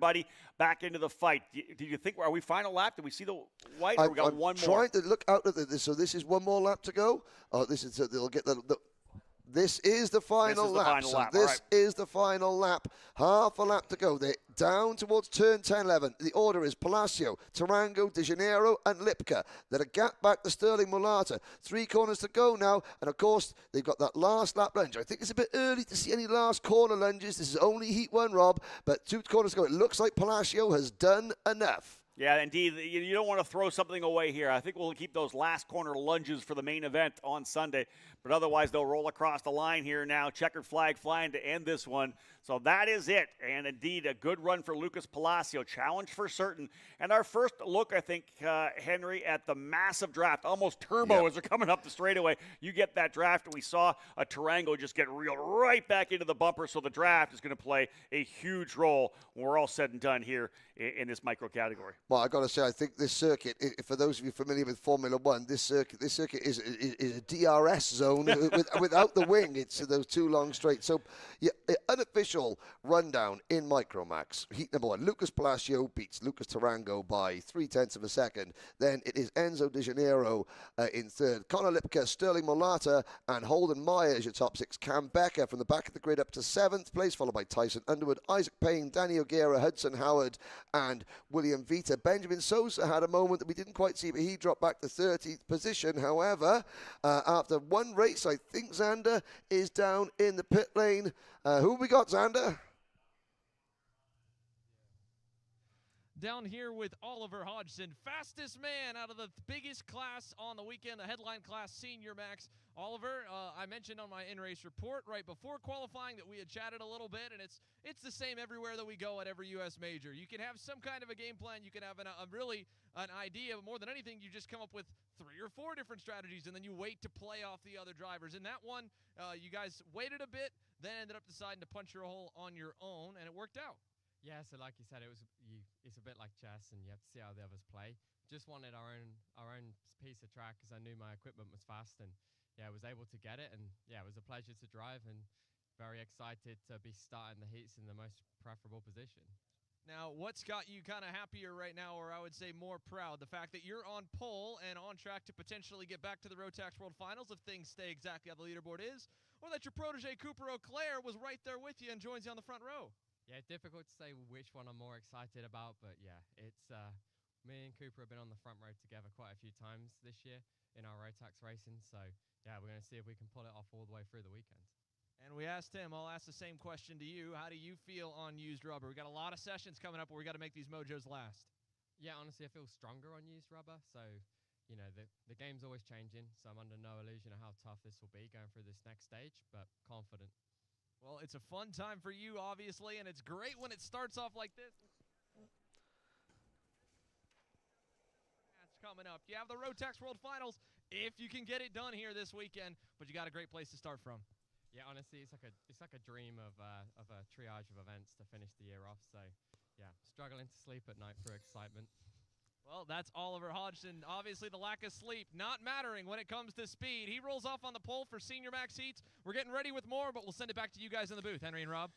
everybody back into the fight. Do you think, are we final lap? Did we see the white, or we got one more? I'm trying to look out at this. So this is one more lap to go? Oh, this is, they'll get the this is the final lap. This is the final lap. Half a lap to go. They're down towards turn 10-11. The order is Palacio, Tarango, De Janeiro, and Lipka. Then a gap back to Sterling Mulata. 3 corners to go now. And, of course, they've got that last lap lunge. I think it's a bit early to see any last corner lunges. This is only Heat 1, Rob. But 2 corners to go. It looks like Palacio has done enough. Yeah, indeed. You don't want to throw something away here. I think we'll keep those last corner lunges for the main event on Sunday. But otherwise, they'll roll across the line here now. Checkered flag flying to end this one. So that is it. And indeed, a good run for Lucas Palacio. Challenge for certain. And our first look, I think, Henry, at the massive draft. Almost turbo as they're coming up the straightaway. You get that draft. We saw a Tarango just get reeled right back into the bumper. So the draft is going to play a huge role when we're all said and done here in this micro category. Well, I got to say, I think this circuit, for those of you familiar with Formula One, this circuit is a DRS zone without the wing. It's those 2 long straights. So, yeah, unofficial rundown in Micromax. Heat number 1, Lucas Palacio beats Lucas Tarango by 0.3 of a second. Then it is Enzo De Janeiro in third. Connor Lipka, Sterling Mulata, and Holden Meyer as your top 6. Cam Becker from the back of the grid up to 7th place, followed by Tyson Underwood, Isaac Payne, Danny O'Gara, Hudson Howard, and William Vita. Benjamin Sosa had a moment that we didn't quite see, but he dropped back to 30th position. However, after one race, I think Xander is down in the pit lane. Who we got, Xander? Down here with Oliver Hodgson, fastest man out of the biggest class on the weekend, the headline class, Senior Max. Oliver, I mentioned on my in-race report right before qualifying that we had chatted a little bit, and it's the same everywhere that we go at every U.S. major. You can have some kind of a game plan. You can have an idea, but more than anything, you just come up with 3 or 4 different strategies, and then you wait to play off the other drivers. In that one, you guys waited a bit, then ended up deciding to punch your hole on your own, and it worked out. Yeah, so like you said, it's a bit like chess, and you have to see how the others play. Just wanted our own piece of track because I knew my equipment was fast, and yeah, I was able to get it, and yeah, it was a pleasure to drive, and very excited to be starting the heats in the most preferable position. Now, what's got you kind of happier right now, or I would say more proud? The fact that you're on pole and on track to potentially get back to the Rotax World Finals if things stay exactly how the leaderboard is, or that your protege Cooper O'Clair was right there with you and joins you on the front row? Yeah, difficult to say which one I'm more excited about, but yeah, it's me and Cooper have been on the front row together quite a few times this year in our Rotax racing, so yeah, we're going to see if we can pull it off all the way through the weekend. And we asked him, I'll ask the same question to you. How do you feel on used rubber? We got a lot of sessions coming up where we got to make these mojos last. Yeah, honestly, I feel stronger on used rubber, so you know, the game's always changing, so I'm under no illusion of how tough this will be going through this next stage, but confident. Well, it's a fun time for you, obviously, and it's great when it starts off like this. That's coming up. You have the Rotax World Finals if you can get it done here this weekend, but you got a great place to start from. Yeah, honestly, it's like a dream of a triage of events to finish the year off. So, yeah, struggling to sleep at night for excitement. Well, that's Oliver Hodgson. Obviously, the lack of sleep not mattering when it comes to speed. He rolls off on the pole for Senior Max Heats. We're getting ready with more, but we'll send it back to you guys in the booth, Henry and Rob.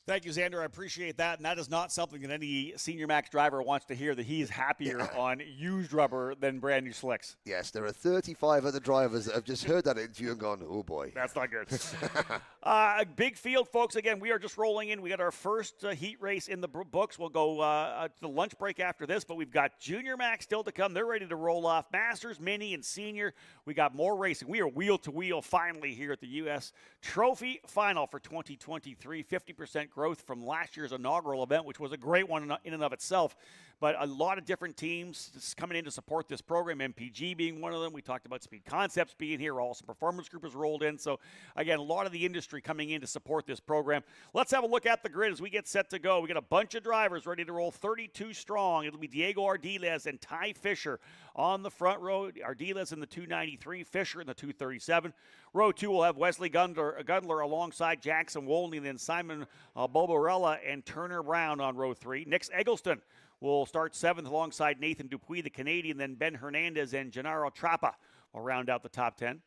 Thank you, Xander. I appreciate that. And that is not something that any Senior Max driver wants to hear, that he's happier on used rubber than brand new slicks. Yes, there are 35 other drivers that have just heard that interview and gone, oh, boy. That's not good. Big field, folks. Again, we are just rolling in. We got our first heat race in the books. We'll go to the lunch break after this, but we've got Junior Max still to come. They're ready to roll off. Masters, Mini, and Senior. We got more racing. We are wheel-to-wheel finally here at the US Trophy Final for 2023. 50% growth from last year's inaugural event, which was a great one in and of itself. But a lot of different teams coming in to support this program, MPG being one of them. We talked about Speed Concepts being here. Also, Performance Group has rolled in. So, again, a lot of the industry coming in to support this program. Let's have a look at the grid as we get set to go. We got a bunch of drivers ready to roll, 32 strong. It'll be Diego Ardiles and Ty Fisher on the front row. Ardiles in the 293, Fisher in the 237. Row 2 will have Wesley Gundler alongside Jackson Wolney, and then Simon Boborella and Turner Brown on row 3. Nick Eggleston will start 7th alongside Nathan Dupuis, the Canadian. Then Ben Hernandez and Gennaro Trappa will round out the top 10.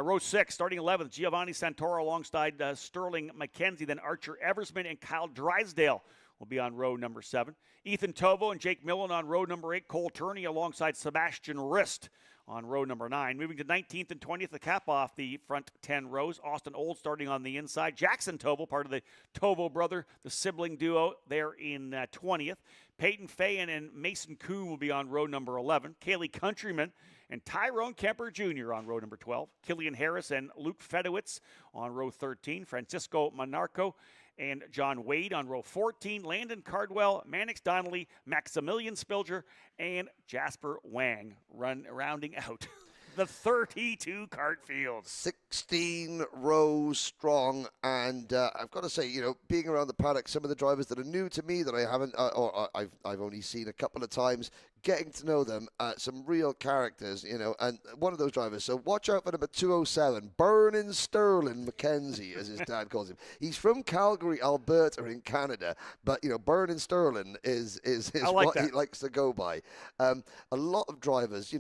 Row 6, starting 11th, Giovanni Santoro alongside Sterling McKenzie. Then Archer Eversman and Kyle Drysdale will be on row number 7. Ethan Tovo and Jake Millen on row number 8. Cole Turney alongside Sebastian Rist on row number 9. Moving to 19th and 20th to cap off the front 10 rows. Austin Old starting on the inside. Jackson Tovo, part of the Tovo brother, the sibling duo there in 20th. Peyton Fayen and Mason Kuhn will be on row number 11. Kaylee Countryman and Tyrone Kemper Jr. on row number 12. Killian Harris and Luke Fedowitz on row 13. Francisco Monarco and John Wade on row 14. Landon Cardwell, Mannix Donnelly, Maximilian Spilger, and Jasper Wang rounding out the 32 kart field. 16 rows strong, and I've got to say, being around the paddock, some of the drivers that are new to me that I haven't, or I've only seen a couple of times, getting to know them, some real characters, and one of those drivers. So watch out for number 207, Burnin' Sterling McKenzie, as his dad calls him. He's from Calgary, Alberta, in Canada, but Burnin' Sterling is what he likes to go by. A lot of drivers,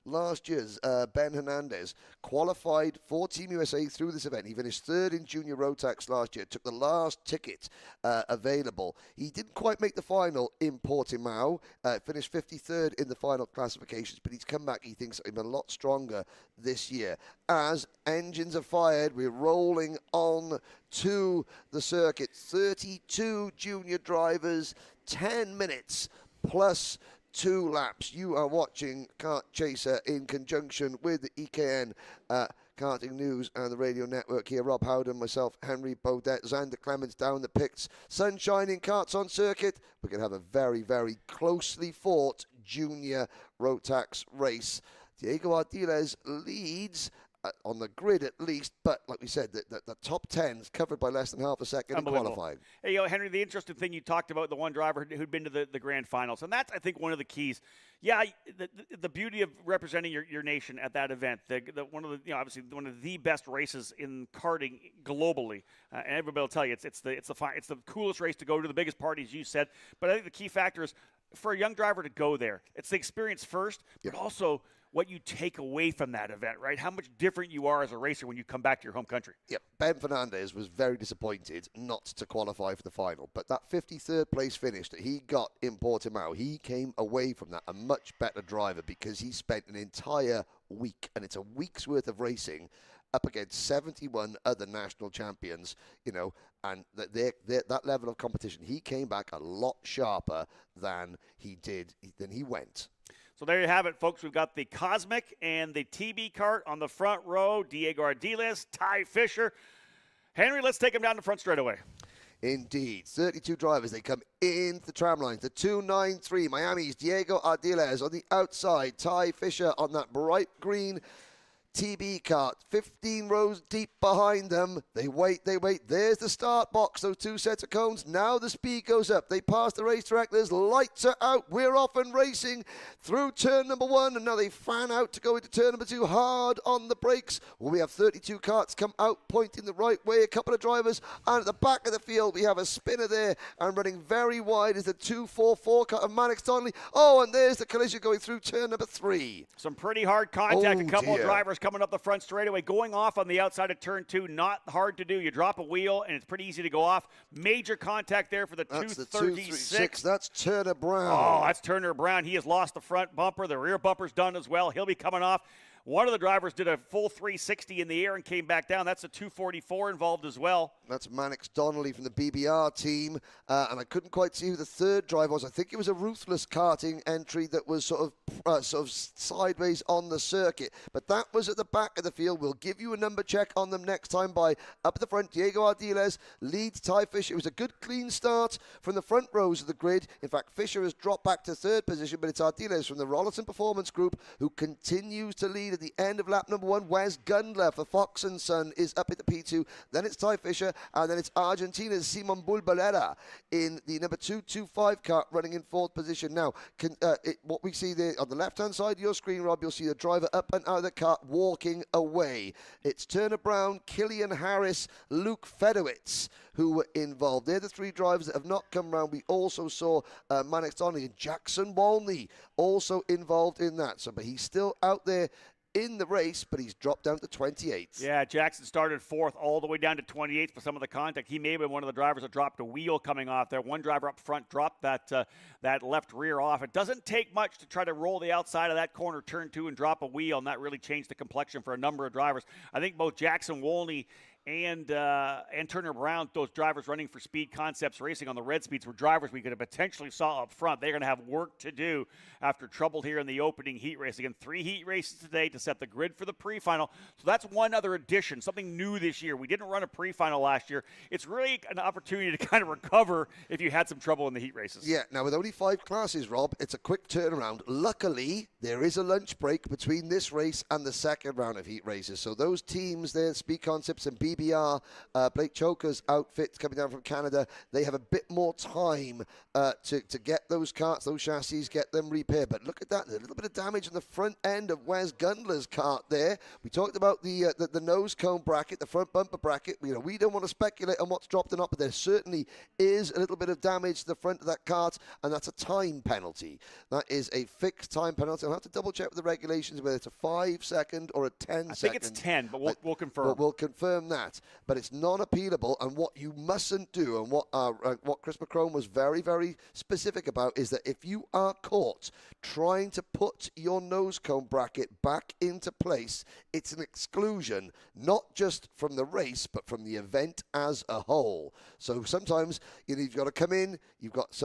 last year's Ben Hernandez qualified for Team USA through this event. He finished third in Junior Rotax last year, took the last ticket available. He didn't quite make the final in Portimao, finished 53rd in the final classifications, but he's come back. He thinks he's a lot stronger this year. As engines are fired, we're rolling on to the circuit. 32 junior drivers, 10 minutes plus 2 laps. You are watching Kart Chaser in conjunction with the EKN Karting News and the radio network here. Rob Howden, myself, Henry Baudet, Xander Clemens down the pits. Sun shining, karts on circuit. We're going to have a very, very closely fought junior Rotax race. Diego Ardiles leads on the grid at least, but like we said, the top 10 is covered by less than half a second in qualifying. Hey, Henry, the interesting thing you talked about, the one driver who'd been to the grand finals, and that's, I think, one of the keys. Yeah, the beauty of representing your nation at that event, one of the obviously one of the best races in karting globally, and everybody will tell you it's the coolest race to go to, the biggest party, as you said. But I think the key factor is for a young driver to go there. It's the experience first, but also what you take away from that event, right? How much different you are as a racer when you come back to your home country. Yep. Ben Fernandez was very disappointed not to qualify for the final, but that 53rd place finish that he got in Portimao, he came away from that a much better driver because he spent an entire week, and it's a week's worth of racing up against 71 other national champions, and that level of competition. He came back a lot sharper than he went. So there you have it, folks. We've got the Cosmic and the TB kart on the front row. Diego Ardiles, Ty Fisher. Henry, let's take him down the front straight away. Indeed. 32 drivers. They come into the tram lines. The 293, Miami's Diego Ardiles on the outside. Ty Fisher on that bright green TB kart, 15 rows deep behind them. They wait. There's the start box, those 2 sets of cones. Now the speed goes up. They pass the racetrack. There's lights are out. We're off and racing through turn number 1, and now they fan out to go into turn number 2. Hard on the brakes. Well, we have 32 karts come out, pointing the right way. A couple of drivers, and at the back of the field, we have a spinner there, and running very wide is the 244 kart of Mannix Donnelly. Oh, and there's the collision going through turn number 3. Some pretty hard contact. Oh, a couple dear. of drivers coming up the front straightaway, going off on the outside of turn 2. Not hard to do. You drop a wheel, and it's pretty easy to go off. Major contact there for the 236. That's Turner Brown. Oh, that's Turner Brown. He has lost the front bumper. The rear bumper's done as well. He'll be coming off. One of the drivers did a full 360 in the air and came back down. That's a 244 involved as well. That's Mannix Donnelly from the BBR team. And I couldn't quite see who the third driver was. I think it was a Ruthless Karting entry that was sort of sideways on the circuit. But that was at the back of the field. We'll give you a number check on them next time by up at the front. Diego Ardiles leads Ty Fisher. It was a good, clean start from the front rows of the grid. In fact, Fisher has dropped back to third position, but it's Ardiles from the Rollerton Performance Group who continues to lead at the end of lap number 1. Wes Gundler for Fox & Son is up at the P2. Then it's Ty Fisher, and then it's Argentina's Simon Bulbalera in the number 225 kart running in 4th position. Now, what we see there on the left-hand side of your screen, Rob, you'll see the driver up and out of the kart walking away. It's Turner Brown, Killian Harris, Luke Fedowitz, who were involved. They're the 3 drivers that have not come round. We also saw Mannix Donnelly and Jackson Walney also involved in that. So, but he's still out there in the race, but he's dropped down to 28th. Yeah, Jackson started 4th all the way down to 28th for some of the contact. He may have been one of the drivers that dropped a wheel coming off there. One driver up front dropped that left rear off. It doesn't take much to try to roll the outside of that corner, turn 2, and drop a wheel, and that really changed the complexion for a number of drivers. I think both Jackson Wolney and Turner Brown, those drivers running for Speed Concepts Racing on the red speeds, were drivers we could have potentially saw up front. They're going to have work to do after trouble here in the opening heat race. Again, 3 heat races today to set the grid for the pre-final. So that's one other addition, something new this year. We didn't run a pre-final last year. It's really an opportunity to kind of recover if you had some trouble in the heat races. Yeah, now with only 5 classes, Rob, it's a quick turnaround. Luckily, there is a lunch break between this race and the second round of heat races. So those teams there, Speed Concepts and BBR, Blake Choker's outfit coming down from Canada, they have a bit more time to get those karts, those chassis, get them repaired. But look at that, a little bit of damage on the front end of Wes Gundler's kart there. We talked about the nose cone bracket, the front bumper bracket. You know, we don't want to speculate on what's dropped or not, but there certainly is a little bit of damage to the front of that kart, and that's a time penalty. That is a fixed time penalty. I'll have to double check with the regulations whether it's a 5-second or a 10-second. I think it's 10, but we'll confirm. We'll confirm that. But it's non-appealable, and what you mustn't do, and what Chris McCrone was very, very specific about, is that if you are caught trying to put your nose cone bracket back into place, it's an exclusion, not just from the race, but from the event as a whole. So sometimes you've got to come in,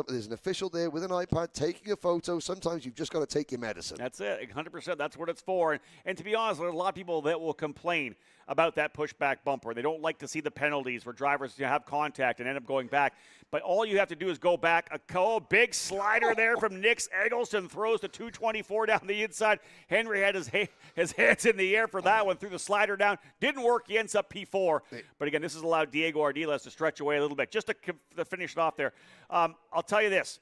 there's an official there with an iPad taking a photo. Sometimes you've just got to take your medicine. That's it, 100%. That's what it's for. And to be honest, there are a lot of people that will complain about that pushback bumper. They don't like to see the penalties where drivers have contact and end up going back. But all you have to do is go back. A big slider there from Nick Eggleston, throws the 224 down the inside. Henry had his hands in the air for that one, threw the slider down. Didn't work. He ends up P4. But again, this has allowed Diego Ardiles to stretch away a little bit. Just to finish it off there, I'll tell you this.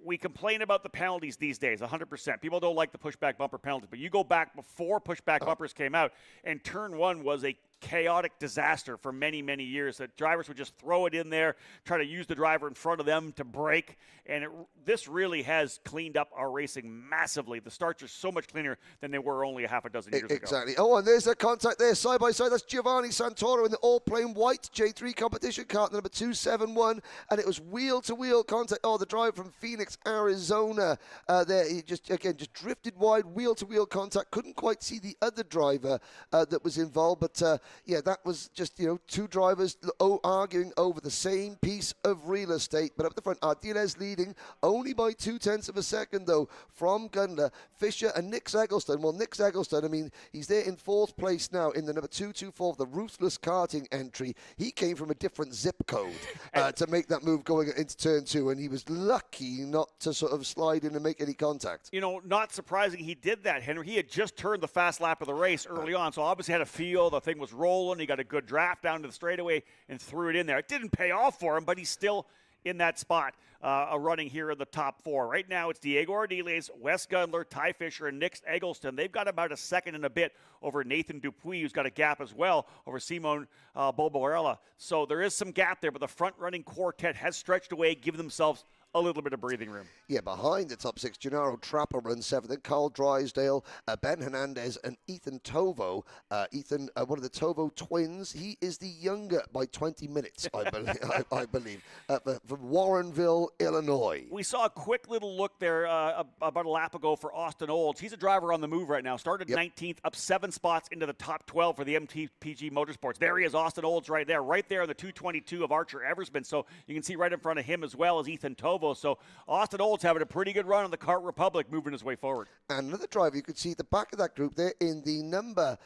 We complain about the penalties these days, 100%. People don't like the pushback bumper penalties, but you go back before pushback bumpers came out, and turn 1 was a chaotic disaster for many, many years. That drivers would just throw it in there, try to use the driver in front of them to brake, and this really has cleaned up our racing massively. The starts are so much cleaner than they were only a half a dozen years ago. Exactly. Oh, and there's a contact there, side by side. That's Giovanni Santoro in the all-plain white J3 competition kart, number 271, and it was wheel-to-wheel contact. Oh, the driver from Phoenix, Arizona, there, he just drifted wide, wheel-to-wheel contact. Couldn't quite see the other driver that was involved, but yeah, that was just, 2 drivers arguing over the same piece of real estate. But up the front, Ardiles leading only by 0.2 of a second, though, from Gundler, Fisher, and Nick Eggleston. Well, Nick Eggleston, I mean, he's there in 4th place now in the number 224, the Ruthless Karting entry. He came from a different zip code to make that move going into turn 2, and he was lucky not to sort of slide in and make any contact. Not surprising he did that, Henry. He had just turned the fast lap of the race early on, so obviously had a feel. The thing was rolling. He got a good draft down to the straightaway and threw it in there. It didn't pay off for him, but he's still in that spot, running here in the top 4. Right now, it's Diego Ardiles, Wes Gundler, Ty Fisher, and Nick Eggleston. They've got about a second and a bit over Nathan Dupuis, who's got a gap as well over Simon Bobarella. So there is some gap there, but the front-running quartet has stretched away, given themselves a little bit of breathing room. Yeah, behind the top 6, Gennaro Trapper runs 7th, then Carl Drysdale, Ben Hernandez, and Ethan Tovo. Ethan, one of the Tovo twins, he is the younger by 20 minutes, I believe, from Warrenville, Illinois. We saw a quick little look there about a lap ago for Austin Olds. He's a driver on the move right now. Started 19th, up 7 spots into the top 12 for the MTPG Motorsports. There he is, Austin Olds right there on the 222 of Archer Eversman. So you can see right in front of him as well as Ethan Tovo. So Austin Olds having a pretty good run on the Kart Republic, moving his way forward. And another driver you could see at the back of that group there in the number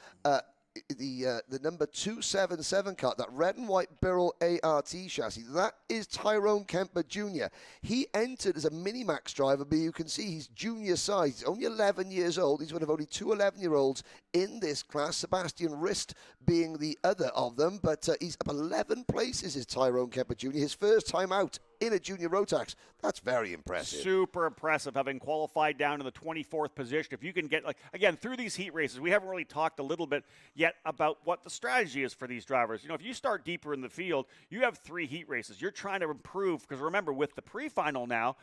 the number 277 kart, that red and white Birrell ART chassis, that is Tyrone Kemper Jr. He entered as a Minimax driver, but you can see he's junior size. He's only 11 years old. He's one of only 2 11-year-olds in this class, Sebastian Rist being the other of them, but he's up 11 places, is Tyrone Kemper Jr. His first time out in a junior Rotax. That's very impressive. Super impressive, having qualified down in the 24th position. If you can get, like, again, through these heat races, we haven't really talked a little bit yet about what the strategy is for these drivers. You know, if you start deeper in the field, you have 3 heat races. You're trying to improve, because remember, with the pre-final now,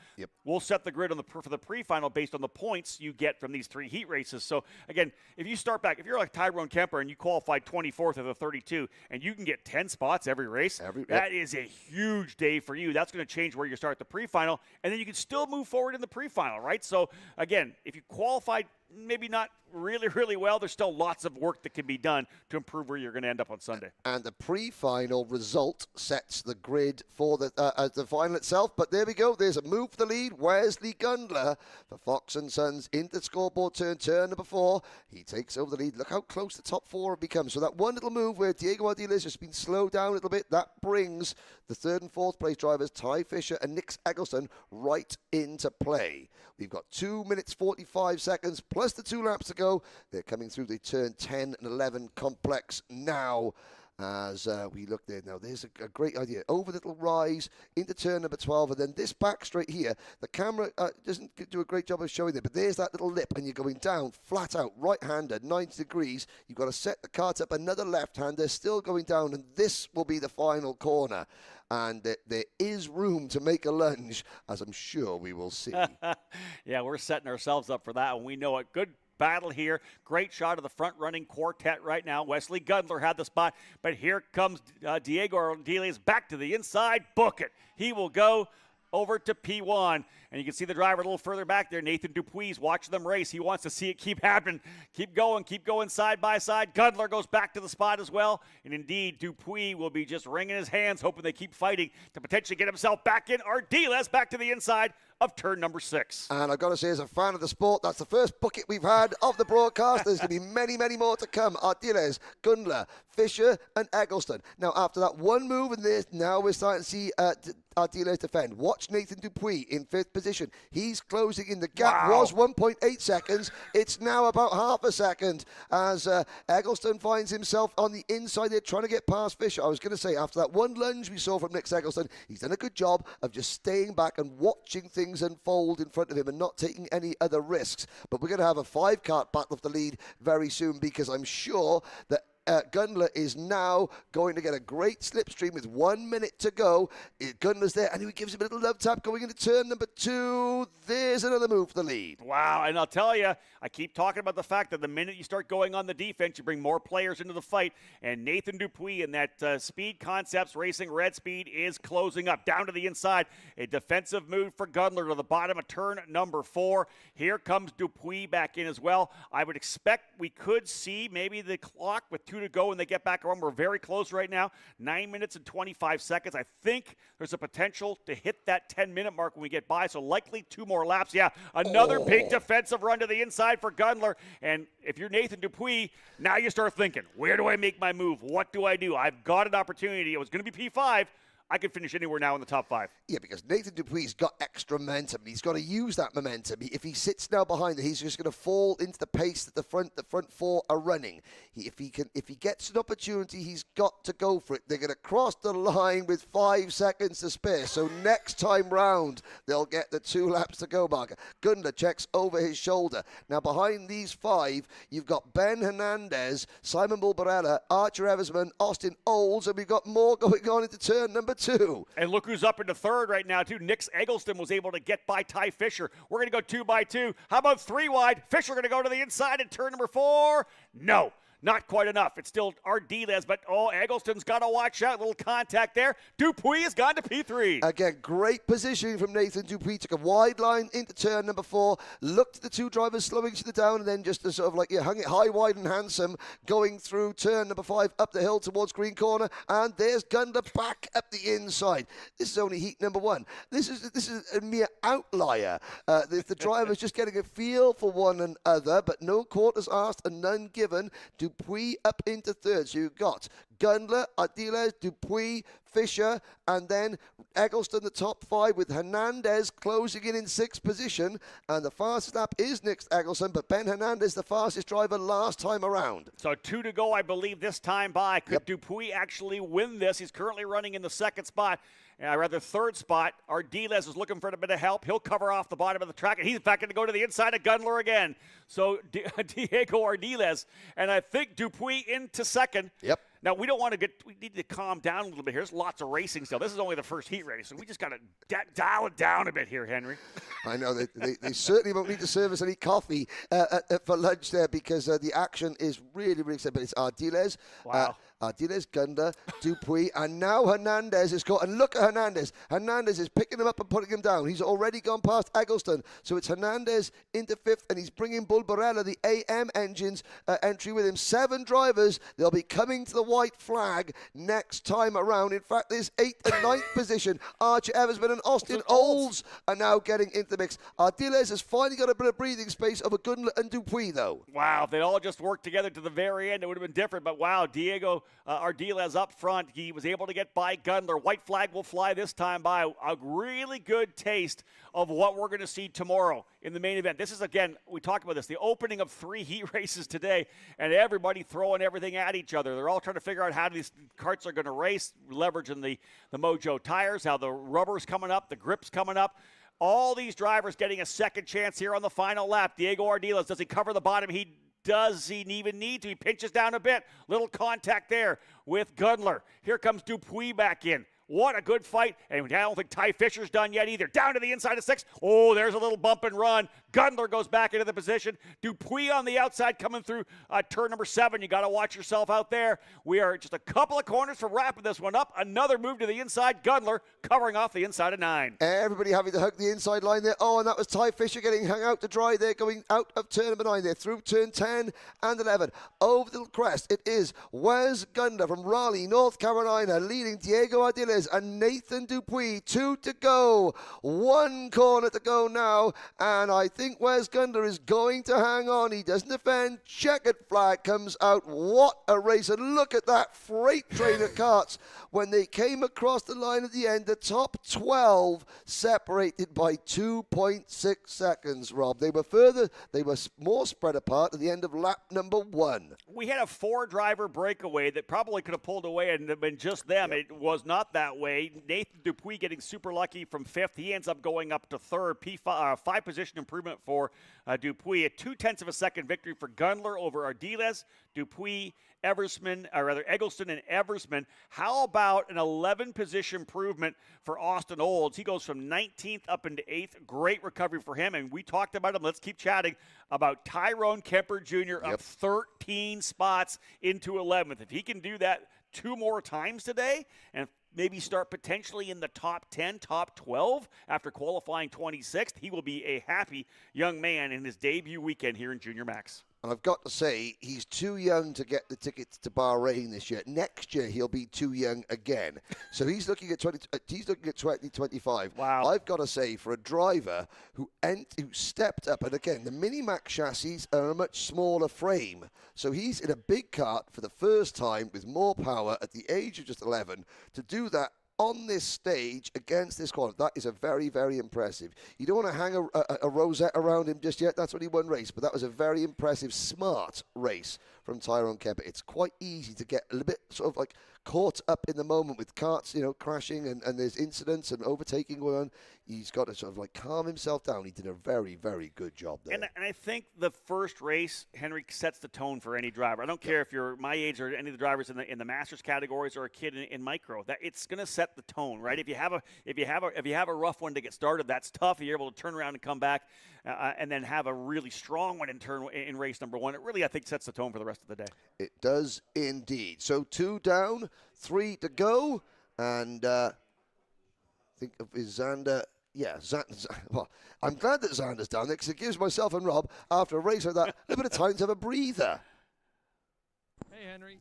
we'll set the grid on for the pre-final based on the points you get from these 3 heat races. So, again, if you start back, if you're like Tyrone Kemper and you qualified 24th of the 32, and you can get 10 spots every race, that is a huge day for you. That's going to change where you start the pre-final, and then you can still move forward in the pre-final, right? So, again, if you qualified maybe not really, really well, there's still lots of work that can be done to improve where you're going to end up on Sunday. And the pre-final result sets the grid for the final itself. But there we go. There's a move for the lead. Wesley Gundler for Fox & Sons into the scoreboard turn number 4. He takes over the lead. Look how close the top 4 have become. So that one little move where Diego Ardiles has been slowed down a little bit, that brings the 3rd and 4th place drivers, Ty Fisher and Nick Eggleston, right into play. We've got 2 minutes 45 seconds plus the 2 laps to go. They're coming through the turn 10 and 11 complex now. As we look there now, there's a great idea. Over the little rise into turn number 12, and then this back straight here. The camera doesn't do a great job of showing it, but there's that little lip, and you're going down flat out, right-hander, 90 degrees. You've got to set the kart up another left-hander, still going down, and this will be the final corner. And there is room to make a lunge, as I'm sure we will see. Yeah, we're setting ourselves up for that one. We know it. Good battle here. Great shot of the front-running quartet right now. Wesley Gundler had the spot, but here comes Diego Ardiles back to the inside. Book it. He will go over to P1. And you can see the driver a little further back there, Nathan Dupuis, watching them race. He wants to see it keep happening. Keep going side by side. Gundler goes back to the spot as well. And indeed, Dupuis will be just wringing his hands, hoping they keep fighting to potentially get himself back in. Ardiles back to the inside of turn number 6. And I've got to say, as a fan of the sport, that's the first bucket we've had of the broadcast. There's going to be many, many more to come. Ardiles, Gundler, Fisher, and Eggleston. Now, after that one move in this, now we're starting to see Ardiles defend. Watch Nathan Dupuis in 5th position. He's closing in. The gap was 1.8 seconds. It's now about half a second as Eggleston finds himself on the inside there trying to get past Fisher. I was going to say, after that one lunge we saw from Nick Eggleston, he's done a good job of just staying back and watching things unfold in front of him and not taking any other risks. But we're going to have a 5-kart battle of the lead very soon, because I'm sure that Gundler is now going to get a great slipstream with 1 minute to go. Gundler's there, and he gives him a little love tap going into turn number 2. There's another move for the lead. Wow, and I'll tell you, I keep talking about the fact that the minute you start going on the defense, you bring more players into the fight, and Nathan Dupuis in that Speed Concepts Racing Red Speed is closing up. Down to the inside, a defensive move for Gundler to the bottom of turn number 4. Here comes Dupuis back in as well. I would expect we could see maybe the clock with 2 to go when they get back around. We're very close right now, 9 minutes and 25 seconds. I think there's a potential to hit that 10-minute mark when we get by, so likely 2 more laps. Yeah, another big defensive run to the inside for Gundler, and if you're Nathan Dupuis, now you start thinking, where do I make my move? What do I do? I've got an opportunity. It was going to be P5. I could finish anywhere now in the top 5. Yeah, because Nathan Dupuis got extra momentum. He's got to use that momentum. If he sits now behind it, he's just going to fall into the pace that the front 4 are running. If he gets an opportunity, he's got to go for it. They're going to cross the line with 5 seconds to spare. So next time round, they'll get the 2 laps to go marker. Gundler checks over his shoulder. Now behind these 5, you've got Ben Hernandez, Simon Bulbarella, Archer Eversman, Austin Olds, and we've got more going on into turn number 2. And look who's up into 3rd right now, too. Nick Eggleston was able to get by Ty Fisher. We're going to go 2 by 2. How about 3 wide? Fisher going to go to the inside in turn number 4. No. Not quite enough. It's still Ardiles, but Eggleston's got to watch out. A little contact there. Dupuis has gone to P3. Again, great positioning from Nathan Dupuis. Took a wide line into turn number 4. Looked at the 2 drivers slowing to the down, and then just to sort of hung it high, wide, and handsome, going through turn number 5 up the hill towards green corner. And there's Gundler back up the inside. This is only heat number 1. This is a mere outlier. The drivers just getting a feel for one another, but no quarters asked and none given. Dupuis up into 3rd. So you've got Gundler, Ardiles, Dupuis, Fisher, and then Eggleston the top 5 with Hernandez closing in 6th position. And the fastest lap is Nick Eggleston, but Ben Hernandez the fastest driver last time around. So 2 to go, I believe, this time by. Could Dupuis actually win this? He's currently running in the 2nd spot. rather third spot. Ardiles is looking for a bit of help. He'll cover off the bottom of the track, and he's in fact going to go to the inside of Gundler again. So Diego Ardiles, and I think Dupuis into second. Yep. Now, we need to calm down a little bit here. There's lots of racing still. This is only the first heat race, so we just got to dial it down a bit here, Henry. I know. They certainly won't need to serve us any coffee for lunch there, because the action is really, really exciting. But it's Ardiles. Wow. Ardiles, Gunda, Dupuis, and now Hernandez is caught. And look at Hernandez. Hernandez is picking him up and putting him down. He's already gone past Eggleston. So it's Hernandez into fifth, and he's bringing Bulbarella, the AM engines, entry with him. 7 drivers. They'll be coming to the white flag next time around. In fact, this 8th and 9th position, Archer Eversman and Austin Olds are now getting into the mix. Ardiles has finally got a bit of breathing space over Gundler and Dupuis, though. Wow, if they'd all just worked together to the very end, it would have been different. But wow, Diego Ardiles up front. He was able to get by Gundler. White flag will fly this time by. A really good taste of what we're going to see tomorrow in the main event. This is, again, we talked about this, the opening of 3 heat races today, and everybody throwing everything at each other. They're all trying to figure out how these karts are going to race, leveraging the Mojo tires, how the rubber's coming up, the grip's coming up. All these drivers getting a second chance here on the final lap. Diego Ardiles, does he cover the bottom? Does he even need to? He pinches down a bit. Little contact there with Gundler. Here comes Dupuis back in. What a good fight. And I don't think Ty Fisher's done yet either. Down to the inside of 6. Oh, there's a little bump and run. Gundler goes back into the position. Dupuis on the outside coming through turn number 7. You got to watch yourself out there. We are just a couple of corners from wrapping this one up. Another move to the inside. Gundler covering off the inside of 9. Everybody having to hug the inside line there. Oh, and that was Ty Fisher getting hung out to dry there, going out of turn number 9 there, through turn 10 and 11. Over the crest, it is Wes Gundler from Raleigh, North Carolina, leading Diego Ardiles and Nathan Dupuis. 2 to go. 1 corner to go now, and I think Wes Gundler is going to hang on. He doesn't defend. Checkered flag comes out. What a race. And look at that freight train of karts. When they came across the line at the end, the top 12 separated by 2.6 seconds, Rob. They were more spread apart at the end of lap number 1. We had a 4-driver breakaway that probably could have pulled away and have been just them. Yep. It was not that way. Nathan Dupuis getting super lucky from 5th. He ends up going up to 3rd. 5-position improvement for Dupuis. A 0.2 of a second victory for Gundler over Ardiles, Dupuis, Eggleston and Eversman. How about an 11-position improvement for Austin Olds? He goes from 19th up into 8th. Great recovery for him. And we talked about him. Let's keep chatting about Tyrone Kemper Jr. up 13 spots into 11th. If he can do that 2 more times today and maybe start potentially in the top 10, top 12 after qualifying 26th, he will be a happy young man in his debut weekend here in Junior Max. And I've got to say, he's too young to get the tickets to Bahrain this year. Next year, he'll be too young again. So he's looking at 2025. Wow. I've got to say, for a driver who stepped up, and again, the Mini-Max chassis are a much smaller frame. So he's in a big kart for the first time with more power at the age of just 11. To do that on this stage against this quad, that is a very, very impressive. You don't want to hang a rosette around him just yet. That's only 1 race, but that was a very impressive, smart race from Tyrone Kemper. It's quite easy to get a little bit sort of like caught up in the moment with karts, crashing and there's incidents and overtaking going on. He's got to sort of like calm himself down. He did a very, very good job there. And I think the first race, Henry, sets the tone for any driver. I don't care if you're my age or any of the drivers in the Masters categories or a kid in micro. That it's going to set the tone, right? If you have a rough one to get started, that's tough. You're able to turn around and come back and then have a really strong one in race number 1. It really, I think, sets the tone for the rest of the day. It does indeed. So 2 down, 3 to go, and think of is Xander. Yeah, well, I'm glad that Xander's down there because it gives myself and Rob, after a race like that, a little bit of time to have a breather. Hey, Henry.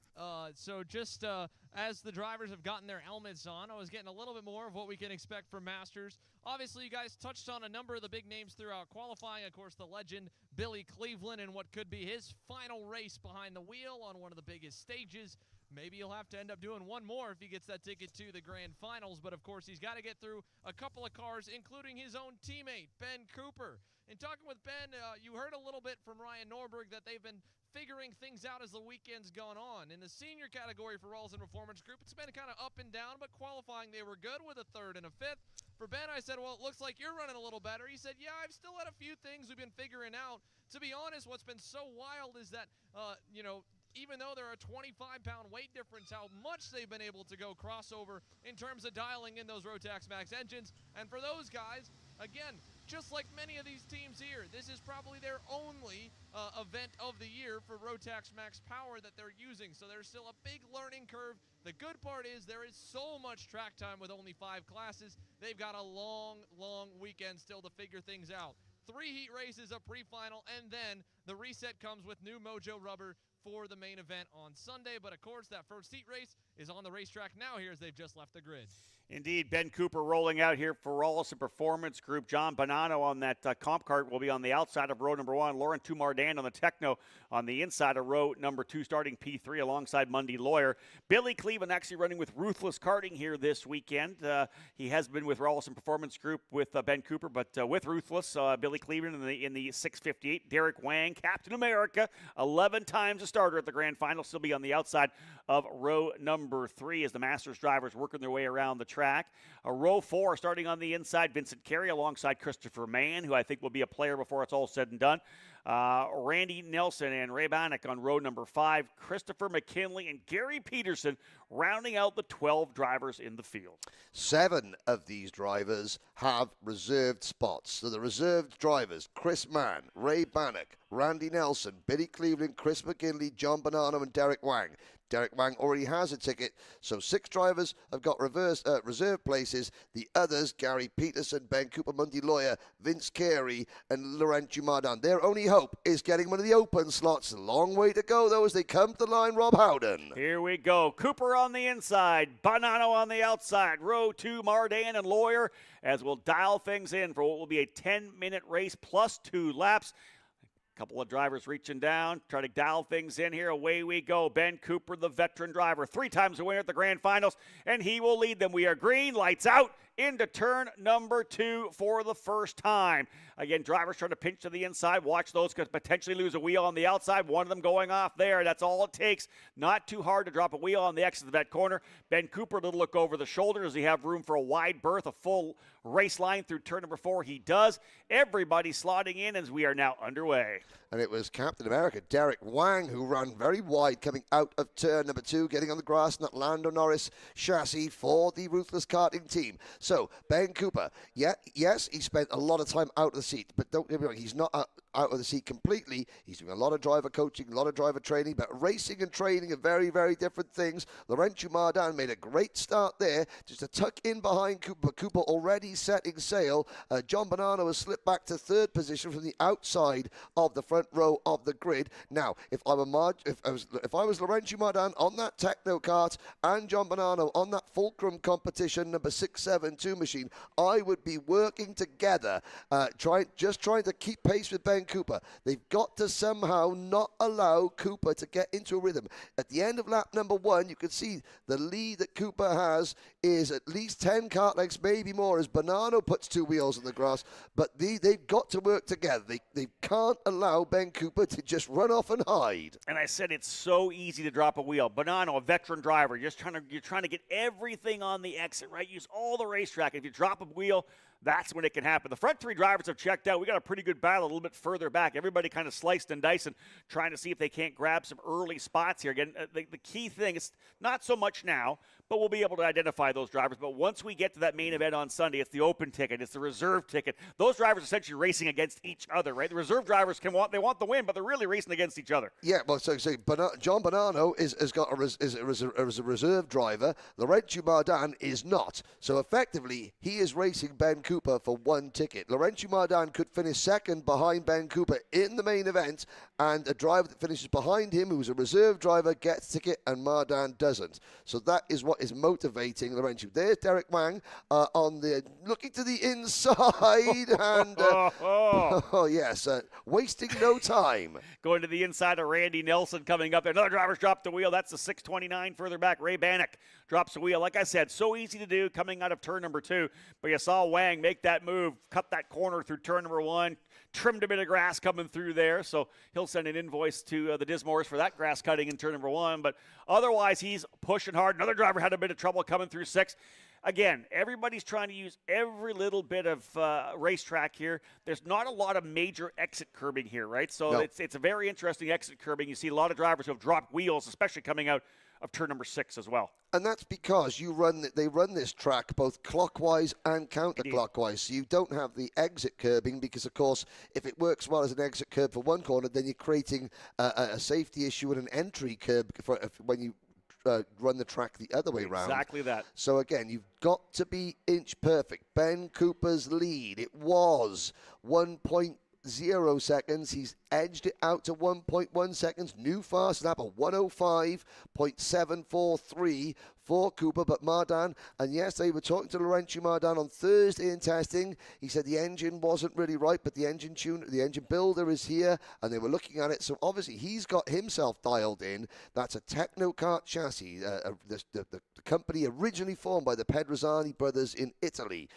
So just as the drivers have gotten their helmets on, I was getting a little bit more of what we can expect from Masters. Obviously, you guys touched on a number of the big names throughout qualifying. Of course, the legend Billy Cleveland and what could be his final race behind the wheel on one of the biggest stages. Maybe he'll have to end up doing one more if he gets that ticket to the grand finals. But, of course, he's got to get through a couple of cars, including his own teammate, Ben Cooper. In talking with Ben, you heard a little bit from Ryan Norberg that they've been figuring things out as the weekend's gone on. In the senior category for Rawls and Performance Group, it's been kind of up and down, but qualifying they were good with a third and a fifth. For Ben, I said, well, it looks like you're running a little better. He said, yeah, I've still had a few things we've been figuring out. To be honest, what's been so wild is that, even though there are a 25-pound weight difference, how much they've been able to go crossover in terms of dialing in those Rotax Max engines. And for those guys, again, just like many of these teams here, this is probably their only event of the year for Rotax Max power that they're using. So there's still a big learning curve. The good part is there is so much track time with only 5 classes. They've got a long, long weekend still to figure things out. 3 heat races, a pre-final, and then the reset comes with new Mojo rubber for the main event on Sunday. But, of course, that first heat race is on the racetrack now here as they've just left the grid. Indeed, Ben Cooper rolling out here for Rawls and Performance Group. John Bonanno on that comp cart will be on the outside of row number 1. Lauren Tumardand on the Techno on the inside of row number 2, starting P3 alongside Mundy Lawyer. Billy Cleveland actually running with Ruthless Karting here this weekend. He has been with Rawls and Performance Group with Ben Cooper, but with Ruthless, Billy Cleveland in the 658. Derek Wang, Captain America, 11 times a starter at the grand final. Still be on the outside of row number 3 as the Masters drivers working their way around the track. Row 4 starting on the inside, Vincent Carey alongside Christopher Mann, who I think will be a player before it's all said and done. Randy Nelson and Ray Bannock on row number 5. Christopher McKinley and Gary Peterson rounding out the 12 drivers in the field. 7 of these drivers have reserved spots. So the reserved drivers, Chris Mann, Ray Bannock, Randy Nelson, Billy Cleveland, Chris McKinley, John Bonanno, and Derek Wang. Derek Wang already has a ticket, so 6 drivers have got reserve places. The others, Gary Peterson, Ben Cooper, Mundy Lawyer, Vince Carey, and Laurent Jumardan. Their only hope is getting one of the open slots. A long way to go, though, as they come to the line. Rob Howden. Here we go. Cooper on the inside, Bonanno on the outside. Row 2, Mardan and Lawyer, as we'll dial things in for what will be a 10-minute race plus 2 laps. Couple of drivers reaching down, try to dial things in here. Away we go. Ben Cooper, the veteran driver, 3 times a winner at the grand finals, and he will lead them. We are green, lights out, into turn number 2 for the first time. Again, drivers trying to pinch to the inside. Watch those because potentially lose a wheel on the outside. One of them going off there. That's all it takes. Not too hard to drop a wheel on the exit of that corner. Ben Cooper, a little look over the shoulder. Does he have room for a wide berth, a full race line through turn number 4? He does. Everybody slotting in as we are now underway. And it was Captain America, Derek Wang, who ran very wide coming out of turn number 2, getting on the grass in that Lando Norris chassis for the Ruthless Karting team. So, Ben Cooper, yes, he spent a lot of time out of the seat, but don't get me wrong, he's not out of the seat completely. He's doing a lot of driver coaching, a lot of driver training, but racing and training are very, very different things. Laurent Jumardan made a great start there, just to tuck in behind Cooper. Cooper already setting sail. John Bonanno has slipped back to 3rd position from the outside of the front row of the grid. Now, if I was Laurent Jumardan on that Techno kart and John Bonanno on that Fulcrum competition number 672 machine, I would be working together, trying to keep pace with Ben Cooper. They've got to somehow not allow Cooper to get into a rhythm. At the end of lap number 1, you can see the lead that Cooper has is at least 10 kart lengths, maybe more, as Bonanno puts 2 wheels in the grass. But they've got to work together. They can't allow Ben Cooper to just run off and hide. And I said it's so easy to drop a wheel. Bonanno, a veteran driver, you're trying to get everything on the exit, right? Use all the racetrack. If you drop a wheel, that's when it can happen. The front 3 drivers have checked out. We got a pretty good battle a little bit further back. Everybody kind of sliced and diced and trying to see if they can't grab some early spots here. Again, the key thing is not so much now, but we'll be able to identify those drivers. But once we get to that main event on Sunday, it's the open ticket, it's the reserve ticket. Those drivers are essentially racing against each other, right? The reserve drivers want the win, but they're really racing against each other. Yeah, well, so John Bonanno is a reserve driver. Laurent Jumardan is not. So effectively, he is racing Ben Cooper for one ticket. Laurentiu Mardan could finish second behind Ben Cooper in the main event, and a driver that finishes behind him, who's a reserve driver, gets a ticket, and Mardan doesn't. So that is what is motivating Laurentiu. There's Derek Wang on the looking to the inside, and oh yes, wasting no time. Going to the inside of Randy Nelson coming up there. Another driver's dropped the wheel. That's the 629 further back. Ray Bannock drops the wheel. Like I said, so easy to do coming out of turn number 2. But you saw Wang make that move, cut that corner through turn number 1, trimmed a bit of grass coming through there. So he'll send an invoice to the Dismores for that grass cutting in turn number 1. But otherwise, he's pushing hard. Another driver had a bit of trouble coming through 6. Again, everybody's trying to use every little bit of racetrack here. There's not a lot of major exit curbing here, right? So no. It's a very interesting exit curbing. You see a lot of drivers who have dropped wheels, especially coming out of turn number 6 as well. And that's because they run this track both clockwise and counterclockwise. So you don't have the exit curbing because, of course, if it works well as an exit curb for one corner, then you're creating a safety issue and an entry curb when you run the track the other way around. Exactly that. So again, you've got to be inch perfect. Ben Cooper's lead, it was 1.0 seconds. He's edged it out to 1.1 seconds. New fast lap of 105.743 for Cooper, but Mardan, and yes, they were talking to Laurentiu Mardan on Thursday in testing. He said the engine wasn't really right, but the engine builder is here, and they were looking at it. So obviously he's got himself dialed in. That's a Technokart chassis, the company originally formed by the Pedrozzani brothers in Italy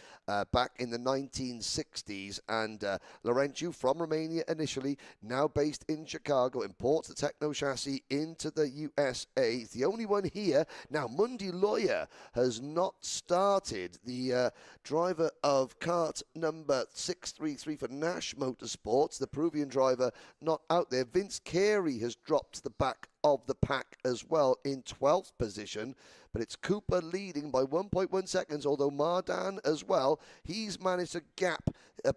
back in the 1960s, and Laurentiu from Romania initially, now based in Chicago, imports the Techno chassis into the USA. It's the only one here. Now, Mundi Lawyer has not started. The driver of Kart number 633 for Nash Motorsports, the Peruvian driver, not out there. Vince Carey has dropped to the back of the pack as well in 12th position, but it's Cooper leading by 1.1 seconds, although Mardan as well, he's managed to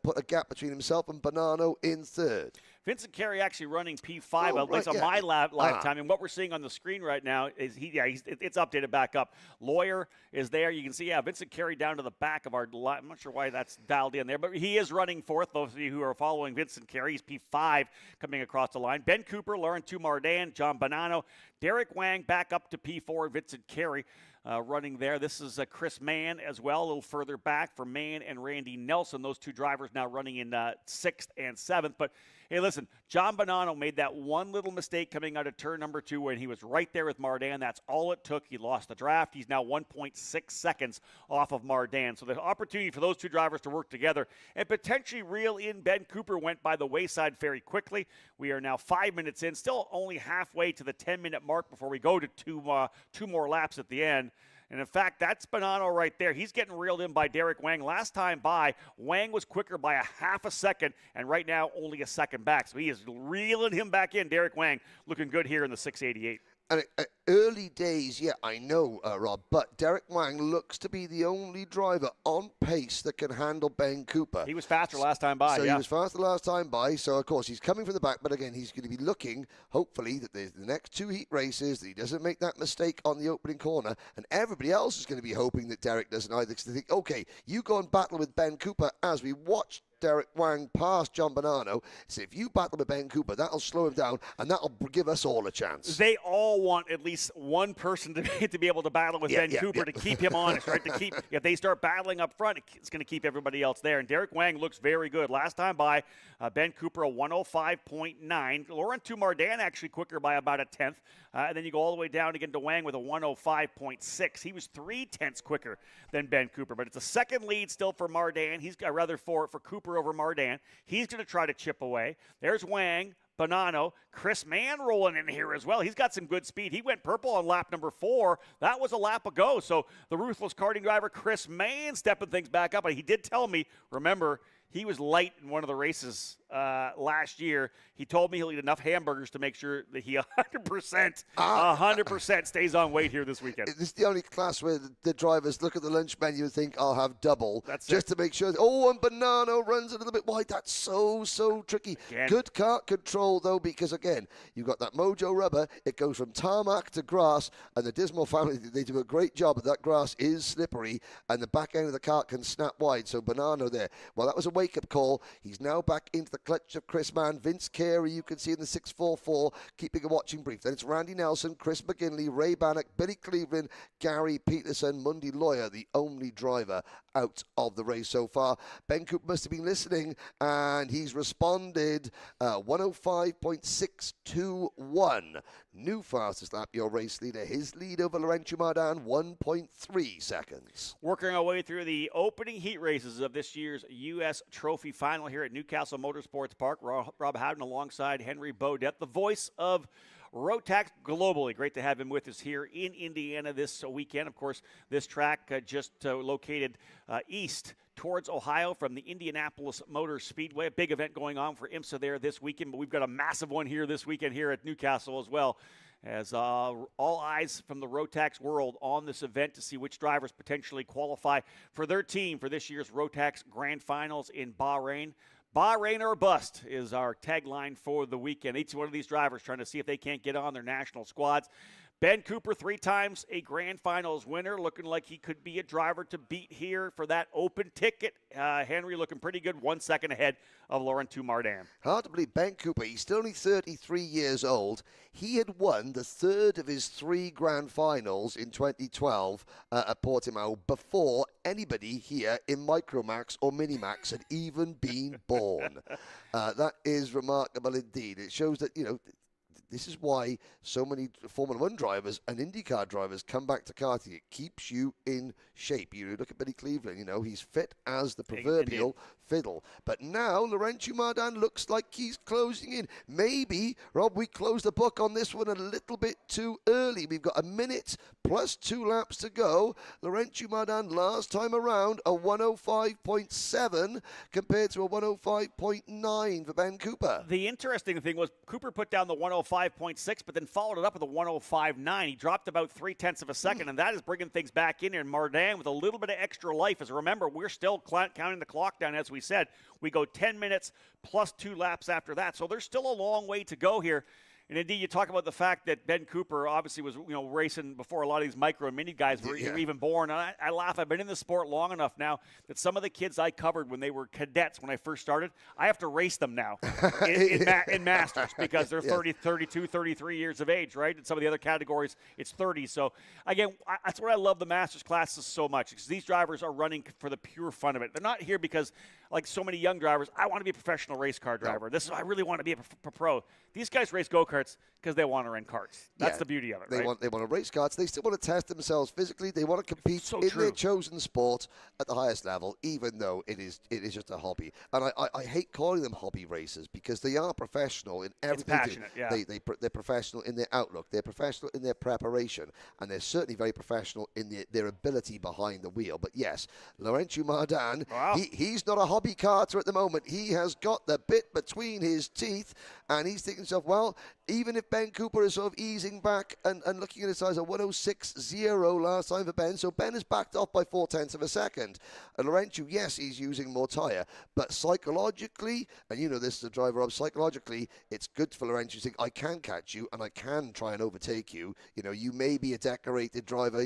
put a gap between himself and Bonanno in 3rd. Vincent Carey actually running P5, at least on my lifetime. And what we're seeing on the screen right now is it's updated back up. Lawyer is there. You can see, Vincent Carey down to the back of our line. I'm not sure why that's dialed in there, but he is running 4th. Those of you who are following Vincent Carey, he's P5 coming across the line. Ben Cooper, Laurentiu Mardan, John Bonanno, Derek Wang back up to P4, Vincent Carey running there. This is Chris Mann as well, a little further back for Mann and Randy Nelson. Those two drivers now running in 6th and 7th. But hey, listen, John Bonanno made that one little mistake coming out of turn number 2 when he was right there with Mardan. That's all it took. He lost the draft. He's now 1.6 seconds off of Mardan. So the opportunity for those two drivers to work together and potentially reel in Ben Cooper went by the wayside very quickly. We are now 5 minutes in, still only halfway to the 10-minute mark before we go to two more laps at the end. And in fact, that's Bonanno right there. He's getting reeled in by Derek Wang. Last time by, Wang was quicker by a half a second, and right now only a second back. So he is reeling him back in. Derek Wang looking good here in the 688. And early days, yeah, I know, Rob, but Derek Wang looks to be the only driver on pace that can handle Ben Cooper. He was faster last time by, So he was faster last time by, so of course he's coming from the back, but again, he's going to be looking, hopefully, that the next 2 heat races, that he doesn't make that mistake on the opening corner, and everybody else is going to be hoping that Derek doesn't either, because they think, okay, you go and battle with Ben Cooper as we watch Derek Wang past John Bonanno. So if you battle with Ben Cooper, that'll slow him down, and that'll give us all a chance. They all want at least one person to be able to battle with Ben Cooper to keep him honest, right? If they start battling up front, it's going to keep everybody else there. And Derek Wang looks very good. Last time by, Ben Cooper a 105.9. Laurentiu Mardan actually quicker by about a 10th. And then you go all the way down again to Wang with a 105.6. He was 0.3 quicker than Ben Cooper, but it's a second lead still for Mardan. He's got rather for Cooper over Mardan. He's going to try to chip away. There's Wang, Bonanno, Chris Mann rolling in here as well. He's got some good speed. He went purple on lap number 4. That was a lap ago. So the ruthless karting driver Chris Mann stepping things back up. And he did tell me, remember, He was light in one of the races last year. He told me he'll eat enough hamburgers to make sure that he 100% stays on weight here this weekend. This is the only class where the drivers look at the lunch menu and think, I'll have double. That's just it. to make sure. And Bonanno runs a little bit wide. That's so tricky. Again. Good kart control, though, because, again, you've got that Mojo rubber. It goes from tarmac to grass, and the Dismal family, they do a great job. But that grass is slippery, and the back end of the kart can snap wide. So Bonanno there. Well, that was a wake-up call. He's now back into the clutch of Chris Mann. Vince Carey, you can see in the 644, keeping a watching brief. Then it's Randy Nelson, Chris McGinley, Ray Bannock, Billy Cleveland, Gary Peterson, Mundy Lawyer, the only driver out of the race so far. Ben Cooper must have been listening, and he's responded 105.621. New fastest lap, your race leader. His lead over Laurent Mardan, 1.3 seconds. Working our way through the opening heat races of this year's U.S. Trophy Final here at Newcastle Motorsports Park. Rob Howden alongside Henry Beaudet, the voice of Rotax globally. Great to have him with us here in Indiana this weekend. Of course, this track just located east towards Ohio from the Indianapolis Motor Speedway. A big event going on for IMSA there this weekend, but we've got a massive one here this weekend here at Newcastle as well, as all eyes from the Rotax world on this event to see which drivers potentially qualify for their team for this year's Rotax Grand Finals in Bahrain. Bahrain or bust is our tagline for the weekend. Each one of these drivers trying to see if they can't get on their national squads. Ben Cooper, 3 times a Grand Finals winner, looking like he could be a driver to beat here for that open ticket. Henry looking pretty good, 1 second ahead of Laurent Mardan. Hard to believe Ben Cooper, he's still only 33 years old. He had won the third of his 3 Grand Finals in 2012 at Portimao before anybody here in Micromax or Minimax had even been born. That is remarkable indeed. It shows that, this is why so many Formula One drivers and IndyCar drivers come back to karting. It keeps you in shape. You look at Billy Cleveland, he's fit as the proverbial fiddle. But now Laurent Mardan looks like he's closing in. Maybe, Rob, we close the book on this one a little bit too early. We've got a minute plus 2 laps to go. Laurent Mardan last time around a 105.7 compared to a 105.9 for Ben Cooper. The interesting thing was Cooper put down the 105.6, but then followed it up with a 105.9. He dropped about 0.3 of a second, and that is bringing things back in here. And Mardan with a little bit of extra life. As remember, we're still counting the clock down, as we said. We go 10 minutes plus 2 laps after that. So there's still a long way to go here. And indeed, you talk about the fact that Ben Cooper obviously was, racing before a lot of these micro and mini guys were even born. And I laugh. I've been in the sport long enough now that some of the kids I covered when they were cadets when I first started, I have to race them now in Masters because they're 30, 32, 33 years of age, right? In some of the other categories, it's 30. So, again, that's what I love the Masters classes so much, because these drivers are running for the pure fun of it. They're not here because, like so many young drivers, I want to be a professional race car driver. I really want to be a pro. These guys race go-karts because they want to run karts. That's the beauty of it, they right? want to race karts. They still want to test themselves physically. They want to compete their chosen sport at the highest level, even though it is just a hobby. And I hate calling them hobby racers because they are professional in everything. It's passionate, yeah. They're professional in their outlook. They're professional in their preparation. And they're certainly very professional in their ability behind the wheel. But yes, Laurent Mardan, he's not a hobby karter at the moment. He has got the bit between his teeth, and he's thinking to himself, well, even if Ben Cooper is sort of easing back and looking at his size of 106.0 last time for Ben, so Ben is backed off by 0.4 of a second. And Laurentius, yes, he's using more tyre, but psychologically, and this is a driver of psychologically, it's good for Laurentius to think, I can catch you and I can try and overtake you. You may be a decorated driver,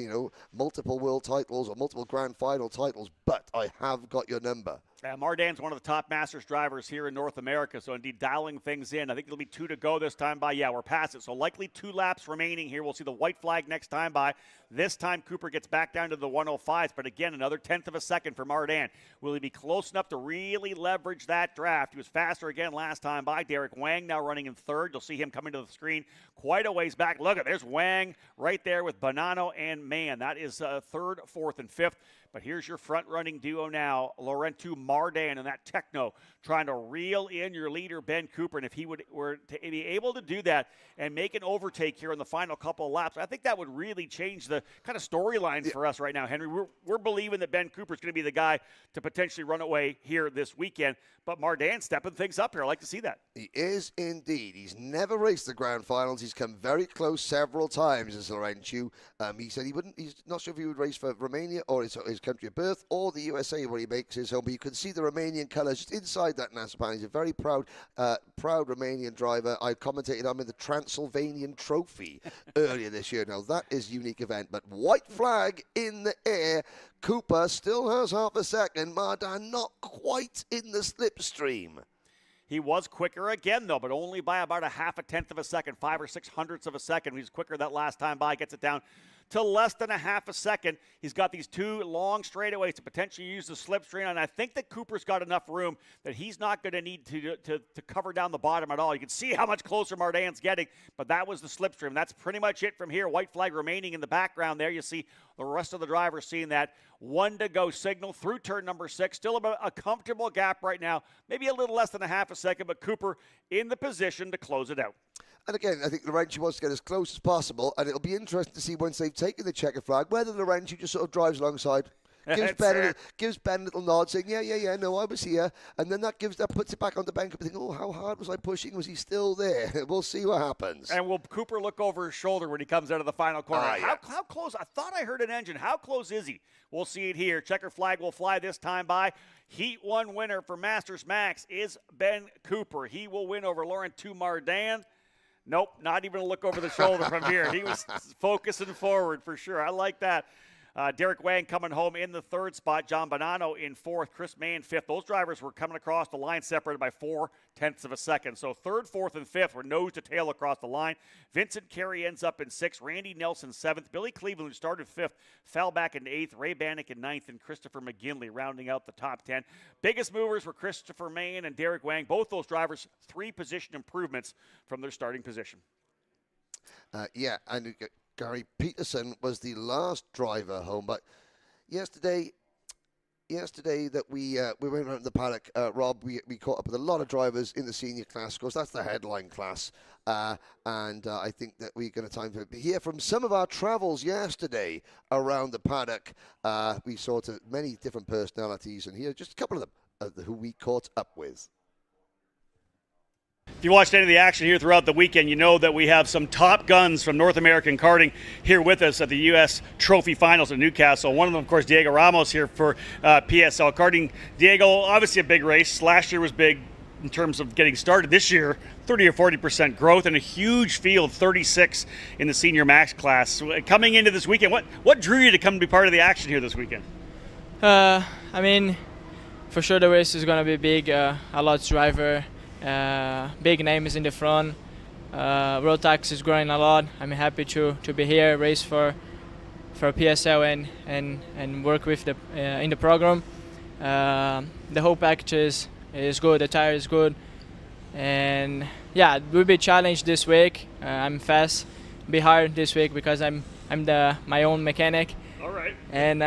multiple world titles or multiple grand final titles, but I have got your number. Mardan's one of the top Masters drivers here in North America, so indeed dialing things in. I think there'll be 2 to go this time by. Yeah, we're past it, so likely 2 laps remaining here. We'll see the white flag next time by. This time Cooper gets back down to the 105s, but again, another 1/10 of a second for Mardan. Will he be close enough to really leverage that draft? He was faster again last time by. Derek Wang now running in 3rd. You'll see him coming to the screen quite a ways back. Look, there's Wang right there with Bonanno and Mann. That is 3rd, 4th, and 5th. But here's your front-running duo now, Laurent Mardan and that Techno, trying to reel in your leader, Ben Cooper. And if he were to be able to do that and make an overtake here in the final couple of laps, I think that would really change the kind of storylines for us right now, Henry. We're believing that Ben Cooper's going to be the guy to potentially run away here this weekend. But Mardan stepping things up here. I like to see that. He is indeed. He's never raced the Grand Finals. He's come very close several times as Laurentius. He said he's not sure if he would race for Romania or his country of birth or the USA where he makes his home. But you can see the Romanian colours just inside that NASA panel. He's a very proud Romanian driver. I commentated on him in the Transylvanian Trophy earlier this year. Now that is a unique event. But white flag in the air. Cooper still has half a second. Mardan not quite in the slipstream. He was quicker again, though, but only by about a half a tenth of a second, 5 or 6 hundredths of a second. He was quicker that last time by, gets it down to less than a half a second. He's got these 2 long straightaways to potentially use the slipstream, and I think that Cooper's got enough room that he's not going to need to cover down the bottom at all. You can see how much closer Mardan's getting, but that was the slipstream. That's pretty much it from here. White flag remaining in the background there. You see the rest of the drivers seeing that 1 to go signal through turn number 6. Still about a comfortable gap right now, maybe a little less than a half a second, but Cooper in the position to close it out. And again, I think Laurentius wants to get as close as possible, and it'll be interesting to see once they've taken the checker flag, whether Laurentius just sort of drives alongside, gives Ben a little nod, saying, yeah, no, I was here, and then that puts it back on the bank and think, oh, how hard was I pushing? Was he still there? We'll see what happens. And will Cooper look over his shoulder when he comes out of the final corner? How close? I thought I heard an engine. How close is he? We'll see it here. Checker flag will fly this time by. Heat 1 winner for Masters Max is Ben Cooper. He will win over Laurent Mardan. Nope, not even a look over the shoulder from here. He was focusing forward for sure. I like that. Derek Wang coming home in the 3rd spot. John Bonanno in 4th. Chris Mann 5th. Those drivers were coming across the line separated by 0.4 of a second. So 3rd, 4th, and 5th were nose to tail across the line. Vincent Carey ends up in 6th. Randy Nelson 7th. Billy Cleveland, who started 5th, fell back into 8th. Ray Bannock in 9th, and Christopher McGinley rounding out the top 10. Biggest movers were Christopher Mann and Derek Wang. Both those drivers 3 position improvements from their starting position. And Gary Peterson was the last driver home, but yesterday that we went around the paddock, Rob, we caught up with a lot of drivers in the senior class. Of course, that's the headline class, and I think that we're going to time to hear from some of our travels yesterday around the paddock. We saw many different personalities, and here just a couple of them who we caught up with. If you watched any of the action here throughout the weekend, you know that we have some top guns from North American karting here with us at the US Trophy Finals in Newcastle. One of them, of course, Diego Ramos here for PSL Karting. Diego, obviously a big race. Last year was big in terms of getting started. This year, 30 or 40% growth and a huge field, 36 in the senior max class. Coming into this weekend, what drew you to come to be part of the action here this weekend? I mean, for sure the race is going to be big. A lot of driver. Big names in the front. Rotax is growing a lot. I'm happy to be here, race for PSL and work with the in the program. The whole package is good. The tire is good, and yeah, it will be challenged this week. I'm fast. Be hard this week because I'm my own mechanic. All right. And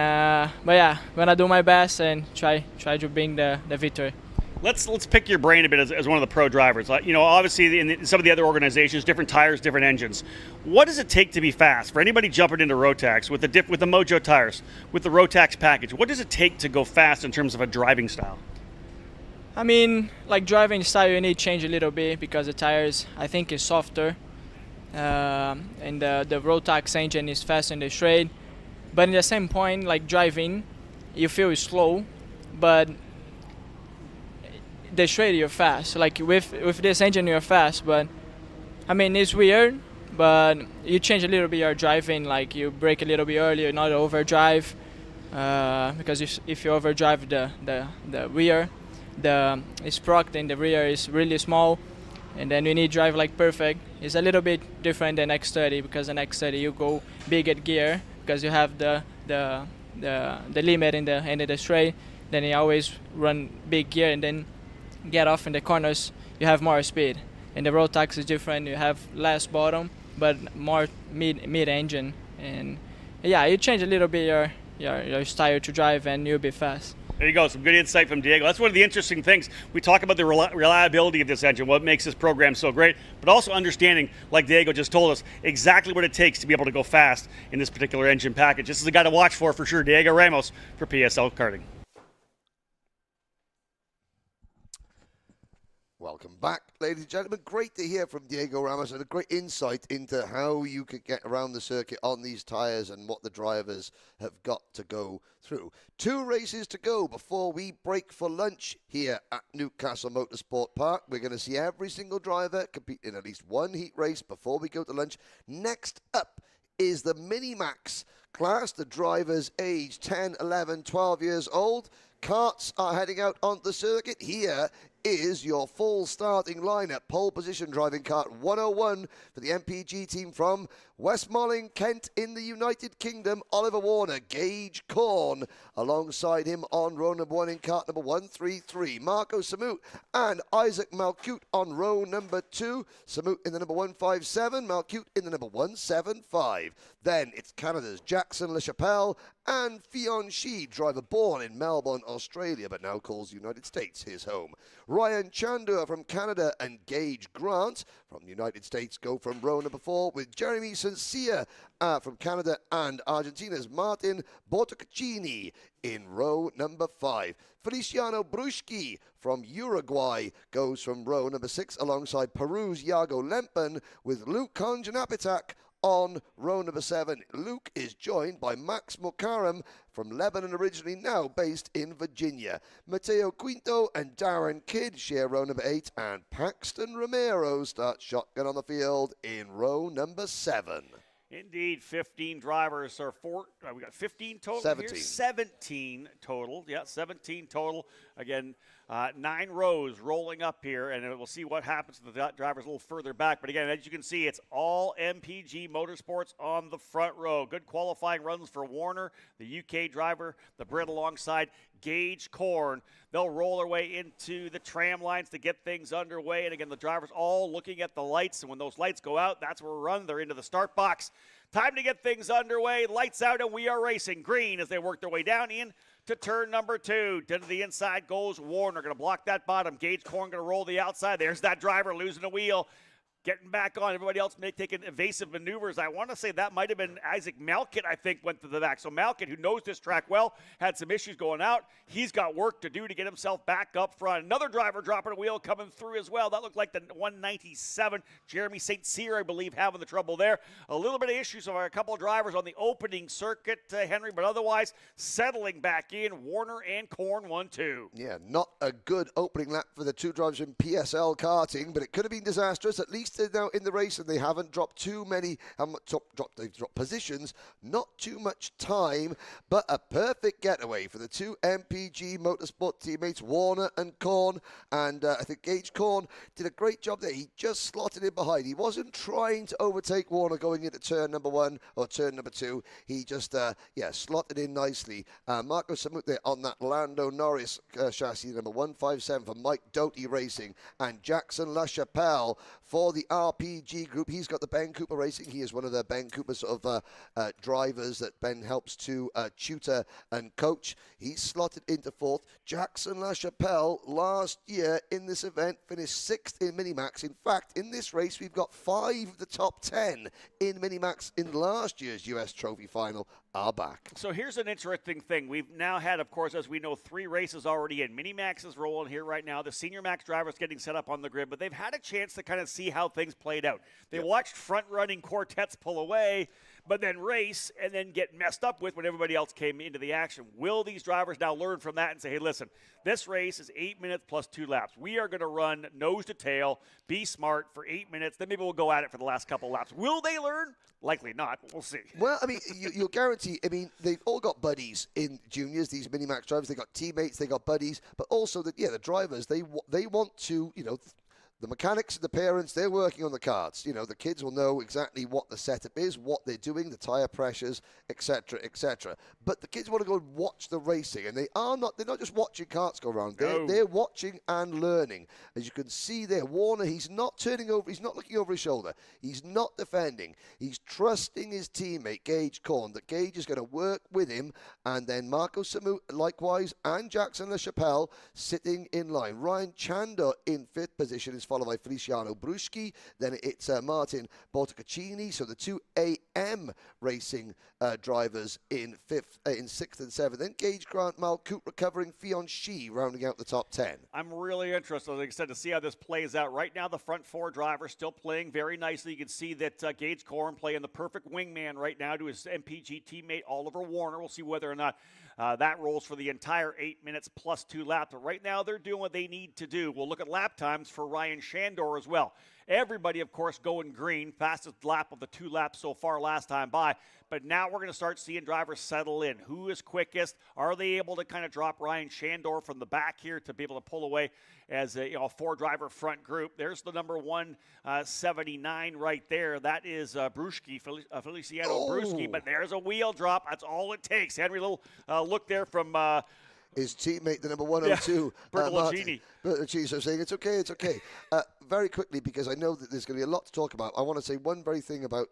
but yeah, gonna do my best and try to bring the victory. Let's pick your brain a bit as one of the pro drivers. You know, obviously in some of the other organizations, different tires, different engines. What does it take to be fast? For anybody jumping into Rotax with the Mojo tires, with the Rotax package, what does it take to go fast in terms of a driving style? I mean, like driving style, you need to change a little bit because the tires, I think, is softer, and the Rotax engine is fast in the straight. But in the same point, like driving, you feel slow, but the straight you're fast. Like with this engine you're fast, but I mean it's weird, but you change a little bit your driving, like you brake a little bit earlier, not overdrive, because if you overdrive the rear, the sprocket in the rear is really small, and then you need to drive like perfect. It's a little bit different than X30 because in X30 you go big at gear because you have the limit in the end of the straight. Then you always run big gear and then get off in the corners, you have more speed. And the Rotax is different, you have less bottom but more mid engine, and yeah, you change a little bit your style to drive, and you'll be fast. There you go. Some good insight from Diego. That's one of the interesting things. We talk about the reliability of this engine, what makes this program so great, but also understanding, like Diego just told us, exactly what it takes to be able to go fast in this particular engine package. This is a guy to watch for sure. Diego Ramos for PSL Karting. Welcome back, ladies and gentlemen. Great to hear from Diego Ramos and a great insight into how you could get around the circuit on these tyres and what the drivers have got to go through. 2 races to go before we break for lunch here at Newcastle Motorsport Park. We're going to see every single driver compete in at least one heat race before we go to lunch. Next up is the Mini-Max class, the drivers aged 10, 11, 12 years old. Karts are heading out on the circuit. Here is your full starting lineup. Pole position driving kart 101 for the MPG team from Westmoreland, Kent in the United Kingdom. Oliver Warner, Gage Corn alongside him on row number 1 in kart number 133. Marco Samut and Isaac Malcute on row number 2. Samut in the number 157, Malcute in the number 175. Then it's Canada's Jackson LaChapelle and Fionn Shee, driver born in Melbourne, Australia, but now calls the United States his home. Ryan Chandur from Canada and Gage Grant from the United States go from row number 4 with Jeremy Sencia from Canada and Argentina's Martin Bortocaccini in row number 5. Feliciano Bruschi from Uruguay goes from row number 6 alongside Peru's Iago Lempen with Luke Conjanapitak on row number 7. Luke is joined by Max Mukaram from Lebanon originally, now based in Virginia. Mateo Quinto and Darren Kidd share row number 8, and Paxton Romero starts shotgun on the field in row number 7. Indeed, 15 drivers or we got 15 total 17. here. 17 total. Yeah, 17 total. Again, 9 rows rolling up here, and we'll see what happens to the drivers a little further back. But again, as you can see, it's all MPG Motorsports on the front row. Good qualifying runs for Warner, the UK driver, the Brit alongside Gage Corn. They'll roll their way into the tram lines to get things underway. And again, the drivers all looking at the lights. And when those lights go out, that's where we run. They're into the start box. Time to get things underway. Lights out, and we are racing. Green as they work their way down in to turn number 2. To the inside goes Warner. Going to block that bottom. Gage Corn going to roll the outside. There's that driver losing a wheel. Getting back on. Everybody else taking evasive maneuvers. I want to say that might have been Isaac Malkit, I think, went to the back. So Malkit, who knows this track well, had some issues going out. He's got work to do to get himself back up front. Another driver dropping a wheel coming through as well. That looked like the 197. Jeremy St. Cyr, I believe, having the trouble there. A little bit of issues of a couple of drivers on the opening circuit, Henry, but otherwise settling back in. Warner and Corn 1-2. Yeah, not a good opening lap for the 2 drivers in PSL karting, but it could have been disastrous. At least they're now in the race and they haven't dropped too many, they've dropped positions, not too much time, but a perfect getaway for the 2 MPG Motorsport teammates, Warner and Corn. And I think Gage Corn did a great job there. He just slotted in behind. He wasn't trying to overtake Warner going into turn number 1 or turn number 2. He just, slotted in nicely. Marco Samut there on that Lando Norris chassis, number 157 for Mike Doty Racing, and Jackson LaChapelle for the RPG group. He's got the Ben Cooper Racing. He is one of the Ben Cooper sort of drivers that Ben helps to tutor and coach. He's slotted into 4th. Jackson LaChapelle last year in this event finished 6th in Minimax. In fact, in this race, we've got 5 of the top 10 in Minimax in last year's US Trophy Final are back. So here's an interesting thing. We've now had, of course, as we know, 3 races already in. Minimax is rolling here right now. The Senior Max drivers getting set up on the grid, but they've had a chance to kind of see how things played out. They watched front-running quartets pull away, but then race and then get messed up with when everybody else came into the action. Will these drivers now learn from that and say, hey, listen, this race is 8 minutes plus 2 laps. We are going to run nose to tail, be smart for 8 minutes, then maybe we'll go at it for the last couple laps. Will they learn? Likely not. We'll see. Well, I mean, you'll guarantee, I mean, they've all got buddies in juniors, these Minimax drivers. They've got teammates, they've got buddies, but also, the drivers, they want to, The mechanics and the parents, they're working on the karts. You know, the kids will know exactly what the setup is, what they're doing, the tire pressures, etc., etc. But the kids want to go and watch the racing, and they're not just watching karts go around. They're watching and learning. As you can see there, Warner, he's not turning over, he's not looking over his shoulder. He's not defending. He's trusting his teammate, Gage Korn, that Gage is going to work with him, and then Marco Samu, likewise, and Jackson LaChapelle sitting in line. Ryan Chanda in 5th position is followed by Feliciano Bruschi. Then it's Martin Bortocaccini. So the two AM racing drivers in 6th and 7th. Then Gage Grant, Malkout recovering, Fionn Shee rounding out the top 10. I'm really interested, like I said, to see how this plays out. Right now, the front 4 drivers still playing very nicely. You can see that Gage Korn playing the perfect wingman right now to his MPG teammate Oliver Warner. We'll see whether or not that rolls for the entire 8 minutes plus 2 laps. But right now, they're doing what they need to do. We'll look at lap times for Ryan Shandor as well. Everybody, of course, going green. Fastest lap of the 2 laps so far last time by. But now we're going to start seeing drivers settle in. Who is quickest? Are they able to kind of drop Ryan Shandor from the back here to be able to pull away as a 4-driver front group? There's the number 179 right there. That is Bruschi, Feliciano Bruschi. But there's a wheel drop. That's all it takes. Henry, little look there from his teammate, the number 102, Bertolini. So saying it's okay. Very quickly, because I know that there's going to be a lot to talk about, I want to say one very thing about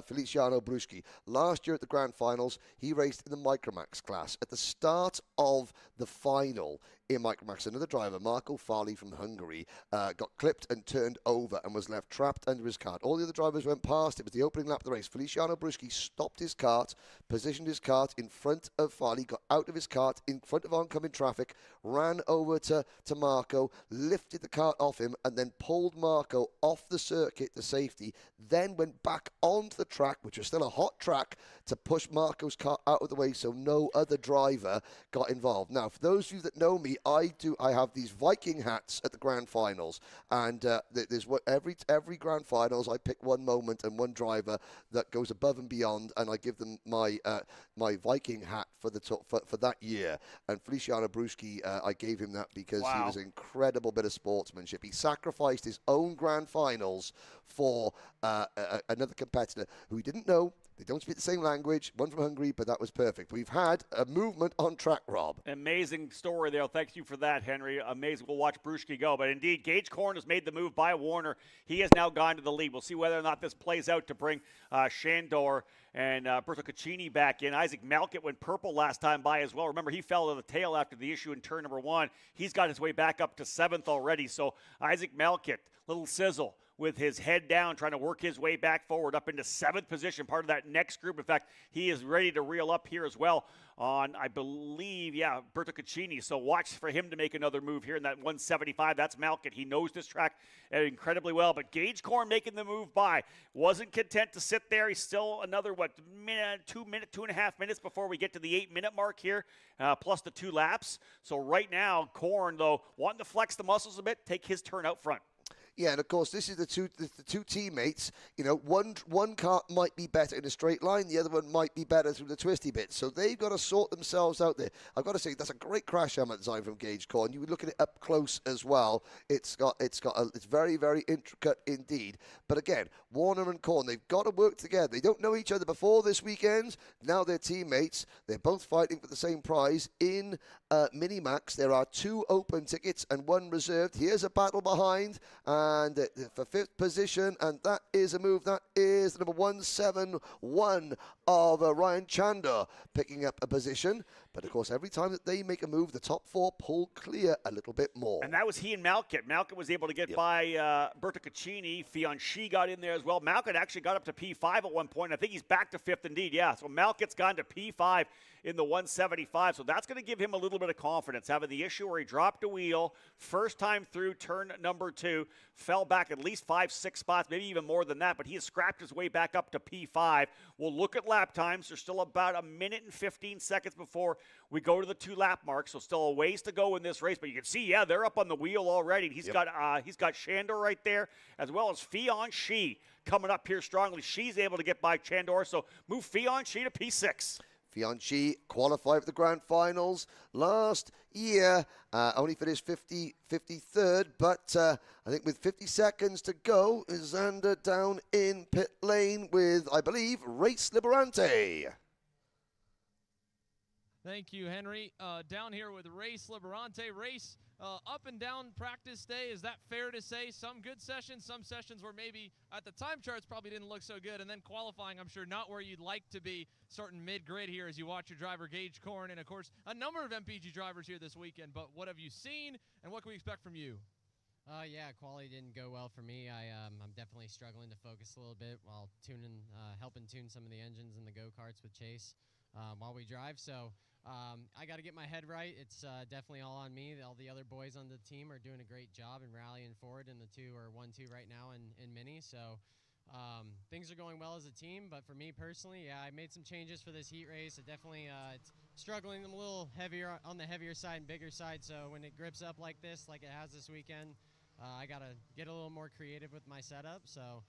Feliciano Bruschi. Last year at the Grand Finals, he raced in the Micromax class. At the start of the final in Micromax, another driver, Marco Farley from Hungary, got clipped and turned over and was left trapped under his kart. All the other drivers went past. It was the opening lap of the race. Feliciano Bruschi stopped his kart, positioned his kart in front of Farley, got out of his kart in front of oncoming traffic, ran over to Marco, lifted the kart off him, and then pulled Marco off the circuit to safety, then went back onto the track, which was still a hot track, to push Marco's car out of the way so no other driver got involved. Now, for those of you that know me, I have these Viking hats at the Grand Finals, and there's every Grand Finals I pick one moment and one driver that goes above and beyond, and I give them my Viking hat for that year. And Feliciano Bruschi, I gave him that because he was an incredible bit of sportsmanship. He sacrificed his own Grand Finals for another competitor who he didn't know. They don't speak the same language, one from Hungary, but that was perfect. We've had a movement on track, Rob. Amazing story there. Thank you for that, Henry. Amazing. We'll watch Bruschi go. But indeed, Gage Korn has made the move by Warner. He has now gone to the lead. We'll see whether or not this plays out to bring Shandor and Bertocaccini back in. Isaac Malkett went purple last time by as well. Remember, he fell to the tail after the issue in turn number 1. He's got his way back up to 7th already. So Isaac Malkett, little sizzle, with his head down, trying to work his way back forward up into 7th position, part of that next group. In fact, he is ready to reel up here as well on, I believe, Bertocaccini. So watch for him to make another move here in that 175. That's Malkett. He knows this track incredibly well. But Gage Korn making the move by. Wasn't content to sit there. He's still another, 2.5 minutes before we get to the 8-minute mark here, plus the 2 laps. So right now, Korn, though, wanting to flex the muscles a bit, take his turn out front. Yeah, and of course, this is the two teammates. You know, one kart might be better in a straight line, the other one might be better through the twisty bits. So they've got to sort themselves out there. I've got to say, that's a great crash helmet design from Gage Korn. You would look at it up close as well. It's very, very intricate indeed. But again, Warner and Korn, they've got to work together. They don't know each other before this weekend. Now they're teammates. They're both fighting for the same prize in Minimax. There are 2 open tickets and 1 reserved. Here's a battle behind. And for 5th position, and that is a move. That is the number 171 of Ryan Chanda picking up a position. But, of course, every time that they make a move, the top 4 pull clear a little bit more. And that was he and Malkett. Malkett was able to get by Bertocaccini. Fionn Shee got in there as well. Malkett actually got up to P5 at one point. I think he's back to 5th indeed, yeah. So Malkett's gone to P5 in the 175. So that's going to give him a little bit of confidence, having the issue where he dropped a wheel, first time through turn number 2, fell back at least 5-6 spots, maybe even more than that, but he has scrapped his way back up to P5. We'll look at lap times. There's still about 1 minute and 15 seconds before we go to the 2 lap mark, so still a ways to go in this race. But you can see, they're up on the wheel already. He's got Shandor right there, as well as Fionn Shee coming up here strongly. She's able to get by Shandor, so move Fionn Shee to P6. Fianchi qualified for the Grand Finals last year, only finished 53rd, but I think with 50 seconds to go, Xander down in pit lane with, I believe, Race Liberante. Thank you, Henry. Down here with Race Liberante. Race, up and down practice day. Is that fair to say? Some good sessions, some sessions where maybe at the time charts probably didn't look so good, and then qualifying, I'm sure, not where you'd like to be, starting mid-grid here as you watch your driver Gage Corn, and of course, a number of MPG drivers here this weekend. But what have you seen, and what can we expect from you? Yeah, quality didn't go well for me. I'm definitely struggling to focus a little bit while helping tune some of the engines in the go-karts with Chase while we drive. So I got to get my head right. It's definitely all on me. All the other boys on the team are doing a great job and rallying forward, and the two are 1-2 right now in Mini. So things are going well as a team. But for me personally, yeah, I made some changes for this heat race. I definitely it's struggling a little heavier on the heavier side and bigger side. So when it grips up like this, like it has this weekend, I got to get a little more creative with my setup. So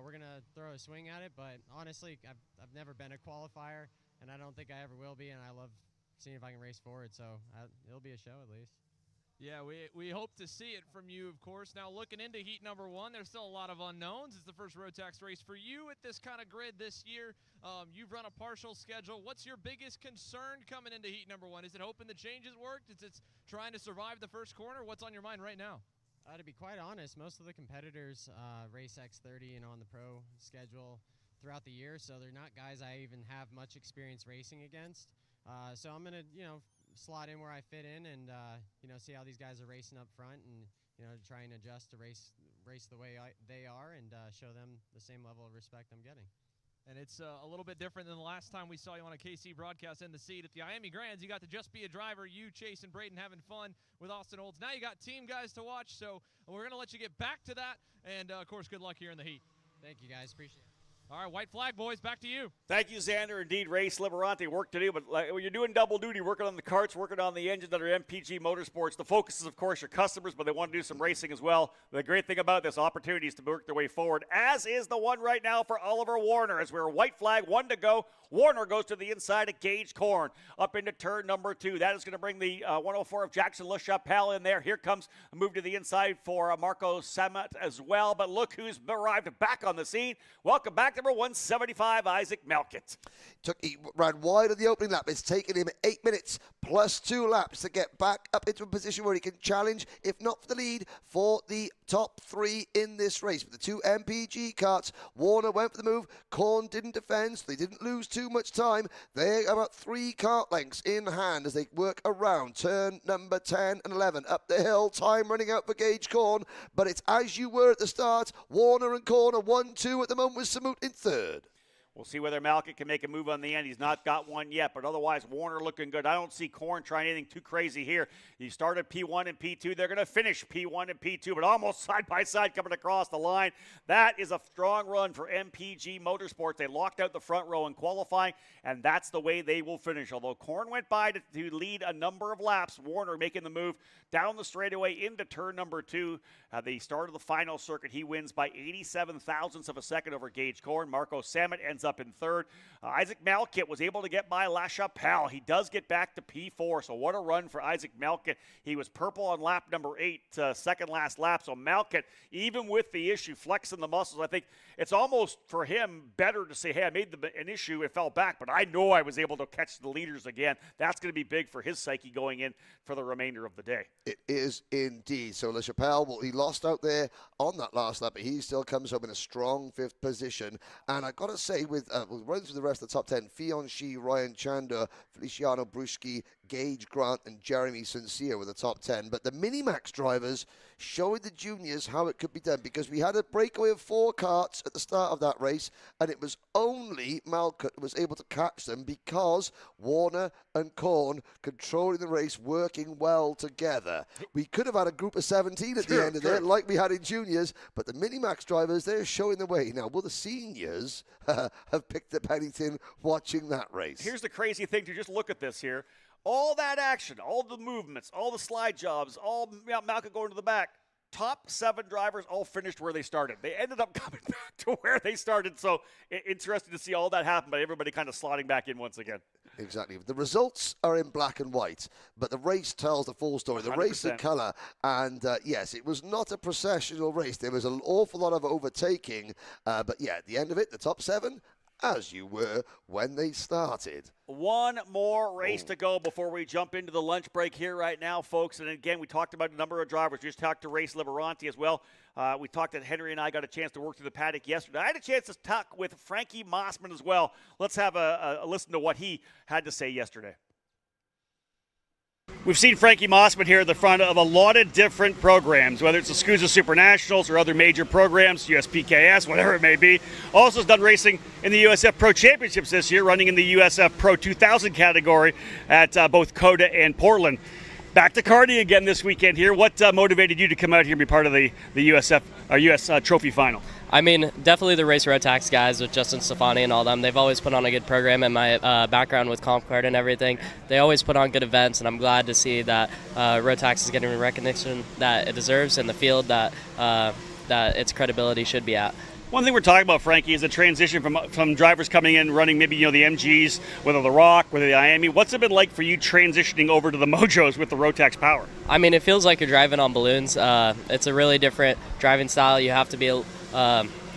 we're going to throw a swing at it. But honestly, I've never been a qualifier, and I don't think I ever will be. And I love seeing if I can race forward. So it'll be a show at least. Yeah, we hope to see it from you, of course. Now, looking into heat number 1, there's still a lot of unknowns. It's the first Rotax race for you at this kind of grid this year. You've run a partial schedule. What's your biggest concern coming into heat number 1? Is it hoping the changes worked? Is it trying to survive the first corner? What's on your mind right now? To be quite honest, most of the competitors race X30 on the pro schedule throughout the year, so they're not guys I even have much experience racing against. So I'm going to, slot in where I fit in and, see how these guys are racing up front and, try and adjust to race the way they are and show them the same level of respect I'm getting. And it's a little bit different than the last time we saw you on a KC broadcast in the seat. At the Miami Grands, you got to just be a driver, you, Chase, and Braden having fun with Austin Olds. Now you got team guys to watch, so we're going to let you get back to that. And, of course, good luck here in the heat. Thank you, guys. Appreciate it. All right, white flag, boys, back to you. Thank you, Xander. Indeed, Race Liberante, work to do, but when you're doing double duty, working on the karts, working on the engines that are MPG Motorsports, the focus is, of course, your customers, but they want to do some racing as well. The great thing about this opportunity is to work their way forward, as is the one right now for Oliver Warner, as we're white flag, 1 to go. Warner goes to the inside of Gage Corn, up into turn number 2. That is going to bring the 104 of Jackson LaChapelle in there. Here comes a move to the inside for Marco Samet as well, but look who's arrived back on the scene. Welcome back, number 175, Isaac Melkett. He ran wide of the opening lap. It's taken him 8 minutes plus 2 laps to get back up into a position where he can challenge, if not for the lead, for the top 3 in this race. With the 2 MPG karts, Warner went for the move. Corn didn't defend, so they didn't lose too much time. They are about 3 kart lengths in hand as they work around turn number 10 and 11 up the hill. Time running out for Gage Corn, but it's as you were at the start. Warner and Corn are 1-2 at the moment with Samut in 3rd. We'll see whether Malkin can make a move on the end. He's not got one yet, but otherwise Warner looking good. I don't see Corn trying anything too crazy here. He started P1 and P2. They're going to finish P1 and P2, but almost side by side coming across the line. That is a strong run for MPG Motorsports. They locked out the front row in qualifying, and that's the way they will finish. Although Corn went by to lead a number of laps, Warner making the move down the straightaway into turn number 2. At the start of the final circuit, he wins by 87 thousandths of a second over Gage Corn. Marco Samet ends up in 3rd. Isaac Malkett was able to get by LaChapelle. He does get back to P4, so what a run for Isaac Malkett. He was purple on lap number 8, second last lap. So Malkett, even with the issue, flexing the muscles, I think it's almost for him better to say, hey, I made an issue, it fell back, but I know I was able to catch the leaders again. That's going to be big for his psyche going in for the remainder of the day. It is indeed. So LaChapelle, well, he lost out there on that last lap, but he still comes home in a strong 5th position. And I got to say, with running through the rest of the top 10, Fianchi, Ryan Chander, Feliciano Bruschi, Gage Grant, and Jeremy Sincere were the top 10. But the Minimax drivers showing the juniors how it could be done, because we had a breakaway of 4 karts at the start of that race, and it was only Malkett who was able to catch them because Warner and Corn controlling the race, working well together. We could have had a group of 17 at the end of it, like we had in juniors, but the Minimax drivers, they're showing the way. Now, will the seniors have picked up anything watching that race? Here's the crazy thing, to just look at this here. All that action, all the movements, all the slide jobs, all Malcolm going to the back. Top 7 drivers all finished where they started. They ended up coming back to where they started. So interesting to see all that happen, but everybody kind of slotting back in once again. Exactly. The results are in black and white, but the race tells the full story. The race in 100%. colour, and yes, it was not a processional race. There was an awful lot of overtaking, but yeah, at the end of it, the top 7, as you were when they started. One more race to go before we jump into the lunch break here right now, folks. And again, we talked about a number of drivers. We just talked to Race Liberanti as well. We talked that Henry and I got a chance to work through the paddock yesterday. I had a chance to talk with Frankie Mossman as well. Let's have a listen to what he had to say yesterday. We've seen Frankie Mossman here at the front of a lot of different programs, whether it's the SCUSA Super Nationals or other major programs, USPKS, whatever it may be. Also has done racing in the USF Pro Championships this year, running in the USF Pro 2000 category at both COTA and Portland. Back to karting again this weekend here. What motivated you to come out here and be part of the USF or US Trophy Final? I mean, definitely the Race Rotax guys with Justin Stefani and all them. They've always put on a good program, and my background with Comp Kart and everything, they always put on good events, and I'm glad to see that Rotax is getting the recognition that it deserves in the field that its credibility should be at. One thing we're talking about, Frankie, is the transition from drivers coming in running maybe the MGs, whether the Rock, whether the IAME. What's it been like for you transitioning over to the Mojos with the Rotax power? I mean, it feels like you're driving on balloons. It's a really different driving style. You have to be a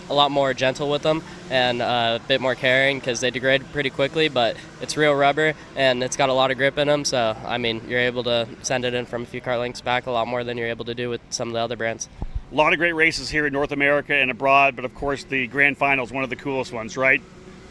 lot more gentle with them and a bit more caring because they degrade pretty quickly, but it's real rubber and it's got a lot of grip in them. So, I mean, you're able to send it in from a few kart lengths back a lot more than you're able to do with some of the other brands. A lot of great races here in North America and abroad, but of course the Grand Final is one of the coolest ones, right?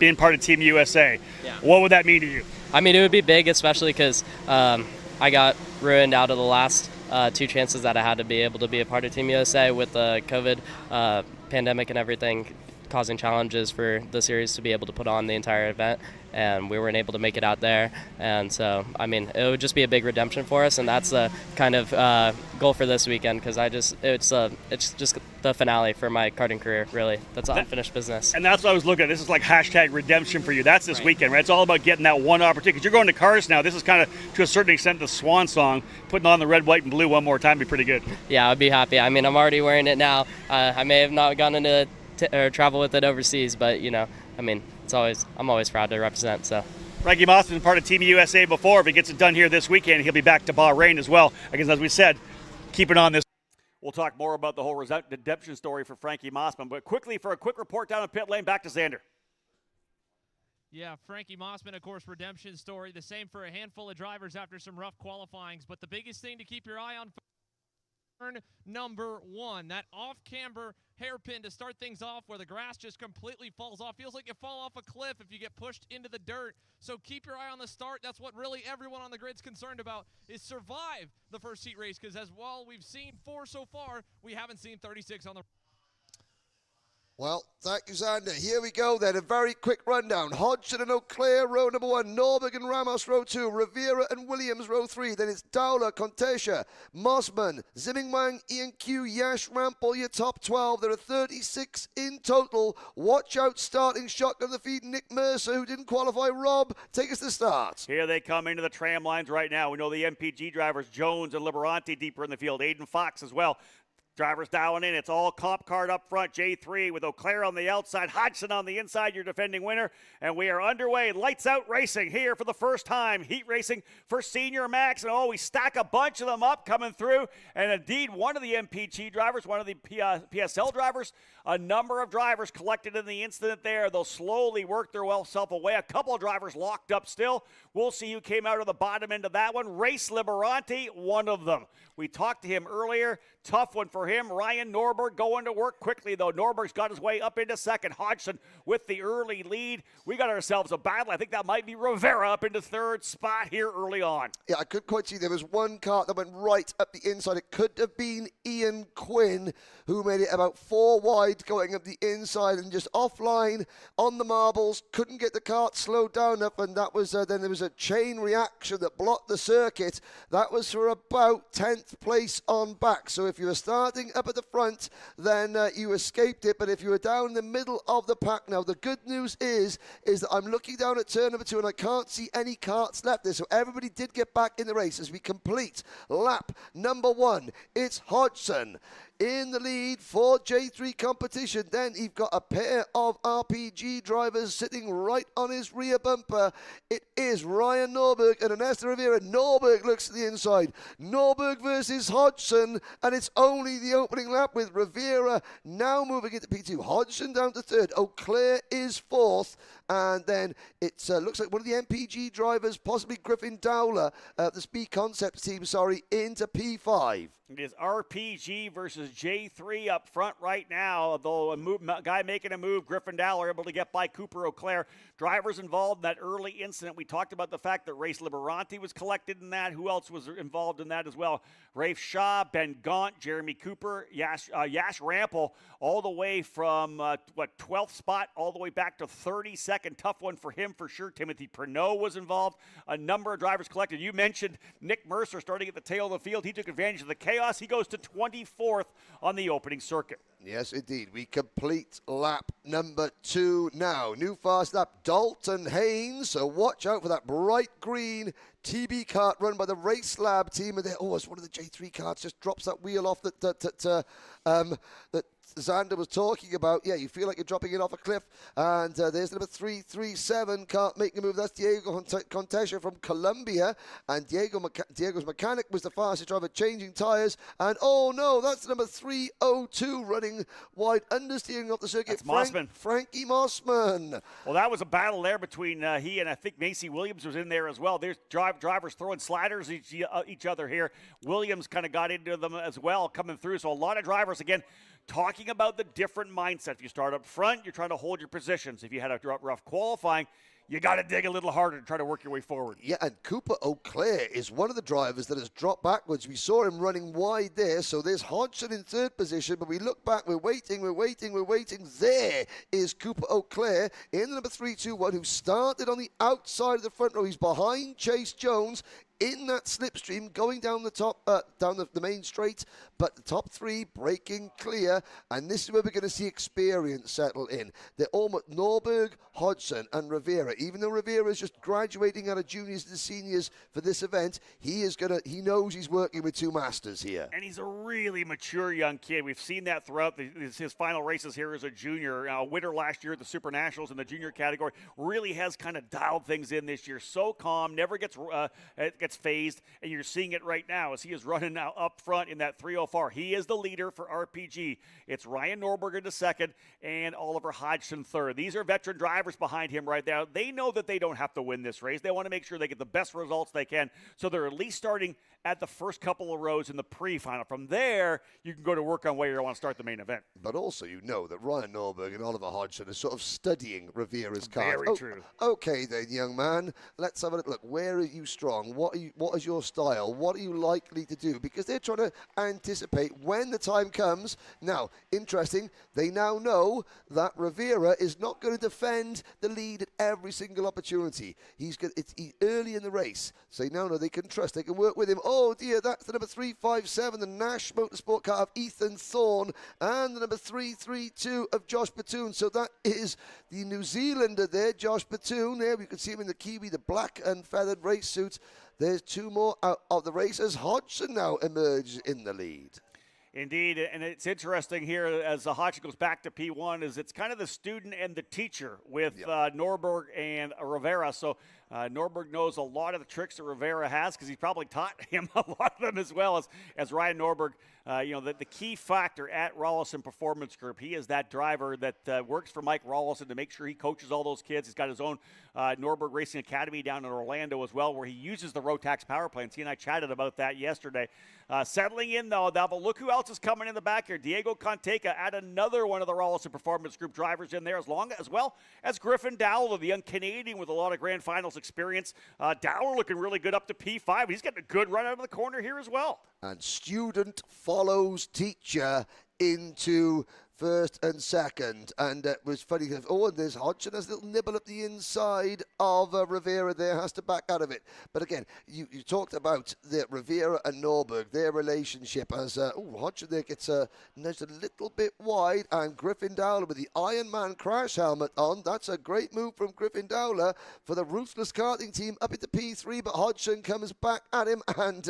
Being part of Team USA. Yeah. What would that mean to you? I mean, it would be big, especially because I got ruined out of the last 2 chances that I had to be able to be a part of Team USA with the COVID pandemic and everything causing challenges for the series to be able to put on the entire event, and we weren't able to make it out there. And so, I mean, it would just be a big redemption for us, and that's the kind of goal for this weekend because it's just the finale for my karting career, really. That's unfinished business. And that's what I was looking at. This is like hashtag redemption for you. That's this weekend, right? It's all about getting that one opportunity. Because you're going to cars now. This is kind of, to a certain extent, the swan song. Putting on the red, white, and blue one more time would be pretty good. Yeah, I'd be happy. I mean, I'm already wearing it now. I may have not gone into or travel with it overseas, but I mean, I'm always proud to represent. So, Frankie Mossman been part of Team USA before. If he gets it done here this weekend, he'll be back to Bahrain as well. Because as we said, keep it on this. We'll talk more about the whole redemption story for Frankie Mossman, but quickly for a quick report down in pit lane, back to Xander. Yeah, Frankie Mossman, of course, redemption story. The same for a handful of drivers after some rough qualifyings. But the biggest thing to keep your eye on, turn number 1, that off-camber hairpin to start things off where the grass just completely falls off. Feels like you fall off a cliff if you get pushed into the dirt. So keep your eye on the start. That's what really everyone on the grid's concerned about, is survive the first heat race, because as well we've seen 4 so far, we haven't seen 36 on the... Well, thank you, Xander. Here we go then. A very quick rundown. Hodgson and O'Clair, row number 1. Norberg and Ramos, row 2. Rivera and Williams, row 3. Then it's Dowler, Contesha, Mossman, Zimmingwang, Ian Q, Yash, Rampol, your top 12. There are 36 in total. Watch out, starting shotgun the feed, Nick Mercer, who didn't qualify. Rob, take us to start. Here they come into the tram lines right now. We know the MPG drivers, Jones and Liberanti deeper in the field. Aiden Fox as well. Drivers dialing in. It's all Comp Kart up front. J3 with O'Clair on the outside. Hodgson on the inside, your defending winner. And we are underway. Lights out racing here for the first time. Heat racing for Senior Max. And we stack a bunch of them up coming through. And indeed, one of the MPG drivers, one of the PSL drivers, a number of drivers collected in the incident there. They'll slowly work their self away. A couple of drivers locked up still. We'll see who came out of the bottom end of that one. Race Liberanti, one of them. We talked to him earlier. Tough one for him. Ryan Norberg going to work quickly, though. Norberg's got his way up into second. Hodgson with the early lead. We got ourselves a battle. I think that might be Rivera up into third spot here early on. Yeah, I couldn't quite see. There was one kart that went right up the inside. It could have been Ian Quinn, who made it about 4 wide going up the inside and just offline on the marbles. Couldn't get the kart slowed down enough, and that was then there was a chain reaction that blocked the circuit. That was for about 10th place on back. So if you were starting up at the front, then you escaped it. But if you were down in the middle of the pack now, the good news is that I'm looking down at turn number 2 and I can't see any karts left there. So everybody did get back in the race as we complete lap number 1. It's Hodgson. in the lead for J3 competition. Then you've got a pair of RPG drivers sitting right on his rear bumper. It is Ryan Norberg and Ernesto Rivera. Norberg looks to the inside. Norberg versus Hodgson, and it's only the opening lap with Rivera now moving into P2. Hodgson down to third. Auclair is fourth. And then it looks like one of the MPG drivers, possibly Griffin Dowler, the Speed Concepts team, into P5. It is RPG versus J3 up front right now, though a guy making a move, Griffin Dowler, able to get by Cooper Auclair. Drivers involved in that early incident. We talked about the fact that Race Liberanti was collected in that. Who else was involved in that as well? Rafe Shaw, Ben Gaunt, Jeremy Cooper, Yash Rampel, all the way from, 12th spot all the way back to 32nd. Tough one for him for sure. Timothy Pernod was involved. A number of drivers collected. You mentioned Nick Mercer starting at the tail of the field. He took advantage of the chaos. He goes to 24th on the opening circuit. Yes, indeed. We complete lap number 2 now. New fast lap, Dalton Haynes. So watch out for that bright green TB kart run by the Race Lab team. And it's one of the J3 karts just drops that wheel off that Xander was talking about. Yeah, you feel like you're dropping it off a cliff. And there's number 337 kart making a move. That's Diego Contesha from Colombia. And Diego's mechanic was the fastest driver, changing tires. And oh no, that's number 302 running wide, understeering off the circuit. That's Mossman. Frankie Mossman. Well, that was a battle there between he and I think Macy Williams was in there as well. There's drivers throwing sliders each other here. Williams kind of got into them as well coming through. So a lot of drivers, again, talking about the different mindset. If you start up front, you're trying to hold your positions. If you had a rough qualifying, you got to dig a little harder to try to work your way forward. Yeah, and Cooper Auclair is one of the drivers that has dropped backwards. We saw him running wide there, so there's Hodgson in third position, but we look back, we're waiting. There is Cooper Auclair in the number 321, who started on the outside of the front row. He's behind Chase Jones in that slipstream, going down the top, down the main straight, but the top three breaking clear, and this is where we're going to see experience settle in. They're almost Norberg, Hodgson, and Rivera. Even though Rivera is just graduating out of juniors to seniors for this event, he knows he's working with two masters here. And he's a really mature young kid. We've seen that throughout his final races here as a junior. Winner last year at the Super Nationals in the junior category. Really has kind of dialed things in this year. So calm, never gets phased, and you're seeing it right now as he is running now up front in that 304. He is the leader for RPG. It's Ryan Norberg into second and Oliver Hodgson third. These are veteran drivers behind him right now. They know that they don't have to win this race. They want to make sure they get the best results they can, so they're at least starting at the first couple of rows in the pre-final. From there, you can go to work on where you want to start the main event. But also, you know that Ryan Norberg and Oliver Hodgson are sort of studying Rivera's car. Very true. Okay then, young man. Let's have a look. Where are you strong? What is your style? What are you likely to do? Because they're trying to anticipate when the time comes. Now, interesting, they now know that Rivera is not going to defend the lead at every single opportunity. He's early in the race, so they now know they can trust. They can work with him. Oh dear, that's the number 357, the Nash Motorsport car of Ethan Thorne, and the number 332 of Josh Batoon. So that is the New Zealander there, Josh Batoon. There we can see him in the Kiwi, the black and feathered race suit. There's two more out of the racers. Hodgson now emerges in the lead. Indeed, and it's interesting here as Hodgson goes back to P1, is it's kind of the student and the teacher with Norberg and Rivera. So Norberg knows a lot of the tricks that Rivera has because he's probably taught him a lot of them as well as Ryan Norberg. The key factor at Rawlison Performance Group, he is that driver that works for Mike Rawlison to make sure he coaches all those kids. He's got his own Norberg Racing Academy down in Orlando as well, where he uses the Rotax power plants. He and I chatted about that yesterday. Settling in, though, but look who else is coming in the back here. Diego Conteca, add another one of the Rawlison Performance Group drivers in there, as well as Griffin Dowler, the young Canadian with a lot of Grand Finals experience. Dowler looking really good up to P5. He's getting a good run out of the corner here as well. And student follows teacher into first and second. And it was funny because, and there's Hodgson has a little nibble at the inside of Rivera there, has to back out of it. But again, you talked about the Rivera and Norberg, their relationship as, Hodgson there gets nudged a little bit wide, and Griffin Dowler with the Iron Man crash helmet on. That's a great move from Griffin Dowler for the Ruthless Karting team up into P3, but Hodgson comes back at him, and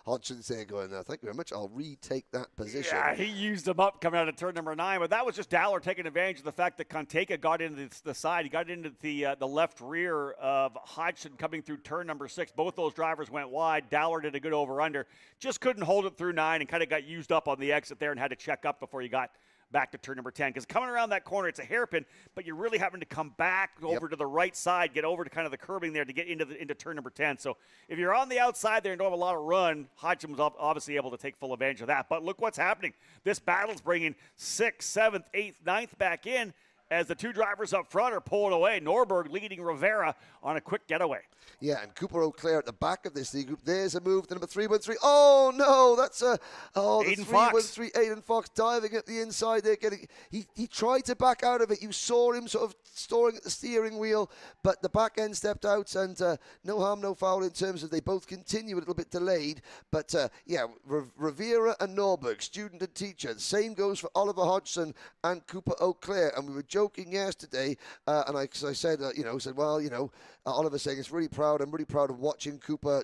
Hodgson's there going, thank you very much, I'll retake that position. Yeah, he used them up coming out of turn number 9, but that was just Dowler taking advantage of the fact that Conteka got into the side. He got into the left rear of Hodgson coming through turn number 6. Both those drivers went wide. Dowler did a good over-under. Just couldn't hold it through 9 and kind of got used up on the exit there and had to check up before you got back to turn number 10. Because coming around that corner, it's a hairpin, but you're really having to come back over to the right side, get over to kind of the curbing there to get into turn number 10. So if you're on the outside there and don't have a lot of run, Hodgson was obviously able to take full advantage of that. But look what's happening. This battle's bringing 6th, 7th, 8th, 9th back in as the two drivers up front are pulling away. Norberg leading Rivera on a quick getaway. Yeah, and Cooper O'Clair at the back of this league group. There's a move to number 313. Oh, no, that's the 313. Aiden Fox diving at the inside there. He tried to back out of it. You saw him sort of storing at the steering wheel, but the back end stepped out, and no harm, no foul in terms of they both continue a little bit delayed. But, Rivera and Norberg, student and teacher. The same goes for Oliver Hodgson and Cooper O'Clair. And we were joking yesterday, and I said, Oliver saying it's really proud. I'm really proud of watching Cooper,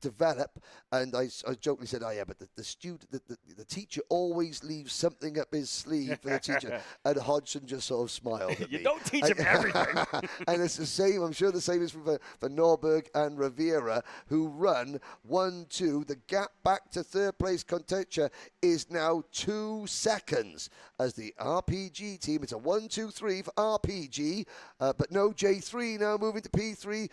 develop, and I jokingly said, but the teacher always leaves something up his sleeve for the teacher, and Hodgson just sort of smiled at me. You don't teach him everything. And it's the same, I'm sure the same is for Norberg and Rivera, who run 1-2. The gap back to third place contention is now 2 seconds as the RPG team, it's a 1-2-3 for RPG, but no J3 now moving to P3.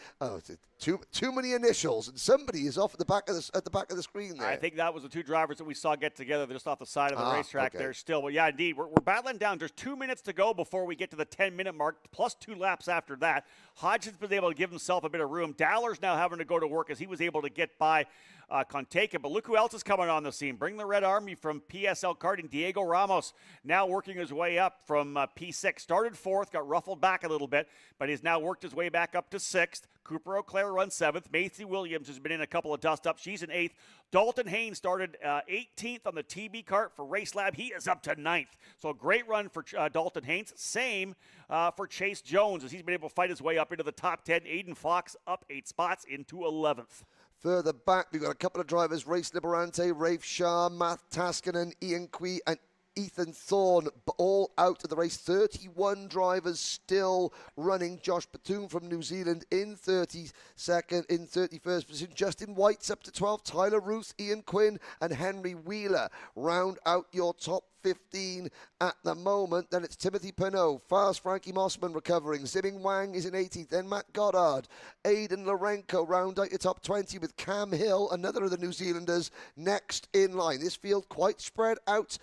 Too many initials, and somebody is off at the back of the screen there. I think that was the two drivers that we saw get together just off the side of the racetrack there still. But yeah, indeed, we're battling down. There's 2 minutes to go before we get to the 10-minute mark, plus 2 laps after that. Hodgson's been able to give himself a bit of room. Dowler's now having to go to work as he was able to get by Conteka. But look who else is coming on the scene. Bring the Red Army from PSL Karting. Diego Ramos now working his way up from P6. Started 4th, got ruffled back a little bit, but he's now worked his way back up to 6th. Cooper O'Clair runs 7th. Macy Williams has been in a couple of dust-ups. She's in 8th. Dalton Haynes started 18th on the TB Kart for Race Lab. He is up to 9th. So a great run for Dalton Haynes. Same for Chase Jones as he's been able to fight his way up into the top 10. Aiden Fox up 8 spots into 11th. Further back, we've got a couple of drivers, Race Liberante, Rafe Shah, Matt Taskinen, Ian Quee, and Ethan Thorne, all out of the race. 31 drivers still running. Josh Batoon from New Zealand in 32nd, in 31st position. Justin White's up to 12th. Tyler Ruth, Ian Quinn, and Henry Wheeler round out your top 15 at the moment. Then it's Timothy Pinot, fast Frankie Mossman recovering. Ziming Wang is in 18th. Then Matt Goddard, Aidan Lorenko round out your top 20 with Cam Hill, another of the New Zealanders, next in line. This field quite spread out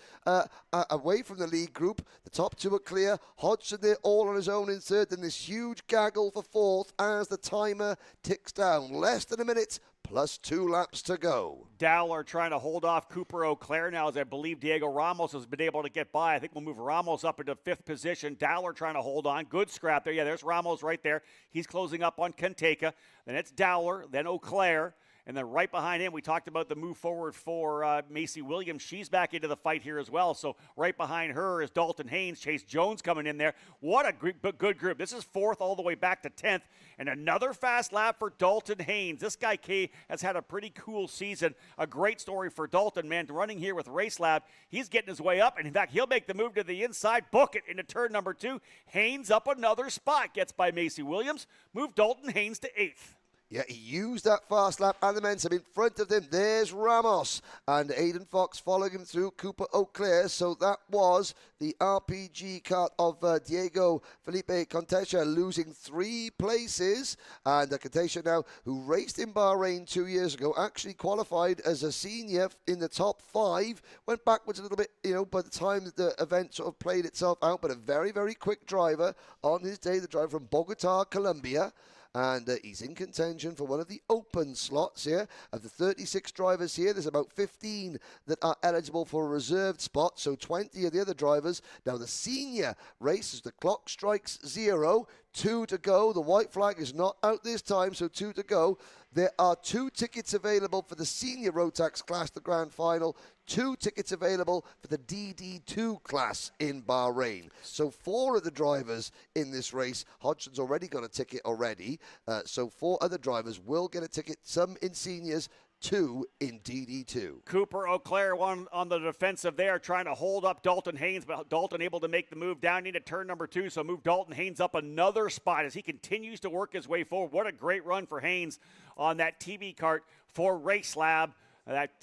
away from the lead group. The top 2 are clear. Hodgson there all on his own in 3rd. Then this huge gaggle for 4th as the timer ticks down. Less than a minute, plus 2 laps to go. Dowler trying to hold off Cooper O'Clair now, as I believe Diego Ramos has been able to get by. I think we'll move Ramos up into 5th position. Dowler trying to hold on. Good scrap there. Yeah, there's Ramos right there. He's closing up on Conteka. Then it's Dowler, then O'Clair. And then right behind him, we talked about the move forward for Macy Williams. She's back into the fight here as well. So right behind her is Dalton Haynes. Chase Jones coming in there. What a good group. This is 4th all the way back to 10th. And another fast lap for Dalton Haynes. This guy, K, has had a pretty cool season. A great story for Dalton, man. Running here with Race Lab. He's getting his way up. And in fact, he'll make the move to the inside. Book it into turn number 2. Haynes up another spot. Gets by Macy Williams. Move Dalton Haynes to 8th. Yeah, he used that fast lap and the momentum in front of them. There's Ramos and Aiden Fox following him through Cooper O'Clair. So that was the RPG kart of Diego Felipe Contesha losing 3 places. And Contesha now, who raced in Bahrain 2 years ago, actually qualified as a senior in the top 5. Went backwards a little bit, by the time that the event sort of played itself out. But a very, very quick driver on his day. The driver from Bogota, Colombia. and he's in contention for one of the open slots here. Of the 36 drivers here, there's about 15 that are eligible for a reserved spot, so 20 of the other drivers. Now the senior race, as the clock strikes 0, 2 to go. The white flag is not out this time, so 2 to go. There are 2 tickets available for the senior Rotax class, the grand final. 2 tickets available for the DD2 class in Bahrain. So 4 of the drivers in this race, Hodgson's already got a ticket already. So 4 other drivers will get a ticket, some in seniors, 2 in DD2. Cooper Auclair one on the defensive there, trying to hold up Dalton Haynes, but Dalton able to make the move down into turn number 2, so move Dalton Haynes up another spot as he continues to work his way forward. What a great run for Haynes on that TV kart for Race Lab. That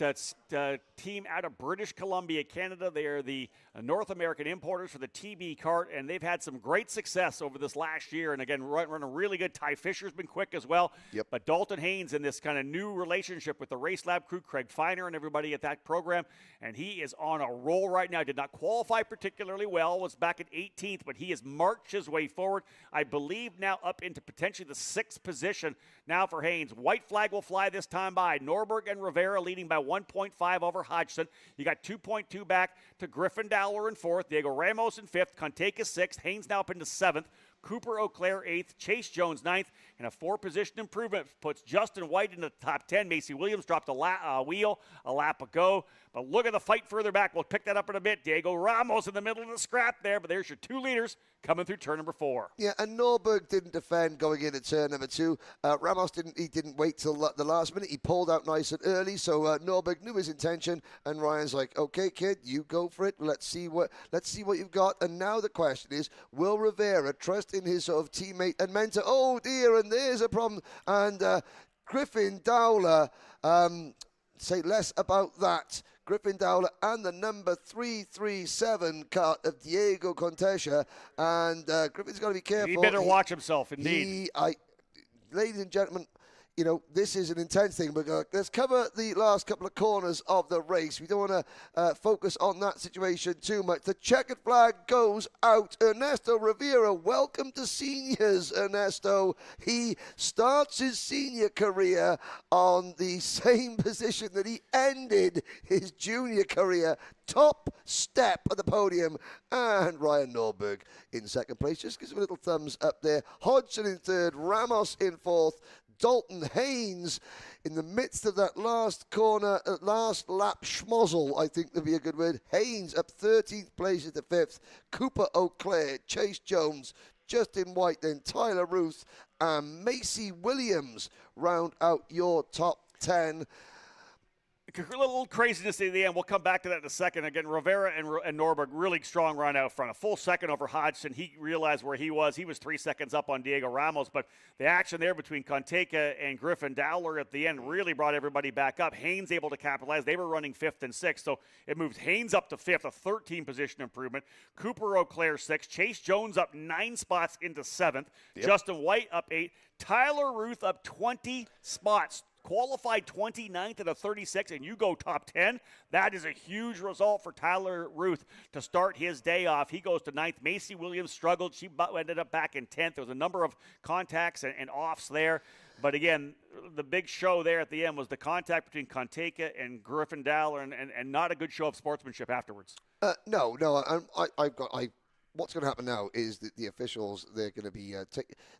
team out of British Columbia, Canada. They are the North American importers for the TB kart, and they've had some great success over this last year. And again, running really good. Ty Fisher's been quick as well. Yep. But Dalton Haynes in this kind of new relationship with the Race Lab crew, Craig Feiner and everybody at that program, and he is on a roll right now. Did not qualify particularly well, was back at 18th, but he has marched his way forward. I believe now up into potentially the 6th position now for Haynes. White flag will fly this time by. Norberg and Rivera leading by 1.5 over Hodgson. You got 2.2 back to Griffin Dowler in 4th, Diego Ramos in 5th, Conteka 6th, Haynes now up into 7th, Cooper Auclair 8th, Chase Jones 9th, and a 4-position improvement puts Justin White in the top 10. Macy Williams dropped a wheel a lap ago. But look at the fight further back. We'll pick that up in a bit. Diego Ramos in the middle of the scrap there, but there's your 2 leaders coming through turn number 4. Yeah, and Norberg didn't defend going into turn number 2. Ramos didn't wait till the last minute. He pulled out nice and early, so Norberg knew his intention, and Ryan's like, okay, kid, you go for it. Let's see what you've got. And now the question is, will Rivera trust in his sort of teammate and mentor? Oh dear, and there's a problem. And Griffin Dowler, say less about that. Griffin Dowler and the number 337 kart of Diego Contesha. And Griffin's got to be careful. He better watch himself, indeed. Ladies and gentlemen, you know, this is an intense thing. But let's cover the last couple of corners of the race. We don't want to focus on that situation too much. The checkered flag goes out. Ernesto Rivera, welcome to seniors, Ernesto. He starts his senior career on the same position that he ended his junior career. Top step of the podium. And Ryan Norberg in 2nd place. Just gives him a little thumbs up there. Hodgson in 3rd. Ramos in 4th. Dalton Haynes in the midst of that last corner, last lap schmozzle, I think would be a good word. Haynes up 13th place at the 5th. Cooper Auclair, Chase Jones, Justin White, then Tyler Ruth, and Macy Williams round out your top 10. A little craziness at the end. We'll come back to that in a second. Again, Rivera and Norberg, really strong run out front. A full second over Hodgson. He realized where he was. He was 3 seconds up on Diego Ramos. But the action there between Conteka and Griffin Dowler at the end really brought everybody back up. Haynes able to capitalize. They were running 5th and 6th. So it moved Haynes up to 5th, a 13-position improvement. Cooper Auclair 6th. Chase Jones up 9 spots into 7th. Yep. Justin White up 8. Tyler Ruth up 20 spots. Qualified 29th at a 36, and you go top 10. That is a huge result for Tyler Ruth to start his day off. He goes to 9th. Macy Williams struggled. She ended up back in 10th. There was a number of contacts and offs there. But again, the big show there at the end was the contact between Conteka and Griffin Dowler, and not a good show of sportsmanship afterwards. No. What's going to happen now is that the officials, they're going to be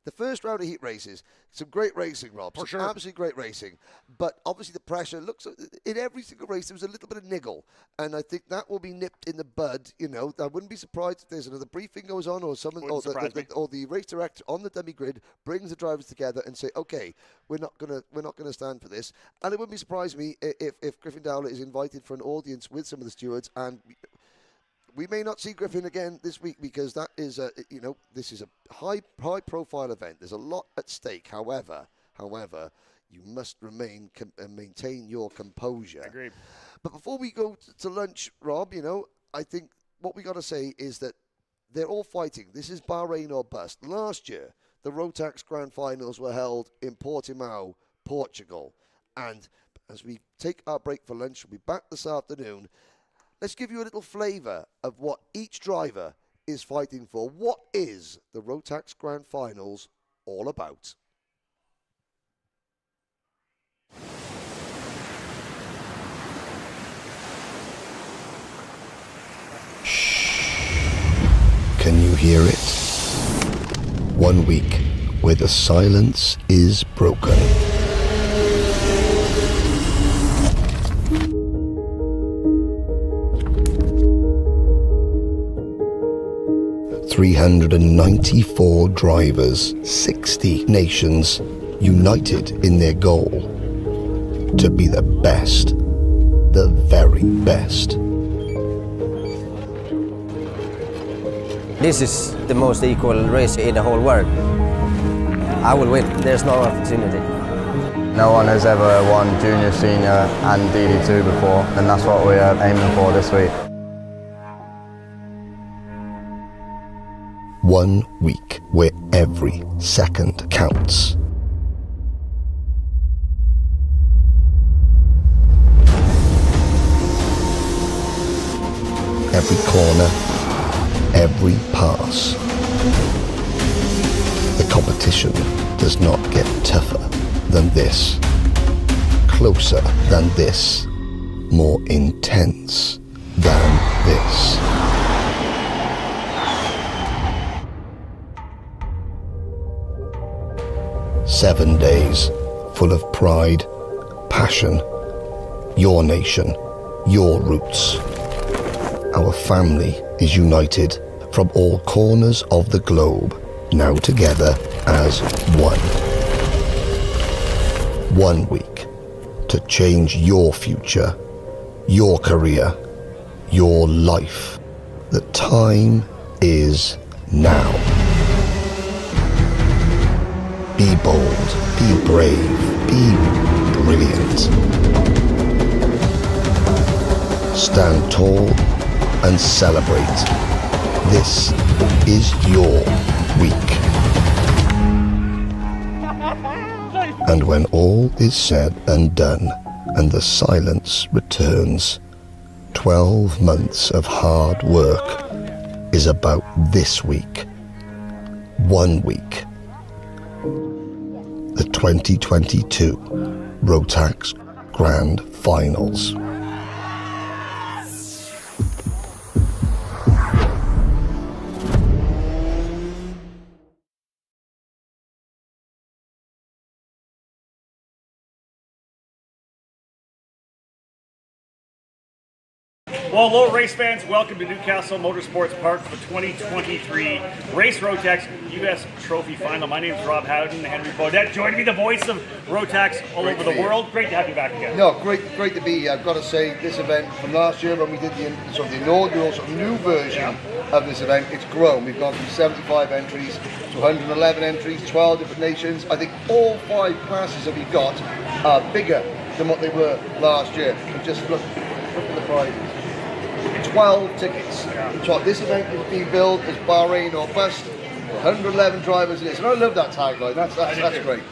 the first round of heat races. Some great racing, Rob. For sure. Absolutely great racing. But obviously the pressure looks, in every single race, there was a little bit of niggle. And I think that will be nipped in the bud. You know, I wouldn't be surprised if there's another briefing goes on or someone, or the race director on the dummy grid brings the drivers together and say, okay, we're not gonna stand for this. And it wouldn't be surprised me if Griffin Dowler is invited for an audience with some of the stewards, and we may not see Griffin again this week because that is this is a high profile event. There's a lot at stake. However, you must maintain your composure. Agreed. But before we go to lunch, Rob, I think what we got to say is that they're all fighting. This is Bahrain or bust. Last year, the Rotax Grand Finals were held in Portimao, Portugal. And as we take our break for lunch, we'll be back this afternoon. Let's give you a little flavour of what each driver is fighting for. What is the Rotax Grand Finals all about? Can you hear it? 1 week where the silence is broken. "394 drivers, 60 nations, united in their goal to be the best, the very best." This is the most equal race in the whole world. I will win. There's no opportunity. No one has ever won junior, senior and DD2 before, and that's what we're aiming for this week. 1 week where every second counts. Every corner, every pass. The competition does not get tougher than this, closer than this, more intense than this. "7 days full of pride, passion, your nation, your roots. Our family is united from all corners of the globe, now together as one. 1 week to change your future, your career, your life. The time is now. Be bold, be brave, be brilliant. Stand tall and celebrate. This is your week. And when all is said and done, and the silence returns, 12 months of hard work is about this week. 1 week. The 2022 Rotax Grand Finals. Well, hello, race fans. Welcome to Castle Motorsports Park for the 2023 Race Rotax US Trophy Final. My name is Rob Howden. Henry Baudette joining me, the voice of Rotax all over the world. Great to have you back again. No, great to be here. I've got to say, this event from last year when we did the inaugural new version of this event, it's grown. We've gone from 75 entries to 111 entries, 12 different nations. I think all 5 classes that we've got are bigger than what they were last year. And just look at the prizes. 12 tickets. So this event is being billed as Bahrain or bust. 111 drivers it is. And I love that tagline. That's great.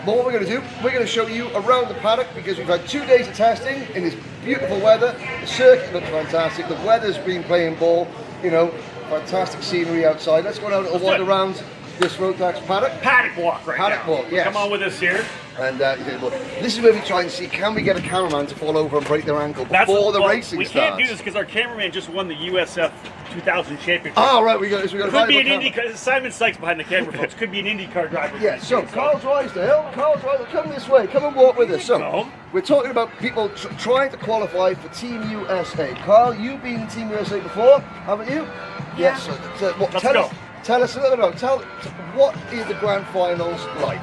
What we're going to do, we're going to show you around the paddock because we've had 2 days of testing in this beautiful weather. The circuit looks fantastic. The weather's been playing ball. You know, fantastic scenery outside. Let's go on a wander around this Rotax paddock. Paddock walk right Paddock now. walk, yes. Come on with us here. And this is where we try and see, can we get a cameraman to fall over and break their ankle before the racing we starts? can't do this because our cameraman just won the USF 2000 championship. Oh, right, we got Could be an IndyCar. Simon Sykes behind the camera, folks. Could be an IndyCar driver. Yeah, so Carl Drysdale, come this way. Come and walk with us. So, we're talking about people trying to qualify for Team USA. Carl, you've been in Team USA before, haven't you? Yeah. Yes. So, Let's go. Tell us a little bit about what is the Grand Finals like?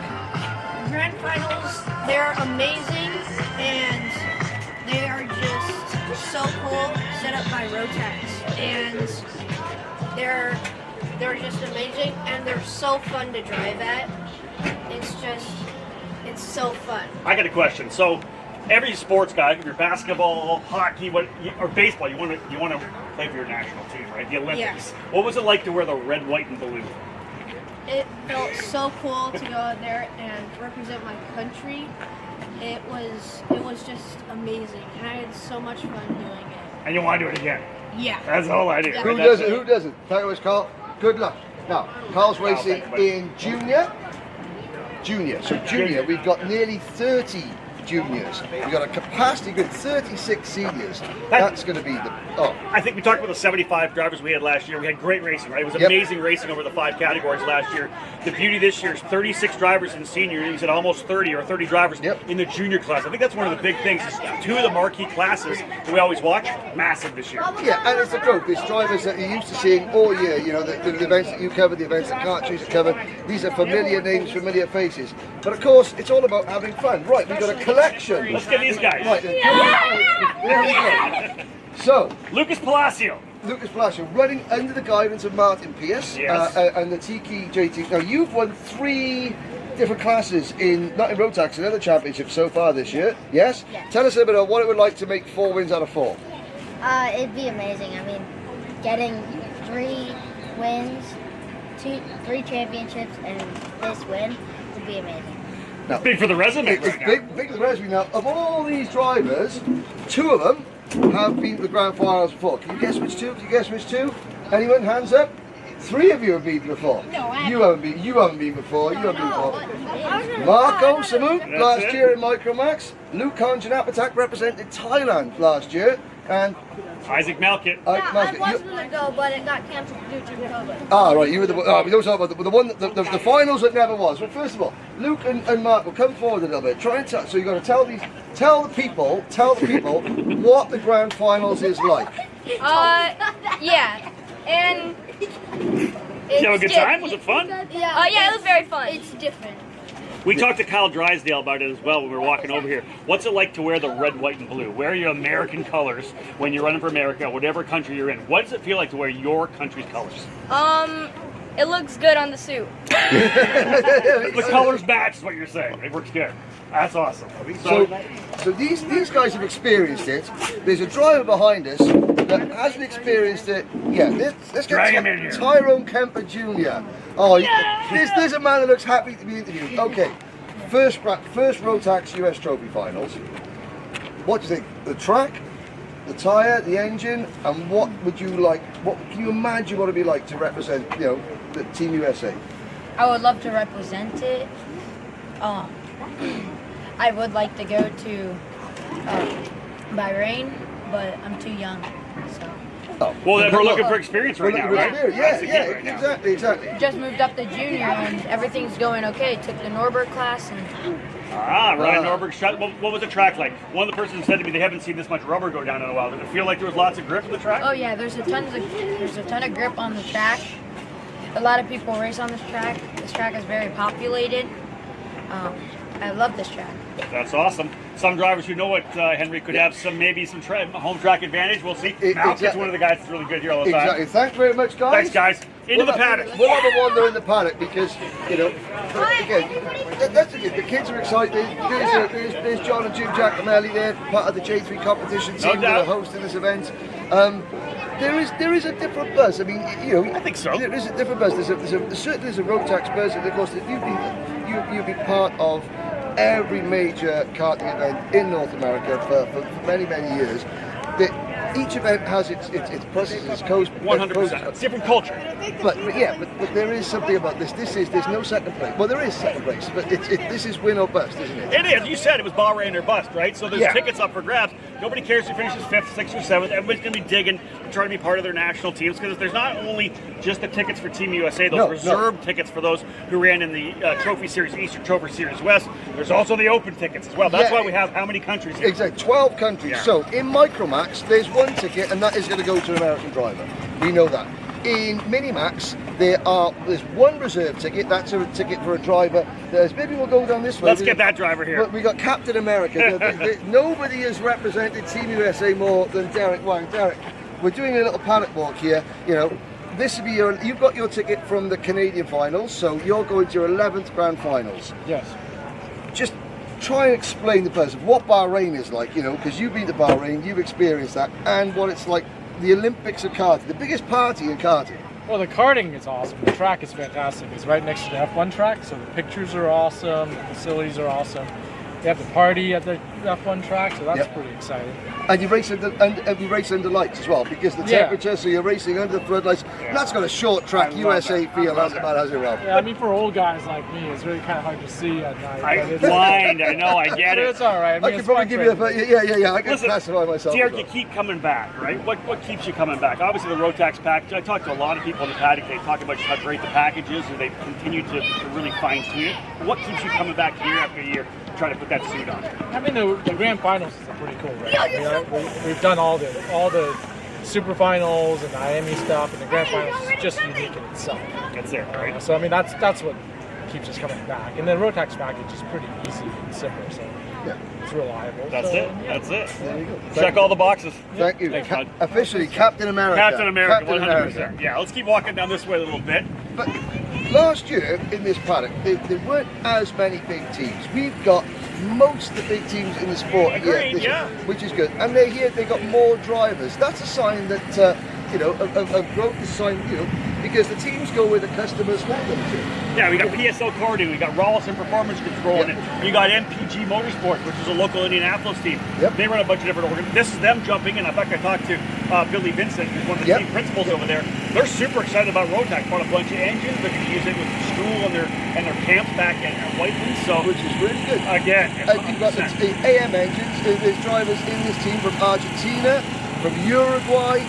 Grand Finals, they're amazing and they are just so cool, set up by Rotax, and they're just amazing and they're so fun to drive at. It's so fun. I got a question. So, every sports guy, if you're basketball, hockey, or baseball, you want to play for your national team, right? The Olympics. Yeah. What was it like to wear the red, white, and blue? It felt so cool to go out there and represent my country. It was just amazing, and I had so much fun doing it. And you want to do it again? Yeah. That's the whole idea. Yeah. Right? Who doesn't? Who doesn't? Tell you what, Carl. Good luck. Now, Carl's racing in junior. So junior, we've got nearly 30 juniors. We've got a capacity grid, 36 seniors. That's going to be the. Oh. I think we talked about the 75 drivers we had last year. We had great racing, right? It was amazing racing over the 5 categories last year. The beauty this year is 36 drivers in senior. You said almost 30 or 30 drivers in the junior class. I think that's one of the big things. Is 2 of the marquee classes that we always watch, massive this year. Yeah, and it's a growth. There's drivers that you're used to seeing all year. You know, the events that you cover, the events that Kart Choose to cover. These are familiar names, familiar faces. But of course, it's all about having fun. Right, we've got a collection. Let's get these guys. Right, there we go. So, Lucas Palacio. Lucas Palacio, running under the guidance of Martin Pierce and the Tiki JT. Now, you've won 3 different classes not in Rotax, in other championships so far this year. Yes? Tell us a bit about what it would like to make 4 wins out of 4. It'd be amazing. I mean, getting 3 wins, 3 championships, and this win would be amazing. Now, big for the resume. It's big for the resume. Now, of all these drivers, 2 of them have been to the grand finals before. Can you guess which 2? Can you guess which 2? Anyone? Hands up. 3 of you have been before. No, you haven't been. You haven't been before. You haven't been before. Marco Samuk last year in Micromax. Luke Konjanapatak represented Thailand last year, and Isaac Malkit. I was going to go, but it got cancelled due to COVID. Ah, right, you were the one. We don't talk about the one, the finals that never was. Well, first of all, Luke and Mark will come forward a little bit. Try and so you got to tell the people what the grand finals is like. Yeah, and did you have a good time? Was it fun? Yeah, it was very fun. It's different. We talked to Kyle Drysdale about it as well when we were walking over here. What's it like to wear the red, white, and blue? Wear your American colors when you're running for America, whatever country you're in. What does it feel like to wear your country's colors? It looks good on the suit. The colors match is what you're saying. It works good. That's awesome. So these guys have experienced it. There's a driver behind us that hasn't experienced it. Yeah, let's get Tyrone Kemper Jr. Oh, there's a man that looks happy to be interviewed. Okay, first Rotax US Trophy Finals. What do you think? The track, the tyre, the engine, and what would you like? What can you imagine what it'd be like to represent, the Team USA? I would love to represent it. I would like to go to Bahrain, but I'm too young, so. Oh. Well, then we're looking for experience right now, right? Yeah, exactly. Just moved up to junior and everything's going okay. Took the Norberg class and. Ryan Norberg shot. What was the track like? One of the persons said to me they haven't seen this much rubber go down in a while. Did it feel like there was lots of grip on the track? Oh yeah, there's a ton of grip on the track. A lot of people race on this track. This track is very populated. I love this track. That's awesome. Some drivers who know it, Henry, could have some home track advantage. We'll see. Malkit's one of the guys that's really good here all the time. Exactly. Thanks very much, guys. Thanks, guys. Into the paddock. We'll have a wander in the paddock because, again, that's the kids are excited. There's John and Jim Giacomelli there, part of the J3 competition team that are hosting this event. There is a different buzz. I mean, I think so. There is a different buzz. Certainly there's a Rotax buzz, and of course you've been part of every major karting event in North America for many years. Each event has its pluses, its cons. 100%. It's different culture. But there is something about this. There's no second place. Well, there is second place, but this is win or bust, isn't it? It is. You said it was Bahrain or bust, right? So there's tickets up for grabs. Nobody cares who finishes 5th, 6th, or 7th. Everybody's going to be digging and trying to be part of their national teams because there's not only just the tickets for Team USA, those reserved tickets for those who ran in the Trophy Series East or Trophy Series West. There's also the open tickets as well. That's why we have how many countries here? Exactly, 12 countries. Yeah. So in Micromax, there's one ticket, and that is going to go to an American driver. We know that. In Minimax, there's one reserve ticket. That's a ticket for a driver. Maybe we'll go down this way. Let's get that driver here. We got Captain America. Nobody has represented Team USA more than Derek Wang. Derek, we're doing a little paddock walk here. This will be you've got your ticket from the Canadian finals, so you're going to your 11th grand finals. Yes. Just try and explain the buzz of what Bahrain is like, because you've been to Bahrain, you've experienced that, and what it's like, the Olympics of karting, the biggest party in karting. Well, the karting is awesome. The track is fantastic. It's right next to the F1 track, so the pictures are awesome, the facilities are awesome. you have the party at the F1 track, so that's pretty exciting. And you race under lights as well, because the temperature, so you're racing under the floodlights. That's got a short track USA feel, has it, Rob? Yeah, I mean, for old guys like me, it's really kind of hard to see at night. I'm blind, I know, I get it. It's all right. I mean, I can probably give you a, I can classify myself. Derek, you keep coming back, right? What keeps you coming back? Obviously, the Rotax package. I talked to a lot of people in the paddock. They talk about just how great the package is, and they've continued to really fine-tune it. What keeps you coming back year after year to try to put that suit on? I mean, the Grand Finals is a pretty cool race. We've done all the Super Finals and the Miami stuff, and the Grand Finals is just unique in itself. That's it, right? So I mean, that's what keeps us coming back. And the Rotax package is pretty easy and simple, so it's reliable. That's it. Yeah. That's it. There you go. Check all the boxes. Thank you. Thanks, bud. Officially, Captain America. Captain America, Captain 100%. America. Yeah, let's keep walking down this way a little bit. But last year in this paddock, there weren't as many big teams. We've got most of the big teams in the sport here, which is good. And they're here, they've got more drivers. That's a sign that, of growth, is a sign, because the teams go where the customers want them to. Yeah, we got PSL Karting, we got Rawlson Performance Control, and you got MPG Motorsports, which is a local Indianapolis team. They run a bunch of different organizations. This is them jumping in. In fact, I talked to Billy Vincent, who's one of the team principals over there. They're super excited about Rotax. Bought a bunch of engines. They're going to use it with school and their camps back at Whiteland. So, which is really good. Again, you've got the AM engines. There's drivers in this team from Argentina, from Uruguay.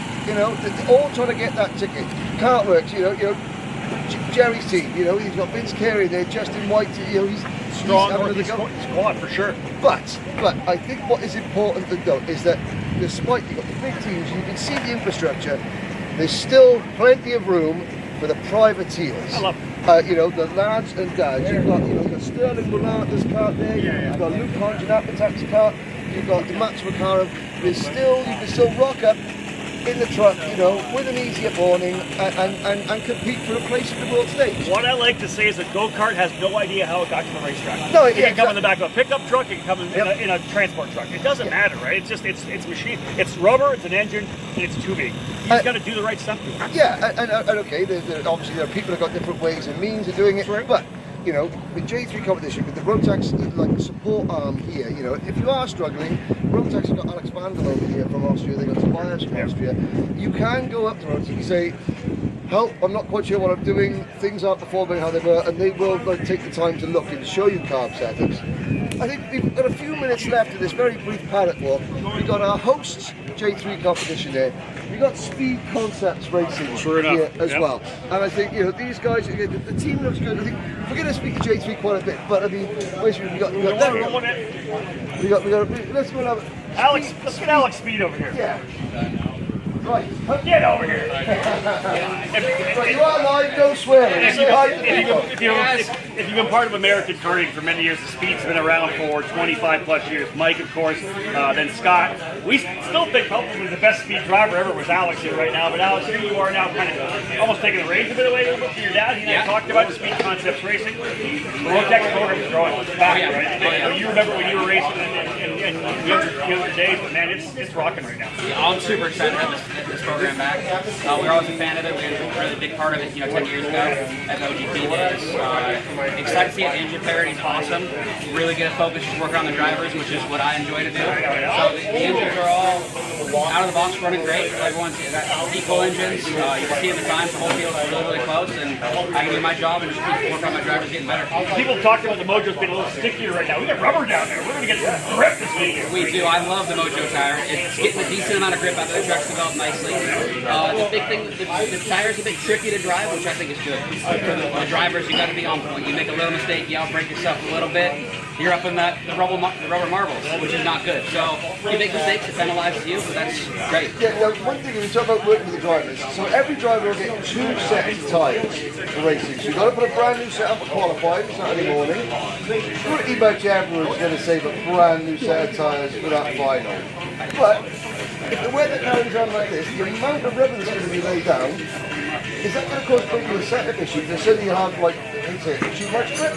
All trying to get that ticket. Kartworks, Jerry's team, he's got Vince Carey there, Justin White, he's strong under the squad for sure. But I think what is important to note is that despite you've got the big teams, you can see the infrastructure, there's still plenty of room for the privateers. I love the lads and dads. You've got Sterling Rolata's kart there, you've got Luke Honjanapatac's kart, you've got Max Makarov. You can still rock up in the truck, with an easier morning and compete for a place in the world stage. What I like to say is that go-kart has no idea how it got to the racetrack. No, it can come in the back of a pickup truck, it can come in a transport truck. It doesn't matter, right? It's just, it's machine. It's rubber, it's an engine, and it's tubing. You just got to do the right stuff. Yeah, and okay, obviously there are people who've got different ways and means of doing it, but with J3 competition, with the Rotax support arm here, if you are struggling, Rotax has got Alex Vandal over here from Austria, they've got Tobias from Austria. You can go up to Rotax and say, help, I'm not quite sure what I'm doing, things aren't performing how they were, and they will take the time to look and show you carb settings. I think we've got a few minutes left of this very brief paddock walk. We've got our hosts J3 competition there. We've got Speed Concepts Racing here as well. And I think, these guys, the team looks good. I think we're going to speak to J3 quite a bit, but I mean, basically we got let's go have Alex, let's get Alex Speed over here. Yeah. Right. Get over here. Right, you are live, no swearing. If you've been part of American karting for many years, the Speed's been around for 25 plus years. Mike, of course, then Scott. We still think probably the best speed driver ever was Alex here right now. But Alex, here you are now kind of almost taking the reins a bit away a little bit from your dad. He and I talked about Speed Concepts Racing. The Rotax program is growing back, right? You remember when you were racing in younger days, but man, it's rocking right now. I'm super excited to have this program back. We were always a fan of it. We had a really big part of it, 10 years ago at OGP days. Excited to see it. Engine parity is awesome. Really good focus, just work on the drivers, which is what I enjoy to do. So the engines are all out of the box running great. Everyone's got equal engines. You can see in the times, the whole field is really, really close, and I can do my job and just keep working on my drivers getting better. People talked about the Mojo's being a little stickier right now. We got rubber down there. We're going to get some grip this weekend. We do. I love the Mojo tire. It's getting a decent amount of grip out there. The truck's developed nicely. The big thing, the tire's a bit tricky to drive, which I think is good. For the drivers, you got to be on point. You make a little mistake, you outbrake yourself a little bit, you're up in the rubber marbles, which is not good. So you make mistakes, it penalizes you, but that's great. Yeah, one thing, when you talk about working with the drivers, so every driver will get 2 sets of tyres for racing. So you've got to put a brand new set up for qualifying Saturday morning. Pretty much everyone's going to save a brand new set of tyres for that final. But if the weather carries on like this, the amount of rubber that's going to be laid down, is that going to cause maybe a setup issue? Because suddenly you have, too much grip?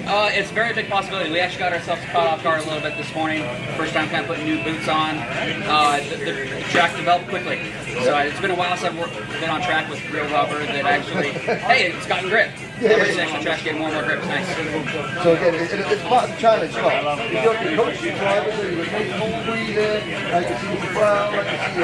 It's a very big possibility. We actually got ourselves caught off guard a little bit this morning. First time kind of putting new boots on. The track developed quickly. So it's been a while since I've been on track with real rubber that actually, hey, it's gotten grip. Every section of track's getting more and more grip. It's nice. So again, it's part of the challenge. Well, you got the coaching drivers, so you got Paul Breeder, I can see the Brown, I can see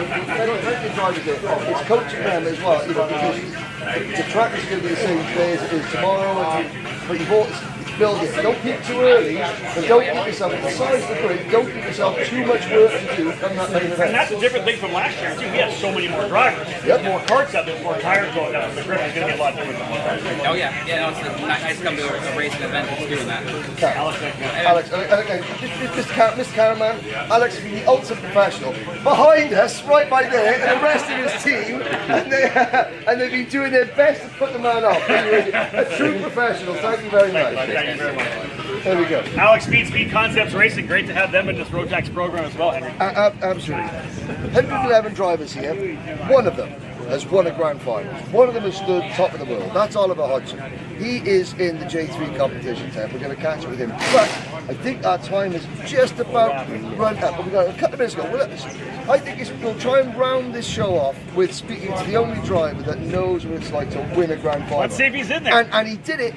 plenty of drivers there. It's coaching them as well, you know, because the track is going to be the same today as it is tomorrow, but you've always build it. Don't peak too early, and don't give yourself, besides the grid, don't give yourself too much work to do on that main event. And that's a different thing from last year, too. We had so many more drivers. Yep. More karts out there, more tires going down. The grid is going to be a lot different than one. Oh, yeah. Yeah, it's nice to come to a racing event that's doing that. Okay. Alex, okay, Mr. Cameraman, Alex is the ultimate professional. Behind us, right by there, and the rest of his team, and they've been doing their best to put the man up. A true professional. Thank you very much. Thank you very much. There we go. Alex, Speed Concepts Racing. Great to have them in this Rotax program as well, Henry. Absolutely. 111 drivers here. One of them has won a grand final. One of them has stood top of the world. That's Oliver Hodgson. He is in the J3 competition tent. We're going to catch up with him. But I think our time is just about run up. But we've got a couple of minutes to go. I think we'll try and round this show off with speaking to the only driver that knows what it's like to win a grand final. Let's see if he's in there. And he did it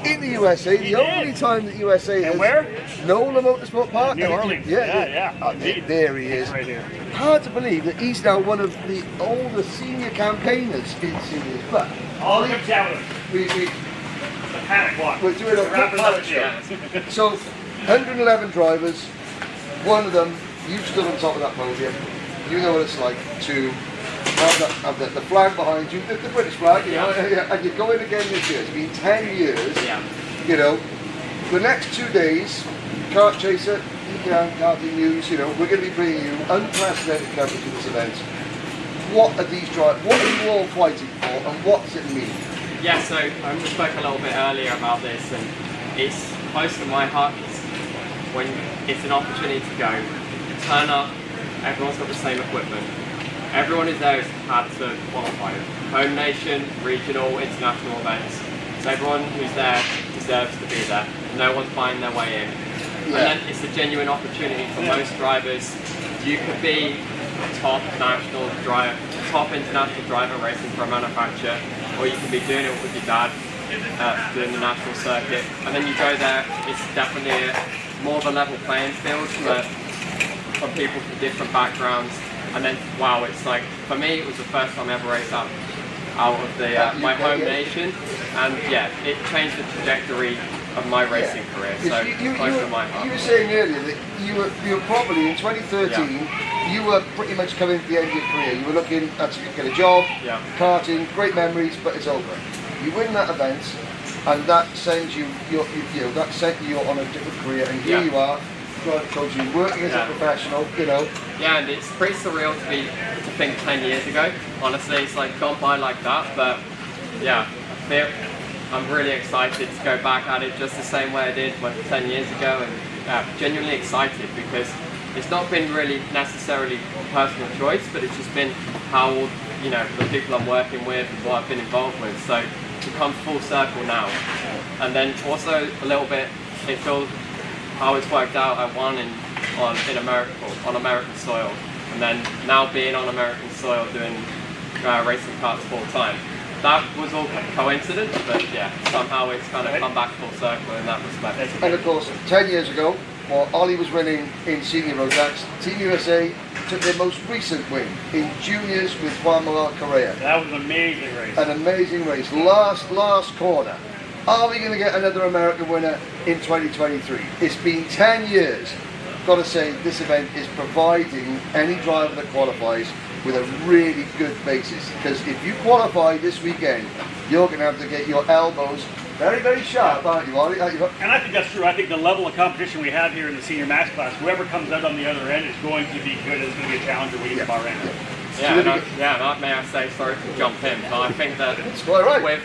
in the USA, the only time that USA and is. Where? Nola Motorsport Park. New Orleans. Yeah. There he is. Right here. Hard to believe that he's now one of the older senior campaigners in seniors. But All come down with we the Paddock walk. we're doing a quick Paddock show. So 111 drivers, one of them, you stood on top of that podium. You know what it's like to have the flag behind you, the British flag, you know, and you're going again this year. It's been 10 years. You know, the next 2 days, Kart Chaser, Karting News, you know, we're going to be bringing you unprecedented coverage of this event. What are these drivers? What are you all fighting for, and what does it mean? Yeah, so I spoke a little bit earlier about this, and it's close to my heart. When it's an opportunity to go, turn up, everyone's got the same equipment. Everyone who's there has had to qualify. Home nation, regional, international events. So everyone who's there deserves to be there. No one's buying their way in. And then it's a genuine opportunity for most drivers. You could be top international driver racing for a manufacturer, or you could be doing it with your dad, doing the national circuit. And then you go there, it's definitely more of a level playing field for people from different backgrounds. And then, wow, it's like, for me, it was the first time I ever raced out of the my home nation, and yeah, it changed the trajectory of my racing career. So close to my heart. You were saying earlier that you were probably in 2013. You were pretty much coming to the end of your career. You were looking at get a job, karting, great memories, but it's over. You win that event, and that sends you that sent you on a different career, and here you are. Coaching, working as a professional, you know. Yeah, and it's pretty surreal to think 10 years ago. Honestly, it's like gone by like that, but yeah, I'm really excited to go back at it just the same way I did 10 years ago, and genuinely excited because it's not been really necessarily a personal choice, but it's just been how, you know, the people I'm working with and what I've been involved with. So to come full circle now, and then also a little bit, it feels how it's worked out. I won in America, on American soil, and then now being on American soil doing racing karts full time. That was all coincidence, but yeah, somehow it's kind of come back full circle in that respect. And of course, 10 years ago, while Ollie was winning in senior Rotax, Team USA took their most recent win in juniors with Juan Manuel Correa. That was an amazing race. An amazing race. Last corner. Are we going to get another American winner in 2023? It's been 10 years. Got to say, this event is providing any driver that qualifies with a really good basis. Because if you qualify this weekend, you're going to have to get your elbows very, very sharp, aren't you, Ollie? And I think that's true. I think the level of competition we have here in the senior max class, whoever comes out on the other end is going to be good. It's going to be a challenger waiting at Bahrain. May I say, sorry to jump in, but I think that with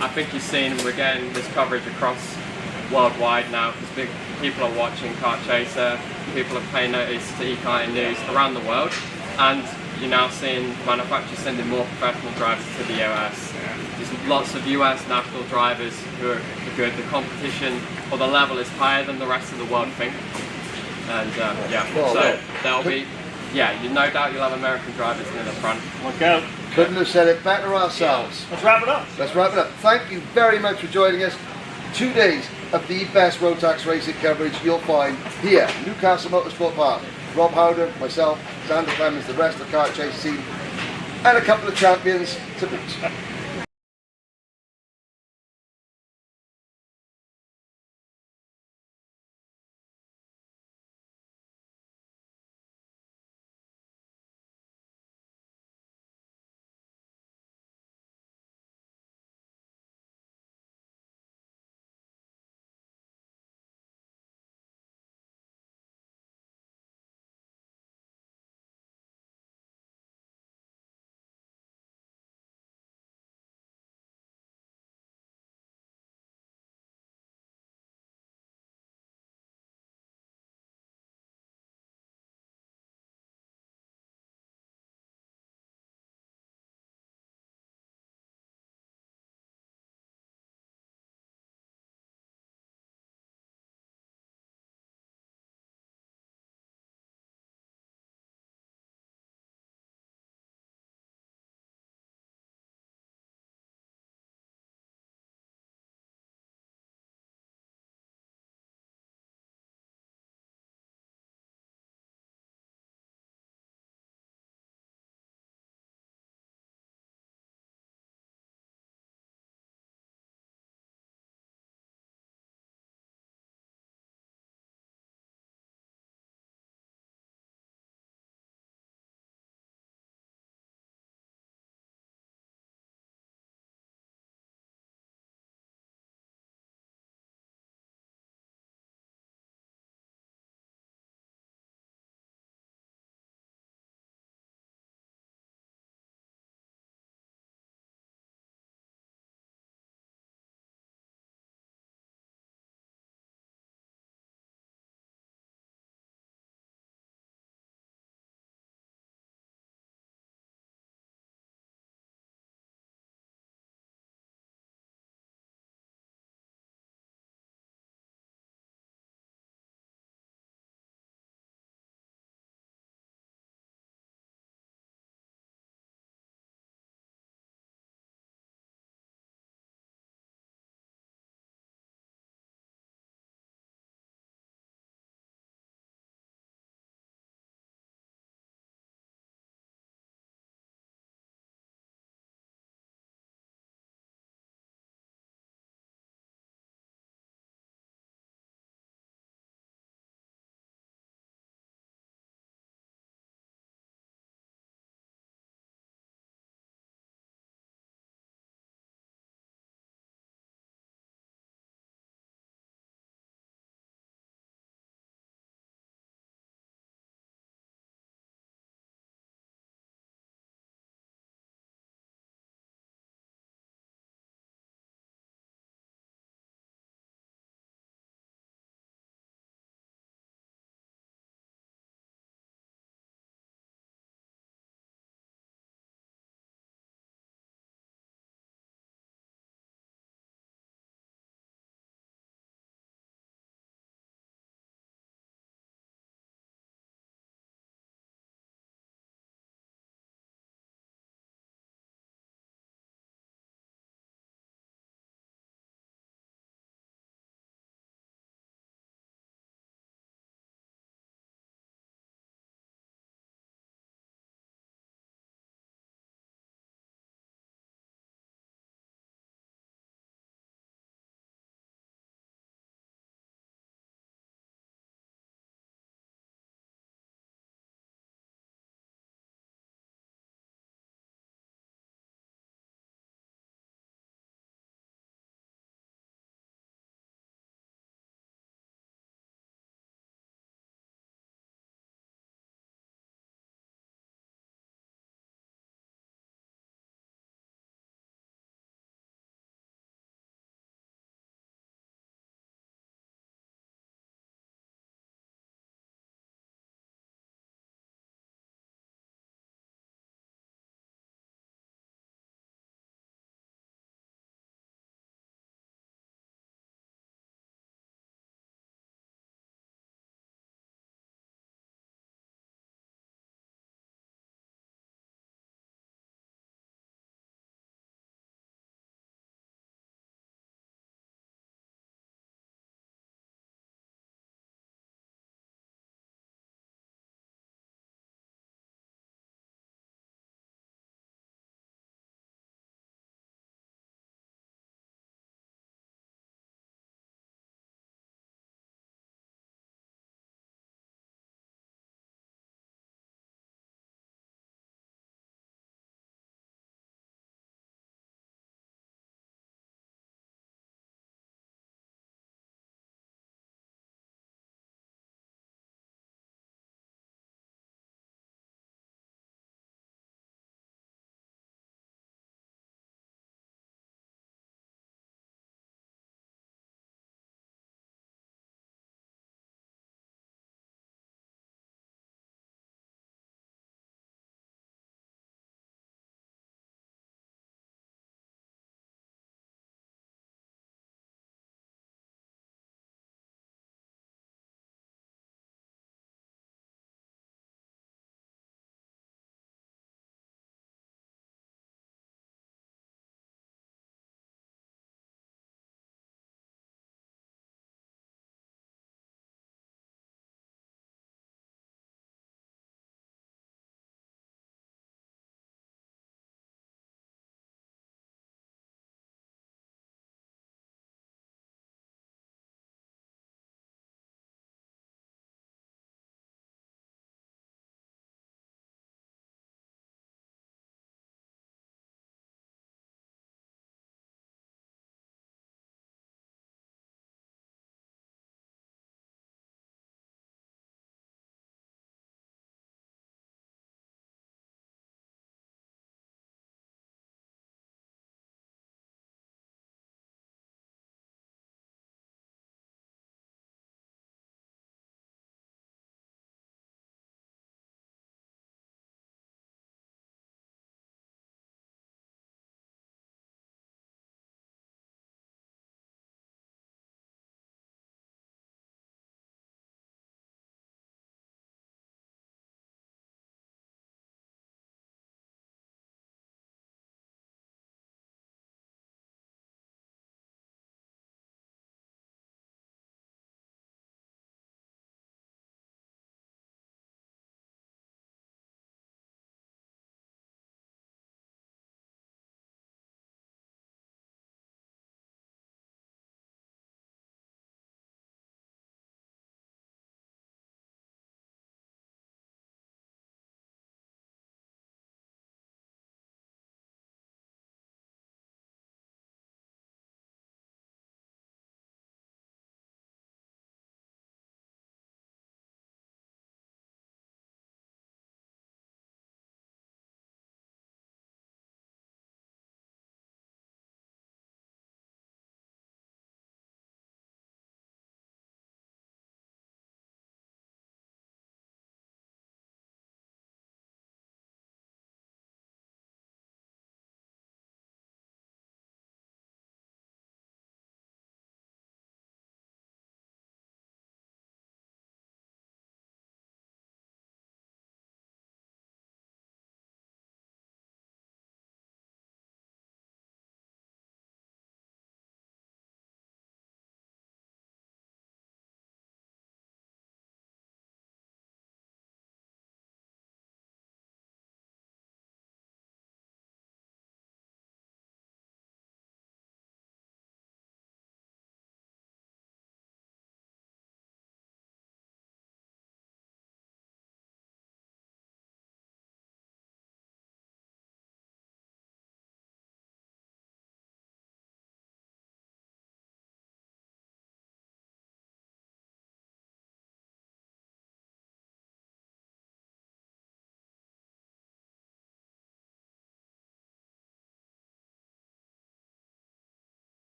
I think you've seen we're getting this coverage across worldwide now because people are watching Kart Chaser, people are paying notice to e-karting news around the world, and you're now seeing manufacturers sending more professional drivers to the US. There's lots of US national drivers who are good. The competition or the level is higher than the rest of the world, I think. And so there'll be yeah, no doubt you'll have American drivers near the front. Look out. Couldn't have said it better ourselves. Let's wrap it up. Let's wrap it up. Thank you very much for joining us. 2 days of the best Rotax racing coverage you'll find here, Newcastle Motorsport Park. Rob Howden, myself, Xander Clemens, the rest of the Kart Chase team, and a couple of champions to boot.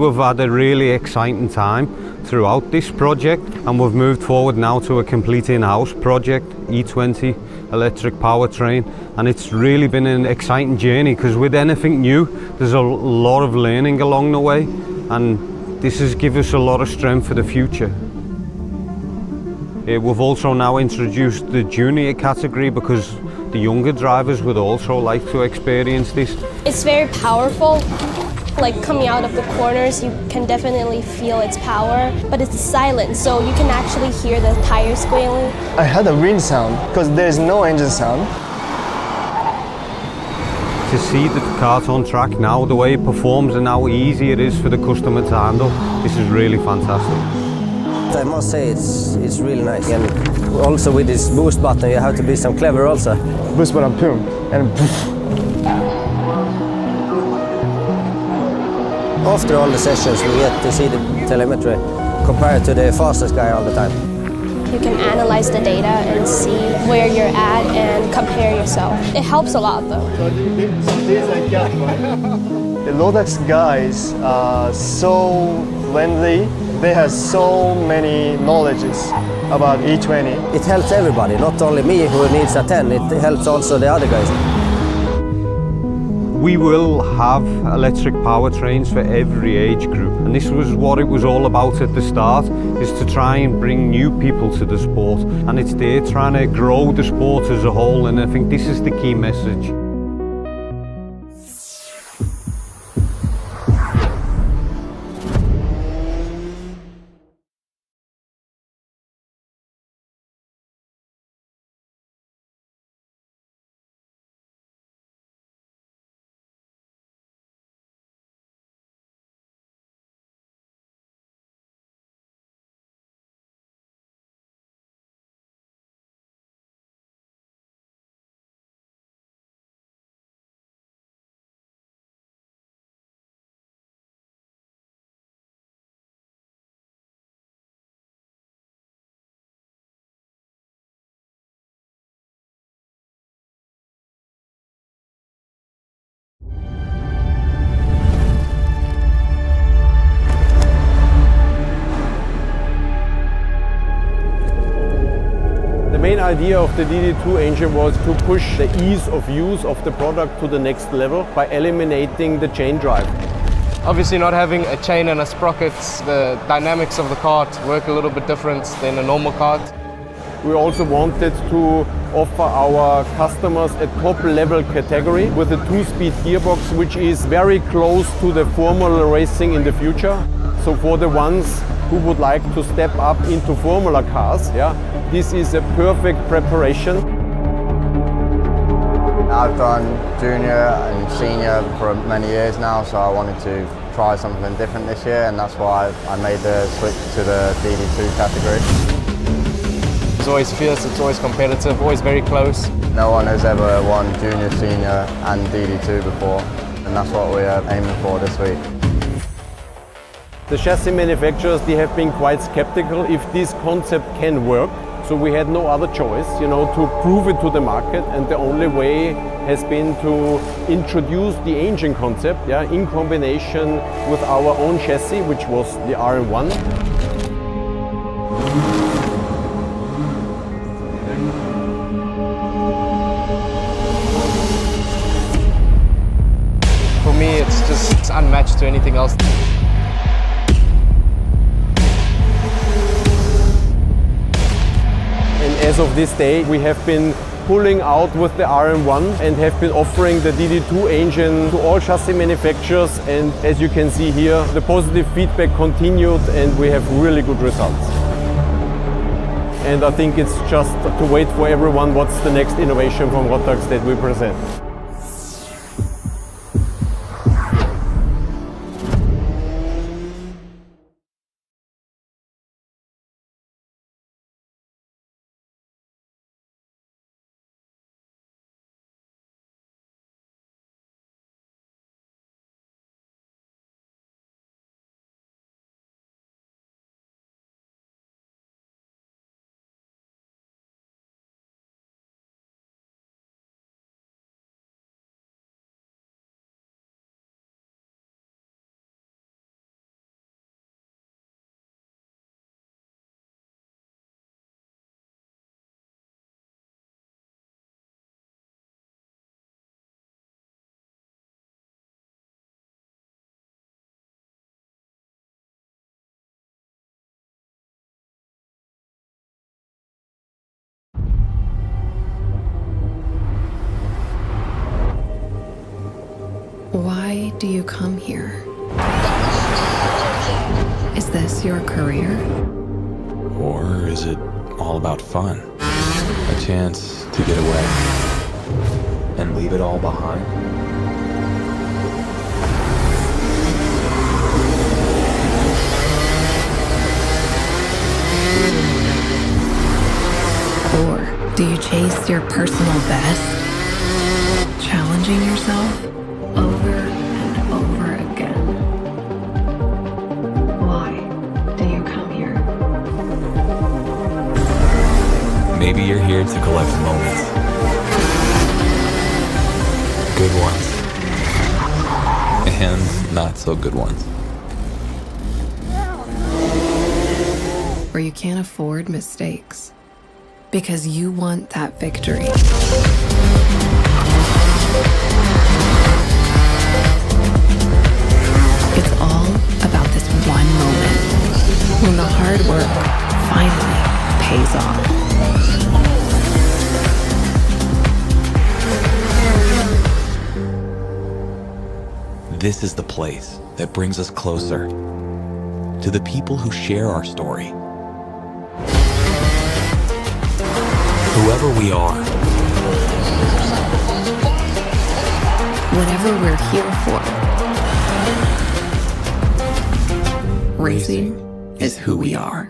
we've had a really exciting time throughout this project, and we've moved forward now to a complete in-house project, E20 electric powertrain, and it's really been an exciting journey because with anything new there's a lot of learning along the way, and this has given us a lot of strength for the future. We've also now introduced the junior category because the younger drivers would also like to experience this. It's very powerful. Like coming out of the corners, you can definitely feel its power, but it's silent, so you can actually hear the tires squealing. I had a wind sound because there's no engine sound. To see the kart on track now, the way it performs and how easy it is for the customer to handle, this is really fantastic. I must say it's really nice, and also with this boost button you have to be some clever also. Boost button, boom, and poof. After all the sessions we get to see the telemetry compared to the fastest guy all the time. You can analyze the data and see where you're at and compare yourself. It helps a lot though. The Rotax guys are so friendly. They have so many knowledges about E20. It helps everybody, not only me who needs a 10, it helps also the other guys. We will have electric powertrains for every age group, and this was what it was all about at the start, is to try and bring new people to the sport, and it's there trying to grow the sport as a whole, and I think this is the key message. The main idea of the DD2 engine was to push the ease of use of the product to the next level by eliminating the chain drive. Obviously not having a chain and a sprockets, the dynamics of the kart work a little bit different than a normal kart. We also wanted to offer our customers a top-level category with a 2-speed gearbox, which is very close to the Formula racing in the future. So for the ones who would like to step up into Formula cars, this is a perfect preparation. I've done junior and senior for many years now, so I wanted to try something different this year, and that's why I made the switch to the DD2 category. It's always fierce, it's always competitive, always very close. No one has ever won junior, senior and DD2 before, and that's what we're aiming for this week. The chassis manufacturers, they have been quite skeptical if this concept can work. So we had no other choice, to prove it to the market, and the only way has been to introduce the engine concept, in combination with our own chassis, which was the RM1. For me, it's unmatched to anything else. And as of this day, we have been pulling out with the RM1 and have been offering the DD2 engine to all chassis manufacturers, and as you can see here, the positive feedback continued and we have really good results. And I think it's just to wait for everyone what's the next innovation from Rotax that we present. Why do you come here? Is this your career? Or is it all about fun? A chance to get away and leave it all behind? Or do you chase your personal best? Challenging yourself over and over again. Why do you come here? Maybe you're here to collect moments. Good ones. And not so good ones. Or you can't afford mistakes because you want that victory. It's all about this one moment when the hard work finally pays off. This is the place that brings us closer to the people who share our story. Whoever we are. Whatever we're here for. Racing is who we are.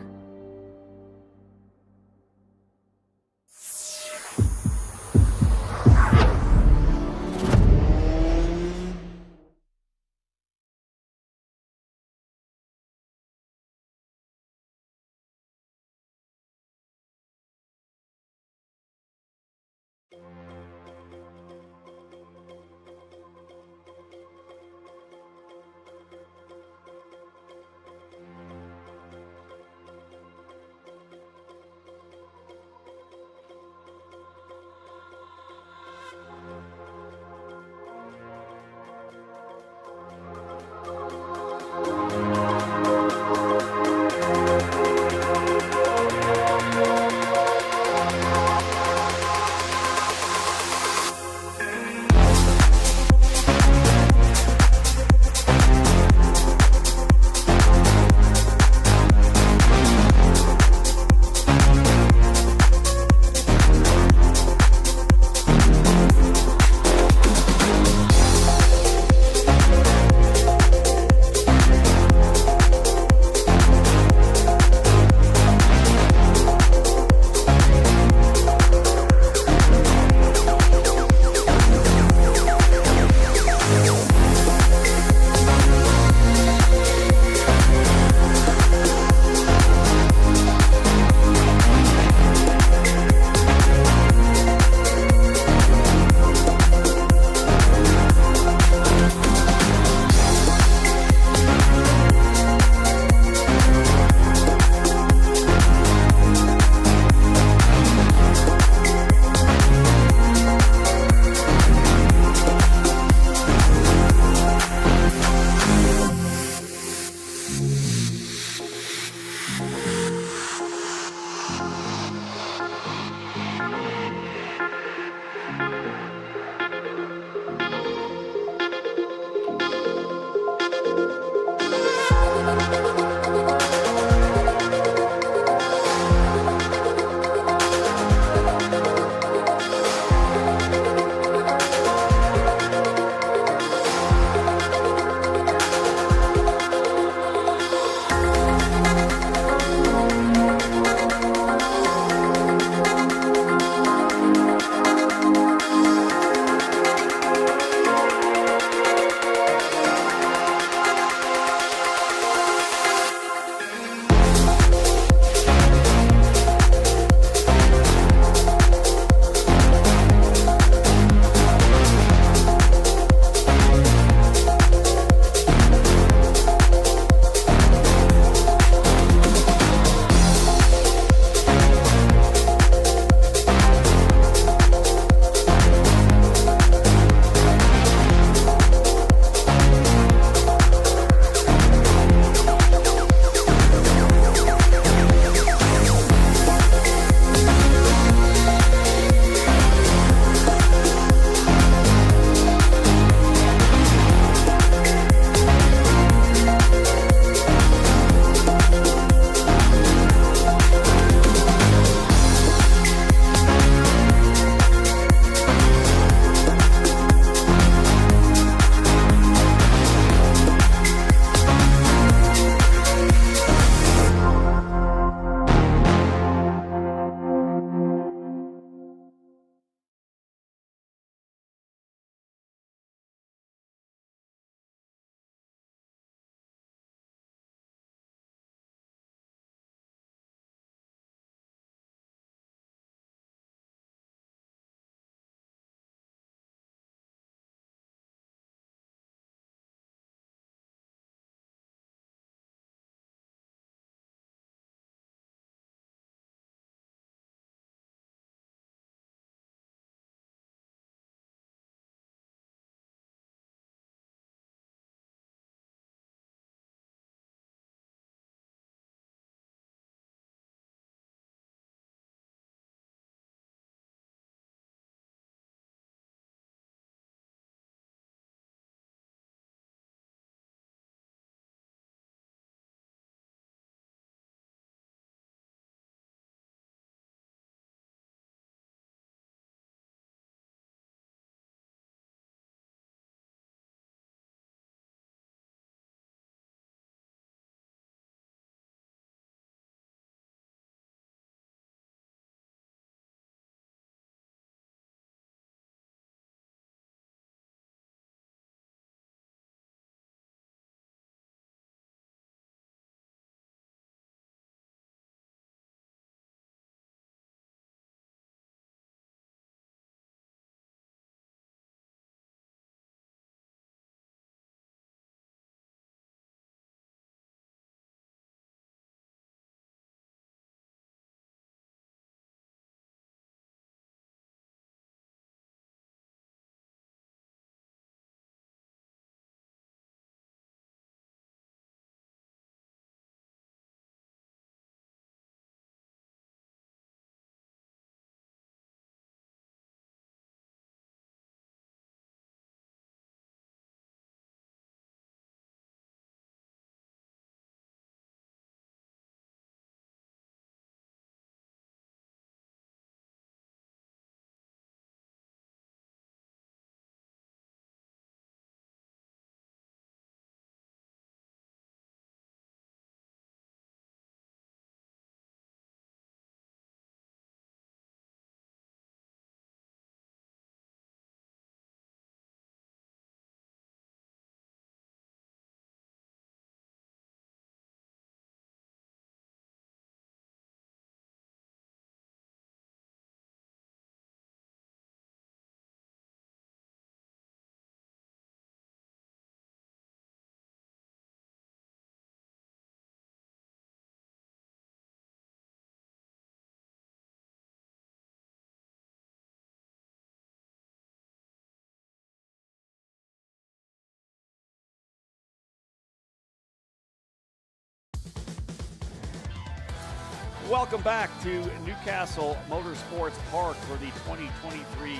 welcome back to Castle Motorsports Park for the 2023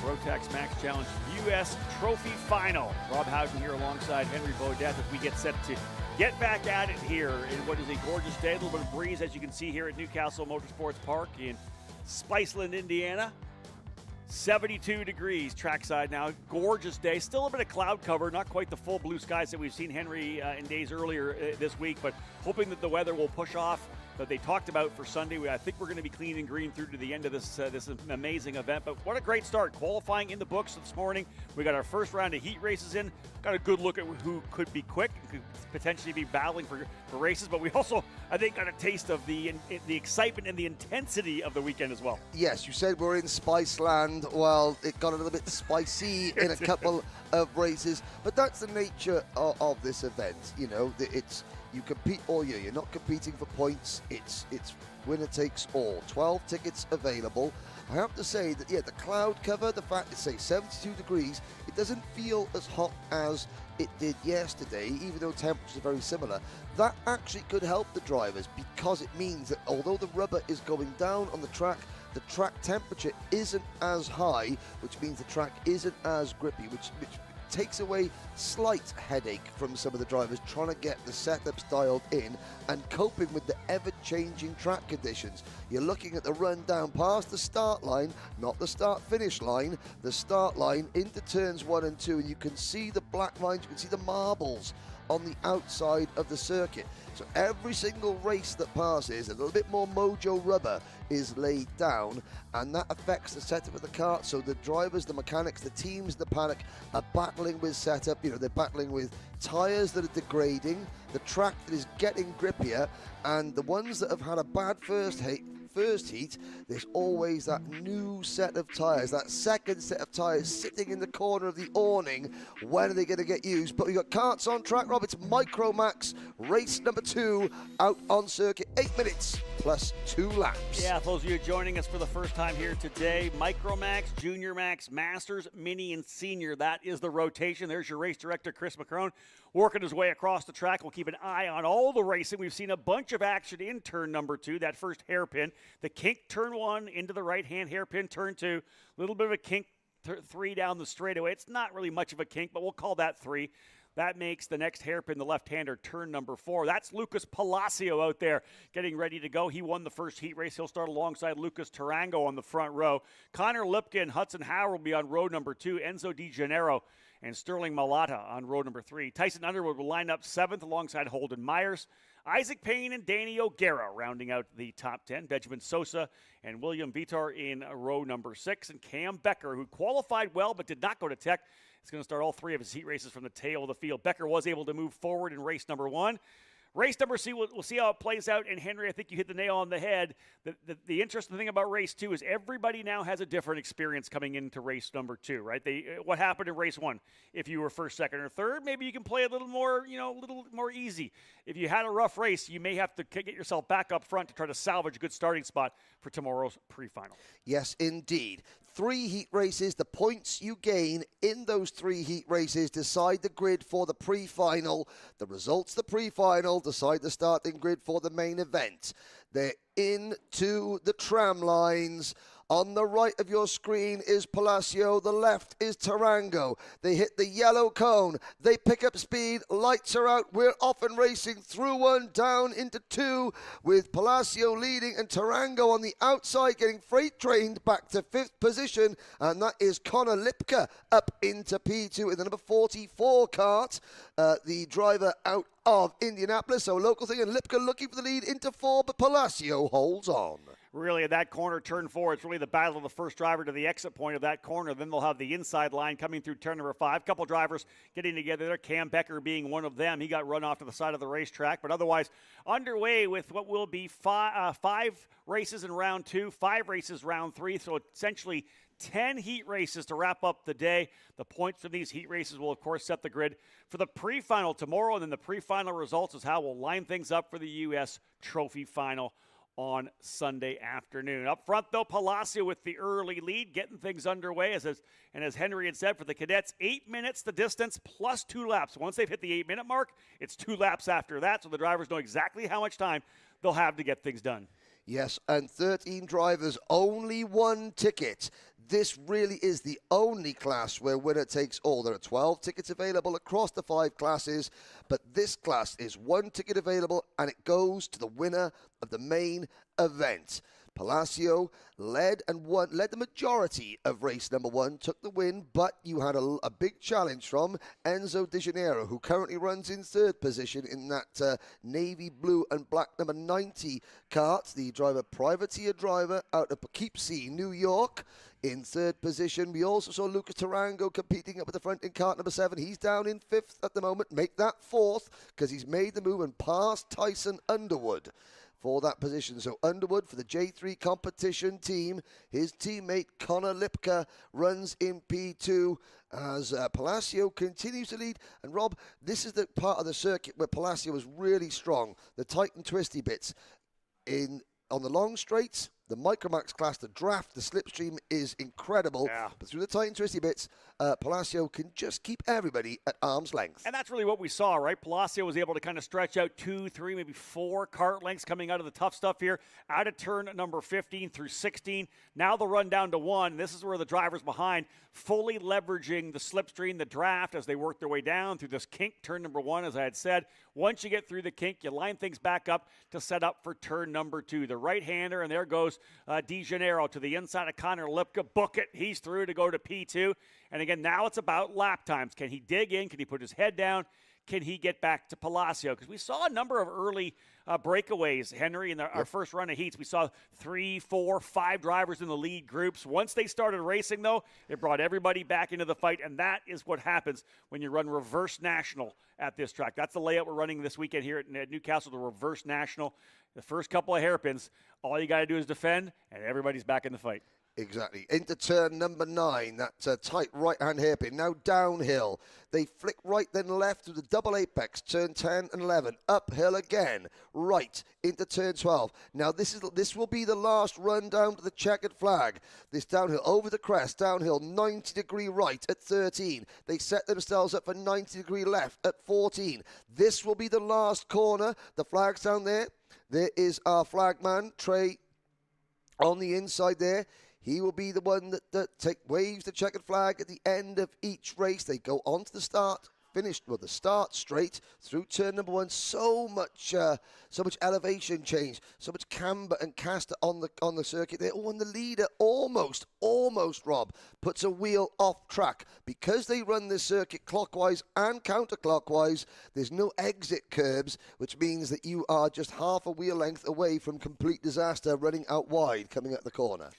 Rotax Max Challenge US Trophy Final. Rob Howden here alongside Henry Beaudette as we get set to get back at it here in what is a gorgeous day. A little bit of breeze, as you can see here at Castle Motorsports Park in Spiceland, Indiana. 72 degrees trackside now. Gorgeous day. Still a bit of cloud cover. Not quite the full blue skies that we've seen, Henry, in days earlier this week, but hoping that the weather will push off that they talked about for Sunday. I think we're going to be clean and green through to the end of this amazing event. But what a great start. Qualifying in the books this morning. We got our first round of heat races in. Got a good look at who could be quick and could potentially be battling for races. But we also, I think, got a taste of the excitement and the intensity of the weekend as well. Yes, you said we're in Spiceland. Well, it got a little bit spicy in a couple of races. But that's the nature of this event. You know, you compete all year. You're not competing for points. It's winner takes all. 12 tickets available. I have to say that, the cloud cover, the fact it's, say, 72 degrees, it doesn't feel as hot as it did yesterday, even though temperatures are very similar. That actually could help the drivers because it means that although the rubber is going down on the track temperature isn't as high, which means the track isn't as grippy, which takes away slight headache from some of the drivers trying to get the setups dialed in and coping with the ever-changing track conditions. You're looking at the run down past the start line, not the start-finish line, the start line into turns 1 and 2, and you can see the black lines, you can see the marbles on the outside of the circuit. So every single race that passes, a little bit more mojo rubber is laid down, and that affects the setup of the kart. So the drivers, the mechanics, the teams, the paddock are battling with setup. They're battling with tyres that are degrading, the track that is getting grippier, and the ones that have had a bad first heat, there's always that new set of tyres, that second set of tyres sitting in the corner of the awning. When are they going to get used? But we've got karts on track, Rob. It's Micromax, race number 2, out on circuit. 8 minutes plus 2 laps. Yeah, those of you joining us for the first time here today, Micromax, Junior Max, Masters, Mini, and Senior. That is the rotation. There's your race director, Chris McCrone, working his way across the track. We'll keep an eye on all the racing. We've seen a bunch of action in turn number 2, that first hairpin. The kink turn 1 into the right-hand hairpin turn 2. A little bit of a kink 3 down the straightaway. It's not really much of a kink, but we'll call that 3. That makes the next hairpin the left-hander turn number 4. That's Lucas Palacio out there getting ready to go. He won the first heat race. He'll start alongside Lucas Tarango on the front row. Connor Lipka and Hudson Howard will be on row number 2. Enzo Di Gennaro and Sterling Malata on row number 3. Tyson Underwood will line up 7th alongside Holden Myers. Isaac Payne and Danny O'Gara rounding out the top 10. Benjamin Sosa and William Vitor in row number 6. And Cam Becker, who qualified well but did not go to Tech, is going to start all 3 of his heat races from the tail of the field. Becker was able to move forward in race number 1. Race number 2, we'll see how it plays out. And Henry, I think you hit the nail on the head. The interesting thing about race 2 is everybody now has a different experience coming into race number 2, right? What happened in race 1? If you were first, second, or third, maybe you can play a little more, a little more easy. If you had a rough race, you may have to get yourself back up front to try to salvage a good starting spot for tomorrow's pre-final. Yes, indeed. 3 heat races. The points you gain in those 3 heat races decide the grid for the pre-final. The results of the pre-final decide the starting grid for the main event. They're into the tram lines. On the right of your screen is Palacio. The left is Tarango. They hit the yellow cone. They pick up speed. Lights are out. We're off and racing through 1, down into 2, with Palacio leading and Tarango on the outside getting freight trained back to 5th position. And that is Connor Lipka up into P2 in the number 44 kart. The driver out of Indianapolis. So local thing, and Lipka looking for the lead into 4, but Palacio holds on. Really, at that corner, turn 4, it's really the battle of the first driver to the exit point of that corner. Then they'll have the inside line coming through turn number 5. Couple drivers getting together there, Cam Becker being one of them. He got run off to the side of the racetrack, but otherwise underway with what will be 5 races in round 2, 5 races round 3, so essentially 10 heat races to wrap up the day. The points from these heat races will, of course, set the grid for the pre-final tomorrow, and then the pre-final results is how we'll line things up for the U.S. Trophy Final on Sunday afternoon. Up front, though, Palacio with the early lead, getting things underway. As Henry had said, for the cadets, 8 minutes the distance plus 2 laps. Once they've hit the 8-minute mark, it's 2 laps after that, so the drivers know exactly how much time they'll have to get things done. Yes, and 13 drivers, only one ticket. This really is the only class where winner takes all. There are 12 tickets available across the 5 classes, but this class is one ticket available, and it goes to the winner of the main event. Palacio led the majority of race number 1, took the win, but you had a big challenge from Enzo De Janeiro, who currently runs in 3rd position in that navy blue and black number 90 kart. The privateer driver out of Poughkeepsie, New York. In 3rd position, we also saw Lucas Tarango competing up at the front in kart number 7. He's down in 5th at the moment. Make that 4th because he's made the move and passed Tyson Underwood for that position. So Underwood for the J3 competition team. His teammate Connor Lipka runs in P2 as Palacio continues to lead. And Rob, this is the part of the circuit where Palacio was really strong. The tight and twisty bits. On the long straights, the Micromax class, the draft, the slipstream is incredible. Yeah. But through the tight and twisty bits, Palacio can just keep everybody at arm's length. And that's really what we saw, right? Palacio was able to kind of stretch out 2, 3, maybe 4 kart lengths coming out of the tough stuff here. Out of turn number 15 through 16. Now they'll run down to 1. This is where the drivers behind fully leveraging the slipstream, the draft, as they work their way down through this kink, turn number 1, as I had said. Once you get through the kink, you line things back up to set up for turn number 2. The right-hander, and there goes De Janeiro to the inside of Connor Lipka. Book it. He's through to go to P2. And again, now it's about lap times. Can he dig in? Can he put his head down? Can he get back to Palacio? Because we saw a number of early breakaways, Henry, in our first run of heats. We saw 3, 4, 5 drivers in the lead groups. Once they started racing, though, it brought everybody back into the fight, and that is what happens when you run reverse national at this track. That's the layout we're running this weekend here at Newcastle, the reverse national. The first couple of hairpins, all you got to do is defend, and everybody's back in the fight. Exactly. Into turn number 9, that tight right-hand hairpin. Now downhill. They flick right, then left to the double apex. Turn 10 and 11. Uphill again. Right into turn 12. Now this will be the last run down to the checkered flag. This downhill over the crest. Downhill 90-degree right at 13. They set themselves up for 90-degree left at 14. This will be the last corner. The flag's down there. There is our flagman, Trey, on the inside there. He will be the one that waves the checkered flag at the end of each race. They go on to the start, finished with the start straight through turn number 1. So much elevation change, so much camber and caster on the circuit there. Oh, and the leader almost, Rob, puts a wheel off track. Because they run this circuit clockwise and counterclockwise, there's no exit curbs, which means that you are just half a wheel length away from complete disaster running out wide coming out the corner.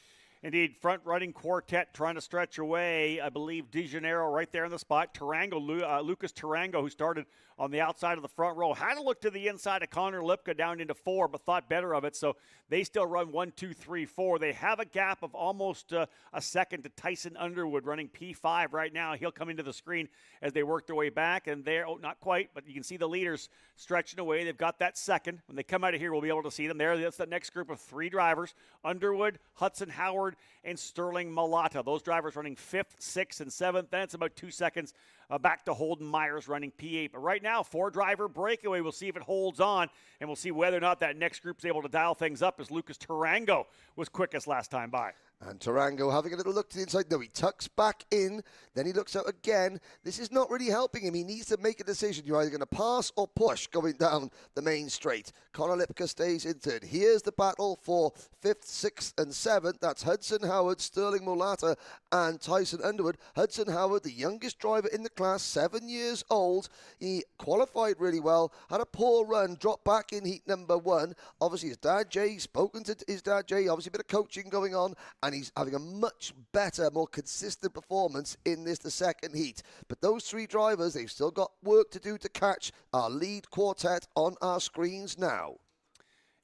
Indeed, front-running quartet trying to stretch away. I believe De Janeiro right there in the spot. Tarango, Lucas Tarango, who started on the outside of the front row, had to look to the inside of Connor Lipka down into 4, but thought better of it. So they still run 1, 2, 3, 4. They have a gap of almost a second to Tyson Underwood running P5 right now. He'll come into the screen as they work their way back. And there, not quite, but you can see the leaders stretching away. They've got that second. When they come out of here, we'll be able to see them there. That's the next group of 3 drivers. Underwood, Hudson Howard, and Sterling Malata. Those drivers running 5th, 6th, and 7th. Then it's about 2 seconds back to Holden Myers running P8. But right now, 4-driver breakaway. We'll see if it holds on, and we'll see whether or not that next group's able to dial things up, as Lucas Tarango was quickest last time by. And Tarango having a little look to the inside. No, he tucks back in. Then he looks out again. This is not really helping him. He needs to make a decision. You're either going to pass or push going down the main straight. Connor Lipka stays in 3rd. Here's the battle for 5th, 6th, and 7th. That's Hudson Howard, Sterling Mulata, and Tyson Underwood. Hudson Howard, the youngest driver in the class, 7 years old. He qualified really well, had a poor run, dropped back in heat number 1. Obviously, his dad, Jay, spoken to his dad, Jay. Obviously, a bit of coaching going on. And he's having a much better, more consistent performance in the second heat. But those 3 drivers, they've still got work to do to catch our lead quartet on our screens now.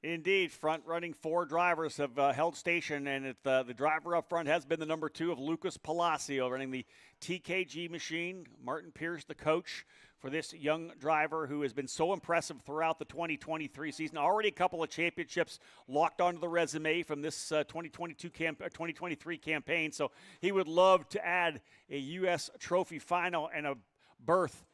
Indeed, front-running 4 drivers have held station, and the driver up front has been the number 2 of Lucas Palacio, running the TKG machine. Martin Pierce, the coach for this young driver who has been so impressive throughout the 2023 season. Already a couple of championships locked onto the resume from this 2023 campaign, so he would love to add a U.S. Trophy Final and a berth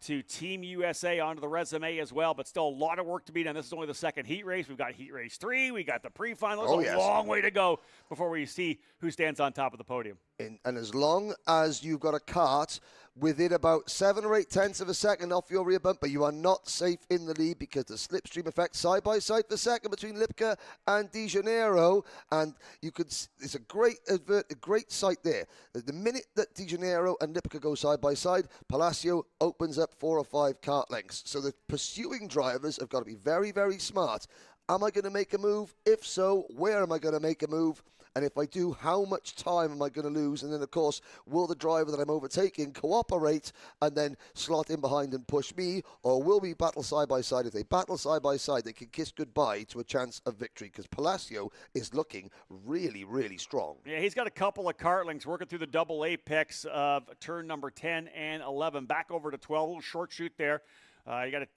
to Team USA onto the resume as well, but still a lot of work to be done. This is only the second heat race. We've got heat race 3. We got the pre-final. There's a long way to go before we see who stands on top of the podium. And as long as you've got a kart within about 7 or 8 tenths of a second off your rear bumper, you are not safe in the lead because the slipstream effect side by side for second between Lipka and De Janeiro, and you could. It's a great sight there. The minute that De Janeiro and Lipka go side by side, Palacio opens up 4 or 5 kart lengths. So the pursuing drivers have got to be very, very smart. Am I going to make a move? If so, where am I going to make a move? And if I do, how much time am I going to lose? And then, of course, will the driver that I'm overtaking cooperate and then slot in behind and push me? Or will we battle side by side? If they battle side by side, they can kiss goodbye to a chance of victory because Palacio is looking really, really strong. Yeah, he's got a couple of kart links working through the double apex of turn number 10 and 11. Back over to 12, a little short shoot there. You got to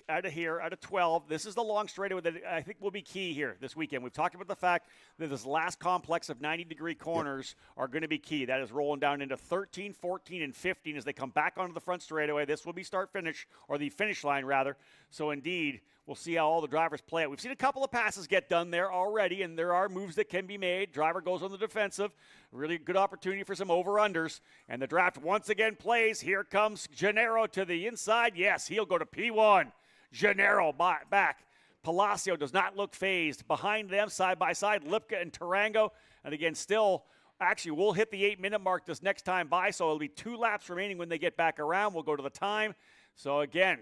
out of here, out of 12. This is the long straightaway that I think will be key here this weekend. We've talked about the fact that this last complex of 90-degree corners are going to be key. That is rolling down into 13, 14, and 15 as they come back onto the front straightaway. This will be start-finish, or the finish line, rather. So, indeed, we'll see how all the drivers play it. We've seen a couple of passes get done there already, and there are moves that can be made. Driver goes on the defensive. Really good opportunity for some over-unders. And the draft once again plays. Here comes Gennaro to the inside. Yes, he'll go to P1. Gennaro back. Palacio does not look phased. Behind them, side by side, Lipka and Tarango. And again, still, actually, we'll hit the 8-minute mark this next time by, so it'll be 2 laps remaining when they get back around. We'll go to the time. So again,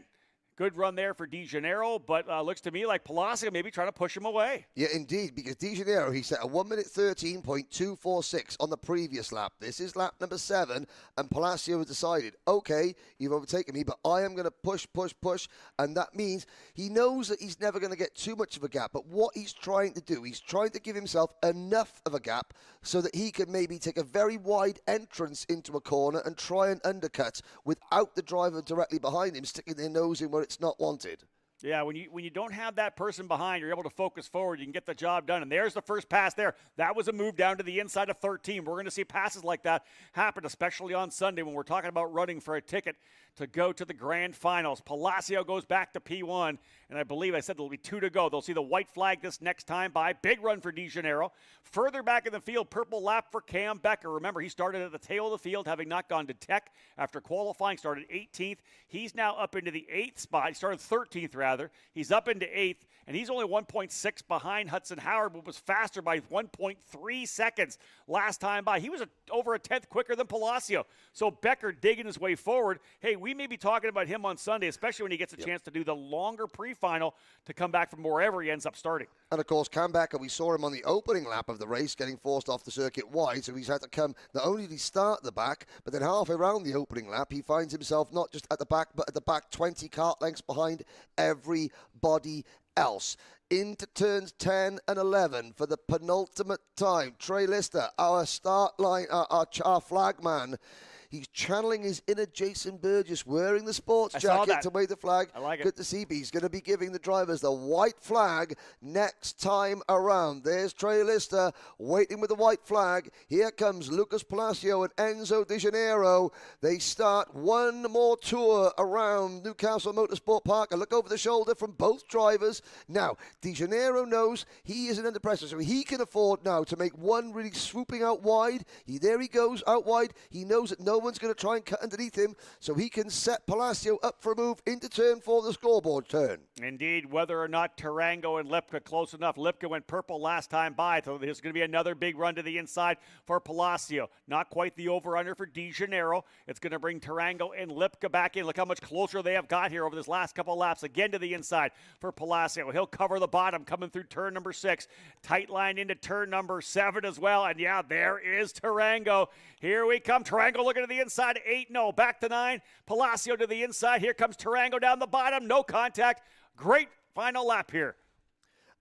good run there for De Janeiro, but looks to me like Palacio maybe trying to push him away. Yeah, indeed, because De Janeiro, he set a 1:13.246 on the previous lap. This is lap number 7, and Palacio has decided, okay, you've overtaken me, but I am going to push, and that means he knows that he's never going to get too much of a gap, but what he's trying to do, he's trying to give himself enough of a gap so that he can maybe take a very wide entrance into a corner and try and undercut without the driver directly behind him sticking their nose in where it's not wanted. Yeah, when you don't have that person behind, you're able to focus forward. You can get the job done. And there's the first pass there. That was a move down to the inside of 13. We're going to see passes like that happen, especially on Sunday when we're talking about running for a ticket to go to the grand finals. Palacio goes back to P1, and I believe I said there'll be 2 to go. They'll see the white flag this next time by. Big run for De Janeiro. Further back in the field, purple lap for Cam Becker. Remember, he started at the tail of the field, having not gone to Tech after qualifying, started 18th. He's now up into the 8th spot. He started 13th, rather. He's up into 8th, and he's only 1.6 behind Hudson Howard, but was faster by 1.3 seconds last time by. He was over a 10th quicker than Palacio. So Becker digging his way forward. Hey, we may be talking about him on Sunday, especially when he gets a chance to do the longer pre-final to come back from wherever he ends up starting. And, of course, Cam Becker, we saw him on the opening lap of the race getting forced off the circuit wide, so he's had to come, not only did he start at the back, but then halfway around the opening lap, he finds himself not just at the back, but at the back 20 kart lengths behind everybody else. Into turns 10 and 11 for the penultimate time. Trey Lister, our start line, our flag man. He's channeling his inner Jason Burgess, wearing the sports jacket to wave the flag. I like it. Good to see. He's going to be giving the drivers the white flag next time around. There's Trey Lister waiting with the white flag. Here comes Lucas Palacio and Enzo De Janeiro. They start one more tour around Castle Motorsports Park. A look over the shoulder from both drivers. Now, De Janeiro knows he isn't under pressure, so he can afford now to make one really swooping out wide. There he goes, out wide. He knows that no one's going to try and cut underneath him, so he can set Palacio up for a move into turn 4, the scoreboard turn. Indeed, whether or not Tarango and Lipka close enough. Lipka went purple last time by, so there's going to be another big run to the inside for Palacio. Not quite the over-under for De Janeiro. It's going to bring Tarango and Lipka back in. Look how much closer they have got here over this last couple of laps. Again to the inside for Palacio. He'll cover the bottom coming through turn number 6. Tight line into turn number 7 as well. And yeah, there is Tarango. Here we come. Tarango looking to the inside. 8-0. Back to 9. Palacio to the inside. Here comes Tarango down the bottom. No contact. Great final lap here.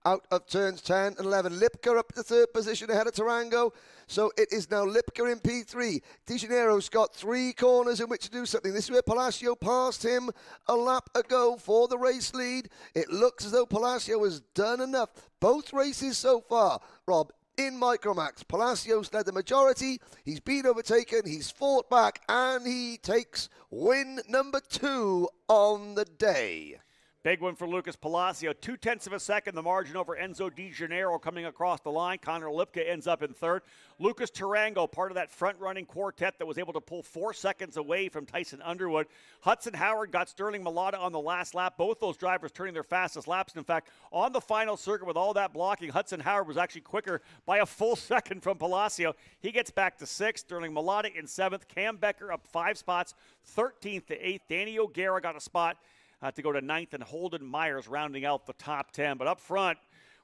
Out of turns 10 and 11. Lipka up to 3rd position ahead of Tarango. So it is now Lipka in P3. De Janeiro's got 3 corners in which to do something. This is where Palacio passed him a lap ago for the race lead. It looks as though Palacio has done enough. Both races so far, Rob, in Micromax. Palacios led the majority. He's been overtaken. He's fought back, and he takes win number 2 on the day. Big one for Lucas Palacio. 0.2 of a second, the margin over Enzo Di Gennaro coming across the line. Connor Lipka ends up in third. Lucas Tarango, part of that front-running quartet that was able to pull 4 seconds away from Tyson Underwood. Hudson Howard got Sterling Malata on the last lap. Both those drivers turning their fastest laps. And in fact, on the final circuit with all that blocking, Hudson Howard was actually quicker by a full second from Palacio. He gets back to 6th. Sterling Malata in 7th. Cam Becker up 5 spots, 13th to 8th. Danny O'Gara got a spot to go to 9th, and Holden Myers rounding out the top 10. But up front,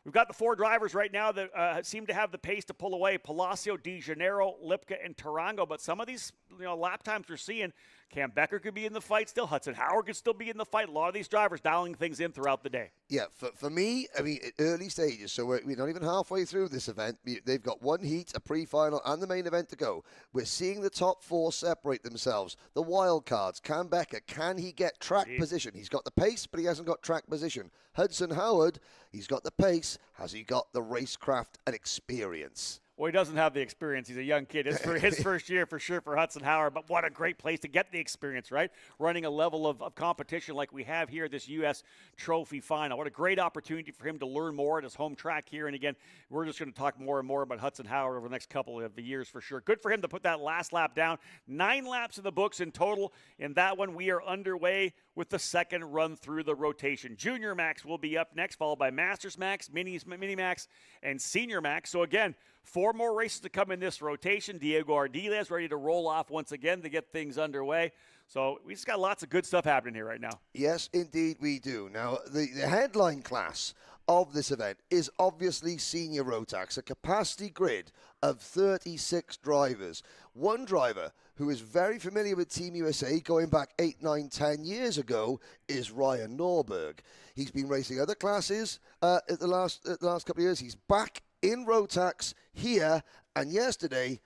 we've got the 4 drivers right now that seem to have the pace to pull away. Palacio, Di Gennaro, Lipka, and Tarango. But some of these lap times we're seeing, Cam Becker could be in the fight still. Hudson Howard could still be in the fight. A lot of these drivers dialing things in throughout the day. Yeah, for me, I mean, early stages, so we're not even halfway through this event. They've got 1 heat, a pre-final, and the main event to go. We're seeing the top 4 separate themselves. The wild cards, Cam Becker, can he get track position? He's got the pace, but he hasn't got track position. Hudson Howard, he's got the pace. Has he got the racecraft and experience? Well, he doesn't have the experience. He's a young kid. It's for his first year for sure for Hudson Howard, but what a great place to get the experience, right? Running a level of competition like we have here, this U.S. Trophy Final. What a great opportunity for him to learn more at his home track here. And again, we're just going to talk more and more about Hudson Howard over the next couple of years for sure. Good for him to put that last lap down. 9 laps in the books in total. In that one, we are underway with the second run through the rotation. Junior Max will be up next, followed by Masters Max, Mini Max, and Senior Max. So again, 4 more races to come in this rotation. Diego Ardiles ready to roll off once again to get things underway. So we just got lots of good stuff happening here right now. Yes, indeed we do. Now, the headline class of this event is obviously Senior Rotax, a capacity grid of 36 drivers. One driver who is very familiar with Team USA going back 8, 9, 10 years ago is Ryan Norberg. He's been racing other classes at the last couple of years. He's back in Rotax here, and yesterday,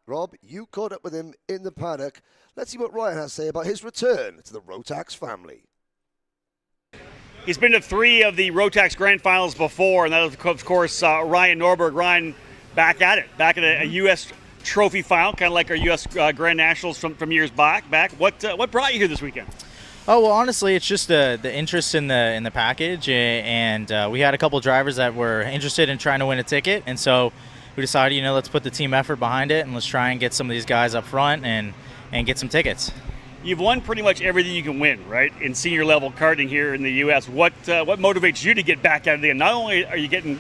Rob, you caught up with him in the paddock. Let's see what Ryan has to say about his return to the Rotax family. He's been to 3 of the Rotax Grand Finals before, and that is, of course, Ryan Norberg. Ryan, back at a U.S. Trophy Final, kind of like our U.S. Grand Nationals from years back. What brought you here this weekend? Oh, well, honestly, it's just the interest in the package, and we had a couple drivers that were interested in trying to win a ticket, and so we decided, let's put the team effort behind it, and let's try and get some of these guys up front and get some tickets. You've won pretty much everything you can win, right, in senior level karting here in the U.S. What motivates you to get back at it again? Not only are you getting,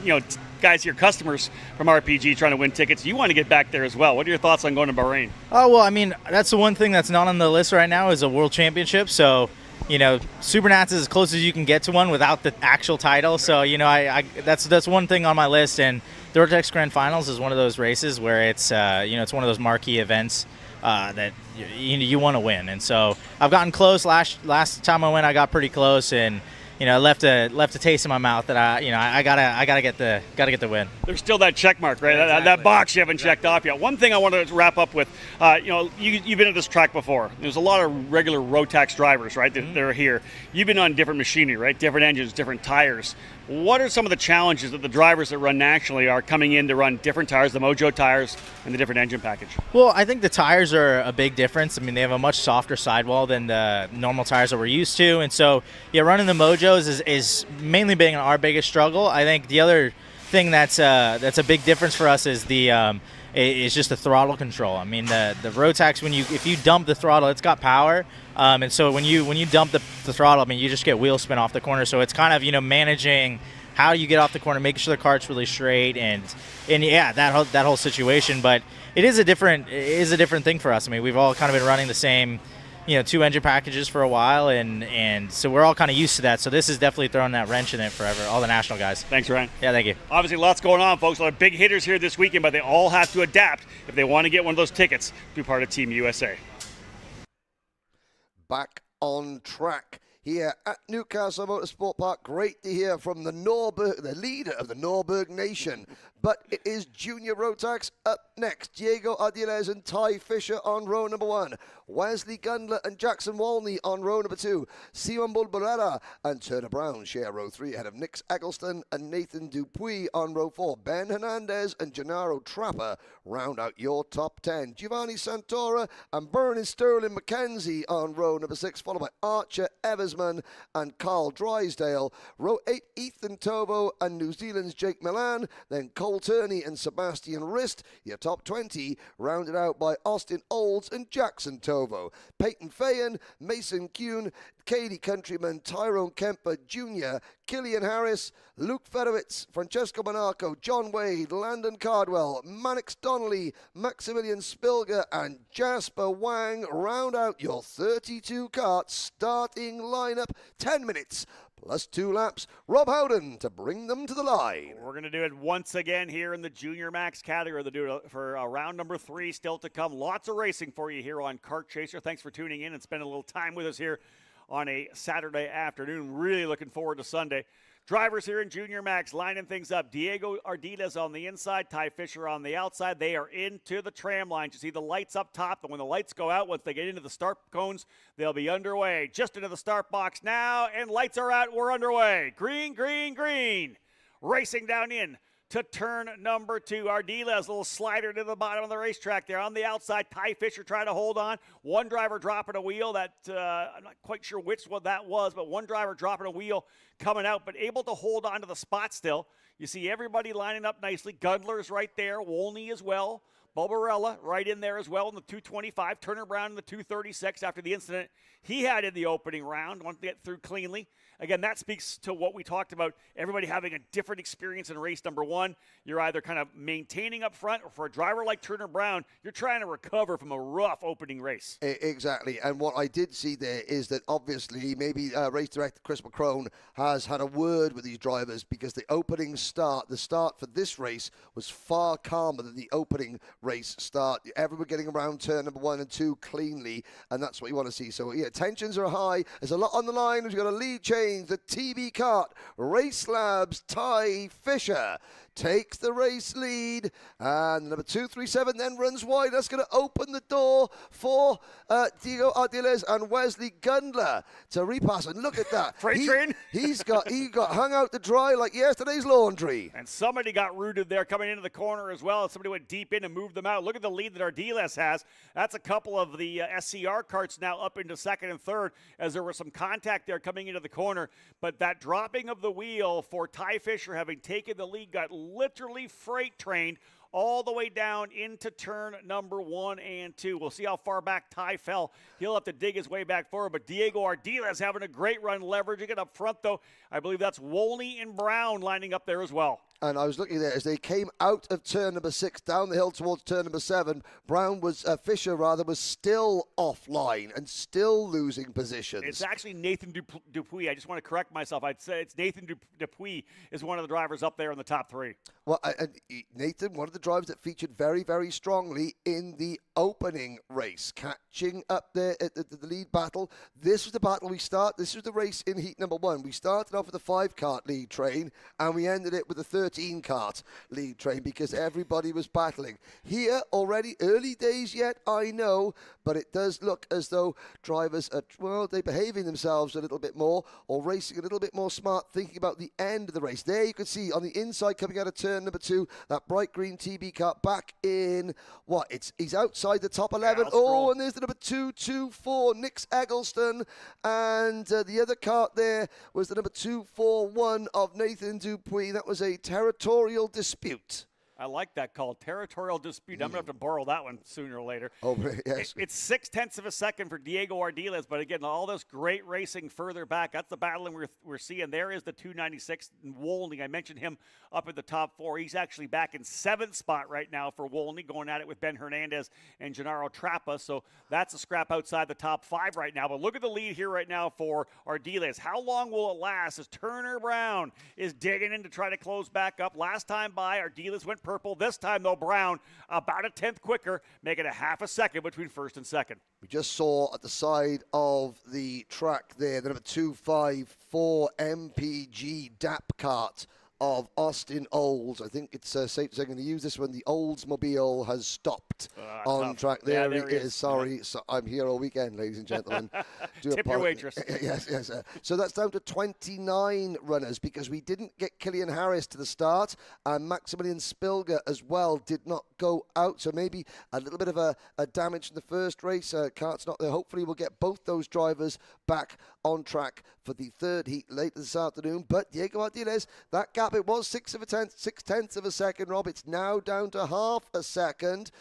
guys here, customers from RPG trying to win tickets, you want to get back there as well. What are your thoughts on going to Bahrain? Oh, well, I mean, that's the one thing that's not on the list right now is a world championship. So, Supernats is as close as you can get to one without the actual title. So, that's one thing on my list. And the Rotax Grand Finals is one of those races where it's, it's one of those marquee events that you want to win. And so I've gotten close. Last time I went, I got pretty close, and I left a taste in my mouth that I gotta get the win. There's still that check mark, right? Yeah, that box you haven't checked off yet. One thing I want to wrap up with, you've been at this track before. There's a lot of regular Rotax drivers, right? That are here. You've been on different machinery, right? Different engines, different tires. What are some of the challenges that the drivers that run nationally are coming in to run different tires, the Mojo tires, and the different engine package? Well, I think the tires are a big difference. I mean, they have a much softer sidewall than the normal tires that we're used to. And so, running the Mojos is mainly being our biggest struggle. I think the other thing that's a big difference for us is is just the throttle control. I mean, the Rotax, if you dump the throttle, it's got power. And so when you dump the throttle, I mean, you just get wheel spin off the corner. So it's kind of, managing how you get off the corner, making sure the cart's really straight, and that whole situation. But it is a different thing for us. I mean, we've all kind of been running the same, 2 engine packages for a while, and so we're all kind of used to that. So this is definitely throwing that wrench in it for all the national guys. Thanks, Ryan. Yeah, thank you. Obviously, lots going on, folks. A lot of big hitters here this weekend, but they all have to adapt if they want to get one of those tickets to be part of Team USA. Back on track here at Newcastle Motorsport Park. Great to hear from the leader of the Norberg Nation. But it is Junior Rotax up next. Diego Ardiles and Ty Fisher on row number 1. Wesley Gundler and Jackson Walney on row number 2. Simon Bulbarella and Turner Brown share row 3 ahead of Nix Eggleston and Nathan Dupuis on row 4. Ben Hernandez and Gennaro Trapper round out your top 10. Giovanni Santora and Bernie Sterling McKenzie on row number 6, followed by Archer Eversman and Carl Drysdale. Row 8, Ethan Tovo and New Zealand's Jake Milan. Then Cole Turney and Sebastian Rist. Your top 20 rounded out by Austin Olds and Jackson Tovo. Peyton Fayan, Mason Kuhn, Katie Countryman, Tyrone Kemper Jr., Killian Harris, Luke Fedowitz, Francesco Monaco, John Wade, Landon Cardwell, Mannix Donnelly, Maximilian Spilger, and Jasper Wang round out your 32 kart starting lineup. 10 minutes plus 2 laps. Rob Howden to bring them to the line. We're going to do it once again here in the Junior Max category. They'll do it for round number 3 still to come. Lots of racing for you here on Kart Chaser. Thanks for tuning in and spending a little time with us here on a Saturday afternoon. Really looking forward to Sunday. Drivers here in Junior Max lining things up. Diego Ardiles on the inside, Ty Fisher on the outside. They are into the tram lines. You see the lights up top, and when the lights go out, once they get into the start cones, they'll be underway. Just into the start box now, and lights are out. We're underway. Green, green, green. Racing down in to turn number 2. Ardiles, little slider to the bottom of the racetrack there. On the outside, Ty Fisher trying to hold on. One driver dropping a wheel. That I'm not quite sure which one that was, but one driver dropping a wheel coming out, but able to hold on to the spot still. You see everybody lining up nicely. Gundler's right there. Wolney as well. Bulbarella right in there as well in the 225. Turner Brown in the 236 after the incident he had in the opening round. Wanted to get through cleanly. Again, that speaks to what we talked about, everybody having a different experience in race number 1. You're either kind of maintaining up front, or for a driver like Turner Brown, you're trying to recover from a rough opening race. Exactly, and what I did see there is that obviously maybe race director Chris McCrone has had a word with these drivers, because the opening start, the start for this race was far calmer than the opening race start. Everyone getting around turn number 1 and 2 cleanly, and that's what you want to see. So yeah, tensions are high. There's a lot on the line. We've got a lead change. The TB Kart Race Labs Ty Fisher takes the race lead, and number 237 then runs wide. That's going to open the door for Diego Ardiles and Wesley Gundler to repass. And look at that. Freight train. He got hung out to dry like yesterday's laundry. And somebody got rooted there coming into the corner as well. Somebody went deep in and moved them out. Look at the lead that Ardiles has. That's a couple of the SCR karts now up into second and third, as there was some contact there coming into the corner. But that dropping of the wheel for Ty Fisher, having taken the lead, got literally freight trained all the way down into turn number 1 and 2. We'll see how far back Ty fell. He'll have to dig his way back forward, but Diego Ardiles having a great run, leveraging it up front, though. I believe that's Wolney and Brown lining up there as well. And I was looking there as they came out of turn number 6 down the hill towards turn number 7. Fisher was still offline and still losing positions. It's actually Nathan Dupuis. I just want to correct myself. I'd say it's Nathan Dupuis is one of the drivers up there in the top 3. Well, and Nathan, one of the drivers that featured very, very strongly in the opening race, catching up there at the lead battle. This was the battle this was the race in heat number 1. We started off with a 5-kart lead train, and we ended it with a 13-kart lead train, because everybody was battling. Here already, early days yet, I know, but it does look as though drivers are, they're behaving themselves a little bit more, or racing a little bit more smart, thinking about the end of the race. There you can see on the inside coming out of turn number 2, that bright green TB kart back in, he's outside the top 11. Yeah, and there's the number 224, Nix Eggleston, and the other kart there was the number 241 of Nathan Dupuis. That was a territorial dispute. I like that call, territorial dispute. I'm going to have to borrow that one sooner or later. Oh, yes. It's 0.6 of a second for Diego Ardiles, but again, all this great racing further back. That's the battling we're seeing. There is the 296, Wolney. I mentioned him up at the top 4. He's actually back in 7th spot right now for Wolney, going at it with Ben Hernandez and Gennaro Trappa. So that's a scrap outside the top 5 right now. But look at the lead here right now for Ardiles. How long will it last as Turner Brown is digging in to try to close back up? Last time by, Ardiles went purple. This time, though, Brown about a tenth quicker, making a half a second between first and second. We just saw at the side of the track there the number 254 MPG DAP kart of Austin Olds. I think it's safe to say I'm going to use this one. The Oldsmobile has stopped on track. There he is. Sorry, so I'm here all weekend, ladies and gentlemen. Tip your waitress. Yes. So that's down to 29 runners because we didn't get Killian Harris to the start, and Maximilian Spilger as well did not go out. So maybe a little bit of a damage in the first race. Kart's not there. Hopefully we'll get both those drivers back on track for the third heat later this afternoon. But Diego Ardiles, that gap, it was 6/10 of a second, Rob. It's now down to half a second.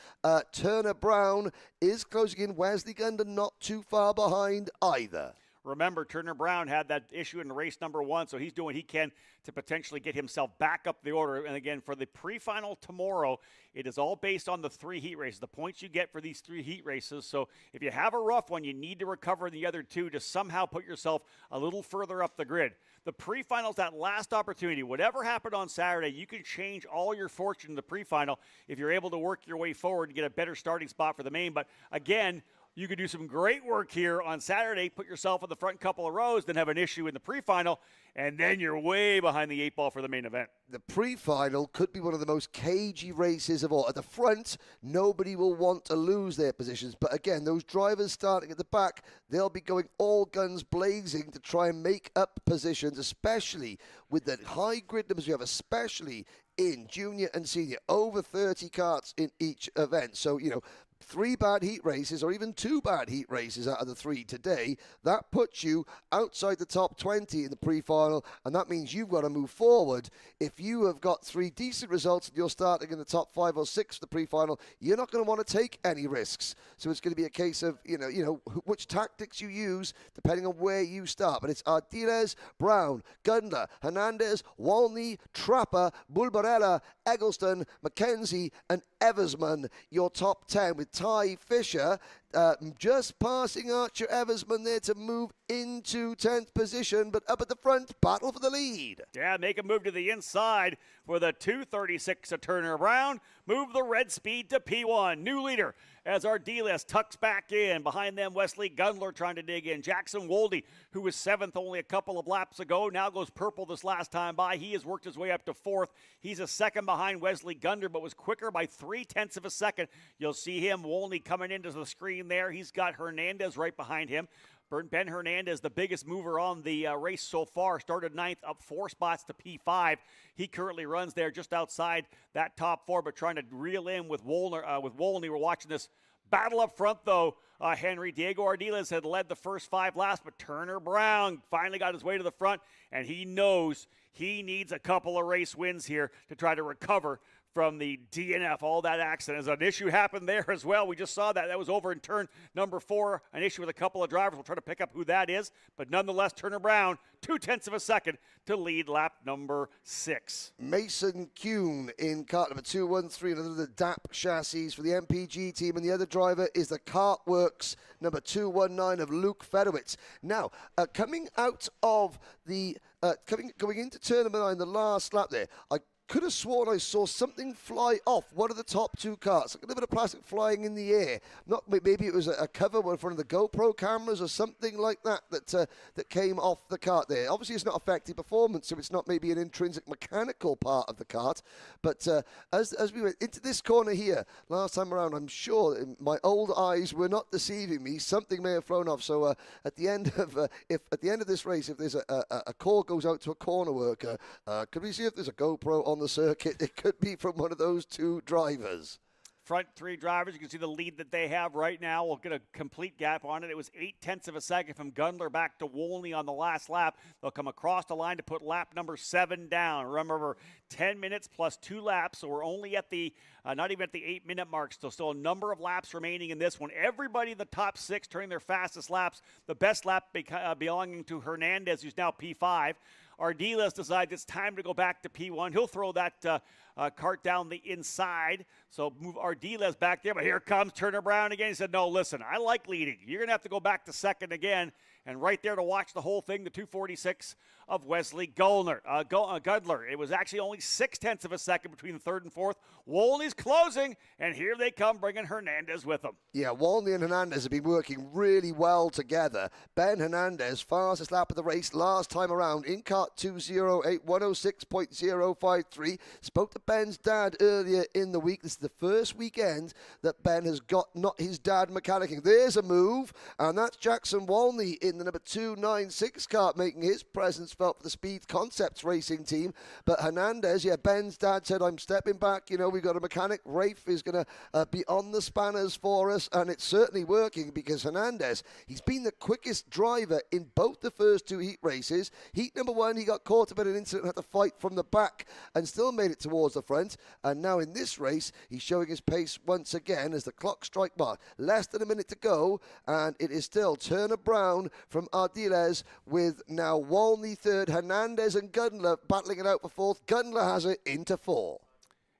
Turner Brown is closing in. Wesley Gunder not too far behind either. Remember, Turner Brown had that issue in race number 1, so he's doing what he can to potentially get himself back up the order. And again, for the pre-final tomorrow, it is all based on the 3 heat races, the points you get for these 3 heat races. So if you have a rough one, you need to recover the other 2 to somehow put yourself a little further up the grid. The pre-final's that last opportunity. Whatever happened on Saturday, you can change all your fortune in the pre-final if you're able to work your way forward and get a better starting spot for the main. But again, you could do some great work here on Saturday, put yourself in the front couple of rows, then have an issue in the pre-final, and then you're way behind the 8 ball for the main event. The pre-final could be one of the most cagey races of all. At the front, nobody will want to lose their positions. But again, those drivers starting at the back, they'll be going all guns blazing to try and make up positions, especially with the high grid numbers we have, especially in junior and senior, over 30 karts in each event. So, 3 bad heat races or even 2 bad heat races out of the 3 today, that puts you outside the top 20 in the pre-final, and that means you've got to move forward. If you have got 3 decent results and you're starting in the top 5 or 6 for the pre-final, you're not going to want to take any risks. So it's going to be a case of, which tactics you use depending on where you start. But it's Ardiles, Brown, Gundler, Hernandez, Walney, Trapper, Bulbarella, Eggleston, McKenzie, and Eversman, your top 10, with Ty Fisher just passing Archer Eversman there to move into 10th position, but up at the front, battle for the lead. Yeah, make a move to the inside for the 236 of Turner Brown. Move the red speed to P1. New leader as Ardiles tucks back in. Behind them, Wesley Gundler trying to dig in. Jackson Wolde, who was 7th only a couple of laps ago, now goes purple this last time by. He has worked his way up to 4th. He's a second behind Wesley Gundler, but was quicker by 0.3 of a second. You'll see him, Wolde, coming into the screen there. He's got Hernandez right behind him. Ben Hernandez, the biggest mover on the race so far, started 9th, up 4 spots to P5. He currently runs there just outside that top 4, but trying to reel in with Wolney. We're watching this battle up front, though. Henry Diego Ardiles had led the first 5 laps, but Turner Brown finally got his way to the front, and he knows he needs a couple of race wins here to try to recover from the DNF, all that accident. As an issue happened there as well. We just saw that. That was over in turn number 4, an issue with a couple of drivers. We'll try to pick up who that is. But nonetheless, Turner Brown, 0.2 of a second to lead lap number 6. Mason Kuhn in kart number 213, another of the DAP chassis for the MPG team. And the other driver is the Kartworks number 219 of Luke Fedowitz. Now, coming out of the, going into turn number 9, the last lap there, I could have sworn I saw something fly off one of the top 2 karts, like a little bit of plastic flying in the air. Maybe it was a cover in front of the GoPro cameras or something like that that came off the kart there. Obviously, it's not affecting performance, so it's not maybe an intrinsic mechanical part of the kart. But as we went into this corner here last time around, I'm sure my old eyes were not deceiving me. Something may have flown off. So at the end of this race, if there's a call goes out to a corner worker, could we see if there's a GoPro on the circuit? It could be from one of those 2 drivers. Front 3 drivers, you can see the lead that they have right now. We'll get a complete gap on it. It was 0.8 of a second from Gundler back to Wolney on the last lap. They'll come across the line to put lap number 7 down. Remember, 10 minutes plus 2 laps, so we're only at the, not even at the 8-minute mark. Still a number of laps remaining in this one. Everybody in the top 6 turning their fastest laps. The best lap belonging to Hernandez, who's now P5. Ardiles decides it's time to go back to P1. He'll throw that Kart down the inside. So move Ardiles back there. But here comes Turner Brown again. He said, no, listen, I like leading. You're going to have to go back to second again. And right there to watch the whole thing, the 246 of Wesley Gudler. It was actually only 0.6 of a second between the third and fourth. Wolney's closing, and here they come, bringing Hernandez with them. Yeah, Wolney and Hernandez have been working really well together. Ben Hernandez, fastest lap of the race last time around in Kart 208, 106.053. Spoke to Ben's dad earlier in the week. This is the first weekend that Ben has got not his dad mechanicking. There's a move, and that's Jackson Wolney in the number 296 kart, making his presence felt for the Speed Concepts racing team. But Hernandez, yeah, Ben's dad said, I'm stepping back. You know, we've got a mechanic. Rafe is going to be on the spanners for us, and it's certainly working because Hernandez, he's been the quickest driver in both the first two heat races. Heat number one, he got caught up in an incident and had to fight from the back and still made it towards the front. And now in this race, he's showing his pace once again as the clock strike bar. Less than a minute to go, and it is still Turner Brown from Ardiles with now Wolney third, Hernandez and Gudler battling it out for fourth. Gudler has it into 4.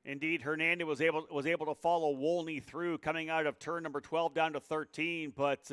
Indeed, Hernandez was able to follow Wolney through, coming out of turn number 12 down to 13. But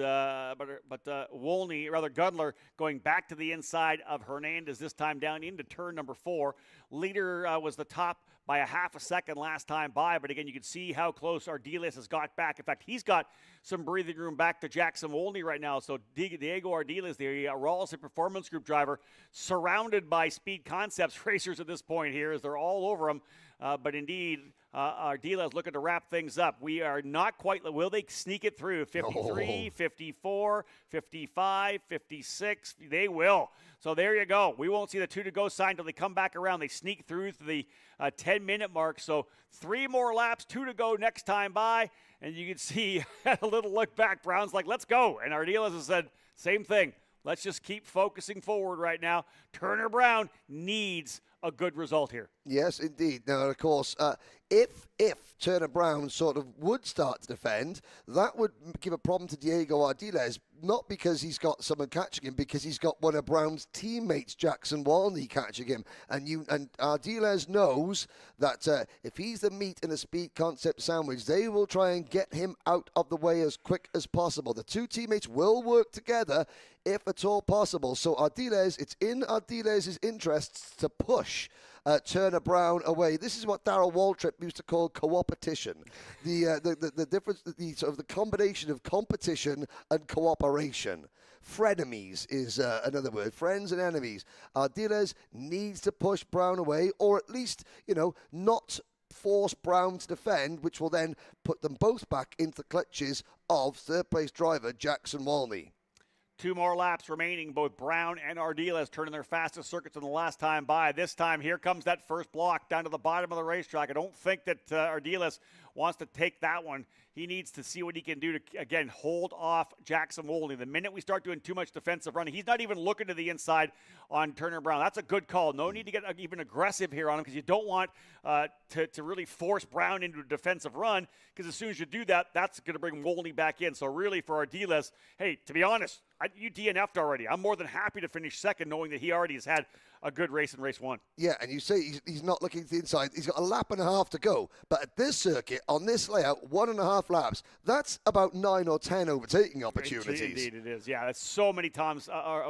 Wolney, rather Gudler, going back to the inside of Hernandez this time down into turn number 4. Leader was the top by a half a second last time by, but again, you can see how close Ardiles has got back. In fact, he's got some breathing room back to Jackson Wolney right now. So Diego Ardiles, the Rawlson Performance Group driver, surrounded by Speed Concepts racers at this point here as they're all over him. But indeed, Ardiles looking to wrap things up. We are not quite, will they sneak it through? 53, 54, 55, 56, they will. So there you go. We won't see the 2 to go sign until they come back around. They sneak through to the 10-minute mark. So 3 more laps, 2 to go next time by. And you can see a little look back. Brown's like, let's go. And Ardiles has said, same thing. Let's just keep focusing forward right now. Turner Brown needs a good result here. Yes, indeed. Now, of course, if Turner Brown sort of would start to defend, that would give a problem to Diego Ardiles, not because he's got someone catching him, because he's got one of Brown's teammates, Jackson Wolney, catching him. And Ardiles knows that if he's the meat in a Speed Concept sandwich, they will try and get him out of the way as quick as possible. The two teammates will work together if at all possible. So Ardiles, it's in Ardiles' interests to push Turner Brown away. This is what Darrell Waltrip used to call co-opetition. The difference, the sort of the combination of competition and cooperation. Frenemies is another word. Friends and enemies. Ardiles needs to push Brown away, or at least, not force Brown to defend, which will then put them both back into the clutches of third-place driver Jackson Wolney. 2 more laps remaining. Both Brown and Ardiles turning their fastest circuits in the last time by. This time, here comes that first block down to the bottom of the racetrack. I don't think that Ardiles wants to take that one. He needs to see what he can do to, again, hold off Jackson Wolney. The minute we start doing too much defensive running, he's not even looking to the inside on Turner Brown. That's a good call. No need to get even aggressive here on him because you don't want to really force Brown into a defensive run, because as soon as you do that, that's going to bring Wolney back in. So really for Ardiles, hey, to be honest, you DNF'd already. I'm more than happy to finish second knowing that he already has had a good race in race 1. Yeah, and you say he's not looking to the inside. He's got a lap and a half to go. But at this circuit, on this layout, 1.5 laps, that's about 9 or 10 overtaking opportunities. Indeed it is. Yeah, that's so many times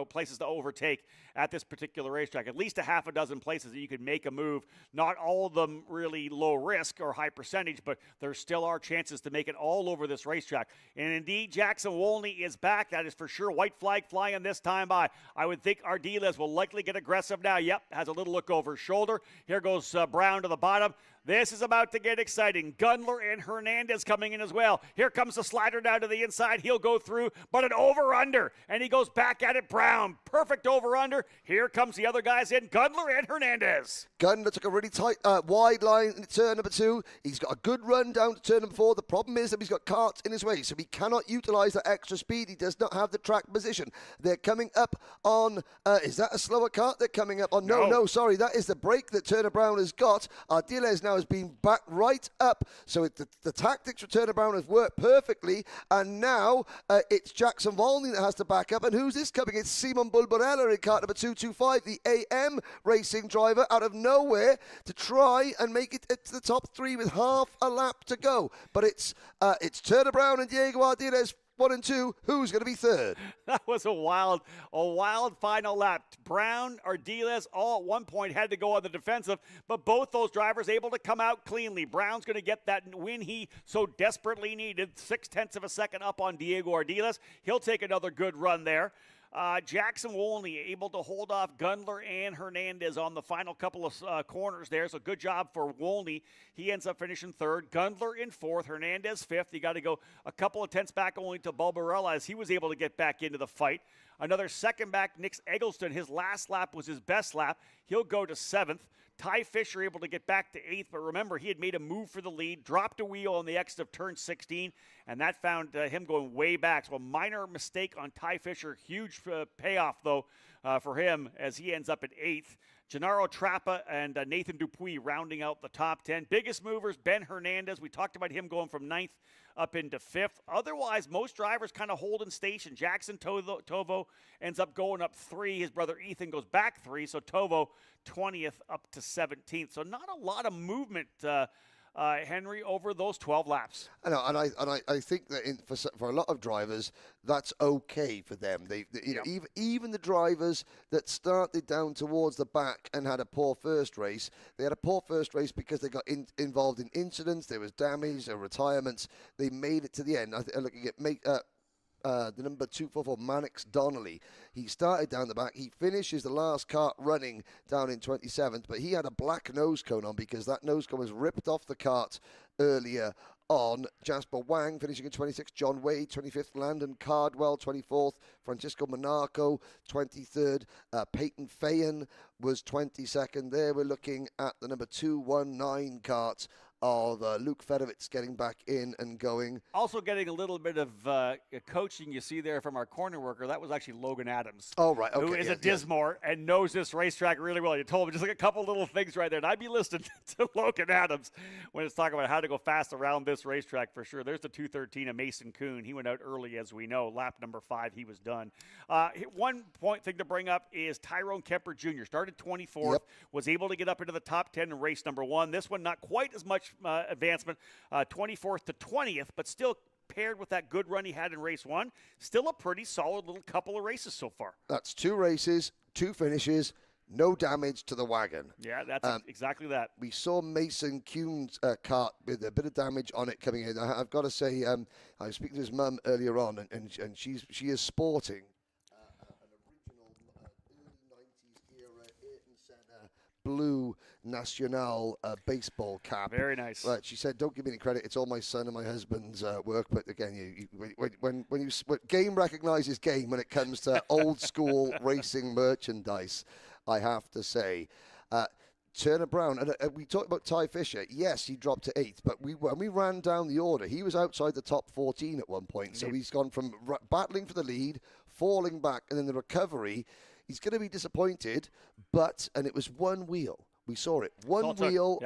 places to overtake at this particular racetrack. At least a half a dozen places that you could make a move. Not all of them really low risk or high percentage, but there still are chances to make it all over this racetrack. And indeed, Jackson Wolney is back. That is for sure. White flag flying this time by. I would think Ardiles will likely get aggressive now. Yep, has a little look over his shoulder. Here goes Brown to the bottom. This is about to get exciting. Gudler and Hernandez coming in as well. Here comes the slider down to the inside. He'll go through, but an over-under. And he goes back at it. Brown, perfect over-under. Here comes the other guys in, Gudler and Hernandez. Gudler took a really tight, wide line in turn number 2. He's got a good run down to turn number 4. The problem is that he's got karts in his way, so he cannot utilize that extra speed. He does not have the track position. They're coming up on, is that a slower kart they're coming up on? No, sorry, that is the brake that Turner Brown has got. Ardiles now now has been back right up. So the tactics for Turner Brown has worked perfectly. And now it's Jackson Volney that has to back up. And who's this coming? It's Simon Bulbarella in car number 225, the AM racing driver out of nowhere to try and make it to the top 3 with half a lap to go. But it's Turner Brown and Diego Ardiles 1 and 2. Who's going to be third? That was a wild final lap. Brown, Ardiles, all at one point had to go on the defensive, but both those drivers able to come out cleanly. Brown's going to get that win he so desperately needed, 0.6 of a second up on Diego Ardiles. He'll take another good run there. Jackson Wolney able to hold off Gundler and Hernandez on the final couple of corners there, so good job for Wolney. He ends up finishing third. Gundler in fourth, Hernandez fifth. You got to go a couple of tenths back only to Bulbarella as he was able to get back into the fight. Another second back, Nick Eggleston. His last lap was his best lap. He'll go to seventh. Ty Fisher able to get back to eighth, but remember, he had made a move for the lead, dropped a wheel on the exit of turn 16, and that found him going way back. So a minor mistake on Ty Fisher. Huge payoff, though, for him as he ends up at eighth. Gennaro Trappa and Nathan Dupuis rounding out the top 10. Biggest movers, Ben Hernandez. We talked about him going from ninth up into fifth. Otherwise, most drivers kind of holding station. Jackson Tovo ends up going up 3. His brother Ethan goes back 3. So Tovo 20th up to 17th. So not a lot of movement, Henry, over those 12 laps. I know, and I think that for a lot of drivers, that's okay for them. They you know, even the drivers that started down towards the back and had a poor first race, they had a poor first race because they got involved in incidents. There was damage, there were retirements. They made it to the end. I'm looking at the number 244, Mannix Donnelly. He started down the back. He finishes the last kart running down in 27th, but he had a black nose cone on because that nose cone was ripped off the kart earlier on. Jasper Wang finishing in 26th, John Wade 25th, Landon Cardwell 24th, Francisco Monaco 23rd, Peyton Fayen was 22nd. There we're looking at the number 219 kart of Luke Fedowitz getting back in and going. Also getting a little bit of coaching you see there from our corner worker. That was actually Logan Adams. Oh, right. Okay, who is a Dismore and knows this racetrack really well. You told him just like a couple little things right there. And I'd be listening to Logan Adams when it's talking about how to go fast around this racetrack for sure. There's the 213 of Mason Kuhn. He went out early, as we know. Lap number 5, he was done. One thing to bring up is Tyrone Kemper Jr. Started 24th, was able to get up into the top 10 in race number 1. This one, not quite as much advancement, 24th to 20th, but still paired with that good run he had in race 1, still a pretty solid little couple of races so far. That's 2 races, 2 finishes, no damage to the wagon. Yeah, that's exactly that. We saw Mason Kuhn's kart with a bit of damage on it coming in. I've got to say, I was speaking to his mum earlier on, and she is sporting an original early 90s era Ayrton Senna blue Nacional baseball cap. Very nice. Right, she said, "Don't give me any credit. It's all my son and my husband's work." But again, when game recognizes game when it comes to old school racing merchandise, I have to say. Turner Brown, and we talked about Ty Fisher. Yes, he dropped to 8th, but when we ran down the order, he was outside the top 14 at one point. So he's gone from battling for the lead, falling back, and then the recovery. He's going to be disappointed, and it was one wheel. We saw it. One wheel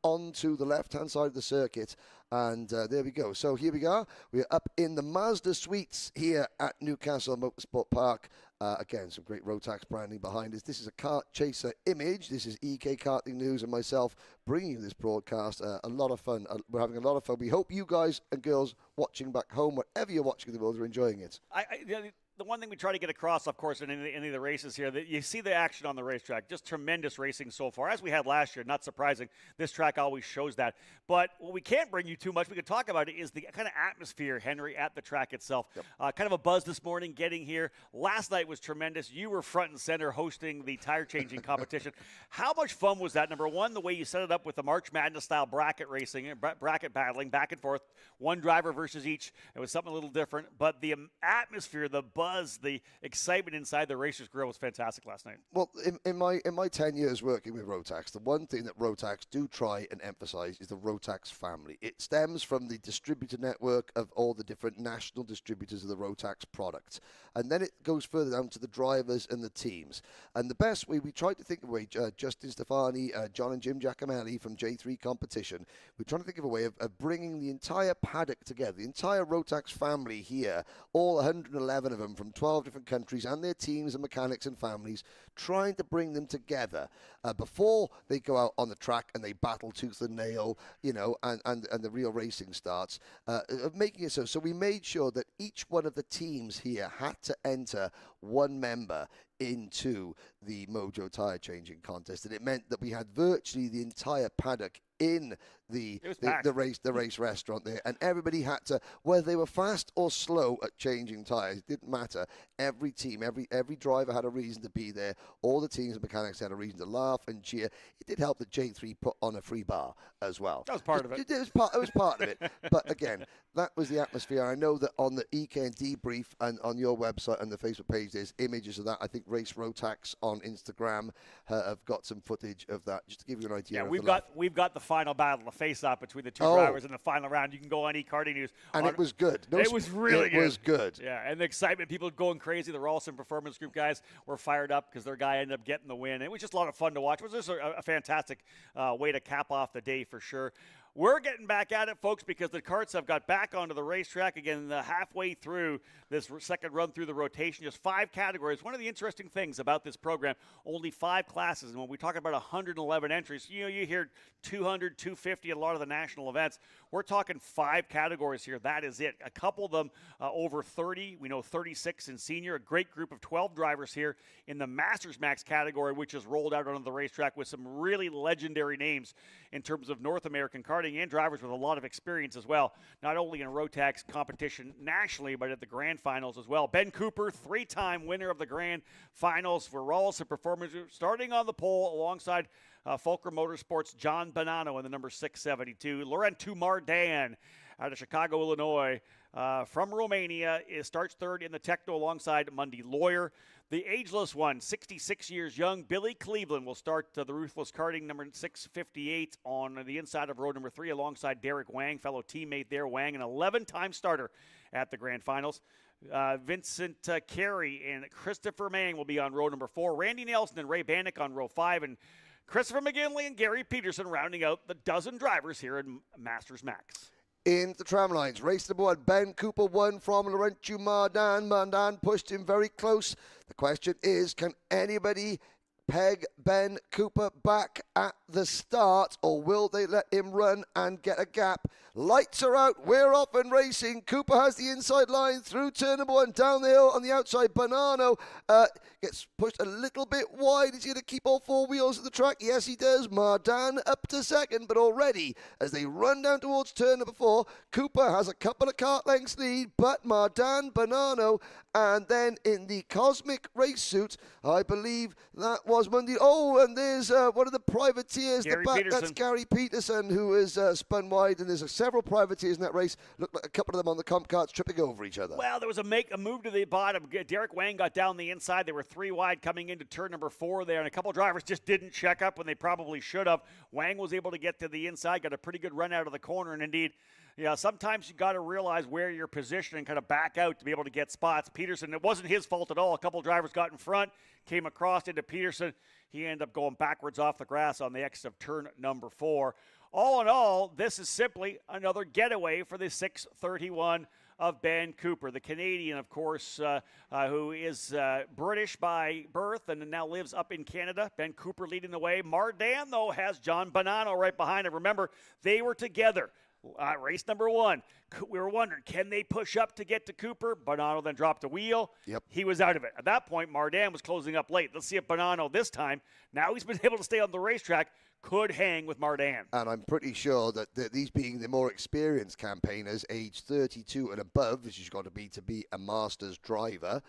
onto the left-hand side of the circuit, and there we go. So here we are. We're up in the Mazda Suites here at Newcastle Motorsport Park. Again, some great Rotax branding behind us. This is a Kart Chaser image. This is EK Karting News and myself bringing you this broadcast. A lot of fun. We're having a lot of fun. We hope you guys and girls watching back home, wherever you're watching in the world, are enjoying it. The one thing we try to get across, of course, in any of the races here, that you see the action on the racetrack. Just tremendous racing so far, as we had last year. Not surprising. This track always shows that. But what we can't bring you too much, we could talk about it, is the kind of atmosphere, Henry, at the track itself. Kind of a buzz this morning getting here. Last night was tremendous. You were front and center hosting the tire-changing competition. How much fun was that? Number one, the way you set it up with the March Madness-style bracket racing, bracket battling, back and forth, one driver versus each. It was something a little different. But the atmosphere, the buzz, buzz, the excitement inside the Racers Grill was fantastic last night. Well, in my 10 years working with Rotax, the one thing that Rotax do try and emphasize is the Rotax family. It stems from the distributor network of all the different national distributors of the Rotax products. And then it goes further down to the drivers and the teams. And the best way, we tried to think of a way, Justin Stefani, John and Jim Giacomelli from J3 Competition, we're trying to think of a way of bringing the entire paddock together, the entire Rotax family here, all 111 of them from 12 different countries and their teams and mechanics and families, trying to bring them together before they go out on the track and they battle tooth and nail, you know, and the real racing starts, of making it so. So we made sure that each one of the teams here had to enter one member into the Mojo tire changing contest, and it meant that we had virtually the entire paddock in the race restaurant there, and everybody had to, whether they were fast or slow at changing tires, it didn't matter. Every team, every driver had a reason to be there. All the teams and mechanics had a reason to laugh and cheer. It did help that J3 put on a free bar as well. That was part of it. It was part of it. But again, that was the atmosphere. I know that on the EK and Debrief and on your website and the Facebook page, there's images of that. I think Race Rotax on Instagram have got some footage of that, just to give you an idea. Yeah, we've got the final battle, the face-off between the two drivers in the final round. You can go on eKarting News. And it was good. It was really good. It was good. Yeah, and the excitement, people going crazy. The Rawlson Performance Group guys were fired up because their guy ended up getting the win. It was just a lot of fun to watch. It was just a fantastic way to cap off the day for sure. We're getting back at it, folks, because the karts have got back onto the racetrack again halfway through this second run through the rotation. Just 5 categories. One of the interesting things about this program, only 5 classes. And when we talk about 111 entries, you know, you hear 200, 250 at a lot of the national events. We're talking 5 categories here. That is it. A couple of them over 30. We know 36 in senior. A great group of 12 drivers here in the Masters Max category, which is rolled out onto the racetrack with some really legendary names in terms of North American karting, and drivers with a lot of experience as well, not only in Rotax competition nationally, but at the Grand Finals as well. Ben Cooper, 3-time winner of the Grand Finals for Rawlson Performance, starting on the pole alongside Fulcrum Motorsports' John Bonanno in the number 672. Laurent Mardan out of Chicago, Illinois, from Romania, starts third in the Techno alongside Mundy Lawyer. The ageless one, 66 years young, Billy Cleveland will start the Ruthless Karting number 658 on the inside of row number 3 alongside Derek Wang, fellow teammate there. Wang, an 11-time starter at the Grand Finals. Vincent Carey and Christopher Mang will be on row number 4. Randy Nelson and Ray Bannock on row 5. And Christopher McGinley and Gary Peterson rounding out the dozen drivers here in Masters Max. In the tram lines, race number 1, Ben Cooper won from Laurent Mardan. Mardan pushed him very close. The question is, can anybody peg Ben Cooper back at the start, or will they let him run and get a gap? Lights are out, we're off and racing. Cooper has the inside line through turn number 1, down the hill on the outside. Bonanno gets pushed a little bit wide. Is he going to keep all 4 wheels at the track? Yes, he does. Mardan up to second, but already as they run down towards turn number 4, Cooper has a couple of kart lengths lead, but Mardan, Bonanno, and then in the Cosmic race suit, I believe that was Monday. Oh, and there's one of the privateers. That's Gary Peterson, who is spun wide, and there's several privateers in that race. Looked like a couple of them on the comp carts tripping over each other. Well, there was a move to the bottom. Derek Wang got down the inside. They were 3 wide coming into turn number 4 there, and a couple of drivers just didn't check up when they probably should have. Wang was able to get to the inside, got a pretty good run out of the corner, and indeed, yeah, sometimes you got to realize where you're positioned and kind of back out to be able to get spots. Peterson, it wasn't his fault at all. A couple of drivers got in front, came across into Peterson. He ended up going backwards off the grass on the exit of turn number 4. All in all, this is simply another getaway for the 631 of Ben Cooper, the Canadian, of course, who is British by birth and now lives up in Canada. Ben Cooper leading the way. Mardan, though, has John Bonanno right behind him. Remember, they were together. Race number 1, we were wondering, can they push up to get to Cooper? Bonanno then dropped a wheel. Yep. He was out of it. At that point, Mardan was closing up late. Let's see if Bonanno this time, now he's been able to stay on the racetrack, could hang with Mardan. And I'm pretty sure that these being the more experienced campaigners, age 32 and above, which has got to be a Masters driver,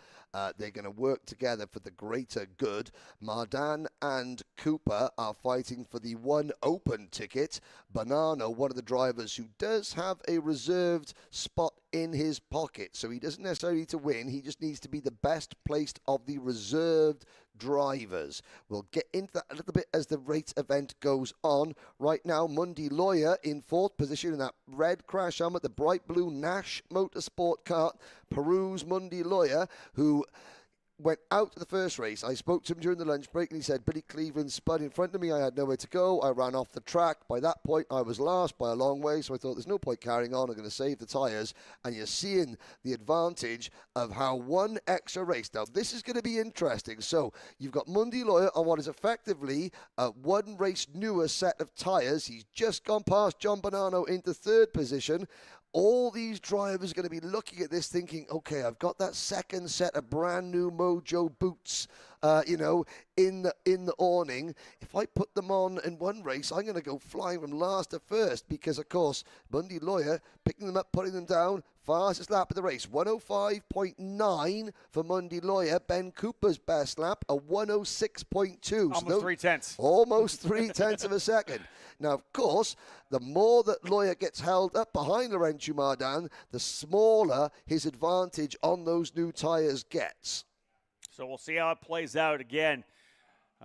they're going to work together for the greater good. Mardan and Cooper are fighting for the 1 open ticket. Bonanno, one of the drivers who does have a reserved spot in his pocket. So he doesn't necessarily need to win. He just needs to be the best placed of the reserved drivers. We'll get into that a little bit as the race event goes on. Right now, Mundy Lawyer in 4th position in that red crash helmet, the bright blue Nash Motorsport Kart. Peru's Mundy Lawyer, who went out to the first race. I spoke to him during the lunch break and he said, Billy Cleveland spun in front of me. I had nowhere to go. I ran off the track. By that point, I was last by a long way. So I thought there's no point carrying on. I'm going to save the tyres. And you're seeing the advantage of how one extra race. Now, this is going to be interesting. So you've got Mundy Lawyer on what is effectively a one race newer set of tyres. He's just gone past John Bonanno into 3rd position. All these drivers are going to be looking at this thinking, okay, I've got that second set of brand new Mojo boots, in the awning. If I put them on in one race, I'm going to go flying from last to first because, of course, Mundy Lawyer picking them up, putting them down. Fastest lap of the race, 105.9 for Mundy Lawyer. Ben Cooper's best lap, a 106.2. Almost 3/10. Almost 3/10 of a second. Now, of course, the more that Lawyer gets held up behind Laurent Mardan, the smaller his advantage on those new tyres gets. So we'll see how it plays out again.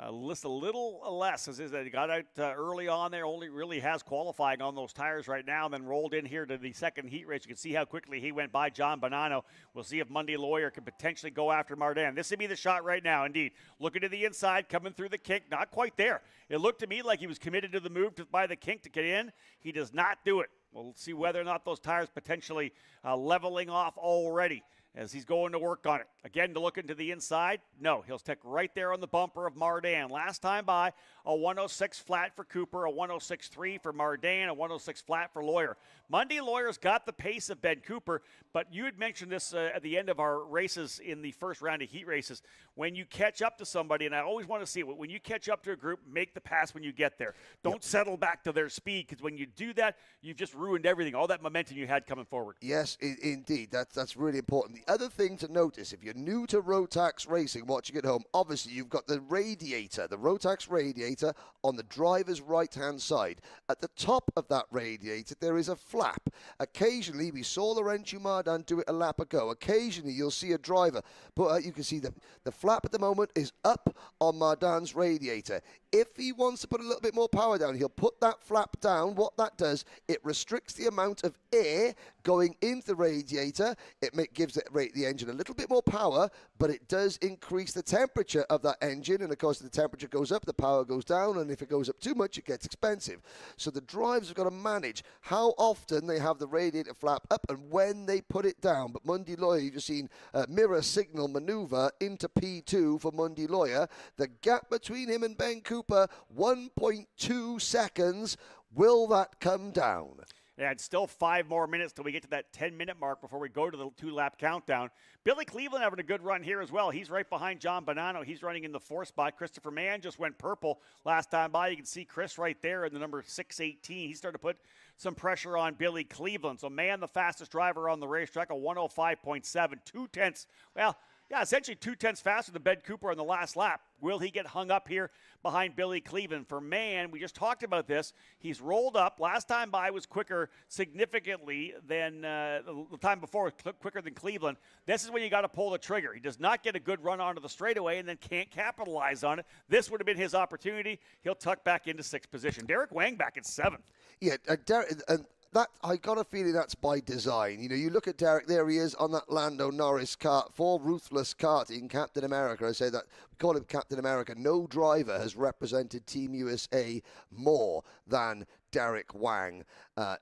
List a little less as he got out early on there. Only really has qualifying on those tires right now, and then rolled in here to the second heat race. You can see how quickly he went by John Bonanno. We'll see if Mundy Lawyer can potentially go after Mardan. This would be the shot right now, indeed. Looking to the inside, coming through the kink, not quite there. It looked to me like he was committed to the move by the kink to get in. He does not do it. We'll see whether or not those tires potentially leveling off already as he's going to work on it. Again, to look into the inside, no, he'll stick right there on the bumper of Mardan. Last time by, a 106 flat for Cooper, a 106.3 for Mardan, a 106 flat for Lawyer. Mundy Lawyer's got the pace of Ben Cooper, but you had mentioned this at the end of our races in the first round of heat races. When you catch up to somebody, and I always want to see it, when you catch up to a group, make the pass when you get there. Don't settle back to their speed, because when you do that, you've just ruined everything, all that momentum you had coming forward. Yes, indeed. That's really important. The other thing to notice, if you're new to Rotax racing, watching at home, obviously you've got the radiator, the Rotax radiator on the driver's right-hand side. At the top of that radiator, there is a flap. Occasionally, we saw Laurent Mardan do it a lap ago. Occasionally, you'll see a driver put out, you can see the flap at the moment is up on Mardan's radiator. If he wants to put a little bit more power down, he'll put that flap down. What that does, it restricts the amount of air going into the radiator. It gives the engine a little bit more power, but it does increase the temperature of that engine. And of course, if the temperature goes up, the power goes down. And if it goes up too much, it gets expensive. So the drivers have got to manage how often they have the radiator flap up and when they put it down. But Mundy Lawyer, you've just seen a mirror signal maneuver into P2 for Mundy Lawyer. The gap between him and Ben Cooper, 1.2 seconds. Will that come down? Yeah, it's still 5 more minutes till we get to that 10-minute mark before we go to the 2-lap countdown. Billy Cleveland having a good run here as well. He's right behind John Bonanno. He's running in the 4th spot. Christopher Mann just went purple last time by. You can see Chris right there in the number 618. He started to put some pressure on Billy Cleveland. So Mann, the fastest driver on the racetrack, a 105.7, 2/10. Well, yeah, essentially 2/10 faster than Ben Cooper on the last lap. Will he get hung up here behind Billy Cleveland? For Mann, we just talked about this. He's rolled up. Last time by was quicker significantly than the time before, quicker than Cleveland. This is when you got to pull the trigger. He does not get a good run onto the straightaway and then can't capitalize on it. This would have been his opportunity. He'll tuck back into 6th position. Derek Wang back at 7th. Yeah, Derek... That, I got a feeling that's by design. You know, you look at Derek, there he is on that Lando Norris kart, for ruthless karting, Captain America. I say that, we call him Captain America. No driver has represented Team USA more than Derek Wang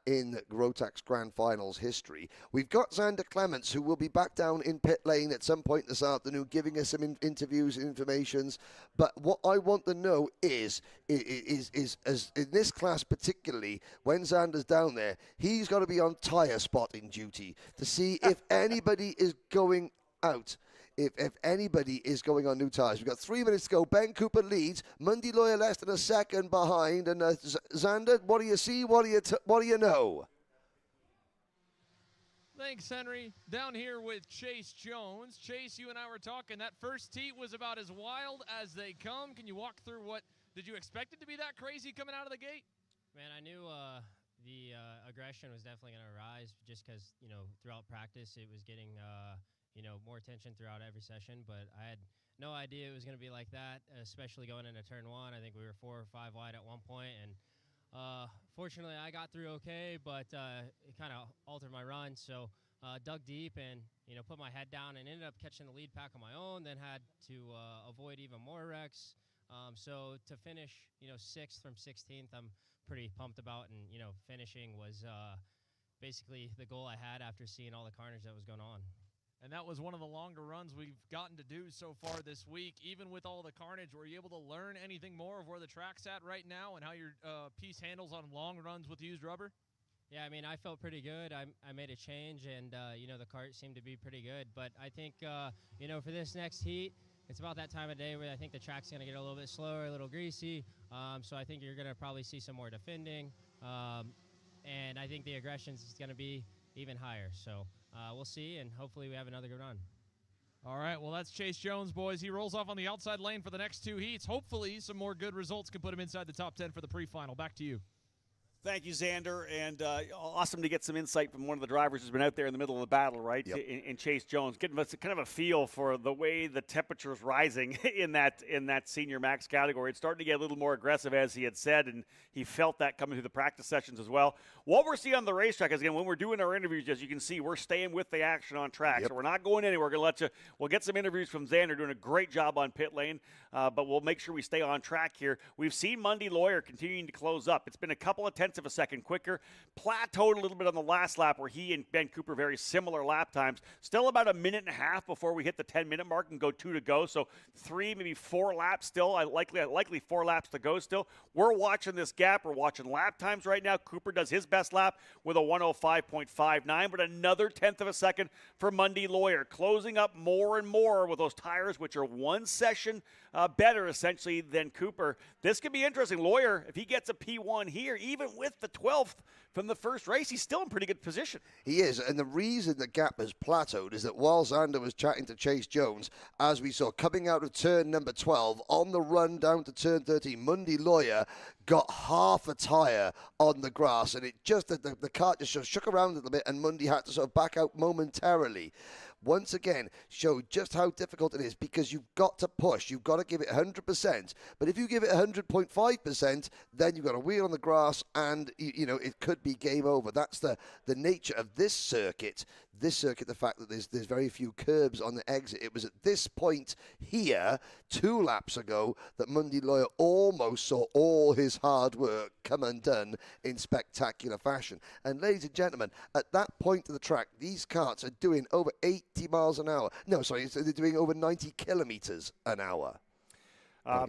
in Rotax Grand Finals history. We've got Xander Clements, who will be back down in pit lane at some point this afternoon, giving us some interviews and informations. But what I want to know is as in this class particularly, when Xander's down there, he's got to be on tyre spotting duty to see if anybody is going out. If anybody is going on new tyres. We've got 3 minutes to go. Ben Cooper leads. Mundy Lawyer less than a second behind. And Xander, what do you see? What do you know? Thanks, Henry. Down here with Chase Jones. Chase, you and I were talking. That first heat was about as wild as they come. Can you walk through did you expect it to be that crazy coming out of the gate? Man, I knew the aggression was definitely going to rise just because, throughout practice it was getting, more attention throughout every session. But I had no idea it was going to be like that, especially going into turn 1. I think we were 4 or 5 wide at one point, and fortunately I got through okay, but it kind of altered my run. So dug deep and, put my head down and ended up catching the lead pack on my own, then had to avoid even more wrecks. So to finish, 6th from 16th, I'm pretty pumped about, and, finishing was basically the goal I had after seeing all the carnage that was going on. And that was one of the longer runs we've gotten to do so far this week. Even with all the carnage, were you able to learn anything more of where the track's at right now and how your piece handles on long runs with used rubber? Yeah, I mean, I felt pretty good. I made a change, and, the cart seemed to be pretty good. But I think, for this next heat, it's about that time of day where I think the track's going to get a little bit slower, a little greasy. So I think you're going to probably see some more defending. And I think the aggression is going to be even higher. So we'll see, and hopefully we have another good run. All right, well, that's Chase Jones, boys. He rolls off on the outside lane for the next 2 heats. Hopefully some more good results can put him inside the top 10 for the pre-final. Back to you. Thank you, Xander, and awesome to get some insight from one of the drivers who's been out there in the middle of the battle, right? Yep. In Chase Jones, getting us kind of a feel for the way the temperature is rising in that senior max category. It's starting to get a little more aggressive, as he had said, and he felt that coming through the practice sessions as well. What we're seeing on the racetrack is, again, when we're doing our interviews, as you can see, we're staying with the action on track. Yep. So we're not going anywhere. We're going to let you. We'll get some interviews from Xander, doing a great job on pit lane, but we'll make sure we stay on track here. We've seen Mundy Lawyer continuing to close up. It's been a couple of tenths of a second quicker. Plateaued a little bit on the last lap, where he and Ben Cooper very similar lap times. Still about a minute and a half before we hit the 10-minute mark and go 2 to go. So 3, maybe 4 laps still. Likely 4 laps to go still. We're watching this gap. We're watching lap times right now. Cooper does his best lap with a 1:05.59, but another tenth of a second for Mundy Lawyer, closing up more and more with those tires, which are one session better essentially than Cooper. This could be interesting. Lawyer, if he gets a P1 here, even with the 12th from the first race, he's still in pretty good position. He is, and the reason the gap has plateaued is that while Xander was chatting to Chase Jones, as we saw coming out of turn number 12, on the run down to turn 13, Mundy Lawyer got half a tyre on the grass, and it just, the cart just shook around a little bit, and Mundy had to sort of back out momentarily. Once again, showed just how difficult it is, because you've got to push. You've got to give it 100%. But if you give it 100.5%, then you've got a wheel on the grass, and, it could be game over. That's the nature of this circuit. This circuit, the fact that there's very few curbs on the exit. It was at this point here, 2 laps ago, that Mundy Lawyer almost saw all his hard work come undone in spectacular fashion. And ladies and gentlemen, at that point of the track, these karts are doing over 80 miles an hour. No, sorry, they're doing over 90 kilometers an hour.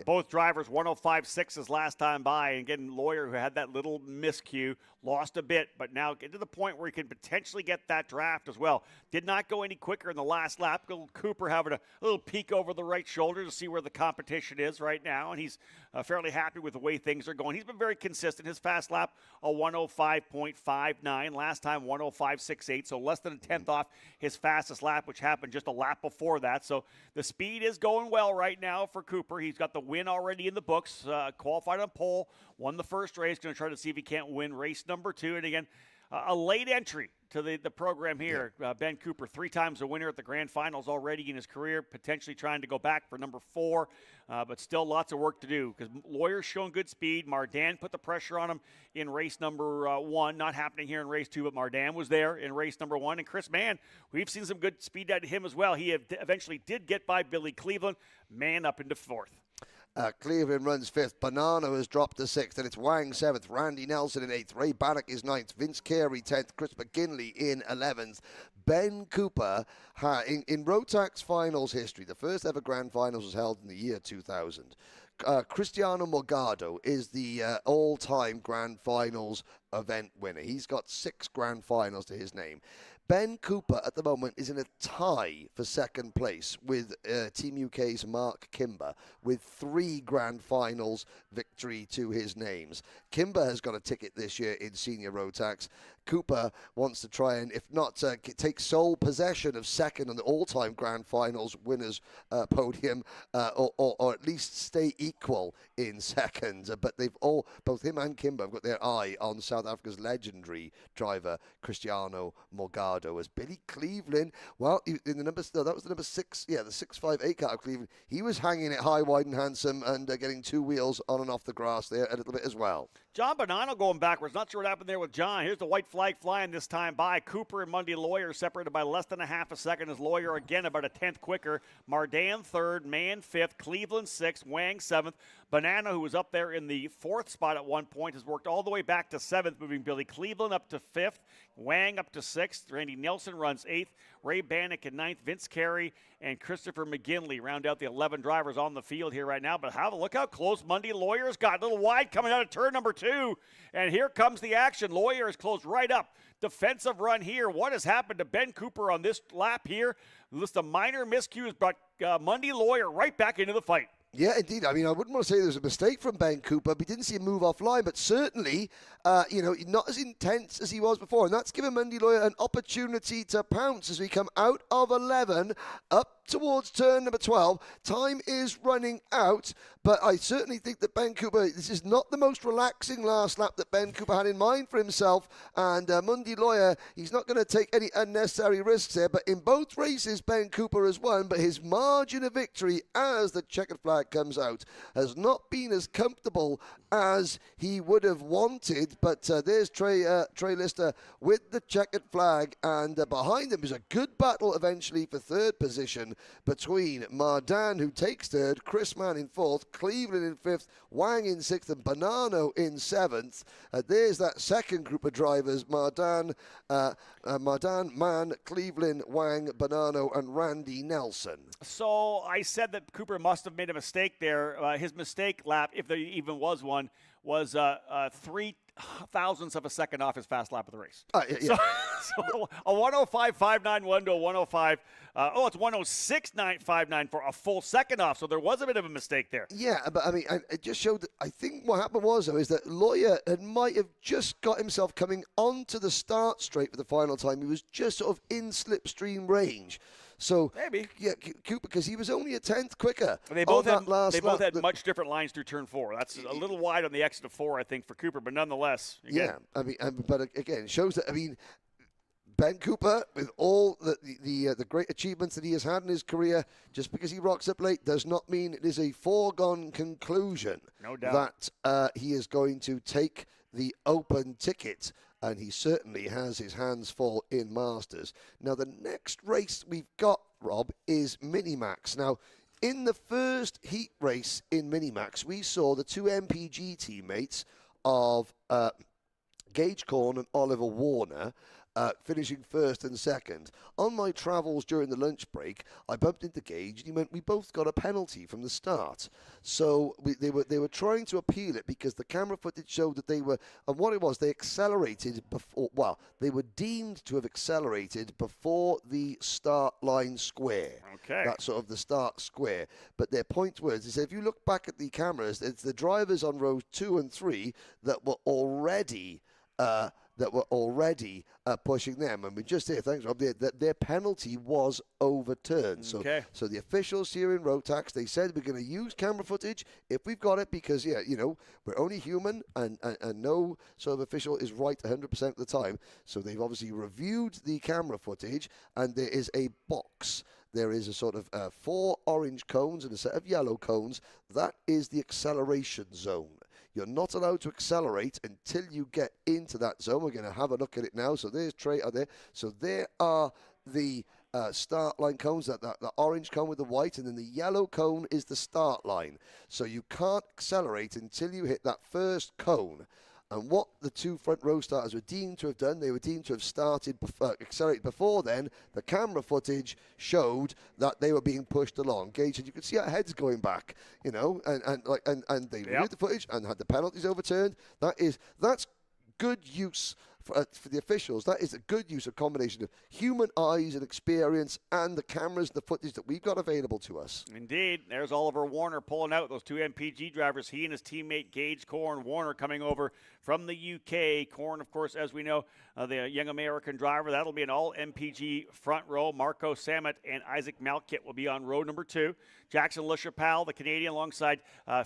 Both drivers 105.6 last time by, and again, Lawyer, who had that little miscue, lost a bit, but now get to the point where he can potentially get that draft as well. Did not go any quicker in the last lap. Cooper having a little peek over the right shoulder to see where the competition is right now, and he's fairly happy with the way things are going. He's been very consistent. His fast lap, a 105.59. Last time, 105.68, so less than a tenth off his fastest lap, which happened just a lap before that. So the speed is going well right now for Cooper. He's got the win already in the books, qualified on pole, won the first race, going to try to see if he can't win race number 2. And again, a late entry to the program here. Ben Cooper, 3 times a winner at the Grand Finals already in his career, potentially trying to go back for number 4, but still lots of work to do, because Lawyer's shown good speed. Mardan put the pressure on him in race number 1, not happening here in race 2, but Mardan was there in race number 1. And Chris Mann, we've seen some good speed out of him as well. He eventually did get by Billy Cleveland. Mann up into 4th. Cleveland runs 5th. Bonanno has dropped to 6th, and it's Wang 7th. Randy Nelson in 8th. Ray Paddock is 9th. Vince Carey 10th. Chris McGinley in 11th. Ben Cooper, in Rotax Finals history, the first ever Grand Finals was held in the year 2000. Cristiano Morgado is the all-time Grand Finals event winner. He's got 6 Grand Finals to his name. Ben Cooper at the moment is in a tie for second place with Team UK's Mark Kimber, with 3 Grand Finals victory to his names. Kimber has got a ticket this year in Senior Rotax. Cooper wants to try and, if not, take sole possession of second on the all-time Grand Finals winners podium, or at least stay equal in second. But they've all, both him and Kimber, have got their eye on South Africa's legendary driver Cristiano Morgado. As Billy Cleveland, well, in the that was the number 6, the 658 car of Cleveland. He was hanging it high, wide, and handsome, and getting two wheels on and off the grass there a little bit as well. John Bonanno going backwards. Not sure what happened there with John. Here's the white flag flying this time by. Cooper and Mundy Lawyer separated by less than a half a second. His Lawyer again about a tenth quicker. Mardan third, Mann fifth, Cleveland sixth, Wang seventh. Bonanno, who was up there in the fourth spot at one point, has worked all the way back to seventh, moving Billy Cleveland up to fifth, Wang up to sixth, Randy Nelson runs eighth, Ray Bannock in ninth, Vince Carey and Christopher McGinley round out the 11 drivers on the field here right now. But look how close Mundy Lawyer's got. A little wide coming out of turn number 2. And here comes the action. Lawyer is closed right up. Defensive run here. What has happened to Ben Cooper on this lap here? Just a minor miscues, but Mundy Lawyer right back into the fight. Yeah, indeed. I mean, I wouldn't want to say there was a mistake from Ben Cooper. We didn't see him move offline, but certainly, not as intense as he was before. And that's given Mundy Lawyer an opportunity to pounce as we come out of 11, up towards turn number 12. Time is running out, but I certainly think that Ben Cooper, this is not the most relaxing last lap that Ben Cooper had in mind for himself. And Mundy Lawyer, he's not going to take any unnecessary risks here. But in both races, Ben Cooper has won, but his margin of victory as the checkered flag comes out has not been as comfortable as he would have wanted. But there's Trey Lister with the checkered flag, and behind him is a good battle eventually for third position between Mardan, who takes third, Chris Mann in fourth, Cleveland in fifth, Wang in sixth, and Bonanno in seventh. There's that second group of drivers: Mardan, Mann, Cleveland, Wang, Bonanno, and Randy Nelson. So I said that Cooper must have made a mistake there. His mistake lap, if there even was one, was 3 thousandths of a second off his fast lap of the race. Yeah. So a 105.591 to a 105. It's 106.959 for a full second off. So there was a bit of a mistake there. Yeah, but I mean, it just showed that I think what happened was, though, is that Lawyer might have just got himself coming onto the start straight for the final time. He was just sort of in slipstream range. So maybe, yeah, Cooper, because he was only a tenth quicker. They both had much different lines through turn 4. That's a little wide on the exit of 4, I think, for Cooper, but nonetheless. Again. Yeah, I mean, but again, it shows that. I mean, Ben Cooper, with all the great achievements that he has had in his career, just because he rocks up late does not mean it is a foregone conclusion. No doubt that he is going to take the open ticket. And he certainly has his hands full in Masters. Now, the next race we've got, Rob, is Minimax. Now, in the first heat race in Minimax, we saw the 2 MPG teammates of Gage Korn and Oliver Warner finishing first and second. On my travels during the lunch break, I bumped into Gage, and he went, we both got a penalty from the start. So they were trying to appeal it because the camera footage showed that they were, and what it was, they accelerated before, well, they were deemed to have accelerated before the start line square. Okay. That's sort of the start square. But their point was, they said, if you look back at the cameras, it's the drivers on rows 2 and 3 that were already pushing them. And we just hear, thanks, Rob, that their penalty was overturned. Okay. So the officials here in Rotax, they said we're going to use camera footage if we've got it because, we're only human and no sort of official is right 100% of the time. So they've obviously reviewed the camera footage, and there is a box. There is a sort of 4 orange cones and a set of yellow cones. That is the acceleration zone. You're not allowed to accelerate until you get into that zone. We're going to have a look at it now. So there's Trey out there. So there are the start line cones, the orange cone with the white, and then the yellow cone is the start line. So you can't accelerate until you hit that first cone. And what the 2 front row starters were deemed to have done, they were deemed to have accelerated before then. The camera footage showed that they were being pushed along. Gage said you could see our heads going back, and they reviewed the footage and had the penalties overturned. That's good use for the officials, that is a good use of combination of human eyes and experience and the cameras and the footage that we've got available to us. Indeed. There's Oliver Warner pulling out those two MPG drivers. He and his teammate Gage Corn. Warner coming over from the UK. Corn, of course, as we know, the young American driver. That'll be an all-MPG front row. Marco Samet and Isaac Malkit will be on row number 2. Jackson LaChapelle, the Canadian, alongside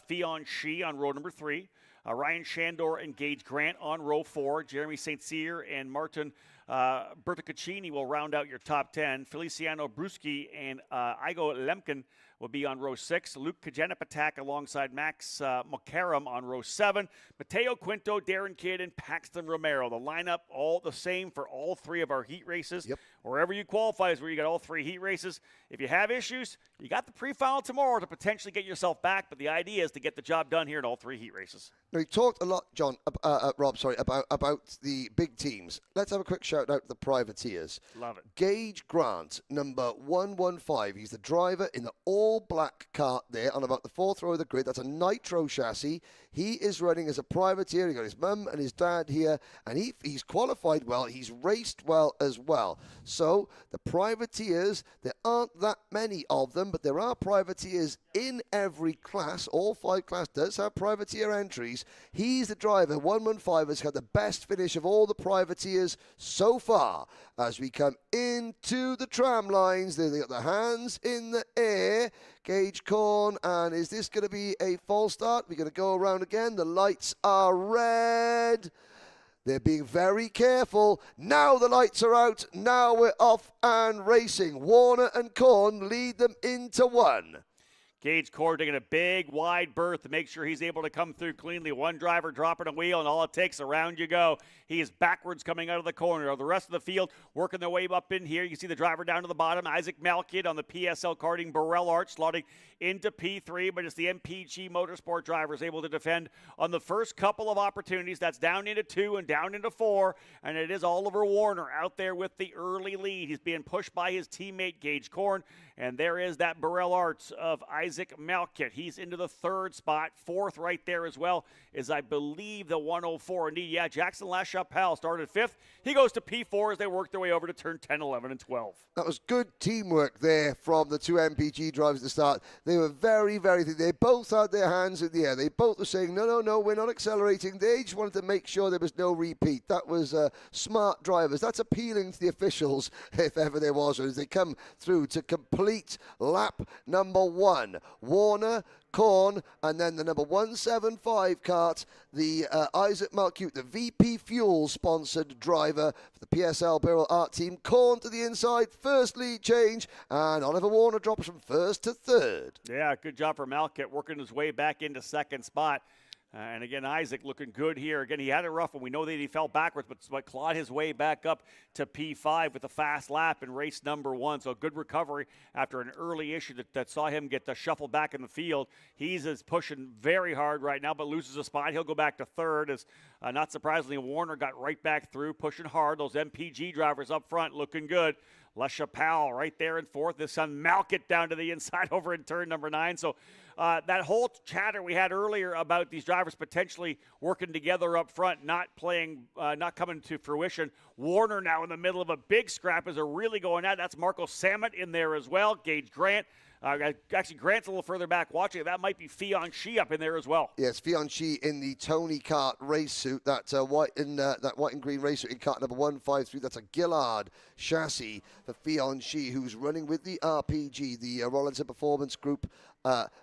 Fionn Shee on row number 3. Ryan Shandor and Gage Grant on row 4. Jeremy St. Cyr and Martin Bertacaccini will round out your top 10. Feliciano Bruschi and Igo Lemkin will be on row 6. Luke Kajanapatak alongside Max Mokaram on row 7. Mateo Quinto, Darren Kidd, and Paxton Romero. The lineup all the same for all 3 of our heat races. Yep. Wherever you qualify is where you got all 3 heat races. If you have issues, you got the pre-final tomorrow to potentially get yourself back, but the idea is to get the job done here in all 3 heat races. Now, you talked a lot, John, Rob, about the big teams. Let's have a quick shout out to the privateers. Love it. Gage Grant, number 115. He's the driver in the all-black Kart there on about the 4th row of the grid. That's a nitro chassis. He is running as a privateer. He got his mum and his dad here, and he's qualified well. He's raced well as well. So the privateers, there aren't that many of them, but there are privateers in every class. All 5 classes does have privateer entries. He's the driver. 115 has had the best finish of all the privateers so far. As we come into the tram lines, they got their hands in the air. Gage Corn, and is this going to be a false start? We're going to go around again. The lights are red. They're being very careful. Now the lights are out. Now we're off and racing. Warner and Corn lead them into 1. Gage Corn taking a big, wide berth to make sure he's able to come through cleanly. One driver dropping a wheel, and all it takes, around you go. He is backwards coming out of the corner. The rest of the field working their way up in here. You can see the driver down to the bottom, Isaac Malkit on the PSL Karting Burrell Arch, slotting into P3, but it's the MPG Motorsport drivers able to defend on the first couple of opportunities. That's down into 2 and down into 4, and it is Oliver Warner out there with the early lead. He's being pushed by his teammate, Gage Corn, and there is that Burrell Arch of Isaac Malkit. He's into the 3rd spot. 4th right there as well is, I believe, the 104. Indeed, yeah, Jackson LaChapelle started 5th. He goes to P4 as they work their way over to turn 10, 11, and 12. That was good teamwork there from the 2 MPG drivers at the start. They were very, very, they both had their hands in the air. They both were saying, no, we're not accelerating. They just wanted to make sure there was no repeat. That was smart drivers. That's appealing to the officials, if ever there was, as they come through to complete lap number 1. Warner, Corn, and then the number 175 kart, the Isaac Malkut, the VP Fuel sponsored driver for the PSL Burrell Art team. Corn to the inside, first lead change, and Oliver Warner drops from 1st to 3rd. Yeah, good job for Malkit working his way back into 2nd spot. And again, Isaac looking good here. Again, he had it rough, and we know that he fell backwards, but clawed his way back up to P5 with a fast lap in race number 1. So a good recovery after an early issue that saw him get shuffled back in the field. He's pushing very hard right now, but loses a spot. He'll go back to 3rd as, not surprisingly, Warner got right back through, pushing hard. Those MPG drivers up front looking good. LaChapelle right there in 4th. This son Malkit down to the inside over in turn number 9. So that whole chatter we had earlier about these drivers potentially working together up front, not coming to fruition. Warner now in the middle of a big scrap as they're really going at. That's Marco Samet in there as well. Gage Grant. Actually, Grant's a little further back watching it. That might be Fionn Shee up in there as well. Yes, Fionn Shee in the Tony Kart race suit, that white and green race suit in kart number 153. That's a Gillard chassis for Fionn Shee, who's running with the RPG, the Rollinson Performance Group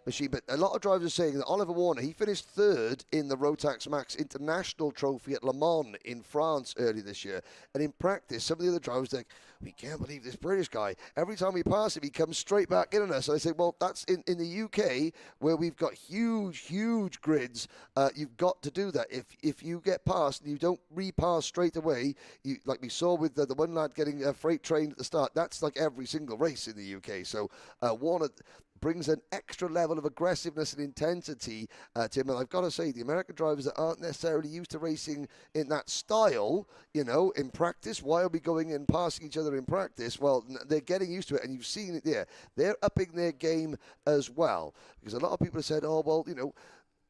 machine. But a lot of drivers are saying that Oliver Warner, he finished 3rd in the Rotax Max International Trophy at Le Mans in France early this year. And in practice, some of the other drivers are like, we can't believe this British guy. Every time we pass him, he comes straight back in on us. So I say, well, that's in the UK where we've got huge grids. You've got to do that. If you get past and you don't repass straight away, like we saw with the one lad getting freight trained at the start, that's like every single race in the UK. So Warner brings an extra level of aggressiveness and intensity to him. And I've got to say, the American drivers that aren't necessarily used to racing in that style, in practice, why are we going and passing each other in practice? Well, they're getting used to it, and you've seen it there. They're upping their game as well. Because a lot of people have said, oh, well,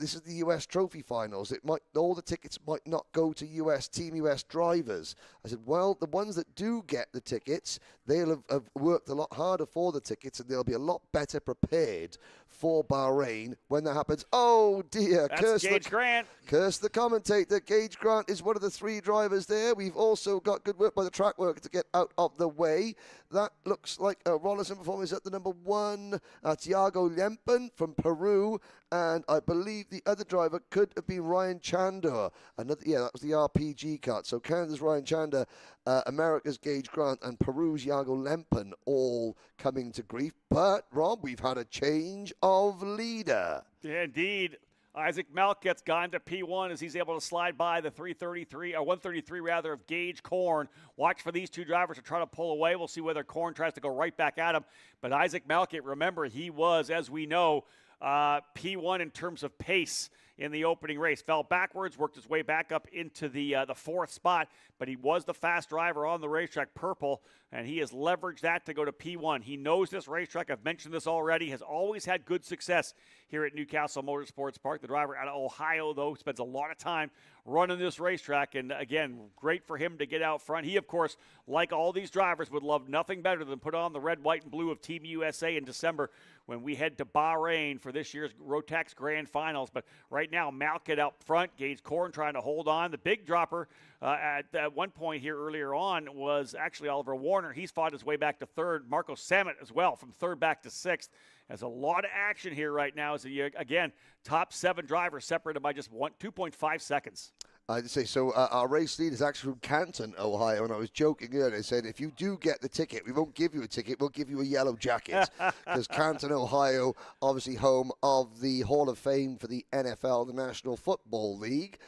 this is the US Trophy Finals. All the tickets might not go to Team US drivers. I said, well, the ones that do get the tickets, they'll have worked a lot harder for the tickets, and they'll be a lot better prepared for Bahrain when that happens. Oh dear, That's Gage Grant. Curse the commentator. Gage Grant is one of the 3 drivers there. We've also got good work by the track worker to get out of the way. That looks like Rollerson performance at the number 1, Thiago Lempen from Peru, and I believe the other driver could have been Ryan Chandler. That was the RPG Kart. So Canada's Ryan Chandler, America's Gage Grant, and Peru's Thiago Lempen all coming to grief. But, Rob, we've had a change of leader. Yeah, indeed. Isaac Malkett's gone to P1 as he's able to slide by the 133 rather of Gage Korn. Watch for these 2 drivers to try to pull away. We'll see whether Korn tries to go right back at him. But Isaac Malkett, remember, he was, as we know, P1 in terms of pace in the opening race. Fell backwards, worked his way back up into the 4th spot, but he was the fast driver on the racetrack, purple, and he has leveraged that to go to P1. He knows this racetrack. I've mentioned this already. Has always had good success here at Castle Motorsports Park. The driver out of Ohio, though, spends a lot of time running this racetrack, and again, great for him to get out front. He, of course, like all these drivers, would love nothing better than put on the red, white, and blue of Team USA in December when we head to Bahrain for this year's Rotax Grand Finals. But right now, Malkett out front, Gage Korn trying to hold on. The big dropper at one point here earlier on was actually Oliver Warner. He's fought his way back to 3rd. Marco Samet as well, from 3rd back to 6th. There's a lot of action here right now. As again, top 7 drivers separated by just 2.5 seconds. I'd say so. Our race lead is actually from Canton, Ohio, and I was joking earlier. I said, if you do get the ticket, we won't give you a ticket, we'll give you a yellow jacket. Because Canton, Ohio, obviously home of the Hall of Fame for the NFL, the National Football League.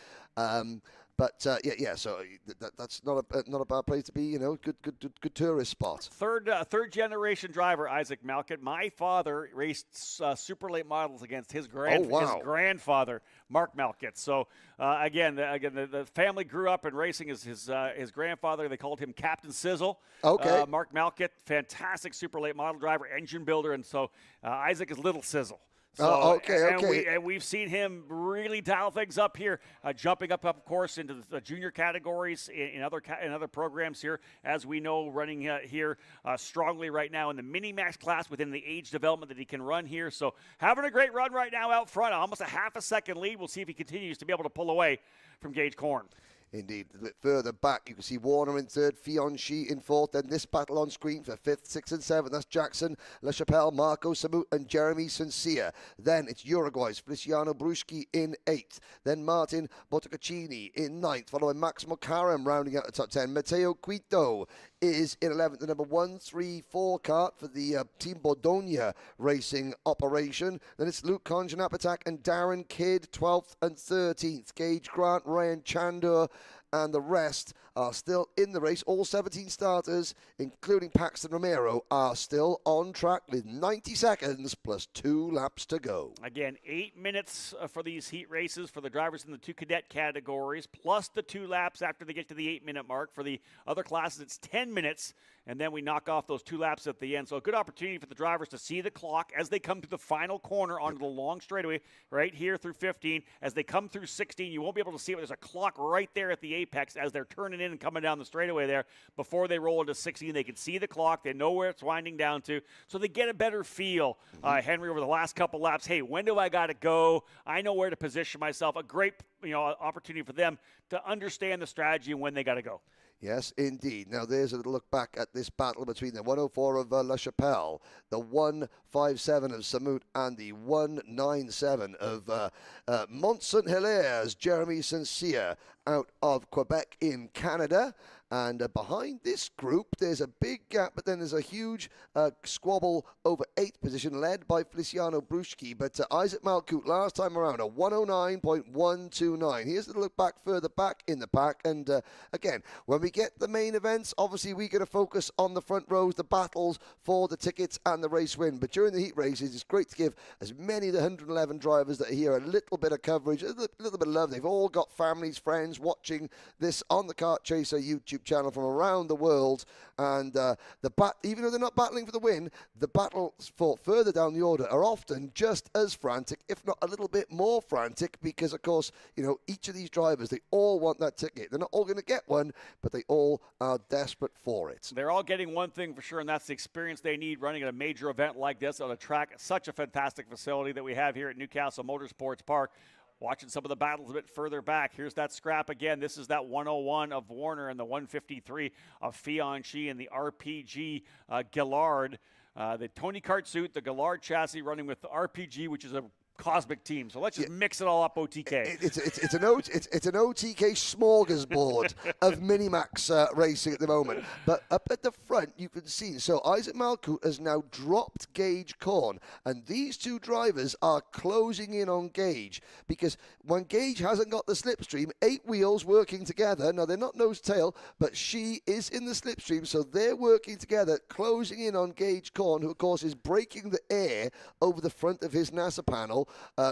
So that's not a bad place to be. Good tourist spot. Third generation driver Isaac Malkett. My father raced super late models against his grandfather Mark Malkett. So again, the family grew up in racing. His grandfather, they called him Captain Sizzle. Okay. Mark Malkett, fantastic super late model driver, engine builder, and so Isaac is Little Sizzle. So, And we've seen him really dial things up here, jumping up, of course, into the junior categories in other programs here, as we know, running here strongly right now in the mini-max class within the age development that he can run here. So having a great run right now out front, almost a half a second lead. We'll see if he continues to be able to pull away from Gage Korn. Indeed. A bit further back, you can see Warner in 3rd, Fianchy in 4th. Then this battle on screen for 5th, 6th, and 7th. That's Jackson, LaChapelle, Marco Samut, and Jeremy Sincere. Then it's Uruguay's Feliciano Bruschi in 8th. Then Martin Bottaccini in 9th, following Maximo Karam rounding out the top 10. Matteo Quito is in 11th, the number 134 kart for the Team Bordonia racing operation. Then it's Luke Conjanapatak and Darren Kidd, 12th and 13th. Gage Grant, Ryan Chandler, and the rest are still in the race. All 17 starters, including Paxton Romero, are still on track with 90 seconds plus 2 laps to go. Again, 8 minutes for these heat races for the drivers in the 2 cadet categories, plus the 2 laps after they get to the 8-minute mark. For the other classes, it's 10 minutes, and then we knock off those 2 laps at the end. So a good opportunity for the drivers to see the clock as they come to the final corner onto the long straightaway right here through 15. As they come through 16, you won't be able to see it. There's a clock right there at the apex as they're turning in and coming down the straightaway there. Before they roll into 16, they can see the clock. They know where it's winding down to, so they get a better feel, Henry, over the last couple laps. Hey, when do I got to go? I know where to position myself. A great opportunity for them to understand the strategy and when they got to go. Yes, indeed. Now, there's a little look back at this battle between the 104 of LaChapelle, the 157 of Samut, and the 197 of Mont Saint Hilaire's Jeremy Sincere out of Quebec in Canada. And behind this group, there's a big gap, but then there's a huge squabble over 8th position, led by Feliciano Bruschi. But Isaac Malkut, last time around, a 109.129. Here's a look back further back in the pack. And again, when we get the main events, obviously we're going to focus on the front rows, the battles for the tickets and the race win. But during the heat races, it's great to give as many of the 111 drivers that are here a little bit of coverage, a little bit of love. They've all got families, friends watching this on the Kart Chaser YouTube YouTube channel from around the world. And even though they're not battling for the win, the battles fought further down the order are often just as frantic, if not a little bit more frantic, because, of course, each of these drivers, they all want that ticket. They're not all going to get one, but they all are desperate for it. They're all getting one thing for sure, and that's the experience they need running at a major event like this on a track, such a fantastic facility that we have here at Castle Motorsports Park. Watching some of the battles a bit further back. Here's that scrap again. This is that 101 of Warner and the 153 of Fianchy and the RPG Gillard. The Tony Kart suit, the Gillard chassis running with the RPG, which is a cosmic team. So let's just mix it all up, OTK. It's an OTK smorgasbord of Minimax racing at the moment. But up at the front, you can see, so Isaac Malkout has now dropped Gage Korn, and these two drivers are closing in on Gage, because when Gage hasn't got the slipstream, 8 wheels working together. Now, they're not nose-tail, but she is in the slipstream, so they're working together, closing in on Gage Korn, who, of course, is breaking the air over the front of his NASA panel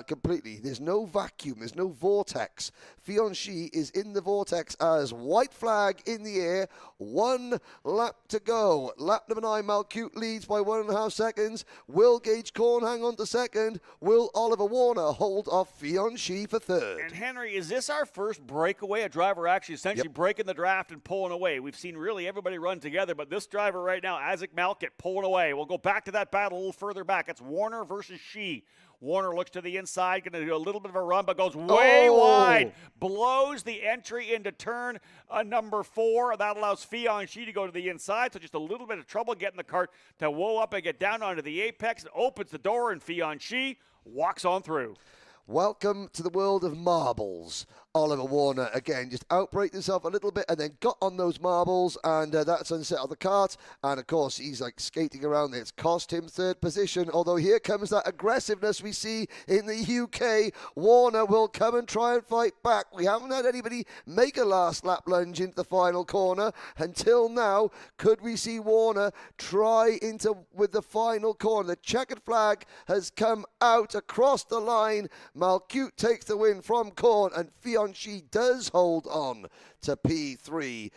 completely. There's no vacuum. There's no vortex. Fianchy is in the vortex as white flag in the air. 1 lap to go. Lap number 9, Malkout leads by 1.5 seconds. Will Gage Korn hang on to second? Will Oliver Warner hold off Fianchy for third? And Henry, is this our first breakaway? A driver actually essentially breaking the draft and pulling away. We've seen really everybody run together, but this driver right now, Isaac Malkout, pulling away. We'll go back to that battle a little further back. It's Warner versus Shee. Warner looks to the inside, going to do a little bit of a run, but goes way wide. Blows the entry into turn number 4. That allows Fianchy to go to the inside, so just a little bit of trouble getting the kart to whoa up and get down onto the apex. It opens the door, and Fianchy walks on through. Welcome to the world of marbles. Oliver Warner, again, just outbraked himself a little bit and then got on those marbles, and that's unsettled the kart. And, of course, he's like skating around there. It's cost him third position, although here comes that aggressiveness we see in the UK. Warner will come and try and fight back. We haven't had anybody make a last lap lunge into the final corner until now. Could we see Warner try with the final corner? The checkered flag has come out across the line. Malkout takes the win from Korn, and Fianchy does hold on to P3.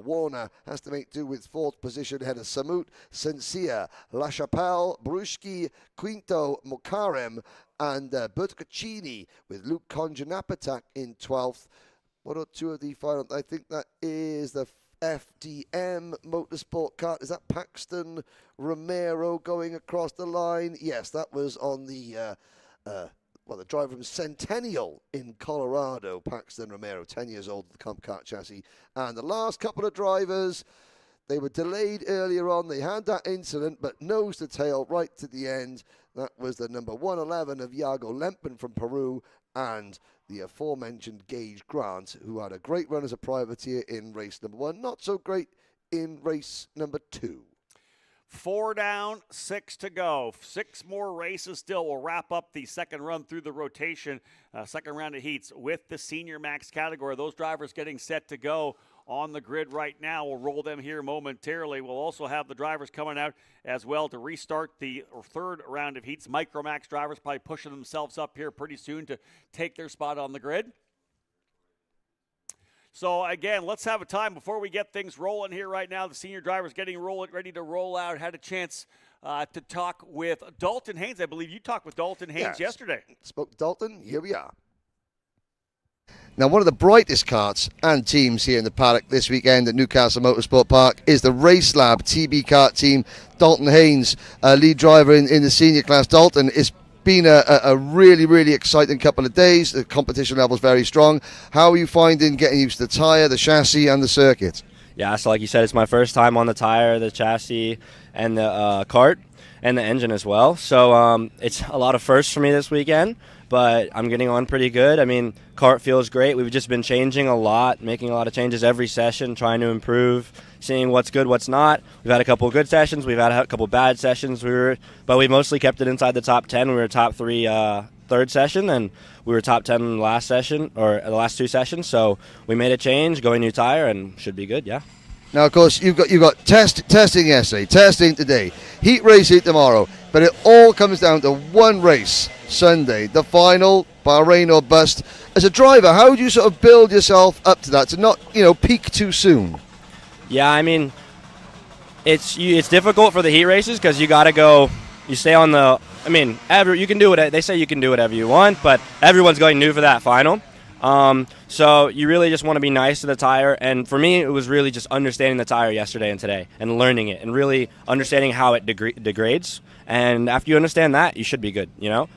Warner has to make do with 4th position ahead of Samut, Sensia, La Chapelle, Bruschki, Quinto, Mokarem, and Bertocchini, with Luke Konjanapatak in 12th. What are 2 of the final? I think that is the FDM Motorsport Kart. Is that Paxton Romero going across the line? Yes, that was on the the driver from Centennial in Colorado, Paxton Romero, 10 years old, the Comp Kart chassis. And the last couple of drivers, they were delayed earlier on. They had that incident, but nose to tail right to the end. That was the number 111 of Iago Lempen from Peru, and the aforementioned Gage Grant, who had a great run as a privateer in race number 1. Not so great in race number 2. 4 down, 6 to go. 6 more races still. We'll wrap up the second run through the rotation, second round of heats with the Senior Max category. Those drivers getting set to go on the grid right now. We'll roll them here momentarily. We'll also have the drivers coming out as well to restart the third round of heats. Micromax drivers probably pushing themselves up here pretty soon to take their spot on the grid. So, again, let's have a time before we get things rolling here right now. The senior drivers getting ready to roll out. Had a chance to talk with Dalton Haynes. I believe you talked with Dalton Haynes yesterday. Spoke to Dalton. Here we are. Now, one of the brightest karts and teams here in the paddock this weekend at Newcastle Motorsport Park is the Race Lab TB kart team. Dalton Haynes, lead driver in the senior class. Dalton, is been a really, really exciting couple of days. The competition level is very strong. How are you finding getting used to the tyre, the chassis, and the circuit? Yeah, so like you said, it's my first time on the tire, the chassis, and the kart, and the engine as well. So it's a lot of firsts for me this weekend, but I'm getting on pretty good. I mean, kart feels great. We've just been changing a lot, making a lot of changes every session, trying to improve, seeing what's good, what's not. We've had a couple of good sessions. We've had a couple of bad sessions. But we mostly kept it inside the top 10. We were top 3 third session, and we were top 10 in the last session, or the last 2 sessions. So we made a change, going new tire, and should be good, yeah. Now, of course, you've got testing yesterday, testing today, heat racing tomorrow, but it all comes down to one race, Sunday, the final, Bahrain or bust. As a driver, how do you sort of build yourself up to that, to not, peak too soon? Yeah, I mean, it's difficult for the heat races because you got to go. You stay on the. I mean, you can do it. They say you can do whatever you want, but everyone's going new for that final. So you really just want to be nice to the tire. And for me, it was really just understanding the tire yesterday and today and learning it and really understanding how it degrades. And after you understand that, you should be good, you know?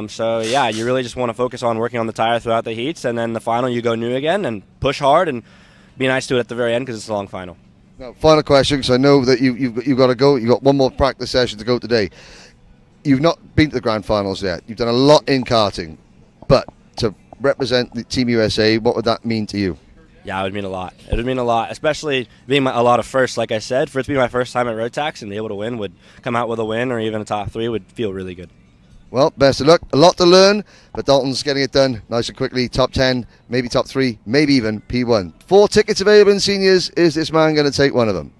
So yeah, you really just want to focus on working on the tire throughout the heats, and then the final you go new again and push hard and be nice to it at the very end because it's a long final. Now, final question, because I know that you've got to go. You've got one more practice session to go today. You've not been to the grand finals yet. You've done a lot in karting, but to represent the Team USA, what would that mean to you? Yeah, it would mean a lot. It would mean a lot, especially being a lot of firsts. Like I said, for it to be my first time at Rotax and be able to win, would come out with a win or even a top 3 would feel really good. Well, best of luck. A lot to learn, but Dalton's getting it done nice and quickly. Top 10, maybe top 3, maybe even P1. 4 tickets available in seniors. Is this man going to take one of them?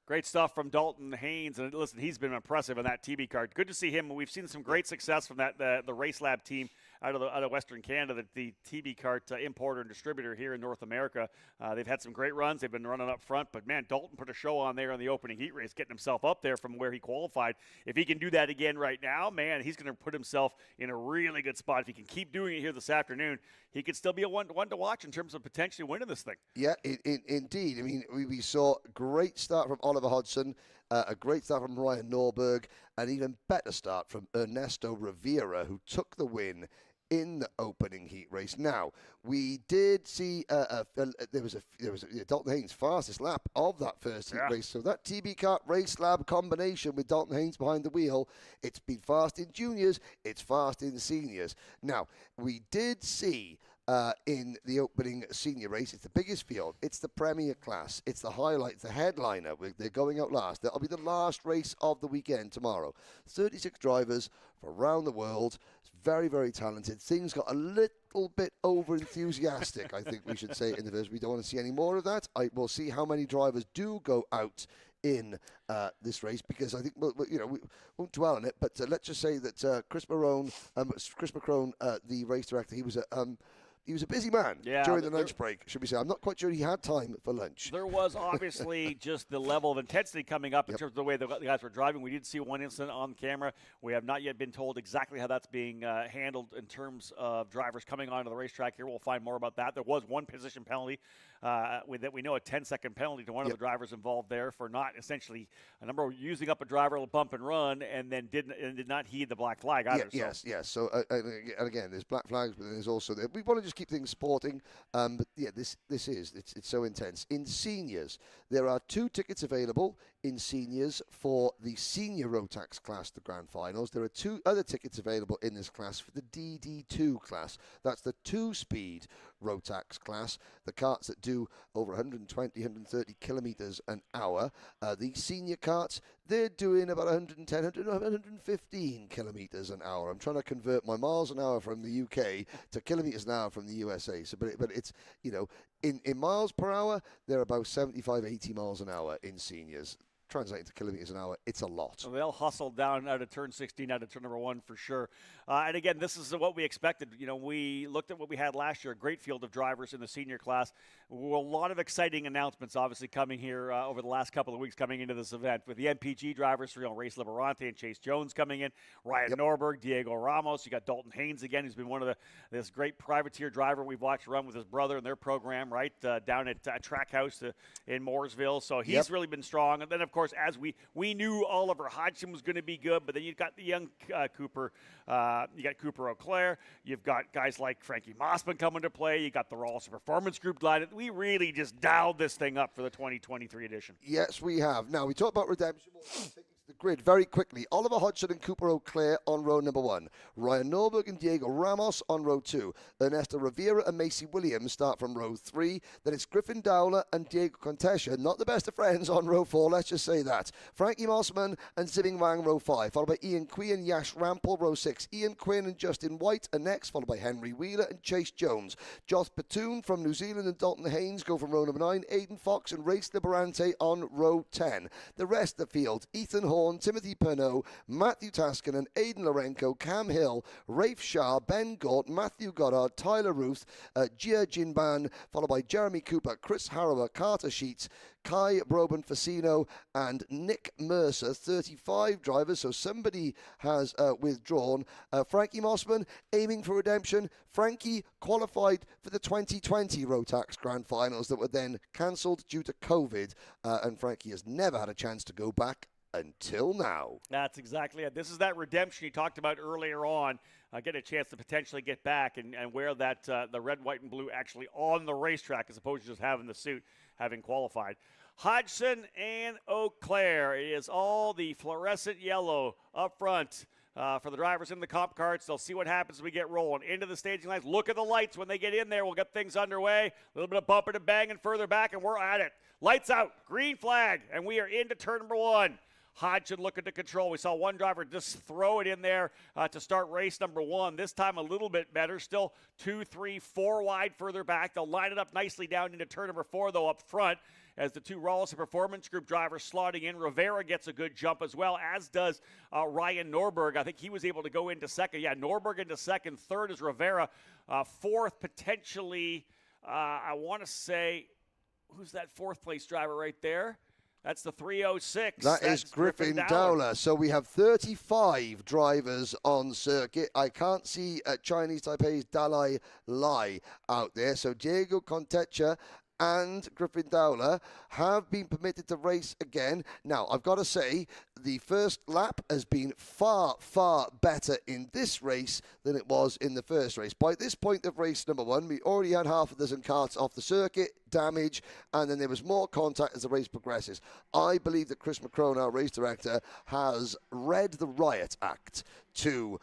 Great stuff from Dalton Haynes, and listen, he's been impressive on that TB card. Good to see him. We've seen some great success from that the Race Lab team out of Western Canada, the TB Kart importer and distributor here in North America. They've had some great runs. They've been running up front, but man, Dalton put a show on there in the opening heat race, getting himself up there from where he qualified. If he can do that again right now, man, he's going to put himself in a really good spot. If he can keep doing it here this afternoon, he could still be a one to watch in terms of potentially winning this thing. Yeah, indeed. I mean, we saw a great start from Oliver Hodgson, a great start from Ryan Norberg, an even better start from Ernesto Rivera, who took the win in the opening heat race. Now, we did see there was Dalton Haynes' fastest lap of that first heat race. So that TB Kart Race Lab combination with Dalton Haynes behind the wheel, it's been fast in juniors, it's fast in seniors. Now, we did see in the opening senior race, it's the biggest field, it's the premier class, it's the highlight, the headliner. They're going out last. That'll be the last race of the weekend tomorrow. 36 drivers from around the world. It's very, very talented. Things got a little bit over enthusiastic, I think we should say in the first. We don't want to see any more of that. We'll see how many drivers do go out in this race, because I think we won't dwell on it, but let's just say that Chris McCrone, the race director, he was a busy man during the lunch break, should we say. I'm not quite sure he had time for lunch. There was obviously just the level of intensity coming up in terms of the way the guys were driving. We did see one incident on camera. We have not yet been told exactly how that's being handled in terms of drivers coming onto the racetrack here. We'll find more about that. There was one position penalty that we know, a 10-second penalty to one of the drivers involved there for not essentially using up a driver bump and run, and then did not heed the black flag either. Yes. So and again, there's black flags, but there's also we want to just keep things sporting. But yeah, it's so intense. In seniors, there are 2 tickets available in seniors for the senior Rotax class, the grand finals. There are 2 other tickets available in this class for the DD2 class. That's the 2-speed Rotax class, the karts that do over 120, 130 kilometers an hour. The senior karts, they're doing about 110, 115 kilometers an hour. I'm trying to convert my miles an hour from the UK to kilometers an hour from the USA. So, but it's, in miles per hour, they're about 75, 80 miles an hour in seniors. Translating to kilometers an hour, it's a lot. So they'll hustle down out of turn 16, out of turn number 1 for sure. And again, this is what we expected. We looked at what we had last year, a great field of drivers in the senior class. A lot of exciting announcements obviously coming here over the last couple of weeks coming into this event with the MPG drivers for Race Liberante and Chase Jones coming in, Ryan Norberg, Diego Ramos. You got Dalton Haynes again, who's been one of this great privateer driver we've watched run with his brother in their program, right, down at Trackhouse in Mooresville. So he's really been strong. And then, of course, as we knew Oliver Hodgson was going to be good, but then you've got the young Cooper, you got Cooper O'Clair, you've got guys like Frankie Mossman coming to play, you got the Rawls Performance Group glided. We really just dialed this thing up for the 2023 edition. Yes, we have. Now, we talked about redemption. The grid very quickly. Oliver Hodgson and Cooper O'Clair on row number 1. Ryan Norberg and Diego Ramos on row 2. Ernesto Rivera and Macy Williams start from row 3. Then it's Griffin Dowler and Diego Contesha, not the best of friends, on row 4, let's just say that. Frankie Mossman and Zibing Wang, row 5. Followed by Ian Quinn and Yash Rampel, row 6. Ian Quinn and Justin White are next, followed by Henry Wheeler and Chase Jones. Joss Patoon from New Zealand and Dalton Haynes go from row number 9. Aidan Fox and Race Liberante on row 10. The rest of the field, Ethan Horn, Timothy Pernot, Matthew Taskinen, Aidan Lorenko, Cam Hill, Rafe Shah, Ben Gort, Matthew Goddard, Tyler Ruth, Jia Jinban, followed by Jeremy Cooper, Chris Harrower, Carter Sheets, Kai Broben Facino, and Nick Mercer. 35 drivers, so somebody has withdrawn. Frankie Mossman aiming for redemption. Frankie qualified for the 2020 Rotax Grand Finals that were then cancelled due to COVID, and Frankie has never had a chance to go back until now. That's exactly it. This is that redemption you talked about earlier on. Get a chance to potentially get back and wear that the red, white, and blue actually on the racetrack as opposed to just having the suit, having qualified. Hodgson and Eau Claire. It is all the fluorescent yellow up front. For the drivers in the comp carts, they'll see what happens as we get rolling into the staging lines. Look at the lights when they get in there. We'll get things underway. A little bit of bumping and banging further back, and we're at it. Lights out, green flag, and we are into turn number 1. Hodgson looking to control. We saw one driver just throw it in there to start race number 1. This time a little bit better. Still 2, 3, 4 wide further back. They'll line it up nicely down into turn number 4, though, up front, as the 2 Rawlson Performance Group drivers slotting in. Rivera gets a good jump as well, as does Ryan Norberg. I think he was able to go into second. Yeah, Norberg into second. Third is Rivera. Fourth, potentially, I want to say, who's that fourth place driver right there? That's the 306. That is Griffin Dowler. So we have 35 drivers on circuit. I can't see Chinese Taipei's Dalai Lai out there. So Diego Contecha and Griffin Dowler have been permitted to race again. Now, I've got to say, the first lap has been far, far better in this race than it was in the first race. By this point of race number 1, we already had half a dozen karts off the circuit, damage, and then there was more contact as the race progresses. I believe that Chris McCrone, our race director, has read the riot act to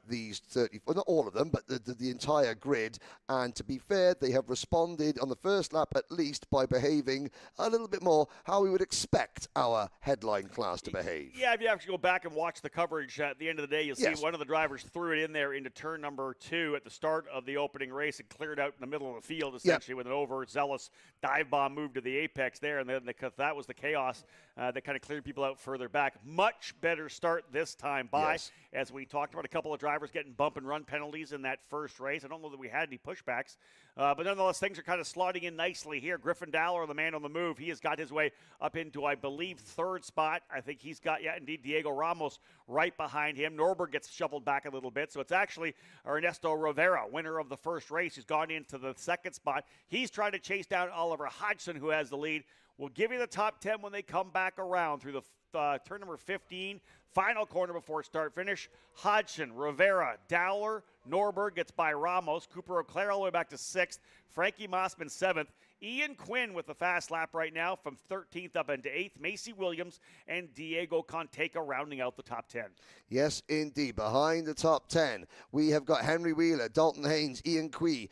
these 30, well, not all of them, but the entire grid. And to be fair, they have responded on the first lap at least by behaving a little bit more how we would expect our headline class to behave. Yeah, if you actually go back and watch the coverage at the end of the day, you'll see one of the drivers threw it in there into turn number 2 at the start of the opening race and cleared out in the middle of the field, essentially, with an overzealous dive bomb move to the apex there. And then that was the chaos that kind of cleared people out further back. Much better start this time by, as we talked about, a couple of drivers getting bump and run penalties in that first race. I don't know that we had any pushbacks, but nonetheless, things are kind of slotting in nicely here. Griffin Dowler, the man on the move, he has got his way up into, I believe, third spot. I think he's got, indeed, Diego Ramos right behind him. Norberg gets shuffled back a little bit, so it's actually Ernesto Rivera, winner of the first race, who's gone into the second spot. He's trying to chase down Oliver Hodgson, who has the lead. We'll give you the top 10 when they come back around through the turn number 15, final corner before start finish. Hodgson, Rivera, Dowler, Norberg gets by Ramos, Cooper O'Clair all the way back to 6th, Frankie Mossman 7th, Ian Quinn with the fast lap right now from 13th up into 8th, Macy Williams and Diego Conteca rounding out the top 10. Yes, indeed. Behind the top 10, we have got Henry Wheeler, Dalton Haynes, Ian Q,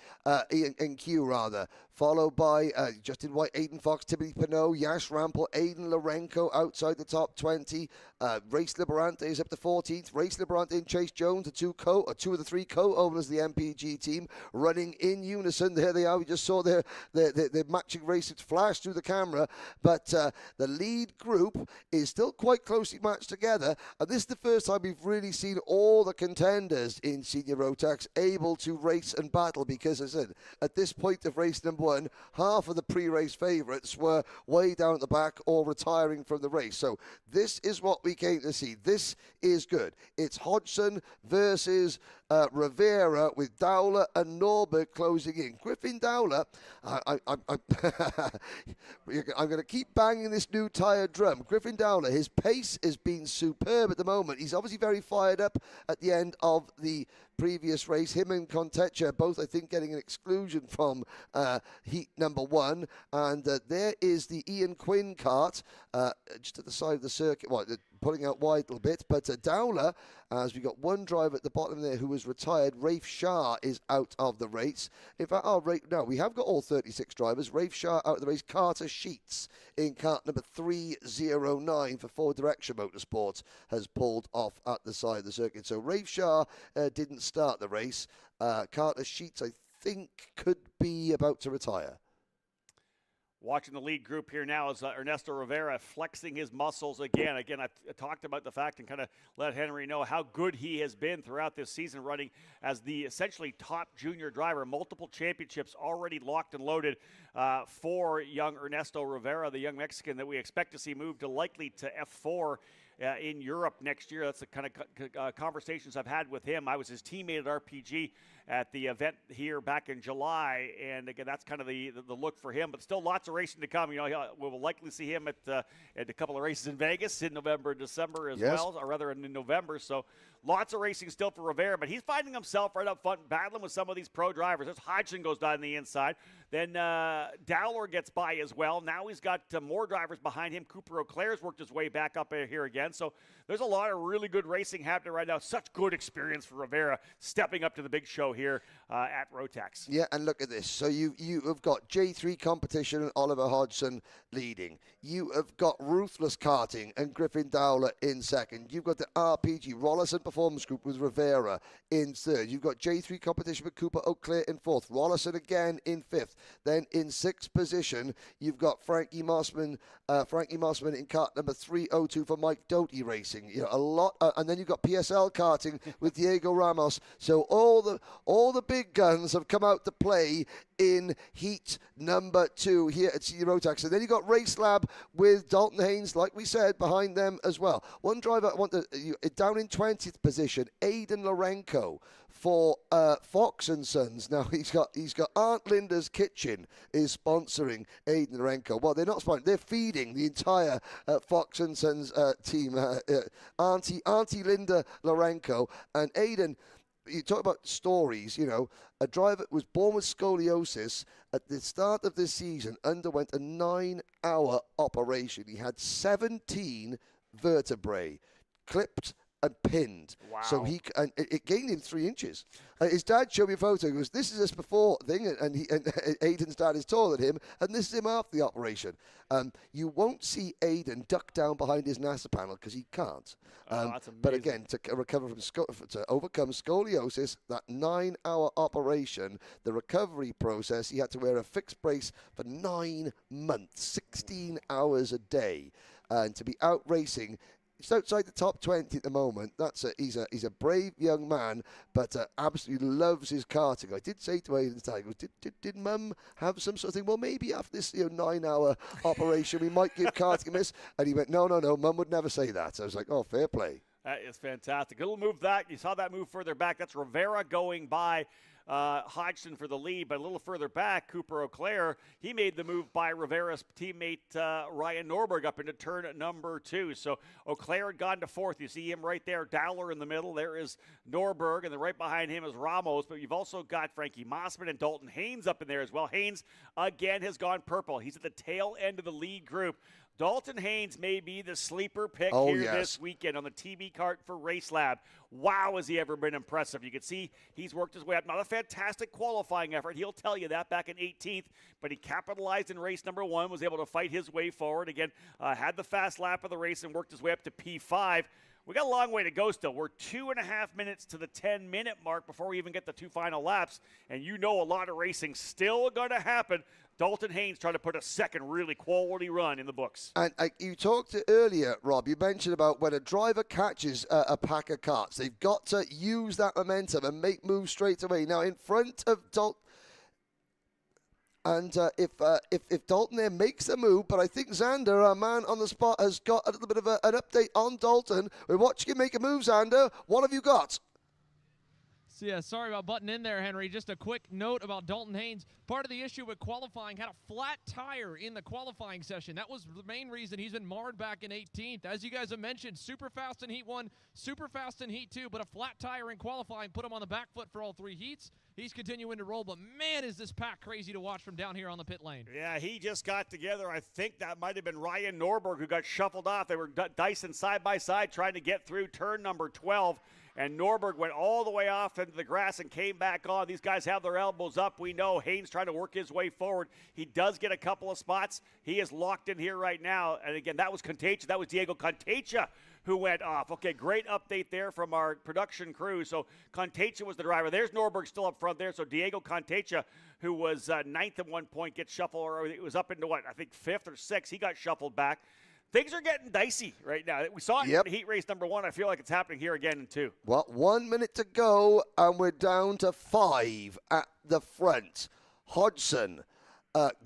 followed by Justin White, Aiden Fox, Timothy Pernot, Yash Rampel, Aiden Lorenko outside the top 20. Race Liberante is up to 14th. Race Liberante and Chase Jones, the two of the 3 co-owners of the MPG team, running in unison. There they are. We just saw their matching race. It flashed through the camera, but the lead group is still quite closely matched together. And this is the first time we've really seen all the contenders in Senior Rotax able to race and battle, because, as I said, at this point of race number 1, half of the pre-race favourites were way down at the back or retiring from the race. So this is what we came to see. This is good. It's Hodgson versus Rivera, with Dowler and Norberg closing in. Griffin Dowler, I'm going to keep banging this new tyre drum. Griffin Dowler, his pace has been superb at the moment. He's obviously very fired up at the end of the previous race. Him and Contecha both, I think, getting an exclusion from heat number 1. And there is the Ian Quinn kart just at the side of the circuit. Well, pulling out wide a little bit, but Dowler, as we got one driver at the bottom there who was retired. Rafe Shah is out of the race. In fact, no, we have got all 36 drivers. Rafe Shah out of the race. Carter Sheets in kart number 309 for Forward Direction Motorsports has pulled off at the side of the circuit. So Rafe Shah didn't start the race. Carter Sheets, I think, could be about to retire. Watching the lead group here now is Ernesto Rivera flexing his muscles again. Again, I talked about the fact and kind of let Henry know how good he has been throughout this season, running as the essentially top junior driver. Multiple championships already locked and loaded for young Ernesto Rivera, the young Mexican that we expect to see moved likely to F4 in Europe next year. That's the kind of conversations I've had with him. I was his teammate at RPG at the event here back in July, and again, that's kind of the look for him. But still, lots of racing to come. You know, we'll likely see him at a couple of races in Vegas in November and December as well, or rather in November. So lots of racing still for Rivera, but he's finding himself right up front, battling with some of these pro drivers. As Hodgson goes down the inside, then Dowler gets by as well. Now he's got more drivers behind him. Cooper Auclair's worked his way back up here again. So there's a lot of really good racing happening right now. Such good experience for Rivera stepping up to the big show here at Rotax. Yeah, and look at this. So you have got J3 competition and Oliver Hodgson leading. You have got Ruthless Karting and Griffin Dowler in second. You've got the RPG Rollison Performance Group with Rivera in third. You've got J3 competition with Cooper Auclair in fourth. Rollison again in fifth. Then in sixth position, you've got Frankie Mossman in kart number 302 for Mike Doty Racing. You know, a lot, and then you've got PSL karting with Diego Ramos. So all the big guns have come out to play in heat number 2 here at Senior Rotax. And then you got Race Lab with Dalton Haynes, like we said, behind them as well. One driver down in 20th position, Aidan Lorenko for Fox and Sons. Now he's got Aunt Linda's Kitchen is sponsoring Aidan Lorenko. Well, they're not sponsoring; they're feeding the entire Fox and Sons team. Auntie Linda Lorenko and Aidan. You talk about stories, you know, a driver was born with scoliosis at the start of this season, underwent a 9-hour operation. He had 17 vertebrae clipped and pinned. Wow. So it gained him 3 inches. His dad showed me a photo. He goes, "This is his before thing," and Aidan's dad is taller than him, and this is him after the operation. You won't see Aidan duck down behind his NASA panel because he can't. That's amazing. But again, to recover to overcome scoliosis, that 9-hour operation, the recovery process, he had to wear a fixed brace for 9 months, 16 hours a day, and to be out racing. He's outside the top 20 at the moment. He's a brave young man, but absolutely loves his karting. I did say to Aidan at the time, did Mum have some sort of thing? Well, maybe after this 9-hour operation, we might give karting a miss. And he went, no, Mum would never say that. So I was like, oh, fair play. That is fantastic. A little move you saw that move further back. That's Rivera going by Hodgson for the lead, but a little further back, Cooper Auclair, he made the move by Rivera's teammate Ryan Norberg up into turn number 2. So Auclair had gone to fourth. You see him right there, Dowler in the middle. There is Norberg, and then right behind him is Ramos. But you've also got Frankie Mossman and Dalton Haynes up in there as well. Haynes, again, has gone purple. He's at the tail end of the lead group. Dalton Haynes may be the sleeper pick this weekend on the TV cart for Race Lab. Wow, has he ever been impressive. You can see he's worked his way up. Not a fantastic qualifying effort. He'll tell you that back in 18th, but he capitalized in race number 1, was able to fight his way forward. Again, had the fast lap of the race and worked his way up to P5. We got a long way to go still. We're 2.5 minutes to the 10-minute mark before we even get the 2 final laps, and you know a lot of racing still going to happen. Dalton Haynes trying to put a second really quality run in the books. And you talked earlier, Rob, you mentioned about when a driver catches a pack of karts, they've got to use that momentum and make moves straight away. Now, in front of Dalton, and if Dalton there makes a move, but I think Xander, our man on the spot, has got a little bit of an update on Dalton. We're watching him make a move, Xander. What have you got? So yeah, sorry about butting in there, Henry. Just a quick note about Dalton Haynes. Part of the issue with qualifying, had a flat tire in the qualifying session. That was the main reason he's been marred back in 18th. As you guys have mentioned, super fast in Heat 1, super fast in Heat 2, but a flat tire in qualifying put him on the back foot for all 3 heats. He's continuing to roll, but man, is this pack crazy to watch from down here on the pit lane. Yeah, he just got together. I think that might have been Ryan Norberg who got shuffled off. They were dicing side by side trying to get through turn number 12. And Norberg went all the way off into the grass and came back on. These guys have their elbows up. We know Haynes trying to work his way forward. He does get a couple of spots. He is locked in here right now. And again, that was Contagia. That was Diego Contagia who went off. Okay, great update there from our production crew. So Contecha was the driver. There's Norberg still up front there. So Diego Contecha, who was ninth at one point, gets shuffled, or it was up into what, I think fifth or sixth. He got shuffled back. Things are getting dicey right now. We saw it in heat race number 1. I feel like it's happening here again in 2. Well, 1 minute to go, and we're down to 5 at the front. Hodgson,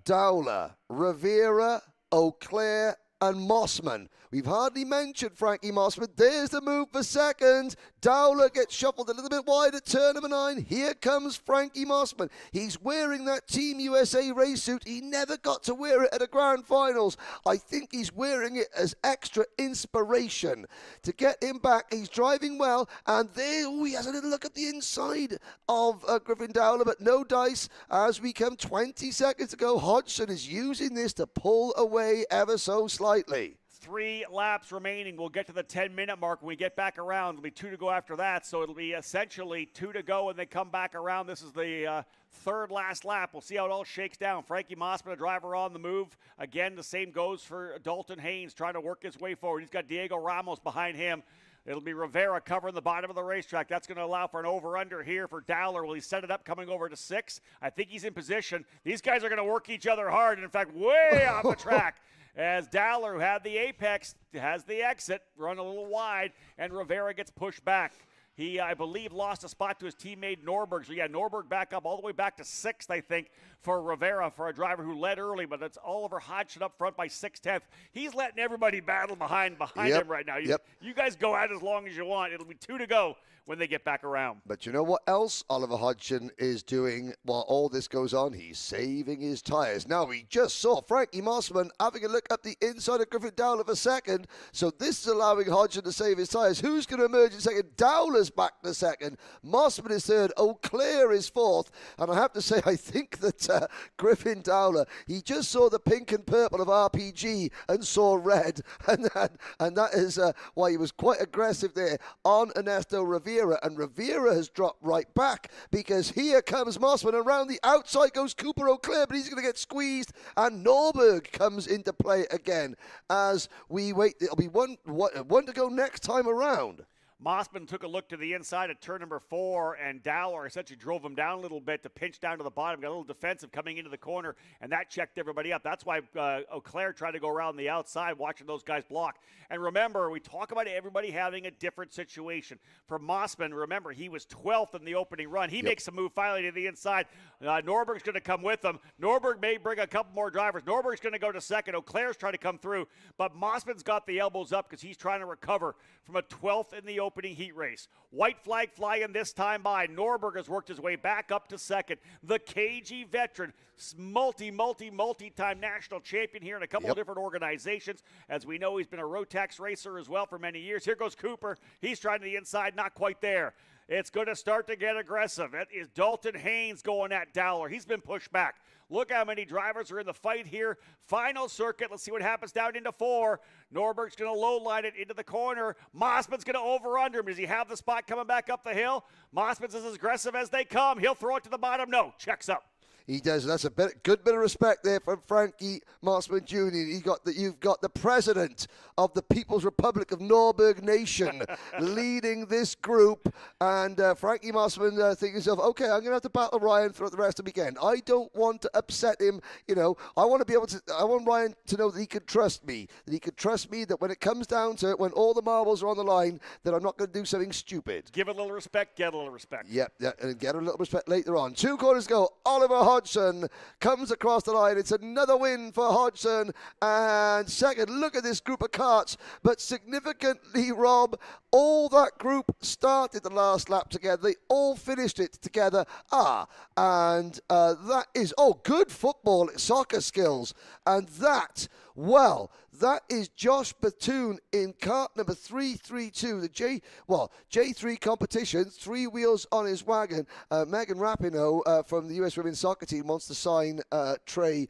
Dowler, Rivera, Eau Claire, and Mossman. We've hardly mentioned Frankie Mossman. There's the move for second. Dowler gets shuffled a little bit wide at turn number 9. Here comes Frankie Mossman. He's wearing that Team USA race suit. He never got to wear it at the Grand Finals. I think he's wearing it as extra inspiration to get him back. He's driving well, and there he has a little look at the inside of Griffin Dowler, but no dice as we come 20 seconds to go. Hodgson is using this to pull away ever so slightly. 3 laps remaining. We'll get to the 10-minute mark when we get back around. It'll be 2 to go after that, so it'll be essentially 2 to go when they come back around. This is the third last lap. We'll see how it all shakes down. Frankie Mossman, a driver on the move. Again, the same goes for Dalton Haynes, trying to work his way forward. He's got Diego Ramos behind him. It'll be Rivera covering the bottom of the racetrack. That's going to allow for an over-under here for Dowler. Will he set it up coming over to 6? I think he's in position. These guys are going to work each other hard, and in fact, way off the track. As Dowler, who had the apex, has the exit, run a little wide, and Rivera gets pushed back. He, I believe, lost a spot to his teammate Norberg. So, yeah, Norberg back up all the way back to 6th, I think, for Rivera, for a driver who led early, but it's Oliver Hodgson up front by 6/10. He's letting everybody battle behind him right now. You guys go out as long as you want. It'll be 2 to go when they get back around. But you know what else Oliver Hodgson is doing while all this goes on? He's saving his tires. Now, we just saw Frankie Mossman having a look at the inside of Griffin Dowler for second. So this is allowing Hodgson to save his tires. Who's going to emerge in second? Dowler's back to second. Mossman is third. Eau Claire is fourth. And I have to say, I think that Griffin Dowler, he just saw the pink and purple of RPG and saw red. And that is why he was quite aggressive there on Ernesto Rivera. And Rivera has dropped right back because here comes Mossman. Around the outside goes Cooper Eau Claire, but he's going to get squeezed. And Norberg comes into play again as we wait. It'll be one to go next time around. Mossman took a look to the inside at turn number 4, and Dowler essentially drove him down a little bit to pinch down to the bottom. Got a little defensive coming into the corner, and that checked everybody up. That's why Eau Claire tried to go around the outside, watching those guys block. And remember, we talk about everybody having a different situation. For Mossman, remember, he was 12th in the opening run. He makes a move finally to the inside. Norberg's going to come with him. Norberg may bring a couple more drivers. Norberg's going to go to second. Eau Claire's trying to come through, but Mossman's got the elbows up because he's trying to recover from a 12th in the opening heat race. White flag flying this time by. Norberg has worked his way back up to second. The KG veteran, multi-time national champion here in a couple of different organizations. As we know, he's been a Rotax racer as well for many years. Here goes Cooper. He's trying to the inside, not quite there. It's going to start to get aggressive. It is Dalton Haynes going at Dowler. He's been pushed back. Look how many drivers are in the fight here. Final circuit. Let's see what happens down into 4. Norberg's going to low line it into the corner. Mossman's going to over-under him. Does he have the spot coming back up the hill? Mossman's as aggressive as they come. He'll throw it to the bottom. No, checks up. He does. That's a good bit of respect there from Frankie Mossman Jr. You've got the president of the People's Republic of Norberg Nation leading this group, and Frankie Mossman thinking to himself, okay, I'm going to have to battle Ryan throughout the rest of the weekend. I don't want to upset him. You know, I want Ryan to know that he can trust me, that when it comes down to it, when all the marbles are on the line, that I'm not going to do something stupid. Give a little respect, get a little respect. Yep, and get a little respect later on. 2 corners go. Oliver Hodgson comes across the line. It's another win for Hodgson. And second, look at this group of karts. But significantly, Rob, all that group started the last lap together. They all finished it together. And that is, good football, soccer skills. And that is Josh Batoon in kart number 332, the J3 competition, 3 wheels on his wagon. Megan Rapinoe from the US Women's Soccer Team wants to sign Trey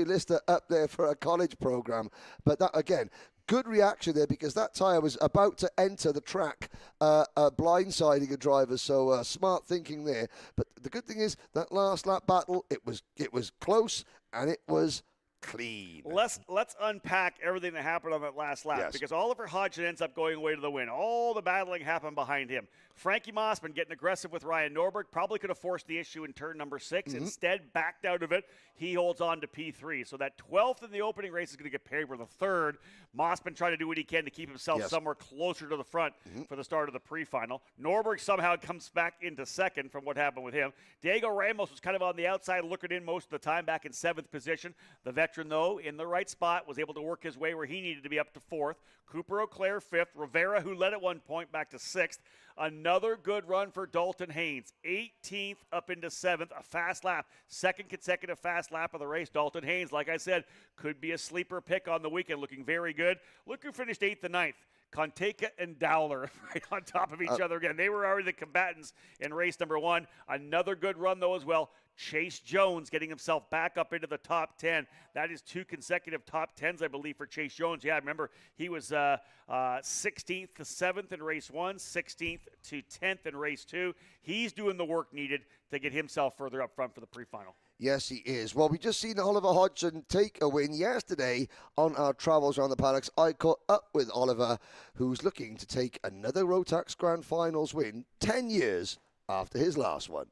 Lister up there for a college program. But that, again, good reaction there because that tyre was about to enter the track, blindsiding a driver. So smart thinking there. But the good thing is that last lap battle, it was close and it was clean. Let's unpack everything that happened on that last lap, Yes. because Oliver Hodgson ends up going away to the win. All the battling happened behind him. Frankie Mossman getting aggressive with Ryan Norberg, probably could have forced the issue in turn number 6. Mm-hmm. Instead, backed out of it. He holds on to P3. So that 12th in the opening race is going to get paired with a third. Mossman trying to do what he can to keep himself somewhere closer to the front for the start of the pre-final. Norberg somehow comes back into second from what happened with him. Diego Ramos was kind of on the outside looking in most of the time, back in 7th position. The veteran, though, in the right spot, was able to work his way where he needed to be up to 4th. Cooper Auclair 5th. Rivera, who led at one point, back to 6th. Another good run for Dalton Haynes. 18th up into 7th. A fast lap. Second consecutive fast lap of the race. Dalton Haynes, like I said, could be a sleeper pick on the weekend. Looking very good. Look who finished 8th and 9th. Conteka and Dowler right on top of each other again. They were already the combatants in race number 1. Another good run, though, as well. Chase Jones getting himself back up into the top 10. That is 2 consecutive top 10s, I believe, for Chase Jones. Yeah, remember, he was 16th to 7th in race 1, 16th to 10th in race 2. He's doing the work needed to get himself further up front for the pre-final. Yes, he is. Well, we just seen Oliver Hodgson take a win yesterday on our travels around the paddocks. I caught up with Oliver, who's looking to take another Rotax Grand Finals win 10 years after his last one.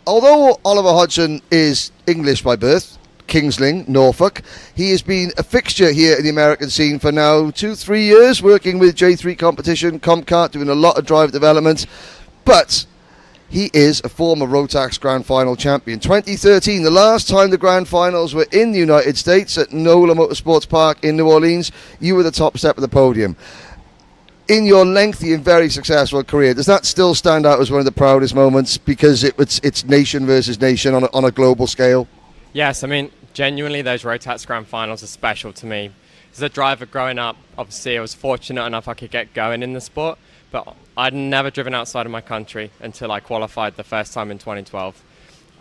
Although Oliver Hodgson is English by birth, Kingsling, Norfolk, he has been a fixture here in the American scene for now 2-3 years, working with J3 Competition, Kart, doing a lot of drive development. But he is a former Rotax Grand Final champion. 2013, the last time the Grand Finals were in the United States at Castle Motorsports Park in New Orleans, you were the top step of the podium. In your lengthy and very successful career, does that still stand out as one of the proudest moments because it's nation versus nation on a global scale? Yes, I mean, genuinely those Rotax Grand Finals are special to me. As a driver growing up, obviously I was fortunate enough I could get going in the sport, but I'd never driven outside of my country until I qualified the first time in 2012.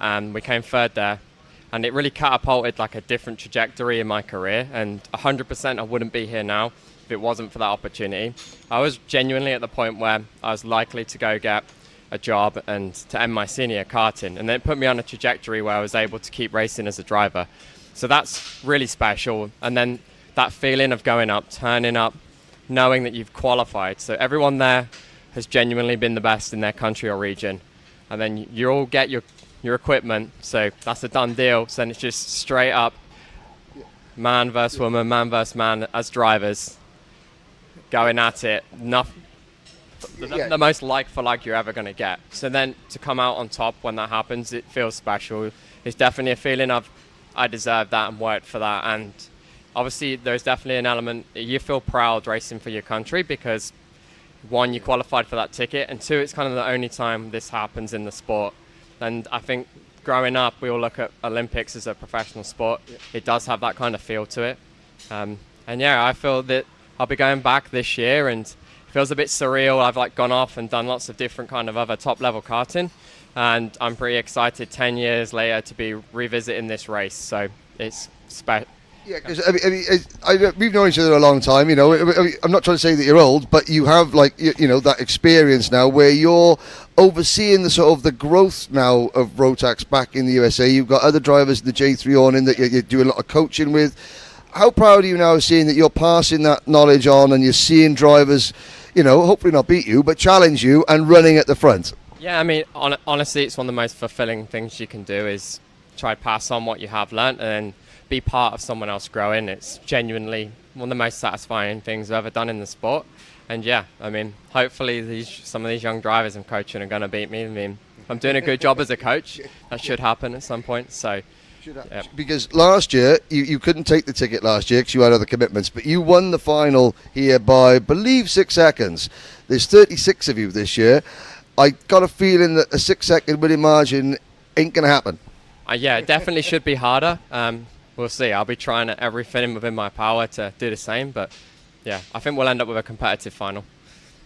And we came third there, and it really catapulted like a different trajectory in my career, and 100% I wouldn't be here now if it wasn't for that opportunity. I was genuinely at the point where I was likely to go get a job and to end my senior karting, and then it put me on a trajectory where I was able to keep racing as a driver. So that's really special. And then that feeling of going up, turning up, knowing that you've qualified. So everyone there has genuinely been the best in their country or region. And then you all get your equipment, so that's a done deal. So then it's just straight up man versus woman, man versus man as drivers, going at it. The most like for like you're ever going to get. So then to come out on top when that happens, it feels special. It's definitely a feeling of I deserve that and worked for that. And obviously there's definitely an element you feel proud racing for your country because one, you qualified for that ticket, and two, it's kind of the only time this happens in the sport. And I think growing up, we all look at Olympics as a professional sport. It does have that kind of feel to it. And yeah, I feel that I'll be going back this year, and it feels a bit surreal. I've like gone off and done lots of different kind of other top level karting, and I'm pretty excited 10 years later to be revisiting this race. So it's special. Yeah, because we've known each other a long time. You know, I'm not trying to say that you're old, but you have like that experience now where you're overseeing the sort of the growth now of Rotax back in the USA. You've got other drivers in the J3 awning that you're doing a lot of coaching with. How proud are you now of seeing that you're passing that knowledge on, and you're seeing drivers, hopefully not beat you, but challenge you and running at the front? Yeah, I mean, honestly, it's one of the most fulfilling things you can do is try to pass on what you have learnt and then be part of someone else growing. It's genuinely one of the most satisfying things I've ever done in the sport. And yeah, I mean, hopefully some of these young drivers I'm coaching are going to beat me. I mean, I'm doing a good job as a coach. That should happen at some point. So, yeah. Because last year, you couldn't take the ticket last year because you had other commitments, but you won the final here by, I believe, 6 seconds. There's 36 of you this year. I got a feeling that a 6-second winning margin ain't going to happen. Yeah, it definitely should be harder. We'll see. I'll be trying everything within my power to do the same, but yeah, I think we'll end up with a competitive final.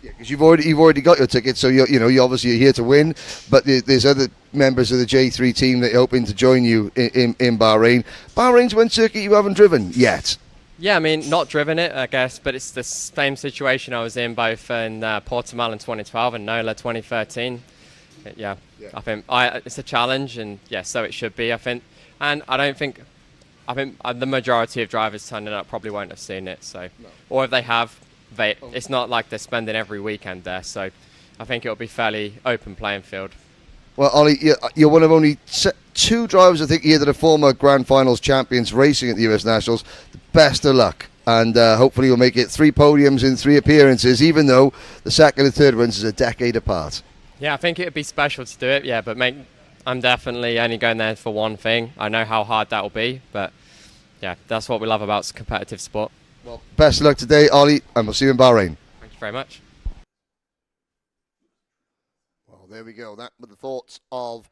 Yeah, because you've already got your ticket, so you're obviously here to win. But there's other members of the J3 team that are hoping to join you in Bahrain. Bahrain's one circuit you haven't driven yet. Yeah, I mean, not driven it, I guess, but it's the same situation I was in both in Portimao in 2012 and NOLA 2013. Yeah. I think it's a challenge, and yeah, so it should be. I think And I think the majority of drivers turning up probably won't have seen it. So, or if they have, it's not like they're spending every weekend there. So, I think it'll be fairly open playing field. Well, Ollie, you're one of only 2 drivers, I think, here that are former Grand Finals champions racing at the US Nationals. Best of luck. And hopefully you'll make it 3 podiums in 3 appearances, even though the second and third ones is a decade apart. Yeah, I think it would be special to do it, yeah, but I'm definitely only going there for one thing. I know how hard that will be, but yeah, that's what we love about competitive sport. Well, best of luck today, Ollie, and we'll see you in Bahrain. Thank you very much. Well, there we go. That were the thoughts of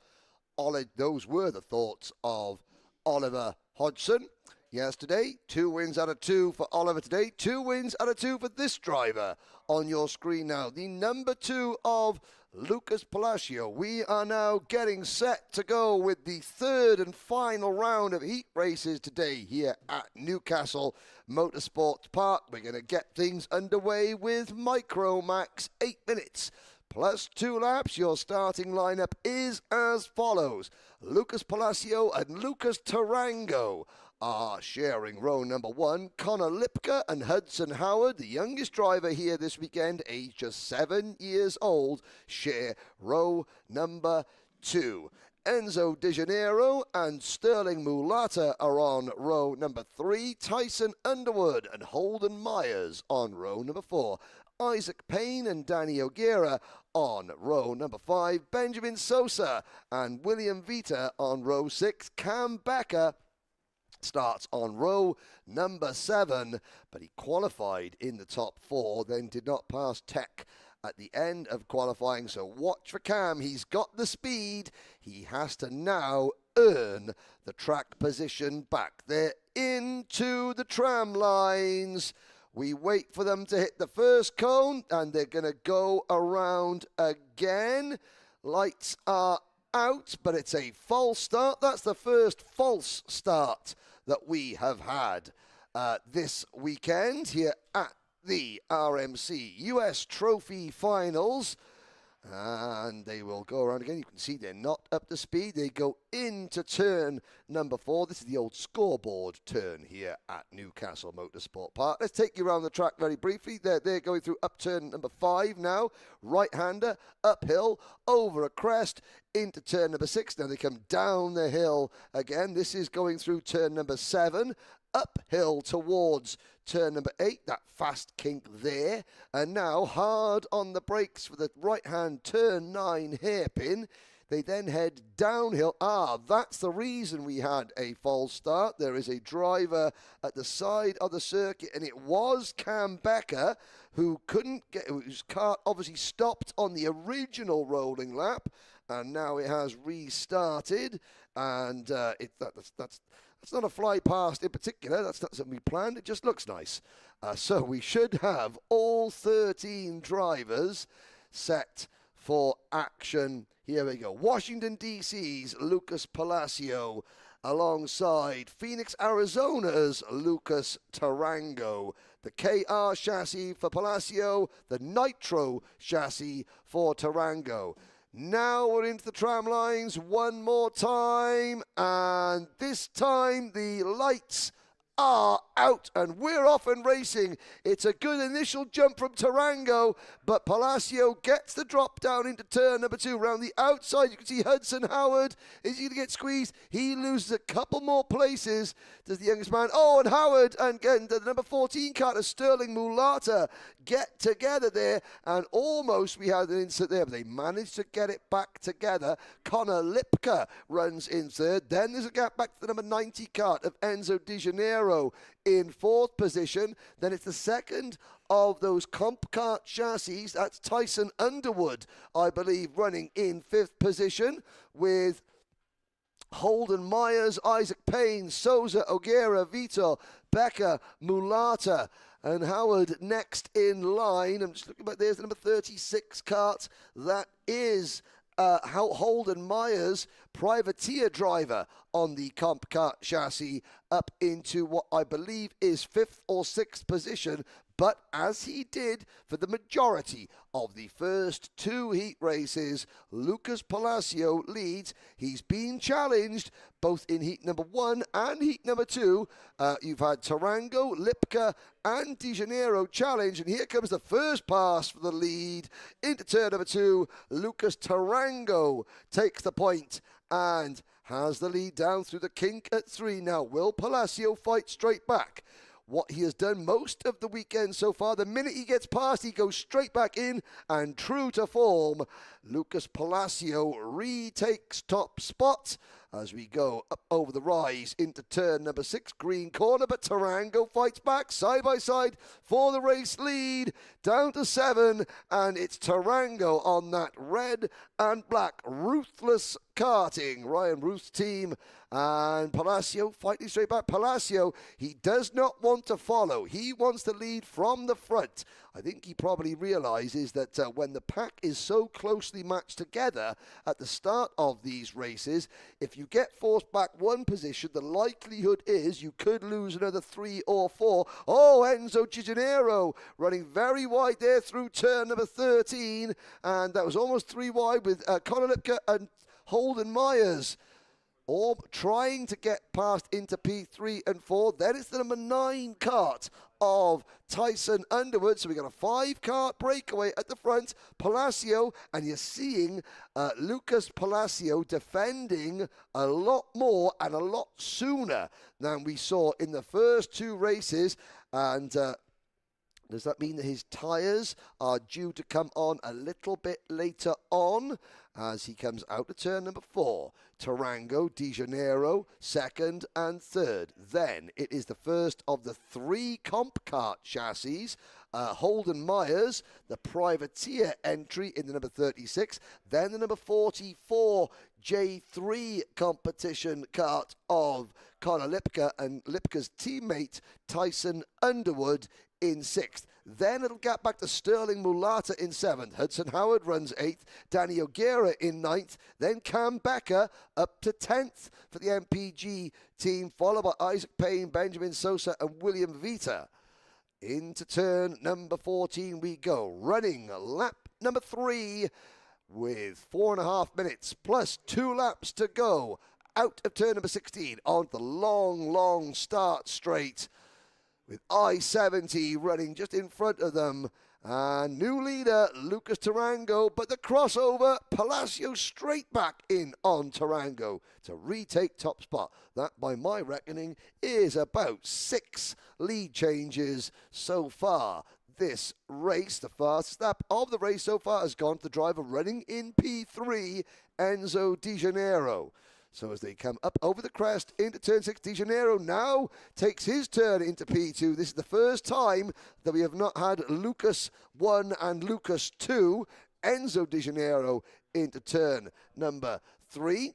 Ollie. Those were the thoughts of Oliver Hodgson. Yesterday, 2 wins out of 2 for Oliver today. 2 wins out of 2 for this driver on your screen now. The number 2 of Lucas Palacio. We are now getting set to go with the 3rd and final round of heat races today here at Newcastle Motorsports Park. We're going to get things underway with Micromax 8 minutes. Plus 2 laps. Your starting lineup is as follows. Lucas Palacio and Lucas Tarango are sharing row number 1. Connor Lipka and Hudson Howard, the youngest driver here this weekend, aged just 7 years old, share row number 2. Enzo De Janeiro and Sterling Mulata are on row number 3. Tyson Underwood and Holden Myers on row number 4. Isaac Payne and Danny O'Gara on row number 5. Benjamin Sosa and William Vita on row 6. Cam Becker starts on row number 7, but he qualified in the top 4, then did not pass tech at the end of qualifying. So watch for Cam. He's got the speed. He has to now earn the track position back. They're into the tram lines. We wait for them to hit the first cone, and they're going to go around again. Lights are out, but it's a false start. That's the first false start that we have had this weekend here at the RMC US Trophy Finals. And they will go around again. You can see they're not up to speed. They go into turn number 4. This is the old scoreboard turn here at Newcastle Motorsport Park. Let's take you around the track very briefly. They're going through up turn number 5 now. Right-hander, uphill, over a crest, into turn number 6. Now they come down the hill again. This is going through turn number 7. Uphill towards turn number 8, that fast kink there, and now hard on the brakes for the right hand turn 9 hairpin. They then head downhill. That's the reason we had a false start. There is a driver at the side of the circuit, and it was Cam Becker who couldn't get, whose car obviously stopped on the original rolling lap, and now it has restarted, and that's not a fly past in particular. That's not something we planned. It just looks nice. So we should have all 13 drivers set for action. Here we go. Washington, D.C.'s Lucas Palacio alongside Phoenix, Arizona's Lucas Tarango. The KR chassis for Palacio, the Nitro chassis for Tarango. Now we're into the tram lines one more time, and this time the lights are out and we're off and racing. It's a good initial jump from Tarango, but Palacio gets the drop down into turn number 2. Around the outside, you can see Hudson Howard. Is he going to get squeezed? He loses a couple more places. Does the youngest man? Oh, and Howard and the number 14 car, Sterling Mulata, get together there, and almost we had an incident there, but they managed to get it back together. Connor Lipka runs in 3rd. Then there's a gap back to the number 90 kart of Enzo De Janeiro in 4th position. Then it's the second of those comp kart chassis. That's Tyson Underwood, I believe, running in 5th position with Holden Myers, Isaac Payne, Souza, O'Gara, Vito, Becker, Mulata, and Howard next in line. I'm just looking back. There's the number 36 kart. That is Holden Myers, privateer driver on the comp kart chassis, up into what I believe is 5th or 6th position. But as he did for the majority of the first 2 heat races, Lucas Palacio leads. He's been challenged both in heat number 1 and heat number 2. You've had Tarango, Lipka, and De Janeiro challenge, and here comes the first pass for the lead into turn number 2. Lucas Tarango takes the point and has the lead down through the kink at 3. Now, will Palacio fight straight back? What he has done most of the weekend so far, the minute he gets past, he goes straight back in, and true to form, Lucas Palacio retakes top spot as we go up over the rise into turn number 6, green corner, but Tarango fights back side by side for the race lead, down to 7, and it's Tarango on that red and black ruthless karting, Ryan Ruth's team, and Palacio fighting straight back. Palacio, he does not want to follow. He wants to lead from the front. I think he probably realizes that when the pack is so closely matched together at the start of these races, if you get forced back one position, the likelihood is you could lose another 3 or 4. Oh, Enzo De Janeiro running very wide there through turn number 13, and that was almost 3 wide with Conor Lipka and Holden Myers all trying to get past into P3 and 4. Then it's the number 9 kart of Tyson Underwood. So we got a 5-kart breakaway at the front. Palacio, and you're seeing Lucas Palacio defending a lot more and a lot sooner than we saw in the first 2 races. And does that mean that his tyres are due to come on a little bit later on as he comes out of turn number 4? Tarango, De Janeiro, 2nd and 3rd. Then it is the first of the 3 comp kart chassis. Holden Myers, the privateer entry in the number 36. Then the number 44 J3 competition kart of Conor Lipka and Lipka's teammate Tyson Underwood in 6th. Then it'll get back to Sterling Mulata in 7th. Hudson Howard runs 8th. Danny O'Gara in 9th. Then Cam Becker up to 10th for the MPG team, followed by Isaac Payne, Benjamin Sosa, and William Vita. Into turn number 14 we go. Running lap number 3 with 4.5 minutes plus 2 laps to go. Out of turn number 16 on the long start straight, with I-70 running just in front of them. And new leader, Lucas Tarango, but the crossover, Palacio straight back in on Tarango to retake top spot. That, by my reckoning, is about 6 lead changes so far. This race, the fastest lap of the race so far, has gone to the driver running in P3, Enzo De Janeiro. So as they come up over the crest into turn 6, De Janeiro now takes his turn into P2. This is the first time that we have not had Lucas 1 and Lucas 2. Enzo De Janeiro into turn number 3.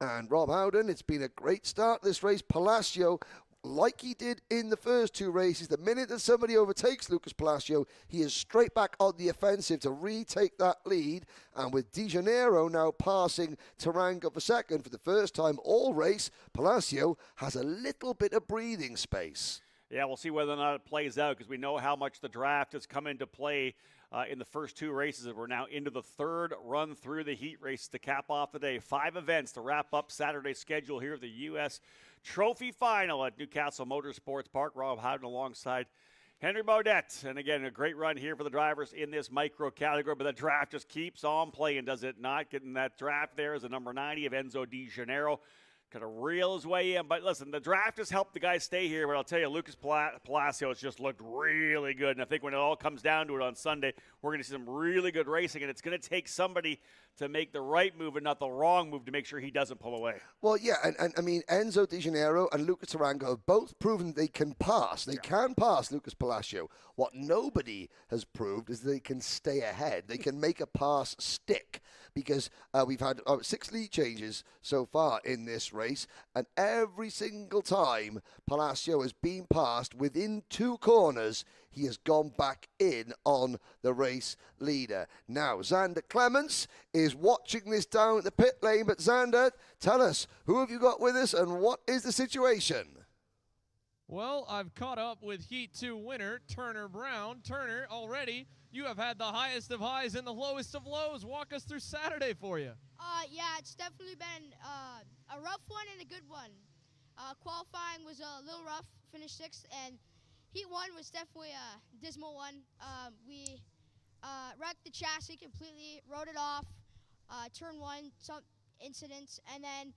And Rob Howden, it's been a great start this race. Palacio, like he did in the first 2 races, the minute that somebody overtakes Lucas Palacio, he is straight back on the offensive to retake that lead. And with De Janeiro now passing Tarango for 2nd for the first time all race, Palacio has a little bit of breathing space. Yeah, we'll see whether or not it plays out, because we know how much the draft has come into play in the first 2 races, and we're now into the 3rd run through the heat race to cap off the day. 5 events to wrap up Saturday's schedule here at the US Trophy Final at Castle Motorsports Park. Rob Howden alongside Henry Baudette. And again, a great run here for the drivers in this micro category, but the draft just keeps on playing, does it not? Getting that draft there is the number 90 of Enzo De Janeiro. Kind of reel his way in. But listen, the draft has helped the guys stay here. But I'll tell you, Lucas Palacio has just looked really good. And I think when it all comes down to it on Sunday, we're going to see some really good racing. And it's going to take somebody to make the right move and not the wrong move to make sure he doesn't pull away. Well, yeah, and I mean, Enzo De Janeiro and Lucas Tarango have both proven they can pass. They can pass Lucas Palacio. What nobody has proved is they can stay ahead. They can make a pass stick, because we've had 6 lead changes so far in this race, and every single time Palacio has been passed within 2 corners, he has gone back in on the race leader. Now, Xander Clements is watching this down at the pit lane. But Xander, tell us, who have you got with us and what is the situation? Well, I've caught up with Heat 2 winner, Turner Brown. Turner, already, you have had the highest of highs and the lowest of lows. Walk us through Saturday for you. Yeah, it's definitely been a rough one and a good one. Qualifying was a little rough, finished 6th, and Heat 1 was definitely a dismal one. We wrecked the chassis completely, rode it off, turn 1, some incidents, and then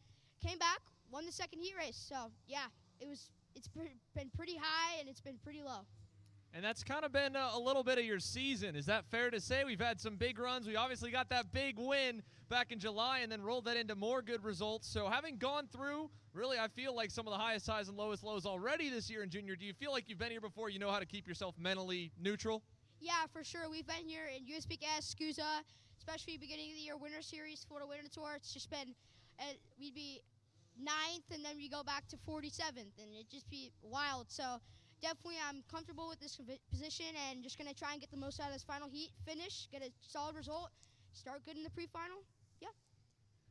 came back, won the second heat race. So, yeah, it's been pretty high and it's been pretty low. And that's kind of been a little bit of your season. Is that fair to say? We've had some big runs. We obviously got that big win back in July and then rolled that into more good results. So having gone through, really, I feel like some of the highest highs and lowest lows already this year in junior, do you feel like you've been here before, you know how to keep yourself mentally neutral? Yeah, for sure. We've been here in USPS, SCUSA, especially beginning of the year Winter Series, Florida Winter Tour. It's just been, we'd be 9th and then we go back to 47th and it'd just be wild. So definitely I'm comfortable with this position and just going to try and get the most out of this final heat, finish, get a solid result, start good in the pre-final. Yeah.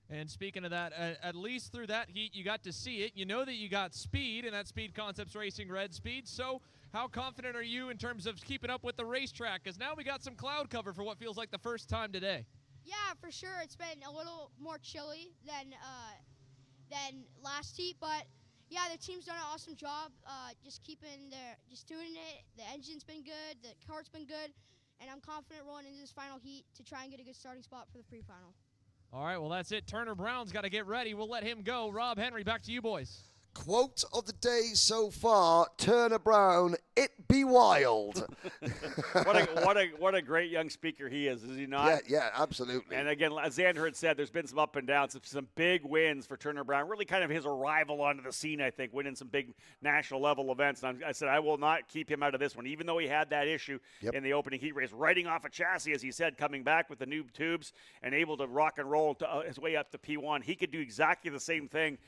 And speaking of that, at least through that heat, you got to see it. You know that you got speed, and that Speed Concepts Racing Red Speed. So how confident are you in terms of keeping up with the racetrack? Because now we got some cloud cover for what feels like the first time today. Yeah, for sure. It's been a little more chilly than last heat, but yeah, the team's done an awesome job just doing it. The engine's been good, the kart's been good, and I'm confident rolling into this final heat to try and get a good starting spot for the pre-final. All right, well, that's it. Turner Brown's got to get ready. We'll let him go. Rob Henry, back to you boys. Quote of the day so far, Turner Brown, it be wild. what a great young speaker he is he not? Yeah, absolutely. And again, as Xander had said, there's been some up and downs, some big wins for Turner Brown. Really kind of his arrival onto the scene, I think, winning some big national level events. And I said I will not keep him out of this one, even though he had that issue in the opening heat race, riding off a chassis, as he said, coming back with the new tubes and able to rock and roll his way up to P1. He could do exactly the same thing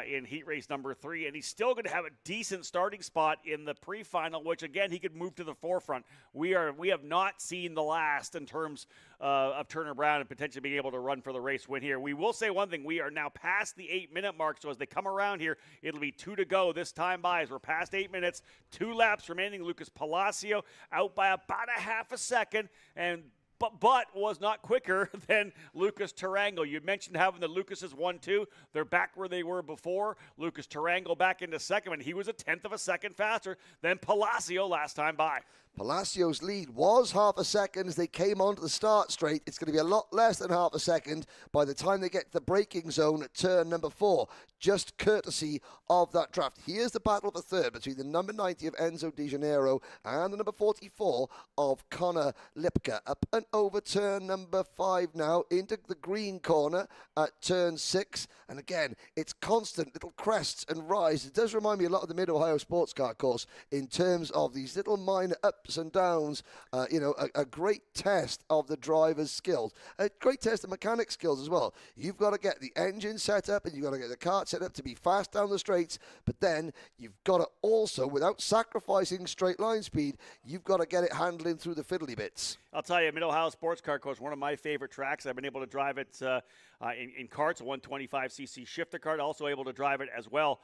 in heat race number 3, and he's still going to have a decent starting spot in the pre-final, which again he could move to the forefront. We have not seen the last in terms of Turner Brown and potentially being able to run for the race win here. We will say one thing: we are now past the 8-minute mark, so as they come around here, it'll be 2 to go this time by. As we're past 8 minutes, 2 laps remaining. Lucas Palacio out by about a half a second, and but was not quicker than Lucas Tarango. You mentioned having the Lucases 1-2. They're back where they were before. Lucas Tarango back into second, and he was a 10th of a second faster than Palacio last time by. Palacio's lead was half a second as they came onto the start straight. It's going to be a lot less than half a second by the time they get to the braking zone at turn number 4, just courtesy of that draft. Here's the battle for third between the number 90 of Enzo De Janeiro and the number 44 of Connor Lipka. Up and over turn number 5 now into the green corner at turn 6. And again, it's constant little crests and rise. It does remind me a lot of the Mid-Ohio Sports Car course in terms of these little minor ups and downs. A great test of the driver's skills. A great test of mechanic skills as well. You've got to get the engine set up and you've got to get the kart set up to be fast down the straights, but then you've got to also, without sacrificing straight line speed, you've got to get it handling through the fiddly bits. I'll tell you, Mid-Ohio Sports Car Course, one of my favorite tracks. I've been able to drive it in karts, a 125cc shifter kart, also able to drive it as well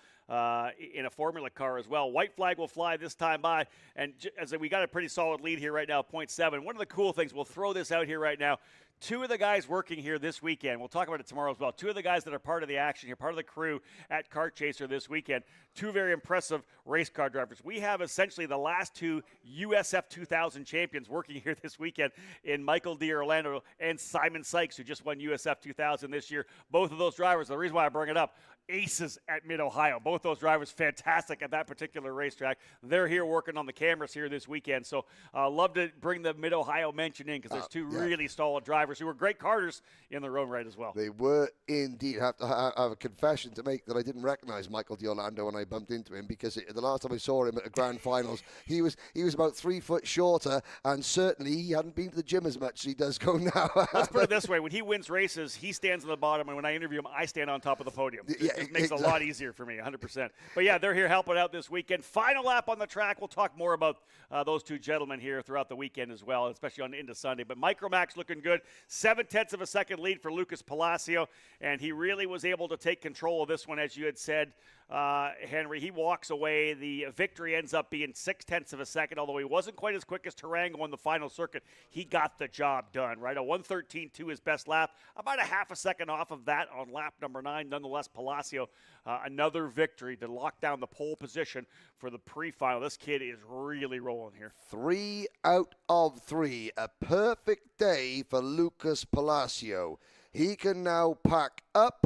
in a Formula car as well. White flag will fly this time by, and as we got a pretty solid lead here right now, 0.7. One of the cool things, we'll throw this out here right now, 2 of the guys working here this weekend, we'll talk about it tomorrow as well, 2 of the guys that are part of the action here, part of the crew at Kart Chaser this weekend, 2 very impressive race car drivers. We have essentially the last 2 USF 2000 champions working here this weekend in Michael D'Orlando and Simon Sykes, who just won USF 2000 this year. Both of those drivers, the reason why I bring it up, aces at Mid-Ohio. Both those drivers fantastic at that particular racetrack. They're here working on the cameras here this weekend. So love to bring the Mid-Ohio mention in because there's 2 really solid drivers who were great karters in their own right as well. They were indeed. I have to have a confession to make that I didn't recognize Michael D'Orlando when I bumped into him because the last time I saw him at the grand finals, he was about 3 foot shorter, and certainly he hadn't been to the gym as much as he does go now. Let's put it this way. When he wins races, he stands on the bottom, and when I interview him, I stand on top of the podium. It makes it a lot easier for me, 100%. But yeah, they're here helping out this weekend. Final lap on the track. We'll talk more about those 2 gentlemen here throughout the weekend as well, especially on into Sunday. But Micromax looking good. 0.7 of a second lead for Lucas Palacio, and he really was able to take control of this one, as you had said Henry. He walks away. The victory ends up being 0.6 of a second, although he wasn't quite as quick as Tarango on the final circuit. He got the job done, right? A 1:13.2 his best lap, about a half a second off of that on lap number 9. Nonetheless, Palacio, another victory to lock down the pole position for the pre-final. This kid is really rolling here. 3 out of 3. A perfect day for Lucas Palacio. He can now pack up.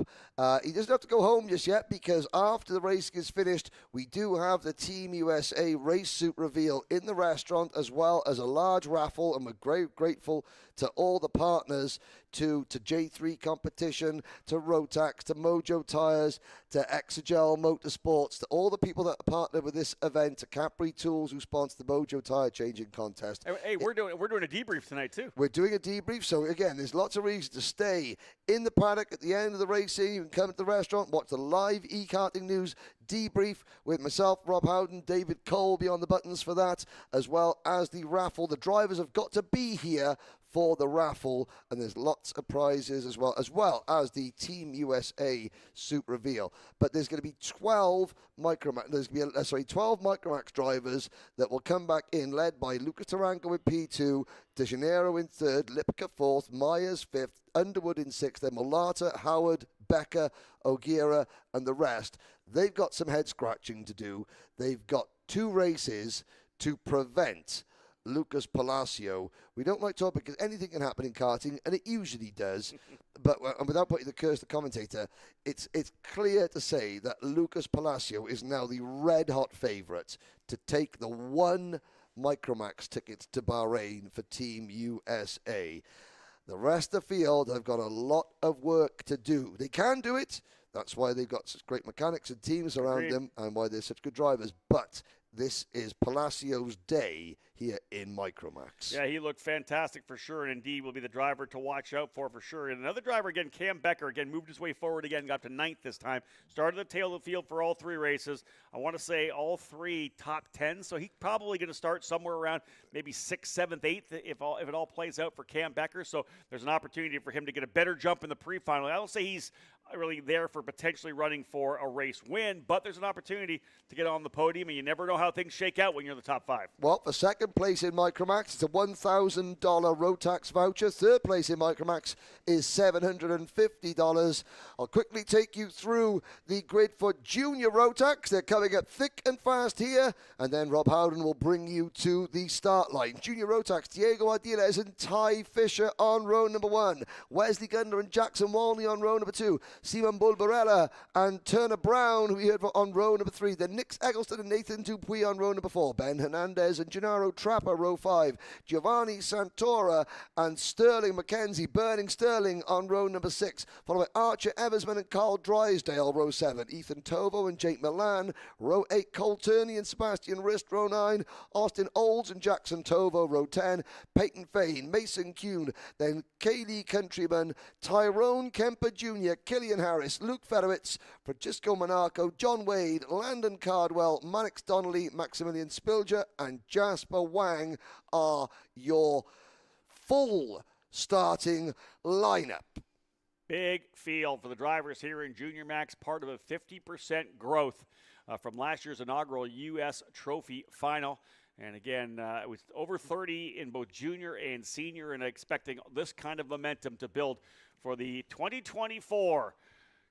He doesn't have to go home just yet, because after the race is finished, we do have the Team USA race suit reveal in the restaurant, as well as a large raffle, and we're grateful to all the partners, to J3 Competition, to Rotax, to Mojo Tires, to Exegel Motorsports, to all the people that are partnered with this event, to Capri Tools, who sponsor the Mojo Tire Changing Contest. Hey, we're doing a debrief tonight too. We're doing a debrief, so again, there's lots of reasons to stay in the paddock at the end of the racing. You can come to the restaurant, watch the live e-karting news debrief with myself, Rob Howden, David Cole will be on the buttons for that, as well as the raffle. The drivers have got to be here for the raffle, and there's lots of prizes as well as the Team USA suit reveal. But there's going to be 12 Micromax drivers that will come back in, led by Lucas Tarango in P2, De Janeiro in 3rd, Lipka 4th, Myers 5th, Underwood in 6th, then Mulata, Howard, Becker, Ogiera, and the rest. They've got some head scratching to do. They've got 2 races to prevent Lucas Palacio. We don't like talking because anything can happen in karting, and it usually does. But and without putting the curse to the commentator, it's clear to say that Lucas Palacio is now the red-hot favourite to take the 1 Micromax tickets to Bahrain for Team USA. The rest of the field have got a lot of work to do. They can do it. That's why they've got such great mechanics and teams around them, and why they're such good drivers. But this is Palacio's day here in Micromax. Yeah, he looked fantastic for sure, and indeed will be the driver to watch out for sure. And another driver, again, Cam Becker, again, moved his way forward again, got to 9th this time. Started at the tail of the field for all 3 races. I want to say all 3 top 10, so he's probably going to start somewhere around maybe 6th, 7th, 8th if it all plays out for Cam Becker. So there's an opportunity for him to get a better jump in the pre-final. I don't say he's really there for potentially running for a race win, but there's an opportunity to get on the podium, and you never know how things shake out when you're in the top 5. Well, for second place in Micromax, it's a $1,000 Rotax voucher. Third place in Micromax is $750. I'll quickly take you through the grid for Junior Rotax. They're coming up thick and fast here, and then Rob Howden will bring you to the start line. Junior Rotax, Diego Ardiles and Ty Fisher on row number 1. Wesley Gundler and Jackson Walney on row number 2. Simon Bulbarella and Turner Brown, who we heard on row number 3. Then Nick Eggleston and Nathan Dupuy on row number 4. Ben Hernandez and Gennaro Trapper, row 5. Giovanni Santora and Sterling McKenzie, Burning Sterling on row number 6. Followed by Archer Eversman and Carl Drysdale, row 7. Ethan Tovo and Jake Milan, row 8. Cole Turney and Sebastian Rist, row 9. Austin Olds and Jackson Tovo, row 10. Peyton Fain, Mason Kuhn, then Kaylee Countryman, Tyrone Kemper Jr., Killian Harris, Luke Fedowitz, Francisco Monaco, John Wade, Landon Cardwell, Mannix Donnelly, Maximilian Spilger, and Jasper Wang are your full starting lineup. Big field for the drivers here in Junior Max, part of a 50% growth from last year's inaugural US Trophy Final. And again, it was over 30 in both junior and senior, and expecting this kind of momentum to build for the 2024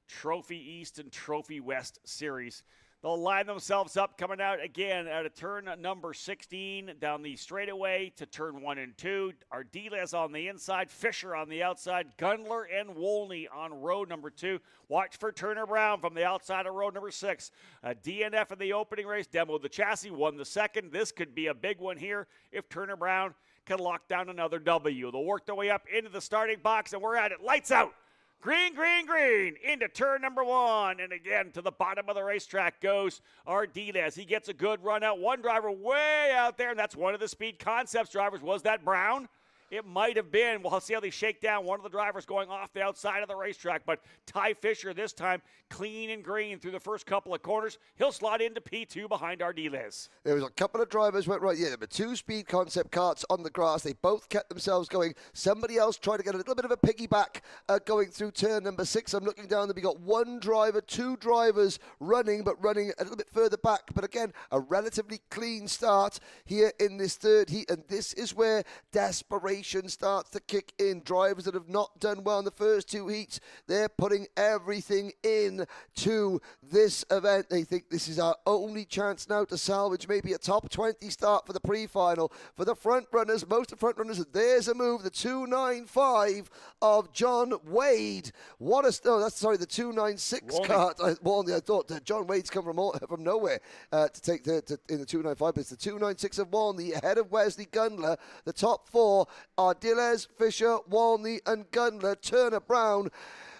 Trophy East and Trophy West Series. They'll line themselves up coming out again out of turn number 16 down the straightaway to turn 1 and 2. Ardiles on the inside, Fisher on the outside, Gundler and Wolney on row number 2. Watch for Turner Brown from the outside of row number 6. DNF in the opening race, demoed the chassis, won the second. This could be a big one here if Turner Brown can lock down another W. They'll work their way up into the starting box, and we're at it. Lights out. Green, green, green, into turn number 1. And again, to the bottom of the racetrack goes Ardiles. He gets a good run out. One driver way out there, and that's one of the Speed Concepts drivers. Was that Brown? it might have been. We'll see how they shake down. One of the drivers going off the outside of the racetrack, but Ty Fisher this time clean and green through the first couple of corners. He'll slot into P2 behind Ardiles. There was a couple of drivers went right. Yeah, there were two speed concept karts on the grass. They both kept themselves going. Somebody else tried to get a little bit of a piggyback going through turn number 6. I'm looking down there. We got one driver, two drivers running, but running a little bit further back. But again, a relatively clean start here in this third heat. And this is where desperation starts to kick in. Drivers that have not done well in the first two heats, they're putting everything in to this event. They think this is our only chance now to salvage maybe a top 20 start for the pre-final. For the front runners, most of the front runners, there's a move, the 295 of John Wade. What a, oh, that's, sorry, the 296 kart. I thought John Wade's come from nowhere to take in the 295, but it's the 296 of Walney ahead of Wesley Gundler. The top four are Ardiles, Fisher, Walney, and Gundler. Turner Brown.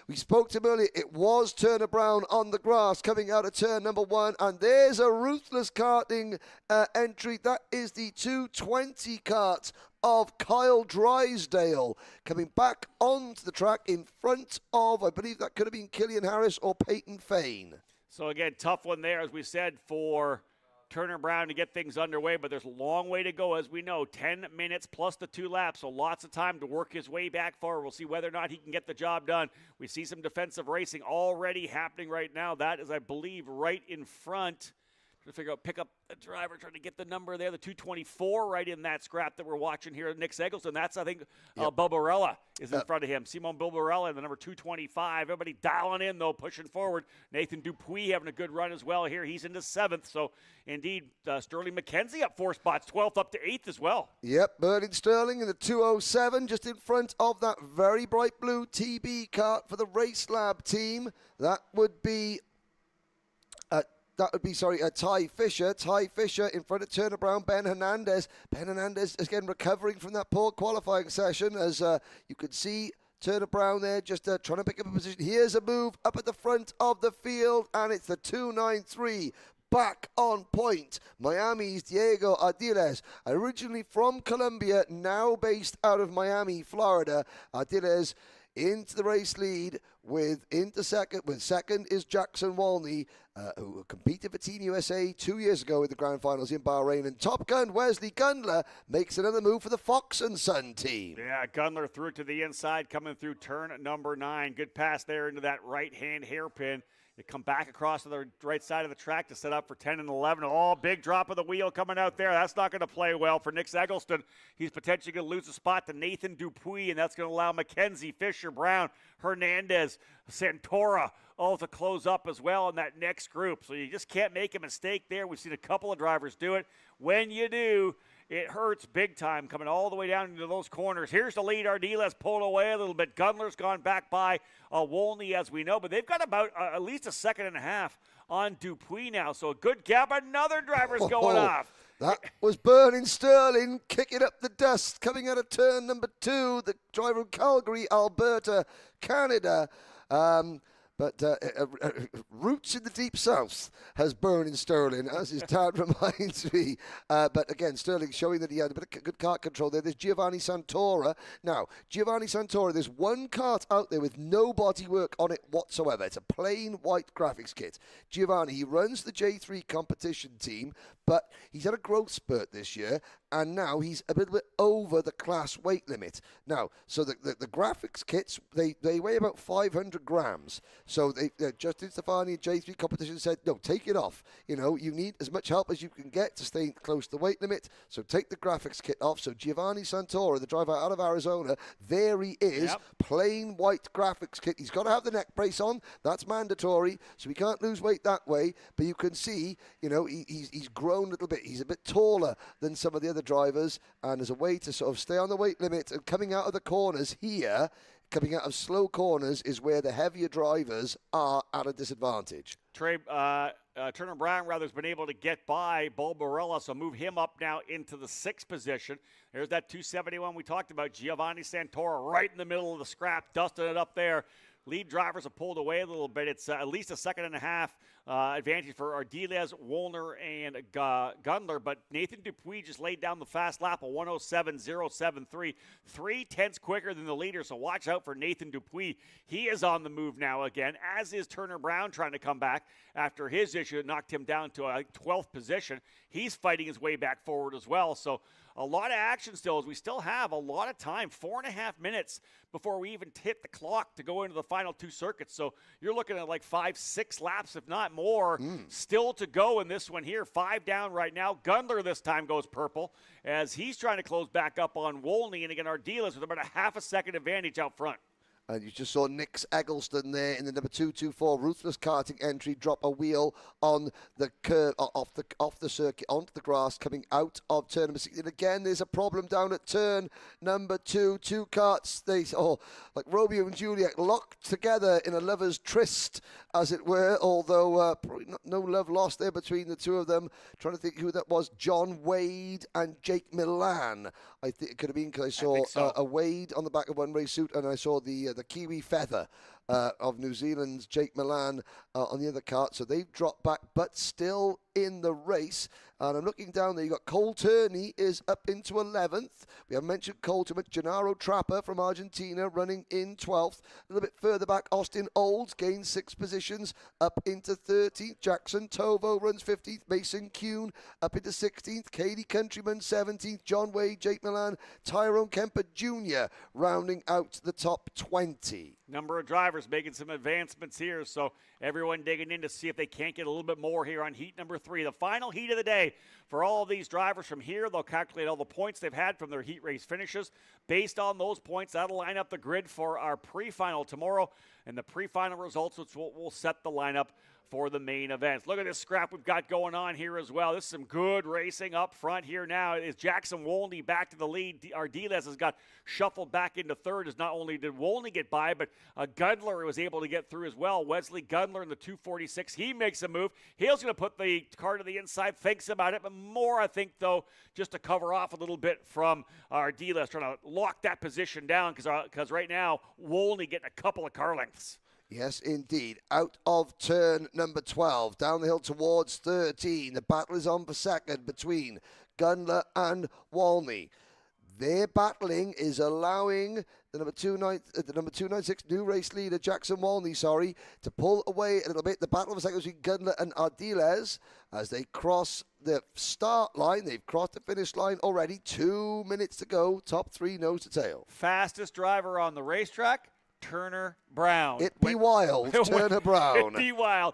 We spoke to him earlier. It was Turner Brown on the grass coming out of turn number 1. And there's a ruthless karting entry. That is the 220 kart of Kyle Drysdale coming back onto the track in front of, I believe that could have been Killian Harris or Peyton Fane. So again, tough one there, as we said, for Turner Brown to get things underway, but there's a long way to go, as we know. 10 minutes plus the 2 laps, so lots of time to work his way back forward. We'll see whether or not he can get the job done. We see some defensive racing already happening right now. That is, I believe, right in front. To figure out, pick up the driver, trying to get the number there, the 224 right in that scrap that we're watching here. Nick Eggleston, that's, I think, Bilbarella is in front of him. Simon Bilbarella in the number 225. Everybody dialing in, though, pushing forward. Nathan Dupuis having a good run as well here. He's into 7th. So, indeed, Sterling McKenzie up 4 spots, 12th up to 8th as well. Yep, Bernard Sterling in the 207, just in front of that very bright blue TB kart for the Race Lab team. That would be Ty Fisher. Ty Fisher in front of Turner Brown, Ben Hernandez. Ben Hernandez, again, recovering from that poor qualifying session. As you can see, Turner Brown there just trying to pick up a position. Here's a move up at the front of the field, and it's the 293. Back on point. Miami's Diego Ardiles, originally from Colombia, now based out of Miami, Florida. Ardiles into the race lead second is Jackson Walney, who competed for Team USA 2 years ago in the Grand Finals in Bahrain. And Top Gun Wesley Gundler makes another move for the Fox & Son team. Yeah, Gundler threw it to the inside, coming through turn number 9. Good pass there into that right-hand hairpin. They come back across to the right side of the track to set up for 10 and 11. Oh, big drop of the wheel coming out there. That's not going to play well for Nick Eggleston. He's potentially going to lose a spot to Nathan Dupuis, and that's going to allow McKenzie, Fisher, Brown, Hernandez, Santora all to close up as well in that next group. So you just can't make a mistake there. We've seen a couple of drivers do it. When you do, it hurts big time coming all the way down into those corners. Here's the lead. Ardiles pulled away a little bit. Gundler's gone back by Wolney, as we know, but they've got about at least a second and a half on Dupuis now. So a good gap. Another driver's going off. That was Burning Sterling kicking up the dust coming out of turn number 2. The driver from Calgary, Alberta, Canada. But roots in the deep south has Burning Sterling, as his dad reminds me. But again, Sterling showing that he had a bit of good kart control there. There's Giovanni Santora. Now, Giovanni Santora, there's one kart out there with no bodywork on it whatsoever. It's a plain white graphics kit. Giovanni, he runs the J3 competition team, but he's had a growth spurt this year, and now he's a little bit over the class weight limit. Now, so the graphics kits, they weigh about 500 grams. So Justin Stefani and J3 competition said, no, take it off. You know, you need as much help as you can get to stay close to the weight limit. So take the graphics kit off. So Giovanni Santora, the driver out of Arizona, there he is, plain white graphics kit. He's got to have the neck brace on. That's mandatory. So he can't lose weight that way. But you can see, you know, he's grown a little bit. He's a bit taller than some of the other drivers. And as a way to sort of stay on the weight limit and coming out of the corners here, coming out of slow corners is where the heavier drivers are at a disadvantage. Turner Brown, rather, has been able to get by Bulbarella, so move him up now into the 6th position. There's that 271 we talked about. Giovanni Santora right in the middle of the scrap, dusting it up there. Lead drivers have pulled away a little bit. It's at least a second and a half advantage for Ardiles, Wollner, and Gundler, but Nathan Dupuis just laid down the fast lap of 107.073, 3/10 quicker than the leader, so watch out for Nathan Dupuis. He is on the move now again, as is Turner Brown trying to come back after his issue that knocked him down to a 12th position. He's fighting his way back forward as well, so a lot of action still, as we still have a lot of time, 4.5 minutes before we even hit the clock to go into the final 2 circuits. So you're looking at like 5-6 laps, if not more, still to go in this one here. 5 down right now. Gundler this time goes purple as he's trying to close back up on Wolney, and again, Ardiles with about a half a second advantage out front. And you just saw Nix Eggleston there in the number 224 Ruthless Karting entry drop a wheel on the curve, off the circuit, onto the grass, coming out of turn number 16. Again, there's a problem down at turn number 2. 2 karts, like Romeo and Juliet, locked together in a lover's tryst, as it were, although probably no love lost there between the two of them. Trying to think who that was. John Wade and Jake Milan. I think it could have been, because I saw a Wade on the back of one race suit, and I saw the Kiwi Feather of New Zealand's Jake Milan on the other kart. So they've dropped back, but still in the race. And I'm looking down there. You got Cole Turney is up into 11th. We have mentioned Cole too much. Gennaro Trapper from Argentina running in 12th. A little bit further back, Austin Olds gains 6 positions up into 13th. Jackson Tovo runs 15th. Mason Kuhn up into 16th. Katie Countryman 17th. John Wade, Jake Milan, Tyrone Kemper Jr. rounding out the top 20. Number of drivers making some advancements here, so everyone digging in to see if they can't get a little bit more here on heat number 3. The final heat of the day for all of these drivers from here. They'll calculate all the points they've had from their heat race finishes. Based on those points, that'll line up the grid for our pre-final tomorrow, and the pre-final results, which will set the lineup for the main events. Look at this scrap we've got going on here as well. This is some good racing up front here now. Is Jackson Wolney back to the lead? Ardiles has got shuffled back into third, as not only did Wolney get by, but Gundler was able to get through as well. Wesley Gundler in the 246. He makes a move. He's going to put the car to the inside, thinks about it, but more, I think, though, just to cover off a little bit from Ardiles, trying to lock that position down, because right now, Wolney getting a couple of car lengths. Yes, indeed. Out of turn number 12, down the hill towards 13. The battle is on for second between Gundler and Wolney. Their battling is allowing the number 296 new race leader, Jackson Wolney, to pull away a little bit. The battle for second between Gundler and Ardiles as they cross the start line. They've crossed the finish line already. 2 minutes to go. Top 3 nose to tail. Fastest driver on the racetrack, Turner Brown. It be wild, Turner Brown. It be wild.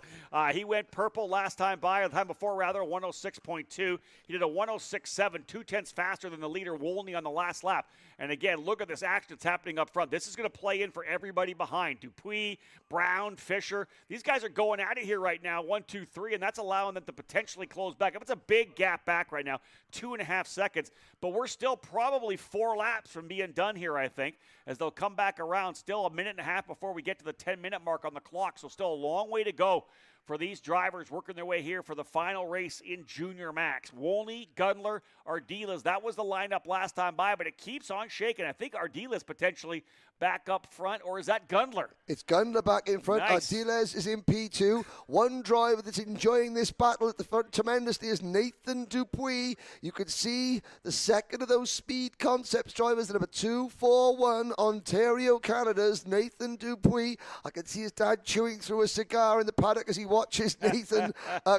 He went purple last time by, the time before rather, 106.2. He did a 106.7, 2/10 faster than the leader, Wolney, on the last lap. And again, look at this action that's happening up front. This is going to play in for everybody behind. Dupuis, Brown, Fisher. These guys are going at it here right now, 1, 2, 3, and that's allowing them to potentially close back up. It's a big gap back right now, 2.5 seconds. But we're still probably 4 laps from being done here, I think, as they'll come back around. Still a minute and a half before we get to the 10-minute mark on the clock, so still a long way to go for these drivers working their way here for the final race in Junior Max. Wolney, Gundler, Ardiles, that was the lineup last time by, but it keeps on shaking. I think Ardiles potentially back up front, or is that Gundler? It's Gundler back in front. Nice. Ardiles is in P2. One driver that's enjoying this battle at the front tremendously is Nathan Dupuis. You can see the second of those Speed Concepts drivers, the number 241, Ontario, Canada's Nathan Dupuis. I can see his dad chewing through a cigar in the paddock as he watches Nathan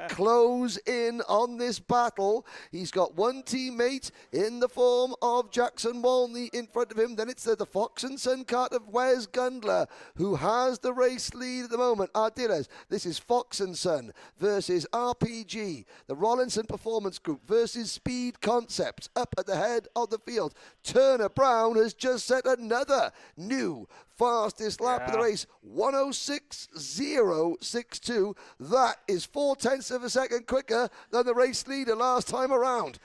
close in on this battle. He's got one teammate in the form of Jackson Wolney in front of him. Then it's the Fox and Son kart of Wes Gundler, who has the race lead at the moment. Ardiles, this is Fox and Son versus RPG. The Rollinson Performance Group versus Speed Concepts up at the head of the field. Turner Brown has just set another new fastest lap of the race, 106.062. That is 0.4 of a second quicker than the race leader last time around.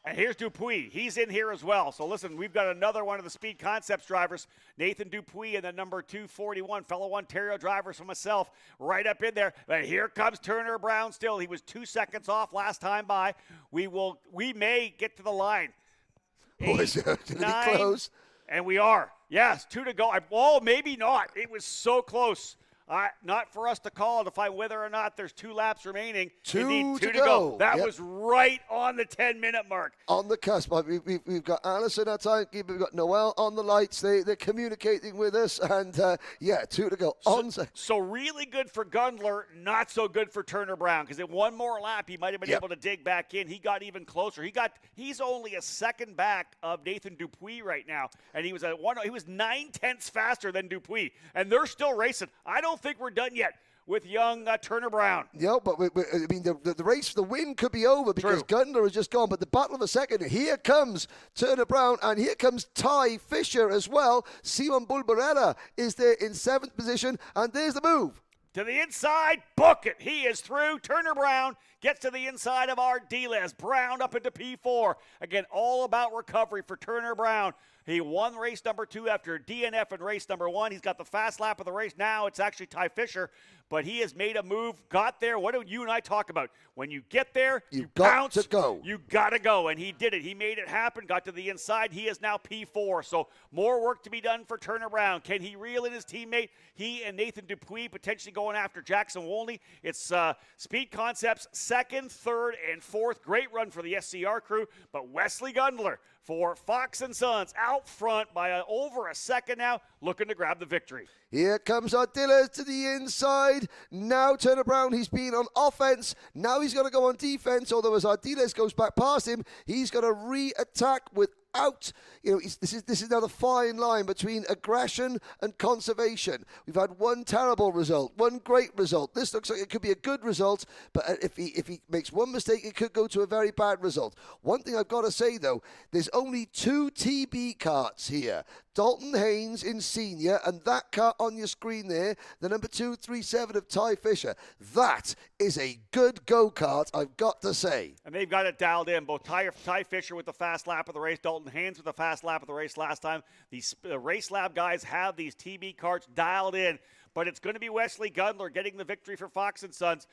And here's Dupuis. He's in here as well. So listen, we've got another one of the Speed Concepts drivers, Nathan Dupuis, and the number 241, fellow Ontario drivers from myself, right up in there. But here comes Turner Brown still. He was 2 seconds off last time by. We may get to the line. 8, 9, close? And we are. Yes, 2 to go. Oh, maybe not. It was so close. Not for us to call to find whether or not there's 2 laps remaining. Two Indeed, to to go. go. That Yep. was right on the 10-minute mark. On the cusp. We've got Alison, our timekeeper. We've got Noel on the lights. They're communicating with us. And, 2 to go. So really good for Gundler, not so good for Turner Brown, because in one more lap, he might have been able to dig back in. He got even closer. He's only a second back of Nathan Dupuis right now, and he was 9/10 faster than Dupuis, and they're still racing. I don't think we're done yet with young Turner Brown. Yeah, but the race for the win could be over because Gundler has just gone. But the battle of a second, here comes Turner Brown, and here comes Ty Fisher as well. Simon Bulbarella is there in 7th position, and there's the move. To the inside, book it. He is through. Turner Brown gets to the inside of Art Diles. Brown up into P4. Again, all about recovery for Turner Brown. He won race number 2 after DNF in race number 1. He's got the fast lap of the race. Now it's actually Ty Fisher, but he has made a move, got there. What do you and I talk about? When you get there, you bounce. To go. You got to go, and he did it. He made it happen, got to the inside. He is now P4, so more work to be done for Turner Brown. Can he reel in his teammate? He and Nathan Dupuis potentially going after Jackson Wolney. It's Speed Concepts 2nd, 3rd, and 4th. Great run for the SCR crew, but Wesley Gundler for Fox & Sons out front by over a second now, looking to grab the victory. Here comes Ardiles to the inside. Now Turner Brown, he's been on offense. Now he's going to go on defense, although as Ardiles goes back past him, he's going to re-attack without, this is now the fine line between aggression and conservation. We've had one terrible result, one great result. This looks like it could be a good result, but if he makes one mistake, it could go to a very bad result. One thing I've got to say, though, there's only 2 TB karts here. Dalton Haynes in senior, and that kart on your screen there, the number 237 of Ty Fisher. That is a good go-kart, I've got to say. And they've got it dialed in. Both Ty Fisher with the fast lap of the race, Dalton Haynes with the fast lap of the race last time. These Race Lab guys have these TB karts dialed in. But it's going to be Wesley Gundler getting the victory for Fox & Sons.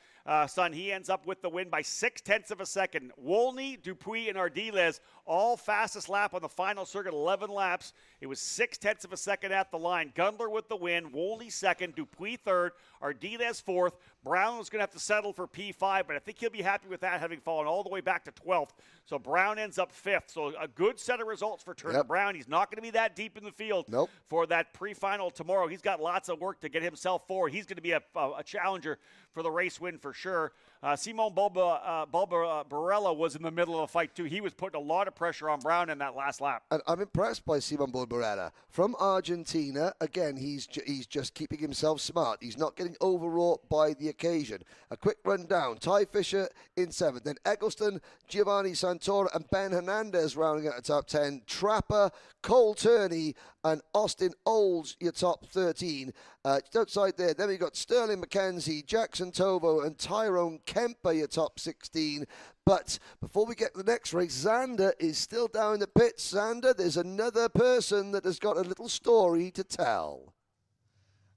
He ends up with the win by 0.6 of a second. Wolney, Dupuis, and Ardiles all fastest lap on the final circuit, 11 laps. It was 0.6 of a second at the line. Gundler with the win, Wolney 2nd, Dupuis 3rd, Ardiles 4th. Brown was going to have to settle for P5, but I think he'll be happy with that, having fallen all the way back to 12th. So Brown ends up 5th. So a good set of results for Turner Brown. He's not going to be that deep in the field for that pre-final tomorrow. He's got lots of work to get himself forward. He's going to be a challenger for the race win for sure. Simon Bulbarella was in the middle of the fight too. He was putting a lot of pressure on Brown in that last lap. And I'm impressed by Simon Bulbarella. From Argentina, again, he's just keeping himself smart. He's not getting overwrought by the occasion. A quick rundown. Ty Fisher in 7th. Then Eggleston, Giovanni Santoro, and Ben Hernandez rounding out the top 10. Trapper, Cole Turney, and Austin Olds, your top 13. Just outside there, then we've got Sterling McKenzie, Jackson Tovo, and Tyrone Kemper, your top 16. But before we get to the next race, Xander is still down in the pits. Xander, there's another person that has got a little story to tell.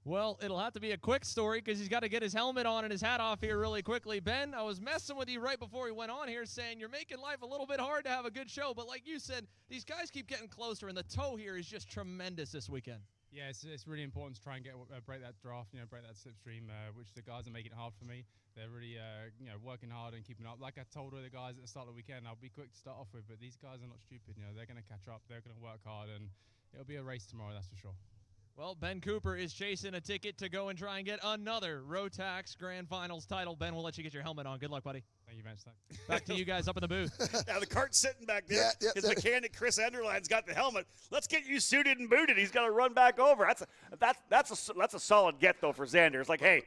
Well, it'll have to be a quick story because he's got to get his helmet on and his hat off here really quickly. Ben, I was messing with you right before we went on here saying you're making life a little bit hard to have a good show. But like you said, these guys keep getting closer, and the tow here is just tremendous this weekend. Yeah, it's really important to try and break that draft, break that slipstream, which the guys are making it hard for me. They're really, working hard and keeping up. Like I told all the guys at the start of the weekend, I'll be quick to start off with, but these guys are not stupid. They're going to catch up. They're going to work hard, and it'll be a race tomorrow, that's for sure. Well, Ben Cooper is chasing a ticket to go and try and get another Rotax Grand Finals title. Ben, we'll let you get your helmet on. Good luck, buddy. Thank you, Vince. Back to you guys up in the booth. Now the cart's sitting back there. His mechanic Chris Enderline's got the helmet. Let's get you suited and booted. He's got to run back over. That's a solid get though for Xander. It's like, hey,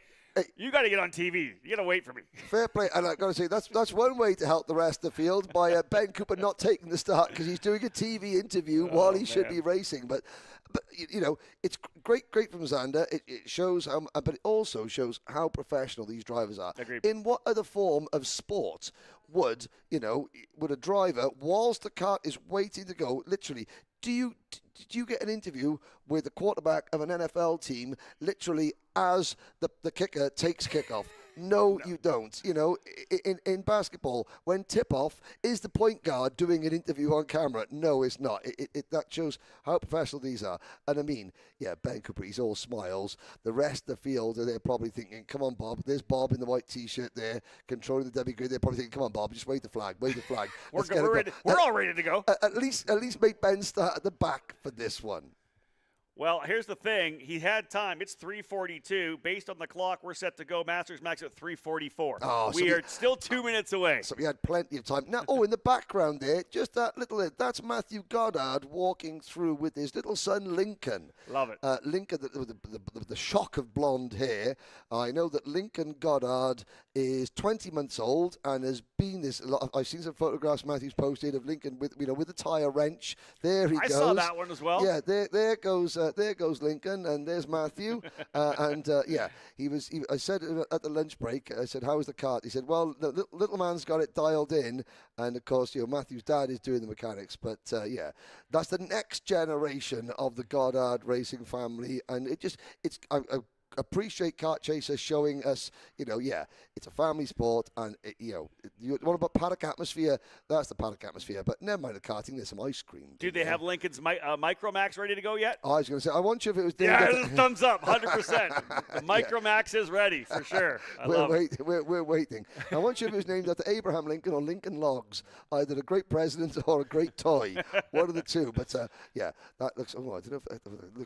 you got to get on TV. You got to wait for me. Fair play. And I've got to say, that's one way to help the rest of the field by Ben Cooper not taking the start because he's doing a TV interview while he should be racing. But it's great from Xander. It shows how, but it also shows how professional these drivers are. Agreed. In what other form of sport would a driver, whilst the kart is waiting to go, literally, did you get an interview with the quarterback of an NFL team literally as the kicker takes kickoff? No, you don't. You know, in basketball, when tip-off, is the point guard doing an interview on camera? No, it's not. That shows how professional these are. And I mean, yeah, Ben Cooper, he's all smiles. The rest of the field, they're probably thinking, come on, Bob. There's Bob in the white T-shirt there, controlling the Debbie grid. They're probably thinking, come on, Bob, just wave the flag, wave the flag. We're all ready to go. At least make Ben start at the back for this one. Well, here's the thing. He had time. It's 3:42. Based on the clock, we're set to go Masters Max at 3:44. Oh, we are still 2 minutes away. So we had plenty of time. Now, in the background there, just that little, that's Matthew Goddard walking through with his little son, Lincoln. Love it. Lincoln, the shock of blonde hair. I know that Lincoln Goddard is 20 months old and has been this. I've seen some photographs Matthew's posted of Lincoln with the tire wrench. There he goes. I saw that one as well. Yeah, there goes Lincoln, and there's Matthew. I said at the lunch break, I said, how was the kart? He said, well, the little man's got it dialed in, and of course, Matthew's dad is doing the mechanics. But that's the next generation of the Goddard racing family, and I appreciate Kart Chaser showing us, it's a family sport, and what about Paddock atmosphere? That's the Paddock atmosphere, but never mind the karting, there's some ice cream. Do they have Lincoln's Micromax ready to go yet? I was going to say, I wonder if it was... Thumbs up, 100%. The Micromax is ready, for sure. We're waiting. I wonder if it was named after Abraham Lincoln or Lincoln Logs, either a great president or a great toy. One of the two, but that looks... I don't know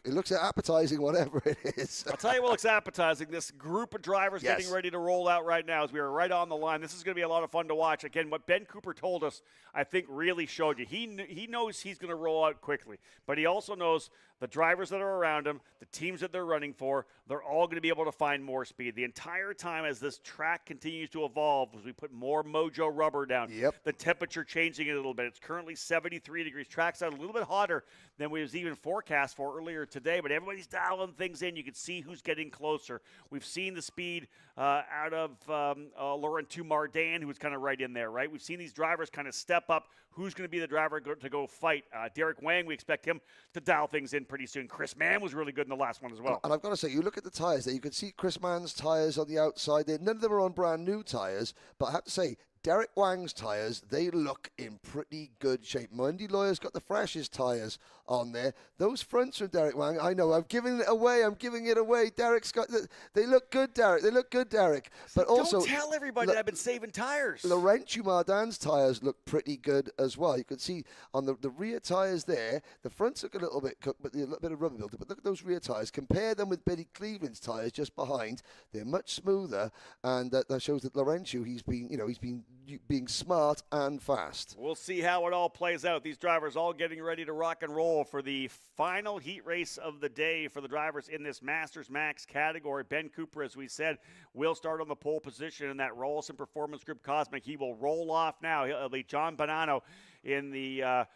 it looks appetizing, whatever it is. I'll tell you what looks appetizing. This group of drivers getting ready to roll out right now as we are right on the line. This is going to be a lot of fun to watch. Again, what Ben Cooper told us, I think really showed you. He knows he's going to roll out quickly, but he also knows the drivers that are around him, the teams that they're running for, they're all going to be able to find more speed. The entire time as this track continues to evolve, as we put more Mojo rubber down, the temperature changing a little bit. It's currently 73 degrees. Track's out a little bit hotter than we was even forecast for earlier today, but everybody's dialing things in. You can see who's getting closer. We've seen the speed out of Laurent Tumardin, who was kind of right in there, right? We've seen these drivers kind of step up. Who's going to be the driver to go fight? Derek Wang, we expect him to dial things in pretty soon. Chris Mann was really good in the last one as well. And I've got to say, you look at the tyres there, you can see Chris Mann's tyres on the outside there. None of them are on brand new tyres, but I have to say, Derek Wang's tyres, they look in pretty good shape. Mundy Lawyer's got the freshest tyres on there. Those fronts from Derek Wang, I know, I'm giving it away. Derek's got, they look good, Derek. They look good, Derek. But also, don't tell everybody that I've been saving tyres. Laurent Tumardin's tyres look pretty good as well. You can see on the rear tyres there, the fronts look a little bit cooked, but a little bit of rubber buildup. But look at those rear tyres. Compare them with Billy Cleveland's tyres just behind. They're much smoother, and that shows that Laurentius, he's been being smart and fast. We'll see how it all plays out. These drivers all getting ready to rock and roll for the final heat race of the day for the drivers in this Masters Max category. Ben Cooper, as we said, will start on the pole position in that Rollison Performance Group Cosmic. He will roll off now. He'll lead John Bonanno in the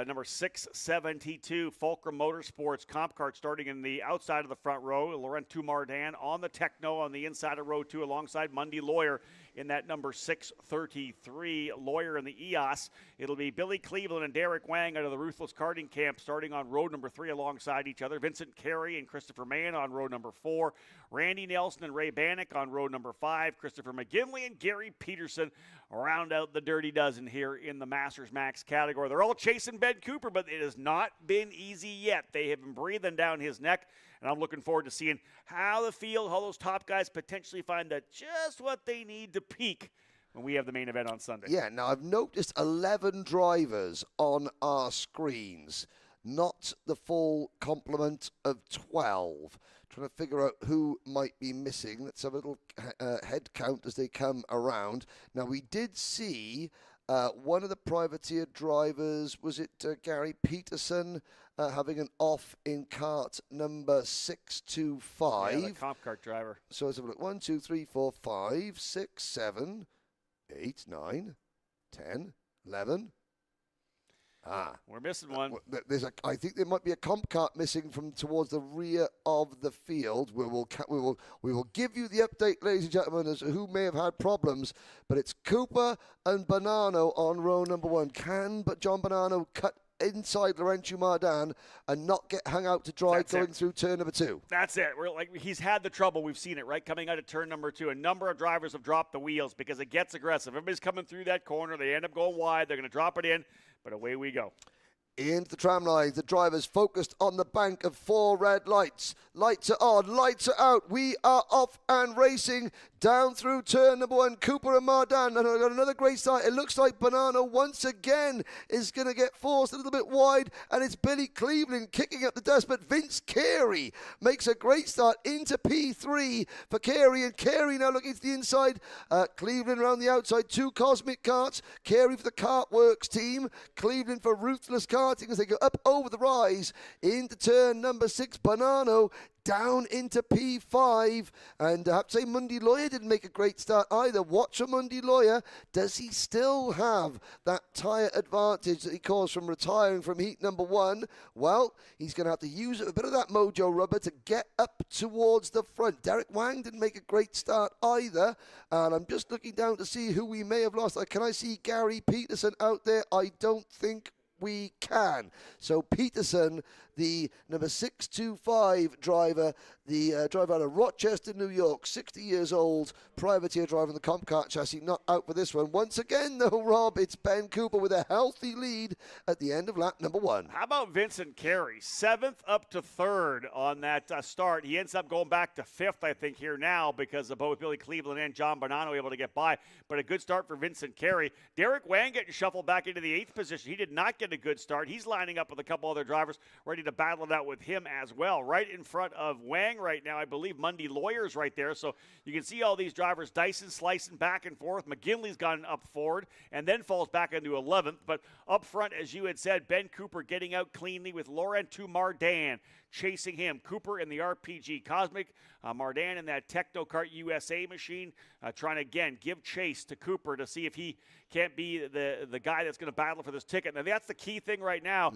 number 672 Fulcrum Motorsports Comp Kart, starting in the outside of the front row. Laurent Tumardin on the Techno on the inside of row 2 alongside Mundy Lawyer in that number 633 Lawyer in the EOS. It'll be Billy Cleveland and Derek Wang out of the Ruthless Karting Camp starting on row number 3 alongside each other. Vincent Carey and Christopher Mann on row number 4. Randy Nelson and Ray Bannock on row number 5. Christopher McGinley and Gary Peterson round out the Dirty Dozen here in the Masters Max category. They're all chasing Ben Cooper, but it has not been easy yet. They have been breathing down his neck, and I'm looking forward to seeing how those top guys potentially find just what they need to peak when we have the main event on Sunday. Yeah, now I've noticed 11 drivers on our screens, not the full complement of 12. Trying to figure out who might be missing. Let's have a little head count as they come around. Now, we did see one of the privateer drivers, was it Gary Peterson, having an off in kart number 625. Yeah, the comp kart driver. So let's have a look. 1, 2, 3, 4, 5, 6, 7, 8, 9, 10, 11. We're missing one. I think there might be a comp kart missing from towards the rear of the field. We will give you the update, ladies and gentlemen, as to who may have had problems. But it's Cooper and Bonanno on row number 1. Can John Bonanno cut inside Laurentius Mardan and not get hung out to dry going through turn number 2. That's it. We're like, he's had the trouble. We've seen it, right? Coming out of turn number 2. A number of drivers have dropped the wheels because it gets aggressive. Everybody's coming through that corner. They end up going wide. They're going to drop it in, but away we go. Into the tram lines, the drivers focused on the bank of 4 red lights. Lights are on, lights are out. We are off and racing down through turn number 1. Cooper and Mardan, and I've got another great start. It looks like Bonanno once again is going to get forced a little bit wide, and it's Billy Cleveland kicking up the dust, but Vince Carey makes a great start into P3 for Carey, and Carey now looking to the inside. Cleveland around the outside, 2 Cosmic Karts. Carey for the Kart Works team. Cleveland for Ruthless Karting as they go up over the rise into turn number 6. Bonanno down into P5, and I have to say Mundy Lawyer didn't make a great start either. Watch for Mundy Lawyer. Does he still have that tyre advantage that he caused from retiring from heat number 1? Well, he's going to have to use a bit of that mojo rubber to get up towards the front. Derek Wang didn't make a great start either, and I'm just looking down to see who we may have lost. Can I see Gary Peterson out there? I don't think we can. So Peterson, the number 625 driver, the driver out of Rochester, New York, 60 years old, privateer driver in the Comp Kart chassis, not out for this one. Once again, though, Rob, it's Ben Cooper with a healthy lead at the end of lap number 1. How about Vincent Carey? 7th up to 3rd on that start. He ends up going back to 5th, I think, here now because of both Billy Cleveland and John Bonanno able to get by. But a good start for Vincent Carey. Derek Wang getting shuffled back into the 8th position. He did not get a good start. He's lining up with a couple other drivers ready to battle it out with him as well. Right in front of Wang right now, I believe Mundy Lawyer's right there. So you can see all these drivers dicing, slicing back and forth. McGinley's gone up forward and then falls back into 11th. But up front, as you had said, Ben Cooper getting out cleanly with Laurentius Mardan chasing him. Cooper in the RPG Cosmic, Mardan in that Techno Kart USA machine, trying to, again, give chase to Cooper to see if he can't be the guy that's going to battle for this ticket. Now, that's the key thing right now.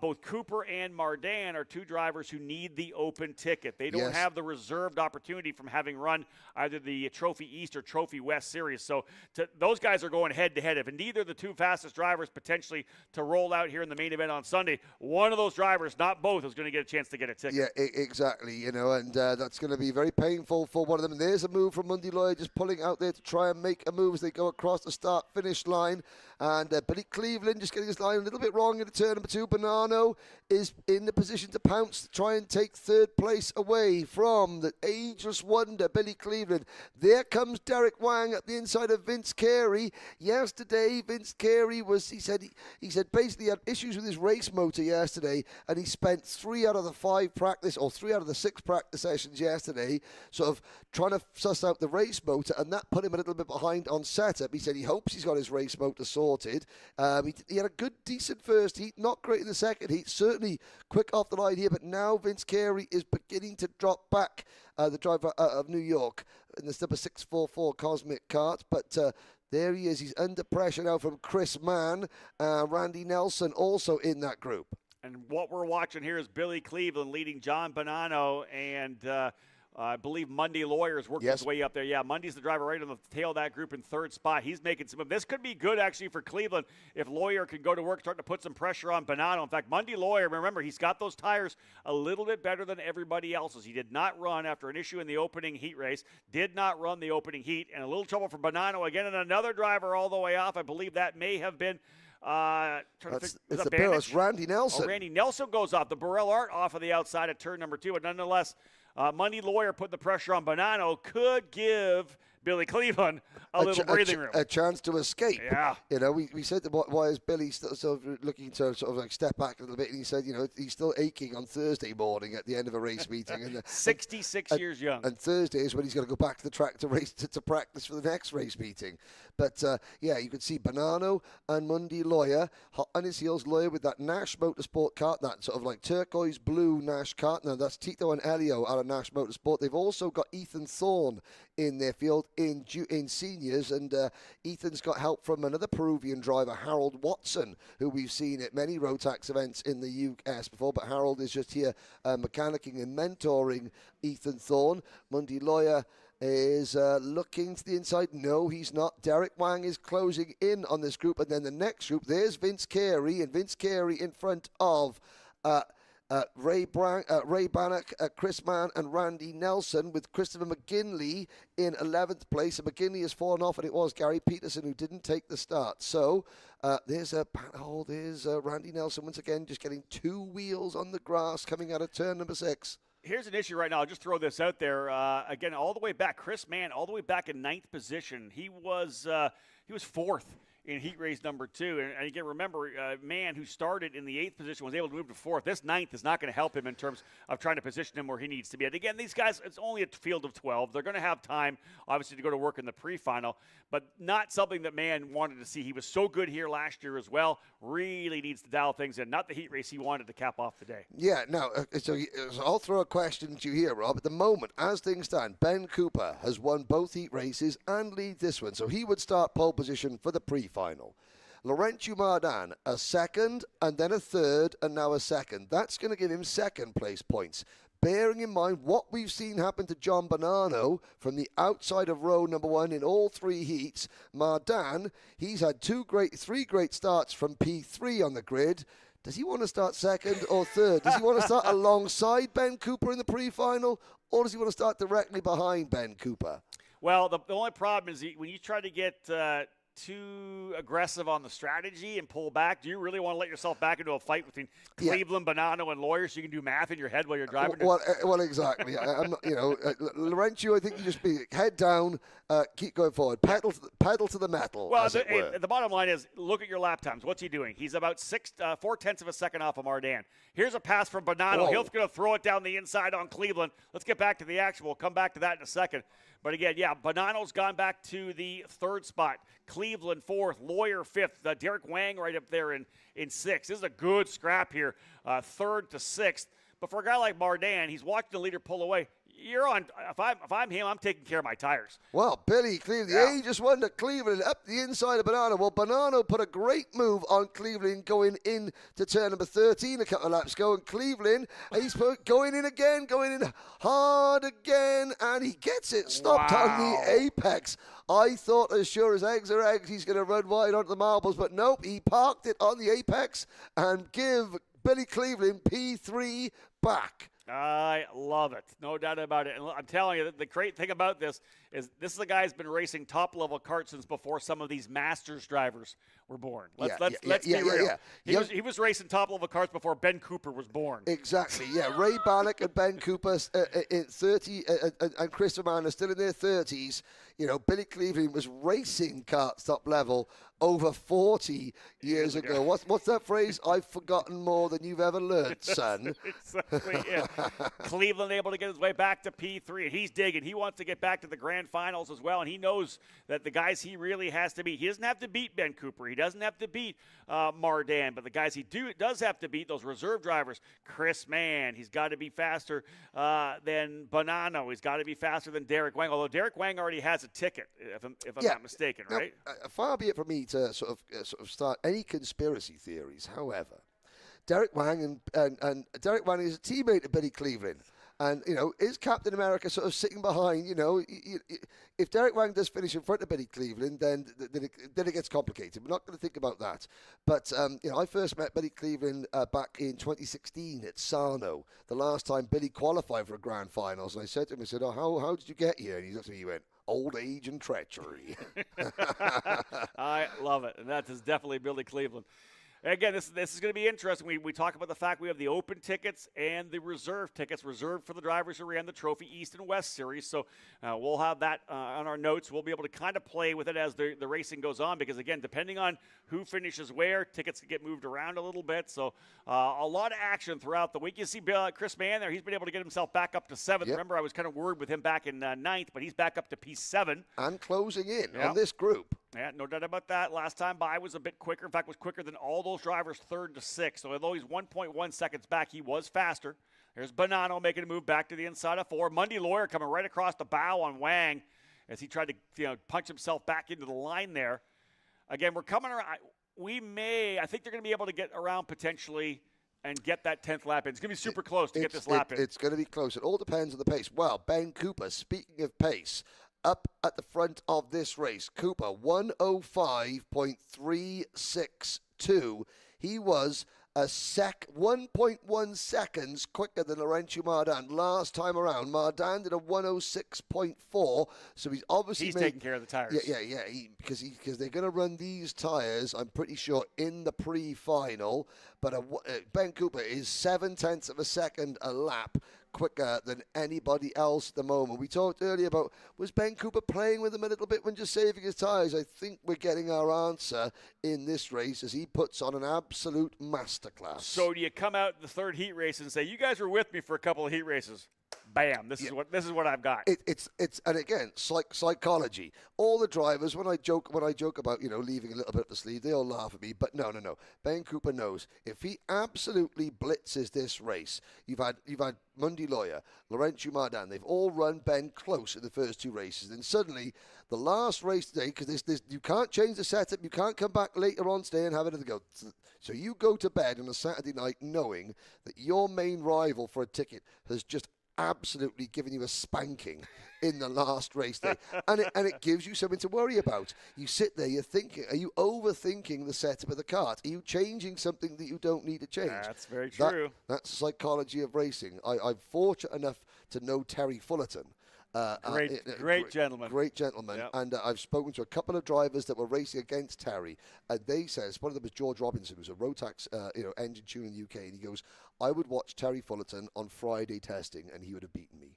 Both Cooper and Mardan are 2 drivers who need the open ticket. They don't have the reserved opportunity from having run either the Trophy East or Trophy West series. So those guys are going head-to-head. If indeed they're the 2 fastest drivers potentially to roll out here in the main event on Sunday, one of those drivers, not both, is going to get a chance to get a ticket. Yeah, exactly, and that's going to be very painful for one of them. And there's a move from Mundy Lawyer just pulling out there to try and make a move as they go across the start-finish line. And Billy Cleveland just getting his line a little bit wrong into turn number 2. Bonanno is in the position to pounce to try and take 3rd place away from the ageless wonder, Billy Cleveland. There comes Derek Wang at the inside of Vince Carey. Yesterday, Vince Carey he said basically had issues with his race motor yesterday, and he spent 3 out of the 5 practice, or 3 out of the 6 practice sessions yesterday, sort of trying to suss out the race motor, and that put him a little bit behind on setup. He said he hopes he's got his race motor sorted. He had a good, decent first heat, not great in the second heat, certainly quick off the line here, but now Vince Carey is beginning to drop back, the driver of New York in this number 644 Cosmic Kart, but there he is. He's under pressure now from Chris Mann, Randy Nelson also in that group. And what we're watching here is Billy Cleveland leading John Bonanno and I believe Mundy Lawyer's working his way up there. Yeah, Mundy's the driver right on the tail of that group in 3rd spot. He's making some. This could be good, actually, for Cleveland if Lawyer can go to work, starting to put some pressure on Bonanno. In fact, Mundy Lawyer, remember, he's got those tires a little bit better than everybody else's. He did not run after an issue in the opening heat race, did not run the opening heat, and a little trouble for Bonanno again, and another driver all the way off. I believe that may have been It's the Barrels, Randy Nelson. Oh, Randy Nelson goes off. The Burrell Art off of the outside at turn number 2, but nonetheless, Mundy Lawyer putting the pressure on Bonanno could give Billy Cleveland a little breathing room. A chance to escape. Yeah. We said, why is Billy sort of looking to sort of like step back a little bit? And he said, he's still aching on Thursday morning at the end of a race meeting. And 66 years young. And Thursday is when he's going to go back to the track to race to practice for the next race meeting. But, you could see Bonanno and Mundy Lawyer, hot on his heels. Lawyer with that Nash Motorsport kart, that sort of like turquoise blue Nash kart. Now, that's Tito and Elio out of Nash Motorsport. They've also got Ethan Thorne in their field in seniors, and Ethan's got help from another Peruvian driver, Harold Watson, who we've seen at many Rotax events in the US before, but Harold is just here mechanicking and mentoring Ethan Thorne. Mundy Lawyer is looking to the inside. No, he's not. Derek Wang is closing in on this group. And then the next group, there's Vince Carey. And Vince Carey in front of Ray Bannock, Chris Mann, and Randy Nelson, with Christopher McGinley in 11th place. And McGinley has fallen off, and it was Gary Peterson who didn't take the start. So there's Randy Nelson once again, just getting 2 wheels on the grass coming out of turn number 6. Here's an issue right now. I'll just throw this out there. Again, all the way back, Chris Mann, all the way back in 9th position. He was 4th in heat race number 2. And again, remember, Mann, who started in the 8th position, was able to move to 4th. This 9th is not going to help him in terms of trying to position him where he needs to be. And again, these guys, it's only a field of 12. They're going to have time, obviously, to go to work in the pre-final, but not something that Mann wanted to see. He was so good here last year as well. Really needs to dial things in. Not the heat race he wanted to cap off the day. Yeah, no, so I'll throw a question to you here, Rob. At the moment, as things stand, Ben Cooper has won both heat races and leads this one, so he would start pole position for the pre-final. Laurentiu Mardan, a 2nd, and then a 3rd, and now a 2nd. That's going to give him 2nd place points. Bearing in mind what we've seen happen to John Bonanno from the outside of row number 1 in all 3 heats, Mardan, he's had 3 great starts from P3 on the grid. Does he want to start 2nd or 3rd? Does he want to start alongside Ben Cooper in the pre-final, or does he want to start directly behind Ben Cooper? Well, the only problem is when you try to get too aggressive on the strategy and pull back, do you really want to let yourself back into a fight between Cleveland, Bonanno, and Lawyer so you can do math in your head while you're driving? Well, exactly. I'm not, Laurentiu, I think you just be head down, keep going forward, pedal to the metal. Well, the bottom line is, look at your lap times. What's he doing? He's about 4/10 of a second off of Mardan. Here's a pass from Bonanno. He's going to throw it down the inside on Cleveland. Let's get back to the action. We'll come back to that in a second. But again, Bonanno's gone back to the 3rd spot. Cleveland 4th, Lawyer 5th, Derek Wang right up there in 6th. This is a good scrap here, 3rd to 6th. But for a guy like Mardan, he's watching the leader pull away. You're on. If I'm him, I'm taking care of my tires. Well, Billy Cleveland, the aegis won to Cleveland up the inside of Bonanno. Well, Bonanno put a great move on Cleveland going in to turn number 13 a couple of laps ago. And Cleveland, he's going in again, going in hard again, and he gets it stopped on the apex. I thought, as sure as eggs are eggs, he's going to run wide onto the marbles, but nope, he parked it on the apex and give Billy Cleveland P3 back. I love it. No doubt about it. And I'm telling you, the great thing about this is a guy who's been racing top-level karts since before some of these Masters drivers were born. Let's be real. He was racing top-level karts before Ben Cooper was born. Exactly, yeah. Ray Bannock and Ben Cooper in 30, and Chris Mann are still in their 30s. Billy Cleveland was racing karts top level over 40 years ago. What's that phrase? I've forgotten more than you've ever learned, son. Exactly, yeah. Cleveland able to get his way back to P3. He's digging. He wants to get back to the grand finals as well, and he knows that the guys he really has to beat. He doesn't have to beat Ben Cooper. He doesn't have to beat Mardan, but the guys he does have to beat, those reserve drivers. Chris Mann, he's got to be faster than Bonanno. He's got to be faster than Derek Wang, although Derek Wang already has a ticket, if I'm not mistaken, right? Far be it from me to sort of start any conspiracy theories. However, Derek Wang and Derek Wang is a teammate of Billy Cleveland. And, is Captain America sort of sitting behind, if Derek Wang does finish in front of Billy Cleveland, then it gets complicated. We're not going to think about that. But, I first met Billy Cleveland back in 2016 at Sarno, the last time Billy qualified for a grand finals. And I said to him, how did you get here? And he looked at me, he went, old age and treachery. I love it. And that is definitely Billy Cleveland. Again, this is going to be interesting. We talk about the fact we have the open tickets and the reserve tickets reserved for the drivers who ran the Trophy East and West Series. So we'll have that on our notes. We'll be able to kind of play with it as the racing goes on because, again, depending on who finishes where, tickets can get moved around a little bit. So a lot of action throughout the week. You see Chris Mann there. He's been able to get himself back up to 7th. Yep. Remember, I was kind of worried with him back in 9th, but he's back up to P7. And closing in on this group. Yeah, no doubt about that. Last time by was a bit quicker. In fact, was quicker than all those drivers 3rd to 6th. So although he's 1.1 seconds back, he was faster. There's Bonanno making a move back to the inside of 4. Mundy Lawyer coming right across the bow on Wang as he tried to punch himself back into the line there. Again, we're coming around. I think they're going to be able to get around potentially and get that 10th lap in. It's going to be super close to get this lap in. It's going to be close. It all depends on the pace. Well, Ben Cooper, speaking of pace, up at the front of this race. Cooper, 1:05.362. He was 1.1 seconds quicker than Laurentiu Mardan last time around. Mardan did a 1:06.4, so he's obviously taking care of the tires. Yeah, because they're going to run these tires, I'm pretty sure, in the pre-final. But Ben Cooper is 0.7 of a second a lap quicker than anybody else at the moment. We talked earlier about, was Ben Cooper playing with him a little bit when just saving his tires? I think we're getting our answer in this race as he puts on an absolute masterclass. So do you come out in the third heat race and say, you guys were with me for a couple of heat races? Bam! This is what I've got. It's and again, psychology. All the drivers, when I joke about leaving a little bit up the sleeve, they all laugh at me. But no. Ben Cooper knows if he absolutely blitzes this race. You've had Mundy Lawyer, Laurentiu Mardan. They've all run Ben close in the first two races. Then suddenly, the last race today, because you can't change the setup, you can't come back later on today and have another go. So you go to bed on a Saturday night knowing that your main rival for a ticket has just absolutely given you a spanking in the last race day, and it gives you something to worry about. You sit there, you're thinking, are you overthinking the setup of the kart? Are you changing something that you don't need to change? That's very true. That's the psychology of racing. I'm fortunate enough to know Terry Fullerton. Great gentleman. Great gentleman. Yep. And I've spoken to a couple of drivers that were racing against Terry, and they says, one of them was George Robinson, who's a Rotax engine tuner in the UK, and he goes, I would watch Terry Fullerton on Friday testing, and he would have beaten me.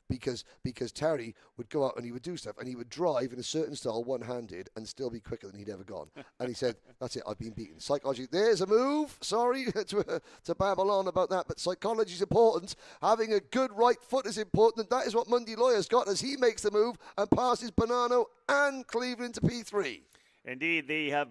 Because Terry would go out and he would do stuff, and he would drive in a certain style one-handed and still be quicker than he'd ever gone. And he said, that's it, I've been beaten. Psychology, there's a move. Sorry to babble on about that, but psychology is important. Having a good right foot is important, and that is what Mundy Lawyer's got as he makes the move and passes Bonanno and Cleveland to P3. Indeed, they have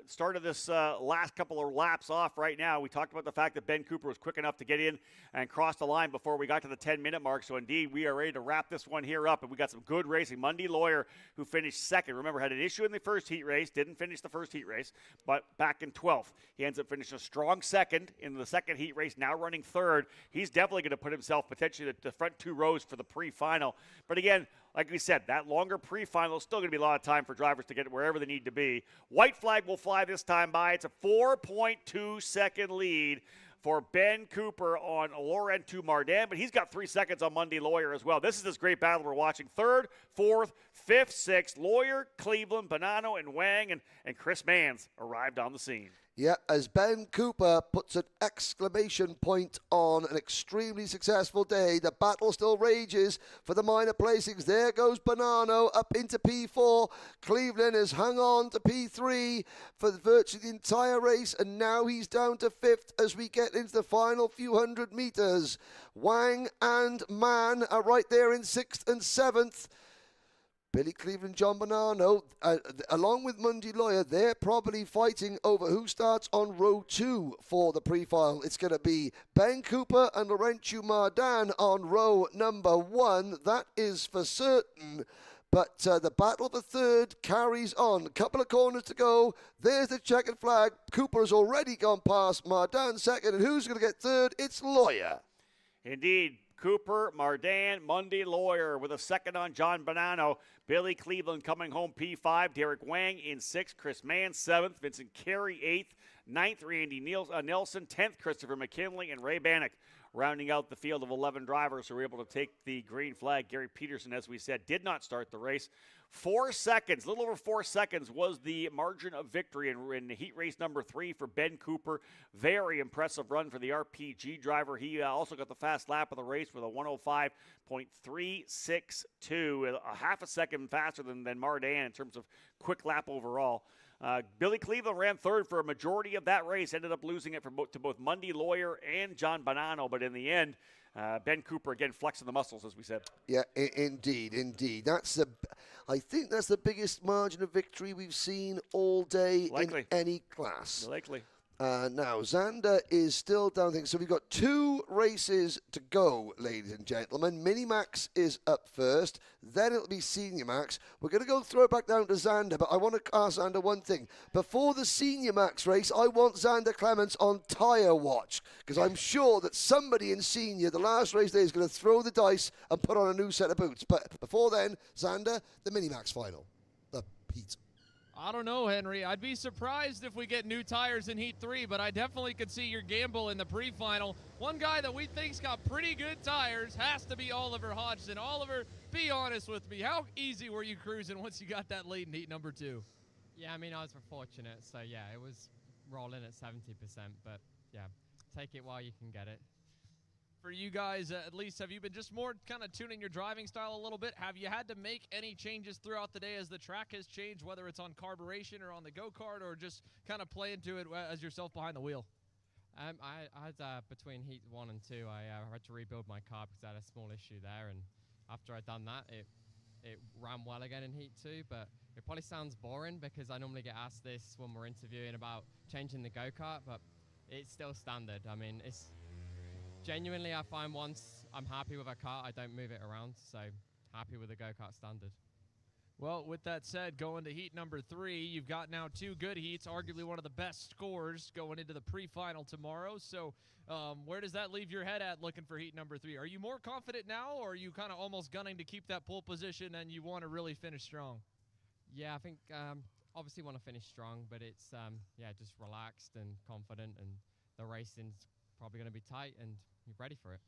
started this last couple of laps off right now. We talked about the fact that Ben Cooper was quick enough to get in and cross the line before we got to the 10-minute mark. So, indeed, we are ready to wrap this one here up. And we got some good racing. Mundy Lawyer, who finished second, remember, had an issue in the first heat race, didn't finish the first heat race, but back in 12th. He ends up finishing a strong second in the second heat race, now running third. He's definitely going to put himself potentially at the front two rows for the pre-final. But, again, like we said, that longer pre-final is still going to be a lot of time for drivers to get wherever they need to be. White flag will fly this time by. It's a 4.2-second lead for Ben Cooper on Laurentiu Mardan, but he's got 3 seconds on Mundy Lawyer as well. This is this great battle we're watching. Third, fourth, fifth, sixth, Lawyer, Cleveland, Bonanno, and Wang, and Chris Mans arrived on the scene. Yeah, as Ben Cooper puts an exclamation point on an extremely successful day, the battle still rages for the minor placings. There goes Bonanno up into P4. Cleveland has hung on to P3 for virtually the entire race, and now he's down to 5th as we get into the final few hundred meters. Wang and Mann are right there in 6th and 7th. Billy Cleveland, John Bonanno, along with Mundy Lawyer, they're probably fighting over who starts on row 2 for the pre-final. It's going to be Ben Cooper and Laurentiu Mardan on row number 1. That is for certain. But the battle for third carries on. A couple of corners to go. There's the checkered flag. Cooper has already gone past Mardan second. And who's going to get third? It's Lawyer. Indeed. Cooper, Mardan, Mundy Lawyer with a second on John Bonanno. Billy Cleveland coming home P5. Derek Wang in 6th. Chris Mann 7th. Vincent Carey 8th. 9th, Randy Nelson. 10th, Christopher McKinley. And Ray Bannock rounding out the field of 11 drivers who were able to take the green flag. Gary Peterson, as we said, did not start the race. 4 seconds, a little over 4 seconds was the margin of victory in heat race number 3 for Ben Cooper. Very impressive run for the RPG driver. He also got the fast lap of the race with a 1:05.362, a half a second faster than Mardan in terms of quick lap overall. Billy Cleveland ran third for a majority of that race, ended up losing it to both Mundy Lawyer and John Bonanno, but in the end, Ben Cooper again flexing the muscles, as we said. Yeah, indeed. I think that's the biggest margin of victory we've seen all day in any class. Likely. Now, Xander is still down things. So we've got 2 races to go, ladies and gentlemen. Minimax is up first. Then it'll be Senior Max. We're going to go throw it back down to Xander, but I want to ask Xander one thing. Before the Senior Max race, I want Xander Clements on tyre watch, because I'm sure that somebody in Senior, the last race day, is going to throw the dice and put on a new set of boots. But before then, Xander, the Minimax final. The heat. I don't know, Henry. I'd be surprised if we get new tires in Heat 3, but I definitely could see your gamble in the pre-final. One guy that we think's got pretty good tires has to be Oliver Hodgson. Oliver, be honest with me. How easy were you cruising once you got that lead in Heat number 2? Yeah, I mean, I was fortunate, so yeah, it was rolling at 70%, but yeah, take it while you can get it. For you guys, at least, have you been just more kind of tuning your driving style a little bit? Have you had to make any changes throughout the day as the track has changed, whether it's on carburation or on the go-kart, or just kind of play into it as yourself behind the wheel? I had, between Heat 1 and 2, I had to rebuild my car because I had a small issue there, and after I'd done that, it ran well again in Heat 2, but it probably sounds boring because I normally get asked this when we're interviewing about changing the go-kart, but it's still standard. I mean, it's... Genuinely, I find once I'm happy with a car, I don't move it around, so happy with the go-kart standard. Well, with that said, going to Heat number 3, you've got now 2 good heats, arguably one of the best scores going into the pre-final tomorrow. So where does that leave your head at looking for Heat number 3? Are you more confident now, or are you kind of almost gunning to keep that pole position and you want to really finish strong? Yeah, I think obviously want to finish strong, but it's, yeah, just relaxed and confident, and the racing's probably going to be tight, and you're ready for it.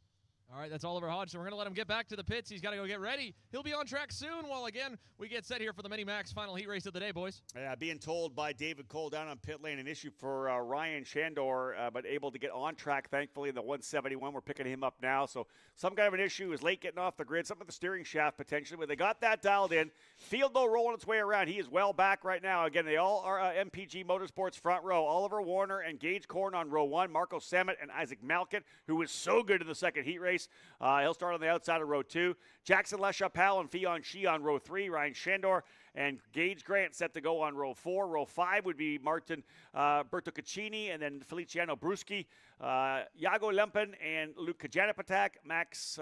All right, that's Oliver Hodgson. We're going to let him get back to the pits. He's got to go get ready. He'll be on track soon while, again, we get set here for the Mini-Max final heat race of the day, boys. Yeah, being told by David Cole down on pit lane, an issue for Ryan Shandor, but able to get on track, thankfully, in the 171. We're picking him up now. So some kind of an issue. He was late getting off the grid, something with the steering shaft potentially, but they got that dialed in. Field, though, rolling its way around. He is well back right now. Again, they all are MPG Motorsports front row. Oliver Warner and Gage Korn on row 1. Marco Samet and Isaac Malkin, who was so good in the second heat race. He'll start on the outside of row 2. Jackson LaChapelle and Fionn Shi on row 3. Ryan Shandor and Gage Grant set to go on row 4. Row 5 would be Martin Bertocaccini and then Feliciano Bruschi, Iago Lempen and Luke Kajanapatak, Max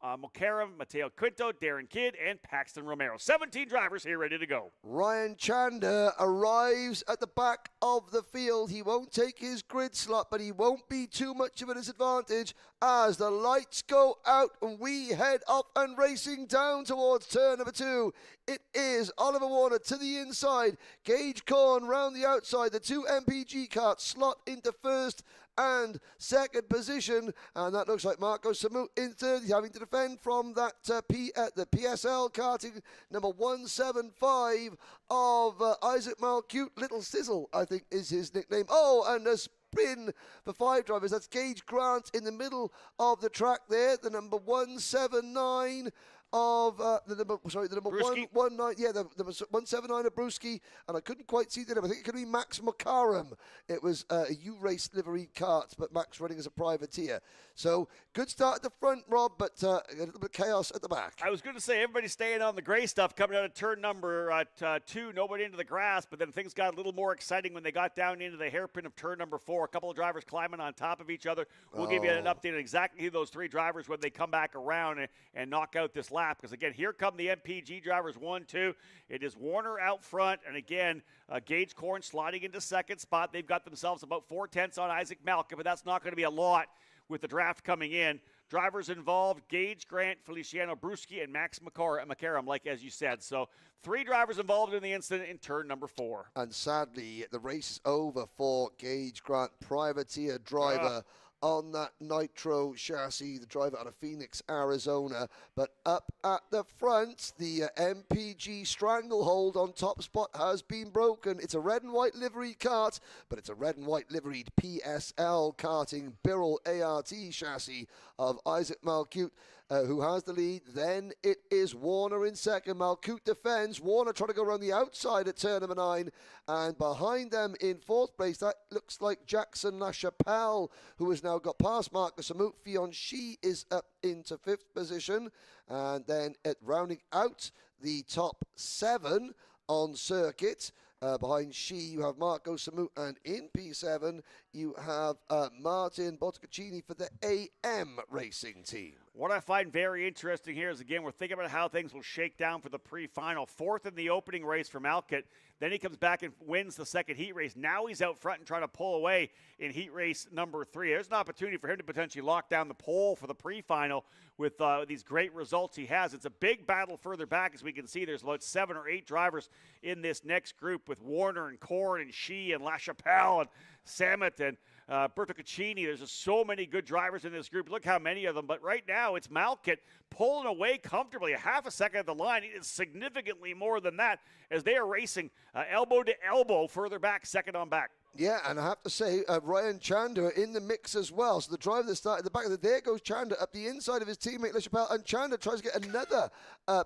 Mokaram, Mateo Quinto, Darren Kidd, and Paxton Romero. 17 drivers here ready to go. Ryan Chander arrives at the back of the field. He won't take his grid slot, but he won't be too much of a disadvantage as the lights go out and we head up and racing down towards turn number 2. It is Oliver Warner to the inside, Gage Korn round the outside. The 2 MPG carts slot into first and second position, and that looks like Marco Samut in third. He's having to defend from that the PSL karting number 175 of Isaac Malcute. Little Sizzle, I think, is his nickname. Oh, and a spin for 5 drivers. That's Gage Grant in the middle of the track there, the number 179 of the number 119, yeah, the number 179 of Bruschi, and I couldn't quite see the name. I think it could be Max Mokaram. It was a U-Race livery kart, but Max running as a privateer. So good start at the front, Rob, but a little bit of chaos at the back. I was going to say everybody's staying on the gray stuff coming out of turn number 2, nobody into the grass, but then things got a little more exciting when they got down into the hairpin of turn number 4. A couple of drivers climbing on top of each other. We'll give you an update on exactly who those 3 drivers when they come back around and knock out this lap. Because, again, here come the MPG drivers 1, 2. It is Warner out front. And, again, Gage Korn sliding into second spot. They've got themselves about 4/10 on Isaac Malkin, but that's not going to be a lot with the draft coming in. Drivers involved, Gage Grant, Feliciano Bruschi, and Max Mokaram, like as you said. So 3 drivers involved in the incident in turn number 4. And sadly, the race is over for Gage Grant, privateer driver on that Nitro chassis, the driver out of Phoenix, Arizona. But up at the front, the MPG stranglehold on top spot has been broken. It's a red and white livery kart, but it's a red and white liveried PSL karting Birrell ART chassis of Isaac Malcute, who has the lead. Then it is Warner in second. Malcute defends. Warner trying to go around the outside at turn number 9. And behind them in 4th place, that looks like Jackson LaChapelle, who has now got past Marcus Samut. Fionn Shi is up into 5th position. And then rounding out the top 7 on circuit, Behind Shi, you have Marco Samut, and in P7, you have Martin Botticaccini for the AM Racing team. What I find very interesting here is, again, we're thinking about how things will shake down for the pre-final. 4th in the opening race for Malkit. Then he comes back and wins the second heat race. Now he's out front and trying to pull away in heat race number 3. There's an opportunity for him to potentially lock down the pole for the pre-final with these great results he has. It's a big battle further back. As we can see, there's about 7 or 8 drivers in this next group with Warner and Korn and Shi and LaChapelle and Samet and Bertocaccini. There's just so many good drivers in this group. Look how many of them. But right now, it's Malkit pulling away comfortably. A half a second at the line. It is significantly more than that as they are racing elbow to elbow further back, second on back. Yeah, and I have to say, Ryan Chander in the mix as well. So the driver that started at the back of there goes Chander up the inside of his teammate LaChapelle, and Chander tries to get another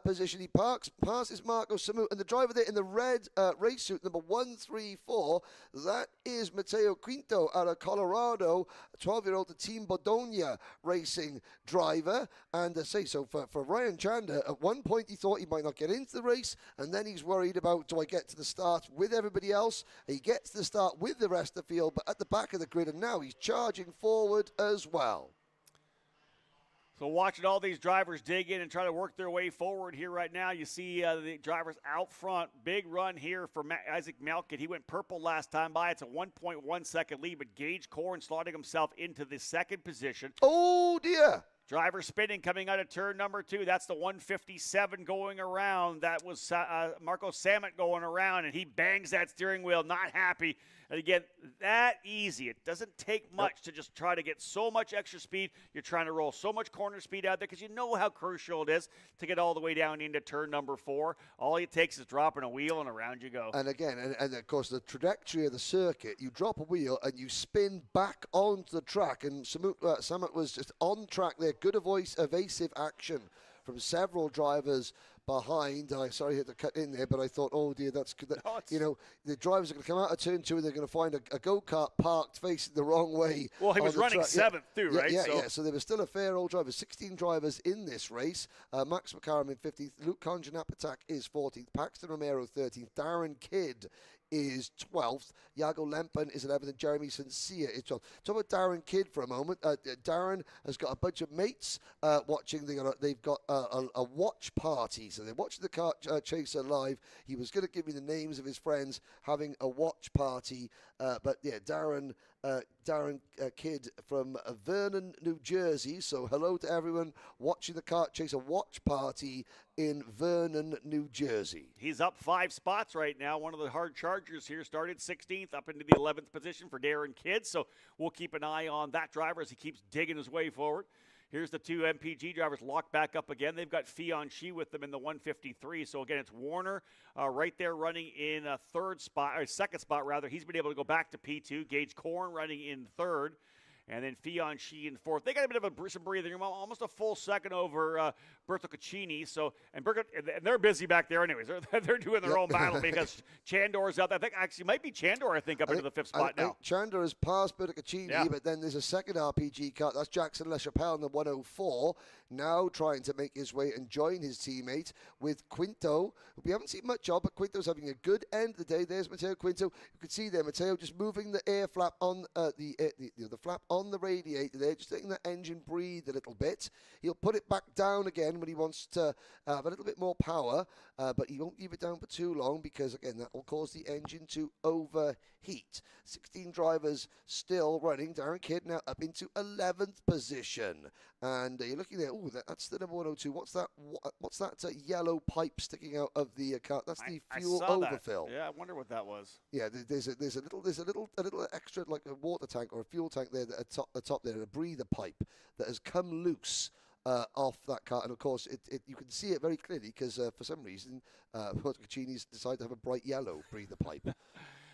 position. He passes Marco Samut, and the driver there in the red race suit, number 134, that is Mateo Quinto out of Colorado, a 12-year-old Team Bodogna racing driver. And for Ryan Chander, at one point he thought he might not get into the race, and then he's worried about, do I get to the start with everybody else? He gets to the start with the rest of the field, but at the back of the grid, and now he's charging forward as well. So watching all these drivers dig in and try to work their way forward here right now, you see the drivers out front. Big run here for Isaac Malkit. He went purple last time by. It's a 1.1 second lead, but Gage Korn slotting himself into the second position. Oh, dear. Driver spinning coming out of turn number 2. That's the 157 going around. That was Marco Samet going around, and he bangs that steering wheel, not happy. And again, that easy. It doesn't take much to just try to get so much extra speed. You're trying to roll so much corner speed out there because you know how crucial it is to get all the way down into turn number 4. All it takes is dropping a wheel, and around you go. And again, and of course, the trajectory of the circuit, you drop a wheel and you spin back onto the track. And Samet was just on track there. Good evasive action from several drivers behind. Sorry I had to cut in there, but I thought, oh dear, that's good. The drivers are going to come out of turn 2 and they're going to find a go-kart parked facing the wrong way. Well, he was running 7th too, right? Yeah. So there was still a fair old driver. 16 drivers in this race. Max McCarron in 15th. Luke Conjanapatak is 14th. Paxton Romero 13th. Darren Kidd is 12th. Iago Lempen is 11th, and Jeremy Sincere is 12th. Talk about Darren Kidd for a moment. Darren has got a bunch of mates watching. They've got a watch party, so they're watching the Kart Chaser live. He was going to give me the names of his friends having a watch party, but yeah, Darren Kidd from Vernon, New Jersey. So hello to everyone watching the Kart Chaser watch party in Vernon, New Jersey. He's up 5 spots right now. One of the hard chargers here started 16th up into the 11th position for Darren Kidd. So we'll keep an eye on that driver as he keeps digging his way forward. Here's the 2 MPG drivers locked back up again. They've got Fion Shi with them in the 153. So again, it's Warner right there running in a second spot rather. He's been able to go back to P2. Gage Korn running in 3rd. And then Fion Shi in 4th. They got a bit of some breathing room, almost a full second over Bertocaccini. So, and they're busy back there anyways. They're doing their own battle because Chandor's out there. I think actually might be Chandor, up into the 5th spot now. Chandor has passed Bertocaccini, but then there's a second RPG car. That's Jackson LaChapelle in the 104. Now trying to make his way and join his teammate with Quinto. We haven't seen much of, but Quinto's having a good end of the day. There's Mateo Quinto. You can see there, Mateo just moving the air flap on the flap on the radiator there, just letting the engine breathe a little bit. He'll put it back down again when he wants to have a little bit more power, but he won't leave it down for too long because, again, that will cause the engine to overheat. 16 drivers still running. Darren Kidd now up into 11th position. And you're looking there, that's the number 102. What's that yellow pipe sticking out of the car? That's the fuel overfill. Yeah, I wonder what that was. Yeah, there's a little extra, like a water tank or a fuel tank there at the top there, a breather pipe that has come loose off that car. And of course, you can see it very clearly because for some reason, Bertocaccini's decided to have a bright yellow breather pipe.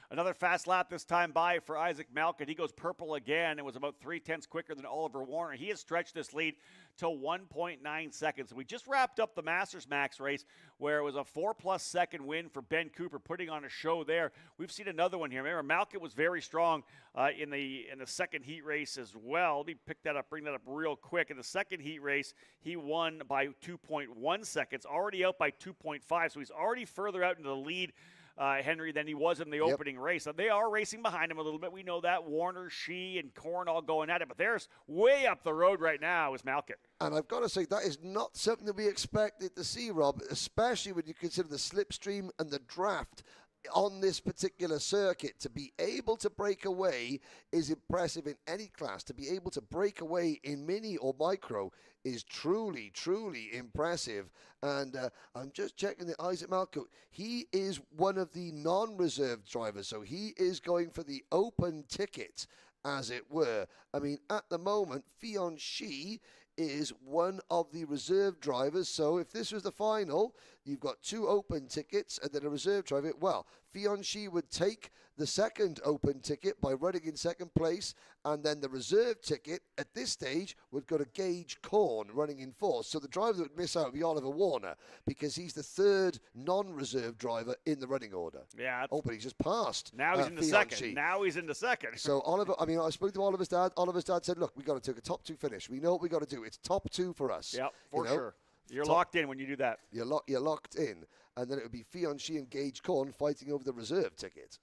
Another fast lap this time by for Isaac Malkit. He goes purple again. It was about 0.3 quicker than Oliver Warner. He has stretched this lead to 1.9 seconds. We just wrapped up the Masters Max race where it was a 4+ second win for Ben Cooper, putting on a show there. We've seen another one here. Remember, Malkit was very strong in the second heat race as well. Let me bring that up real quick. In the second heat race, he won by 2.1 seconds, already out by 2.5, so he's already further out into the lead Henry, than he was in the opening race. So they are racing behind him a little bit. We know that. Warner, Shee, and Korn all going at it. But there's way up the road right now is Malkit. And I've got to say, that is not something that we expected to see, Rob, especially when you consider the slipstream and the draft on this particular circuit. To be able to break away is impressive in any class. To be able to break away in mini or micro is truly, truly impressive. And I'm just checking that Isaac Malkut, he is one of the non-reserve drivers, so he is going for the open ticket, as it were. I mean, at the moment, Fionn Shee is one of the reserve drivers. So if this was the final, you've got 2 open tickets and then a reserve driver. Well, Fionn Shee would take the second open ticket by running in second place, and then the reserve ticket at this stage would go to Gage Korn running in fourth. So the driver that would miss out would be Oliver Warner, because he's the third non-reserve driver in the running order. Yeah. Oh, but he's just passed. Now he's in the second. Shee. Now he's in the second. So Oliver, I mean, I spoke to Oliver's dad. Oliver's dad said, look, we got to take a top 2 finish. We know what we got to do. It's top 2 for us. Yep, for sure. You're top, locked in when you do that. You're locked in. And then it would be Fionn Shee and Gage Korn fighting over the reserve ticket.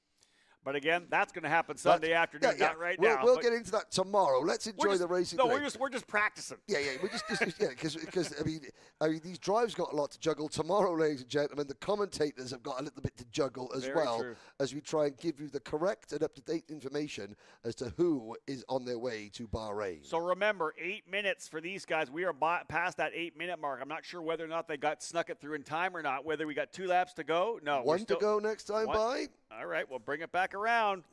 But again, that's going to happen Sunday afternoon, not right now. We'll get into that tomorrow. Let's enjoy the racing. No, we're just practicing. Yeah, we're just because I mean these drives got a lot to juggle tomorrow, ladies and gentlemen. The commentators have got a little bit to juggle as well, as we try and give you the correct and up-to-date information as to who is on their way to Bahrain. So remember, 8 minutes for these guys. We are past that 8-minute mark. I'm not sure whether or not they snuck it through in time or not. Whether we got 2 laps to go. No, one to go next time by. All right, we'll bring it back around.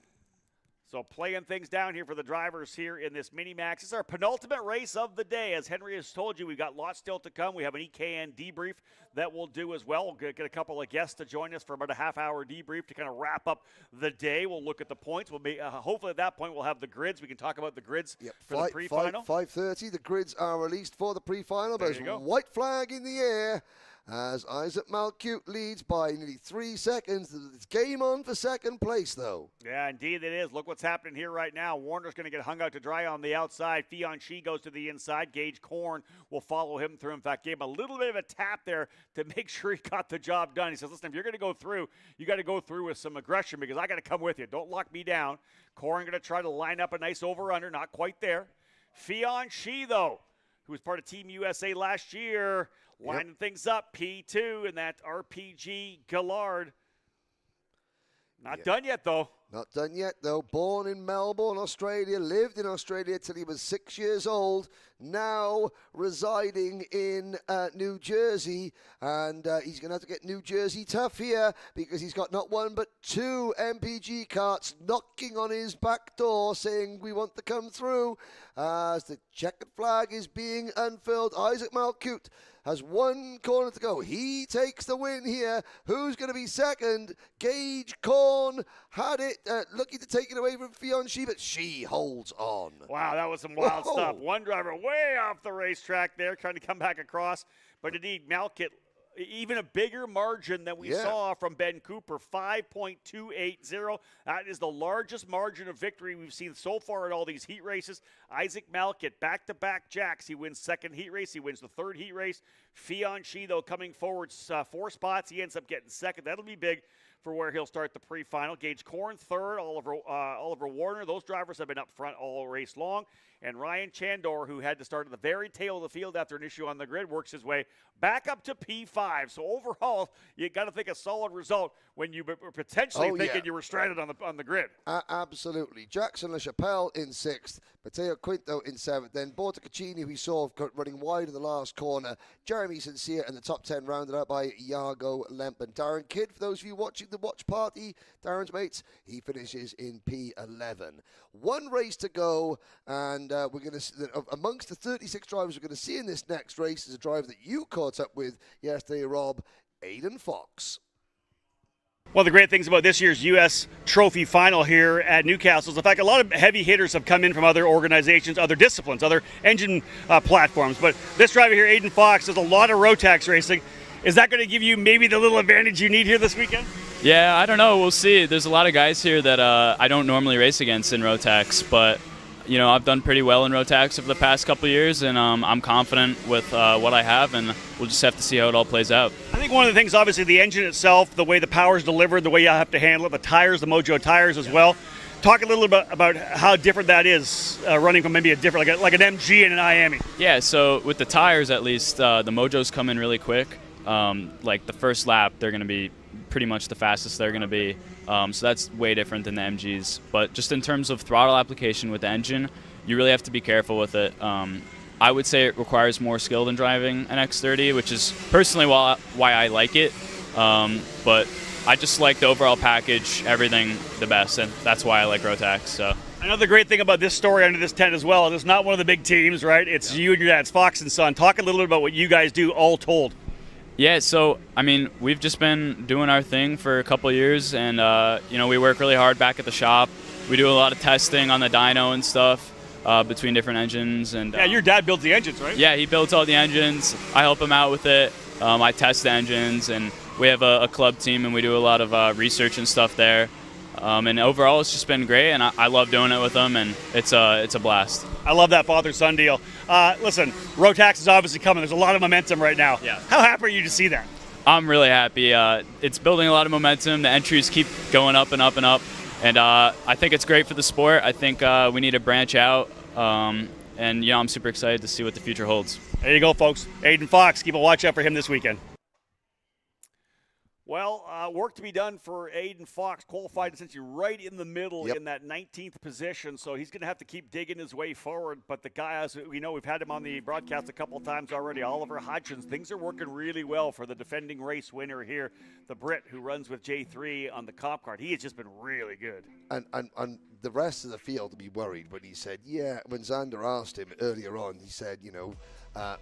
So playing things down here for the drivers here in this Mini-Max. This is our penultimate race of the day. As Henry has told you, we've got lots still to come. We have an EKN debrief that we'll do as well. We'll get a couple of guests to join us for about a half-hour debrief to kind of wrap up the day. We'll look at the points. We'll be hopefully at that point we'll have the grids. We can talk about the grids for the pre-final. 5:30, the grids are released for the pre-final. There's white flag in the air as Isaac Malkut leads by nearly 3 seconds. It's game on for second place, though. Yeah, indeed it is. Look what's happening here right now. Warner's going to get hung out to dry on the outside. Fionn Shee goes to the inside. Gage Korn will follow him through. In fact, gave him a little bit of a tap there to make sure he got the job done. He says, listen, if you're going to go through, you got to go through with some aggression because I got to come with you. Don't lock me down. Korn going to try to line up a nice over-under. Not quite there. Fionn Shee, though, who was part of Team USA last year, lining things up, P2 and that RPG Gallard. Not done yet, though. Not done yet, though. Born in Melbourne, Australia, lived in Australia till he was 6 years old, now residing in New Jersey. And he's going to have to get New Jersey tough here because he's got not one but 2 MPG karts knocking on his back door saying, we want to come through. As the checkered flag is being unfurled, Isaac Malkut has 1 corner to go. He takes the win here. Who's going to be second? Gage Korn had it, looking to take it away from Fionn Shee, but Shee holds on. Wow, that was some wild stuff. One driver way off the racetrack there, trying to come back across. But indeed, Malkut, even a bigger margin than we saw from Ben Cooper, 5.280. That is the largest margin of victory we've seen so far at all these heat races. Isaac Malkut, back-to-back jacks. He wins second heat race. He wins the third heat race. Fionn Shee, though, coming forward 4 spots. He ends up getting second. That'll be big for where he'll start the pre-final. Gage Korn third, Oliver Warner. Those drivers have been up front all race long. And Ryan Chandor, who had to start at the very tail of the field after an issue on the grid, works his way back up to P5. So overall, you got to think a solid result when you were potentially thinking you were stranded on the grid. Absolutely. Jackson LaChapelle in 6th, Matteo Quinto in 7th, then Bortocaccini, we saw running wide in the last corner, Jeremy Sincere in the top 10, rounded out by Iago Lempen. Darren Kidd, for those of you watching the watch party, Darren's mates, he finishes in P11. 1 race to go, and we're going to, amongst the 36 drivers we're going to see in this next race, is a driver that you caught up with yesterday, Rob, Aiden Fox. One of the great things about this year's U.S. Trophy Final here at Newcastle is the fact a lot of heavy hitters have come in from other organizations, other disciplines, other engine platforms. But this driver here, Aiden Fox, does a lot of Rotax racing. Is that going to give you maybe the little advantage you need here this weekend? Yeah, I don't know. We'll see. There's a lot of guys here that I don't normally race against in Rotax, but I've done pretty well in Rotax over the past couple of years, and I'm confident with what I have, and we'll just have to see how it all plays out. I think one of the things, obviously, the engine itself, the way the power is delivered, the way you have to handle it, the tires, the Mojo tires as well. Talk a little bit about how different that is running from maybe a different, like an MG and an IAME. Yeah, so with the tires at least, the Mojos come in really quick. Like the first lap, they're going to be pretty much the fastest they're going to be. So that's way different than the MGs. But just in terms of throttle application with the engine, you really have to be careful with it. I would say it requires more skill than driving an X30, which is personally why I like it. But I just like the overall package, everything the best, and that's why I like Rotax. So another great thing about this story under this tent as well is it's not one of the big teams, right? It's you and your dad's Fox and Son. Talk a little bit about what you guys do, all told. Yeah, so, I mean, we've just been doing our thing for a couple of years, and, we work really hard back at the shop. We do a lot of testing on the dyno and stuff between different engines. And yeah, your dad builds the engines, right? Yeah, he builds all the engines. I help him out with it. I test the engines, and we have a club team, and we do a lot of research and stuff there. And overall, it's just been great, and I love doing it with them, and it's a blast. I love that father-son deal. Listen, Rotax is obviously coming. There's a lot of momentum right now. Yeah. How happy are you to see that? I'm really happy. It's building a lot of momentum. The entries keep going up and up and up, and I think it's great for the sport. I think we need to branch out, and I'm super excited to see what the future holds. There you go, folks. Aiden Fox, keep a watch out for him this weekend. Well, work to be done for Aiden Fox, qualified essentially right in the middle in that 19th position, so he's going to have to keep digging his way forward. But the guy, as we know, we've had him on the broadcast a couple of times already, Oliver Hodgins. Things are working really well for the defending race winner here, the Brit who runs with J3 on the comp card. He has just been really good. And the rest of the field to be worried when he said, when Xander asked him earlier on, he said,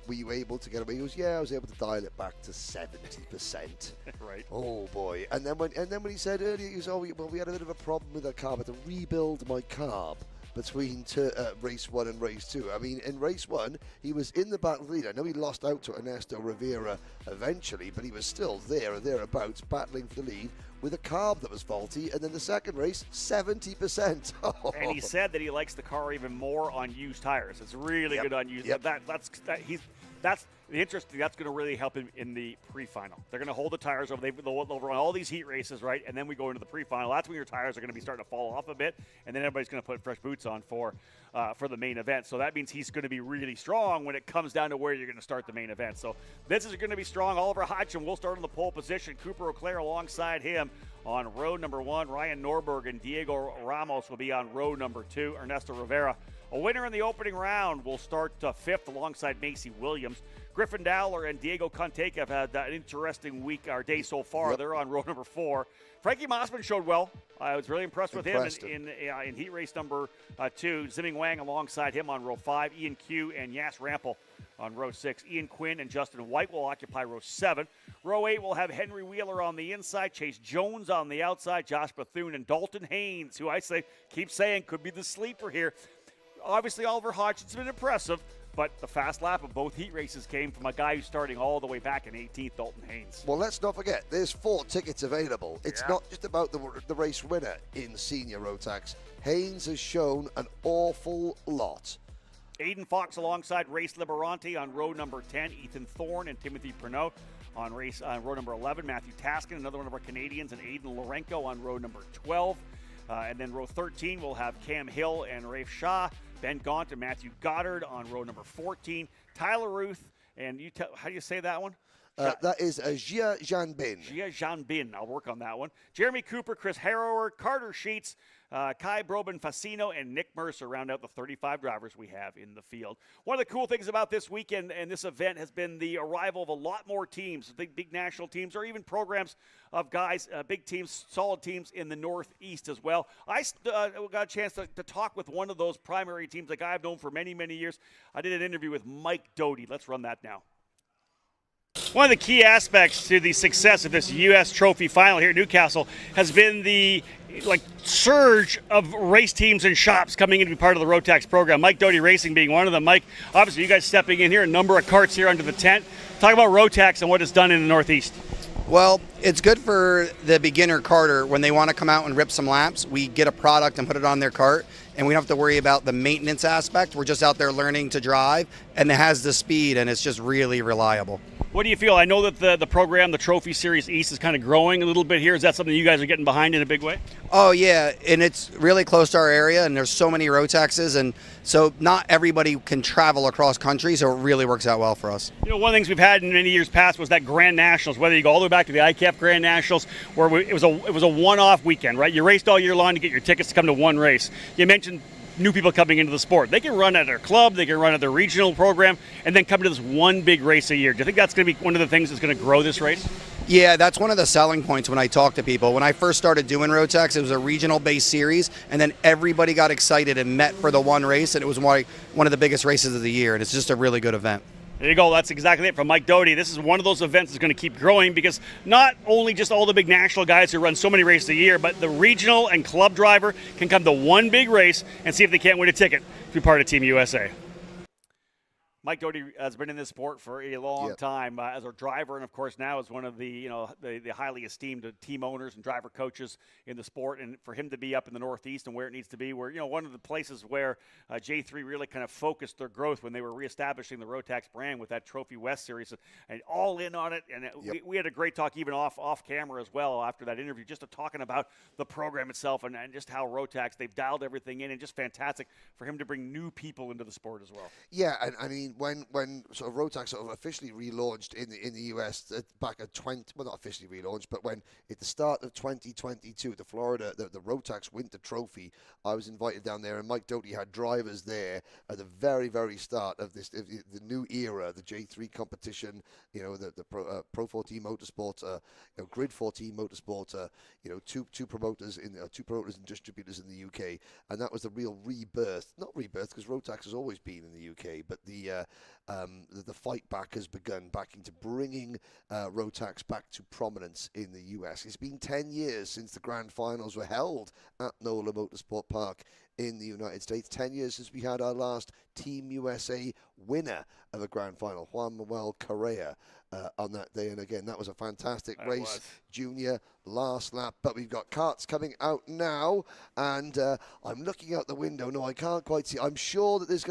were you able to get away? He goes, yeah, I was able to dial it back to 70%. Right. Oh boy! And then when he said earlier, he goes, we had a bit of a problem with our carb. I had to rebuild my carb between race 1 and race 2. I mean, in race 1, he was in the battle lead. I know he lost out to Ernesto Rivera eventually, but he was still there or thereabouts, battling for the lead with a carb that was faulty. And then the second race, 70%. And he said that he likes the car even more on used tires. It's really good on used. That's the interesting. That's going to really help him in the pre-final. They're going to hold the tires over. They'll run all these heat races, right? And then we go into the pre-final. That's when your tires are going to be starting to fall off a bit, and then everybody's going to put fresh boots on for the main event. So that means he's going to be really strong when it comes down to where you're going to start the main event. So this is going to be strong. Oliver Hodgson will start on the pole position. Cooper Auclair alongside him on road number 1. Ryan Norberg and Diego Ramos will be on road number 2. Ernesto Rivera, a winner in the opening round, will start 5th alongside Macy Williams. Griffin Dowler and Diego Conteca have had an interesting week or day so far. They're on road number 4. Frankie Mossman showed well. I was really impressed with him in heat race number 2. Zimming Wang alongside him on row 5. Ian Q and Yas Rampel on row 6. Ian Quinn and Justin White will occupy row 7. Row 8 will have Henry Wheeler on the inside, Chase Jones on the outside, Josh Bethune and Dalton Haynes, who I keep saying could be the sleeper here. Obviously, Oliver Hodgson's been impressive, but the fast lap of both heat races came from a guy who's starting all the way back in 18th, Dalton Haynes. Well, let's not forget, there's 4 tickets available. It's not just about the race winner in senior Rotax. Haynes has shown an awful lot. Aiden Fox alongside Race Liberanti on row number 10. Ethan Thorne and Timothy Pernot on row number 11. Matthew Taskin, another one of our Canadians, and Aiden Lorenko on row number 12. And then row 13 will have Cam Hill and Rafe Shaw. Ben Gaunt and Matthew Goddard on row number 14. Tyler Ruth, and how do you say that one? That is Jia Zhanbin. Jia Zhanbin. I'll work on that one. Jeremy Cooper, Chris Harrower, Carter Sheets, Kai Broben Facino, and Nick Mercer round out the 35 drivers we have in the field. One of the cool things about this weekend and this event has been the arrival of a lot more teams, big national teams, or even programs of guys, big teams, solid teams in the Northeast as well. I got a chance to talk with one of those primary teams, a guy I've known for many, many years. I did an interview with Mike Doty. Let's run that now. One of the key aspects to the success of this US Trophy Final here at Newcastle has been the surge of race teams and shops coming in to be part of the Rotax program. Mike Doty Racing being one of them. Mike, obviously you guys stepping in here, a number of carts here under the tent. Talk about Rotax and what it's done in the Northeast. Well, it's good for the beginner karter when they want to come out and rip some laps. We get a product and put it on their cart. and we don't have to worry about the maintenance aspect. We're just out there learning to drive, and it has the speed, and it's just really reliable. What do you feel? I know that the program, the Trophy Series East, is kind of growing a little bit here. Is that something you guys are getting behind in a big way? Oh, yeah, and it's really close to our area, and there's so many Rotaxes, and so not everybody can travel across country, so it really works out well for us. You know, one of the things we've had in many years past was that Grand Nationals, whether you go all the way back to the ICAF Grand Nationals, where it was a one-off weekend, right? You raced all year long to get your tickets to come to one race. You mentioned new people coming into the sport. They can run at their club, they can run at their regional program, and then come to this one big race a year. Do you think that's going to be one of the things that's going to grow this race? Yeah, that's one of the selling points when I talk to people. When I first started doing Rotax, it was a regional-based series, and then everybody got excited and met for the one race, and it was one of the biggest races of the year, and it's just a really good event. There you go. That's exactly it from Mike Doty. This is one of those events that's going to keep growing because not only just all the big national guys who run so many races a year, but the regional and club driver can come to one big race and see if they can't win a ticket to be part of Team USA. Mike Doty has been in this sport for a long time as a driver, and of course now is one of the the highly esteemed team owners and driver coaches in the sport. And for him to be up in the Northeast and where it needs to be, where one of the places where J3 really kind of focused their growth when they were reestablishing the Rotax brand with that Trophy West series, and all in on it. And we had a great talk even off camera as well after that interview, just talking about the program itself and just how Rotax, they've dialed everything in, and just fantastic for him to bring new people into the sport as well. Yeah, and I mean, when sort of Rotax sort of officially relaunched in the US back at not officially relaunched, but when at the start of 2022, the Florida, the Rotax Winter Trophy, I was invited down there, and Mike Doty had drivers there at the very, very start of this, the new era, the J3 competition, the Pro 14 Motorsport, Grid 14 Motorsport, two promoters and distributors in the UK, and that was the real rebirth, not rebirth because Rotax has always been in the UK, but the fight back has begun back into bringing Rotax back to prominence in the US. It's been 10 years since the grand finals were held at NOLA Motorsport Park in the United States. 10 years since we had our last Team USA winner of a grand final, Juan Manuel Correa, on that day. And again, that was a fantastic race. Junior, last lap. But we've got karts coming out now, and I'm looking out the window. No, I can't quite see. I'm sure that there's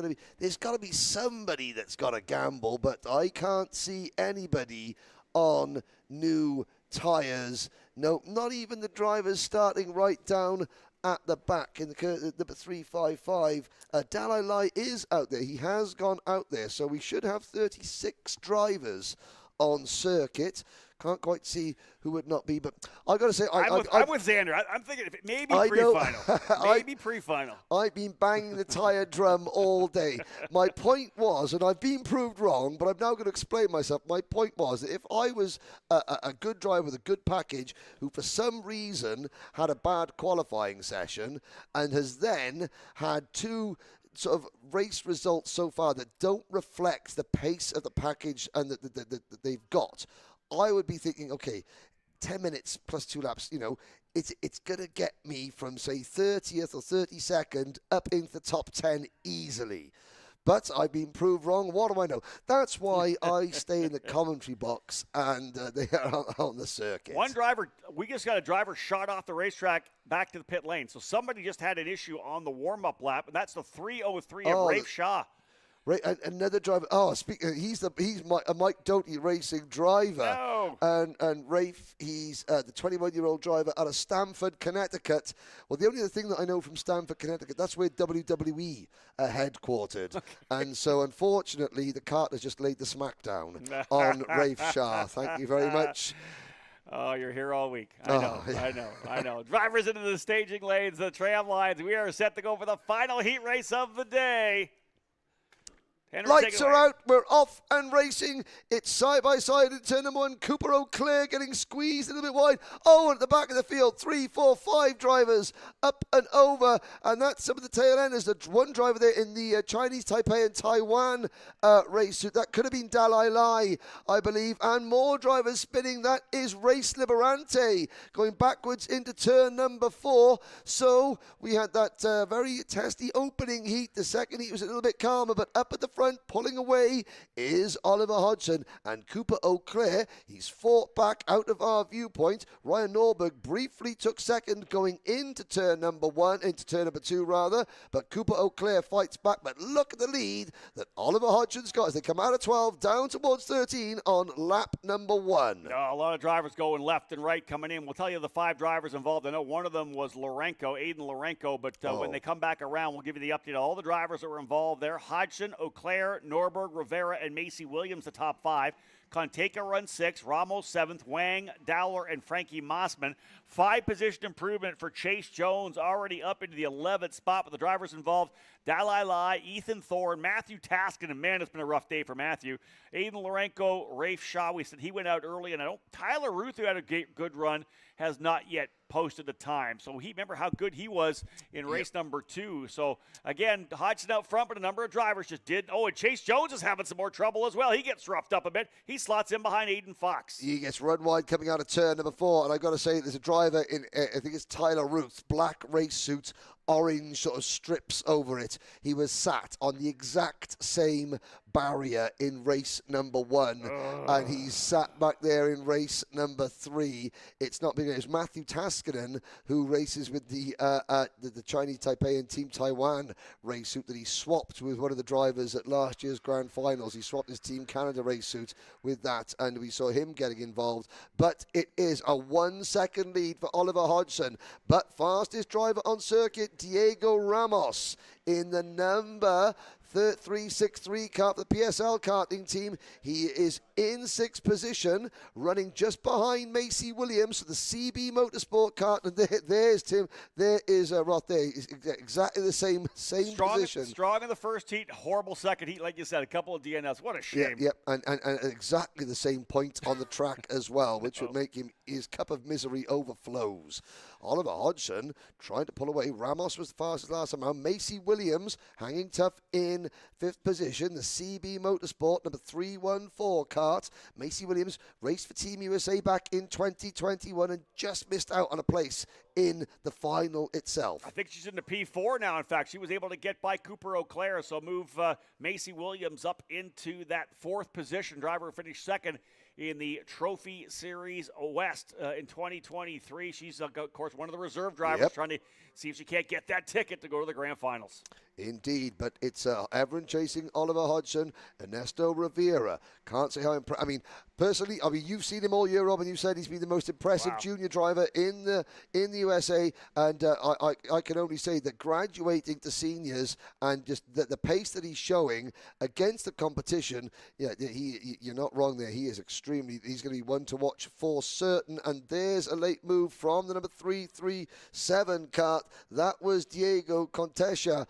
got to be somebody that's got a gamble, but I can't see anybody on new tires. No, not even the drivers starting right down at the back in the number 355. Dalai Lai is out there. He has gone out there, so we should have 36 drivers on circuit. Can't quite see who would not be, but I've got to say, I'm with Xander. I'm thinking maybe pre-final. Maybe pre-final. I've been banging the tire drum all day. My point was, and I've been proved wrong, but I'm now going to explain myself. My point was that if I was a good driver with a good package who for some reason had a bad qualifying session and has then had two sort of race results so far that don't reflect the pace of the package and that they've got, I would be thinking, okay, 10 minutes plus 2 laps, it's going to get me from, say, 30th or 32nd up into the top 10 easily. But I've been proved wrong. What do I know? That's why I stay in the commentary box and they are on the circuit. We just got a driver shot off the racetrack back to the pit lane. So somebody just had an issue on the warm-up lap, and that's the 3:03 of Rafe Shaw. Right, another driver. He's Mike Doty racing driver. No. And Rafe, he's the 21-year-old driver out of Stamford, Connecticut. Well, the only other thing that I know from Stamford, Connecticut, that's where WWE are headquartered. Okay. And so, unfortunately, the Kart has just laid the smackdown on Rafe Shaw. Thank you very much. Oh, you're here all week. I know. Drivers into the staging lanes, the tram lines. We are set to go for the final heat race of the day. Henry, lights are out. We're off and racing. It's side by side in turn number 1. Cooper O'Clair getting squeezed a little bit wide. Oh, and at the back of the field, 3, 4, 5 drivers up and over. And that's some of the tail enders. The one driver there in the Chinese Taipei and Taiwan race. That could have been Dalai Lai, I believe. And more drivers spinning. That is Race Liberante going backwards into turn number 4. So we had that very testy opening heat. The second heat was a little bit calmer, but up at the front, front, pulling away, is Oliver Hodgson. And Cooper O'Clair, he's fought back out of our viewpoint. Ryan Norberg briefly took second going into turn number 2 rather. But Cooper O'Clair fights back. But look at the lead that Oliver Hodgson's got as they come out of 12 down towards 13 on lap number 1. A lot of drivers going left and right coming in. We'll tell you the 5 drivers involved. I know one of them was Aiden Lorenko, but when they come back around, we'll give you the update on all the drivers that were involved there. Hodgson, O'Clair, Norberg, Rivera, and Macy Williams, the top 5. Conteka runs 6, Ramos 7th, Wang, Dowler, and Frankie Mossman. 5-position improvement for Chase Jones, already up into the 11th spot. But the drivers involved, Dalai Lai, Ethan Thorne, Matthew Taskin, and man, it's been a rough day for Matthew. Aiden Lorenko, Rafe Shaw, we said he went out early, and I don't. Tyler Ruth, who had a good run, has not yet posted the time. So remember how good he was in race number 2. So again, Hodgson out front, but a number of drivers just did. Oh, and Chase Jones is having some more trouble as well. He gets roughed up a bit. He slots in behind Aiden Fox. He gets run wide coming out of turn number 4, and I got to say, there's a driver in, I think it's Tyler Ruth, black race suit, orange sort of strips over it. He was sat on the exact same barrier in race number 1, and he's sat back there in race number 3. It's not been. It's Matthew Taskinen, who races with the Chinese Taipei and Team Taiwan race suit that he swapped with one of the drivers at last year's Grand Finals. He swapped his Team Canada race suit with that, and we saw him getting involved. But it is a 1-second lead for Oliver Hodgson. But fastest driver on circuit, Diego Ramos, in the number 363 kart, the PSL karting team. He is in 6th position, running just behind Macy Williams for the CB Motorsport kart. And there's Tim. There is Roth. There is exactly the same position. Strong in the first heat, horrible second heat, like you said, a couple of DNFs. What a shame. Yeah, and exactly the same point on the track as well, which would make his cup of misery overflows. Oliver Hodgson trying to pull away. Ramos was the fastest last time around. Macy Williams hanging tough in 5th position. The CB Motorsport number 314 kart. Macy Williams raced for Team USA back in 2021 and just missed out on a place in the final itself. I think she's in the P4 now. In fact, she was able to get by Cooper O'Clair, so move Macy Williams up into that 4th position. Driver finished 2nd in the Trophy Series West in 2023. She's, of course, one of the reserve drivers trying to see if she can't get that ticket to go to the Grand Finals. Indeed, but it's everyone chasing Oliver Hodgson, Ernesto Rivera. Can't say how impressed. I mean, personally, you've seen him all year, Rob, and you said he's been the most impressive junior driver in the USA. And I can only say that graduating to seniors and just the pace that he's showing against the competition, you're not wrong there. He is extremely. He's going to be one to watch for certain. And there's a late move from the number 337 kart. That was Diego Contesha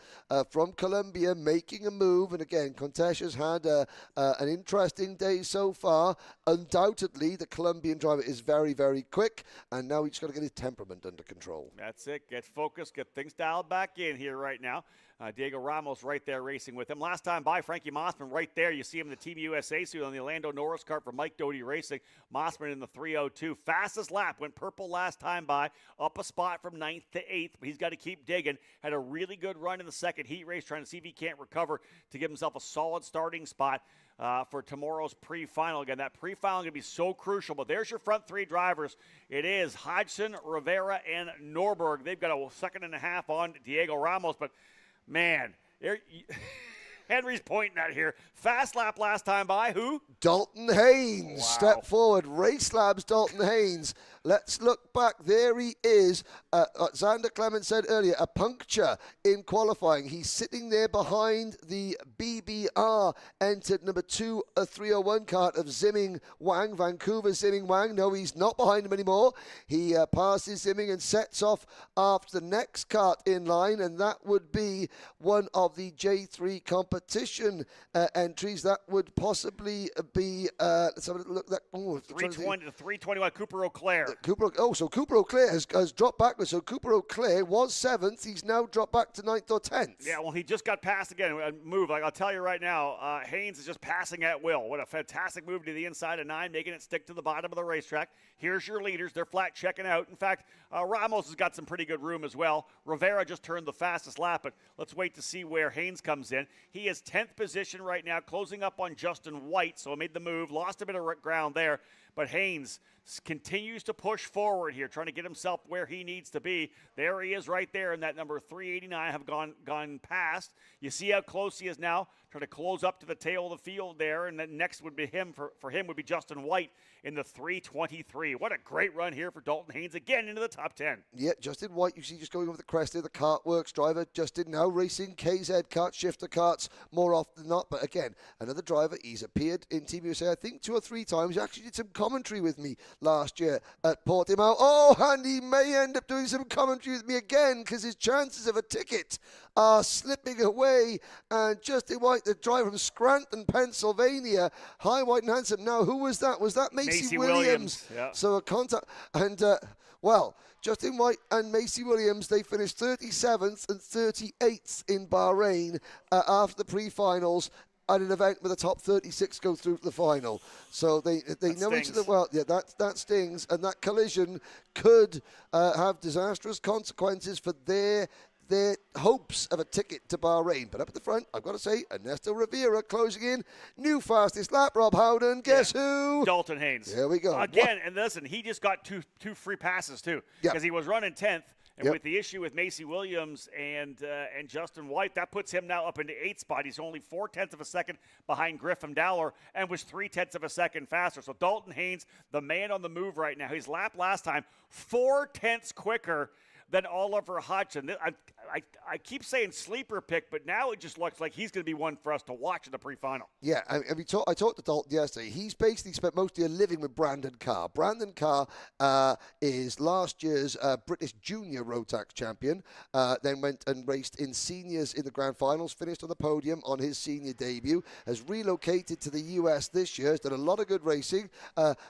from Colombia making a move. And again, Contesha's had an interesting day so far. Undoubtedly, the Colombian driver is very, very quick. And now he's got to get his temperament under control. That's it. Get focused. Get things dialed back in here right now. Diego Ramos right there racing with him. Last time by, Frankie Mossman right there. You see him in the Team USA suit on the Orlando Norris kart for Mike Doty Racing. Mossman in the 302. Fastest lap. Went purple last time by. Up a spot from 9th to 8th. But he's got to keep digging. Had a really good run in the second heat race, trying to see if he can't recover to give himself a solid starting spot for tomorrow's pre-final. Again, that pre-final is going to be so crucial. But there's your front 3 drivers. It is Hodgson, Rivera, and Norberg. They've got a 2.5 on Diego Ramos. But, man, Henry's pointing at here. Fast lap last time by. Who? Dalton Haynes. Step forward. Race Labs, Dalton Haynes. Let's look back. There he is. Xander Clement said earlier, a puncture in qualifying. He's sitting there behind the BBR entered number 2, a 301 kart of Zimming Wang, Vancouver Zimming Wang. No, he's not behind him anymore. He passes Zimming and sets off after the next kart in line, and that would be one of the J3 competition entries. That would possibly be, let's have a look. 320 to 321, Cooper O'Clair. So Cooper O'Clair has dropped backwards. So Cooper O'Clair was 7th. He's now dropped back to 9th or 10th. Yeah, well, he just got passed again. Move. Like, I'll tell you right now, Haynes is just passing at will. What a fantastic move to the inside of 9, making it stick to the bottom of the racetrack. Here's your leaders. They're flat checking out. In fact, Ramos has got some pretty good room as well. Rivera just turned the fastest lap, but let's wait to see where Haynes comes in. He He is 10th position right now, closing up on Justin White, so made the move, lost a bit of ground there. But Haynes continues to push forward here, trying to get himself where he needs to be. There he is right there, and that number 389 have gone past. You see how close he is now, trying to close up to the tail of the field there, and then next would be him. For him would be Justin White in the 323. What a great run here for Dalton Haynes, again into the top 10. Yeah, Justin White, you see just going over the crest there, the Kart Works driver. Justin now racing KZ Kart, shifter karts more often than not. But again, another driver, he's appeared in Team USA, I think 2 or 3 times. He actually did some commentary with me last year at Portimao. Oh, and he may end up doing some commentary with me again because his chances of a ticket are slipping away. And Justin White, the driver from Scranton, Pennsylvania, high, white and handsome. Now, who was that? Was that Macy Williams? Yeah. So a contact, and well, Justin White and Macy Williams, they finished 37th and 38th in Bahrain after the pre-finals at an event where the top 36 go through to the final. So they know each other well. Yeah, that stings, and that collision could have disastrous consequences for their hopes of a ticket to Bahrain. But up at the front, I've got to say, Ernesto Rivera closing in. New fastest lap, Rob Howden. Guess who? Dalton Haynes. There we go. Again, and listen, he just got two free passes, too, because he was running 10th. And with the issue with Macy Williams and Justin White, that puts him now up into 8th spot. He's only 0.4 of a second behind Griffin Dowler and was 0.3 of a second faster. So Dalton Haynes, the man on the move right now. His lap last time, 0.4 quicker than Oliver Hodgson. I keep saying sleeper pick, but now it just looks like he's going to be one for us to watch in the pre-final. Yeah, I talked to Dalton yesterday. He's basically spent most of the year living with Brandon Carr. Brandon Carr is last year's British Junior Rotax champion, then went and raced in seniors in the grand finals, finished on the podium on his senior debut, has relocated to the US this year, has done a lot of good racing,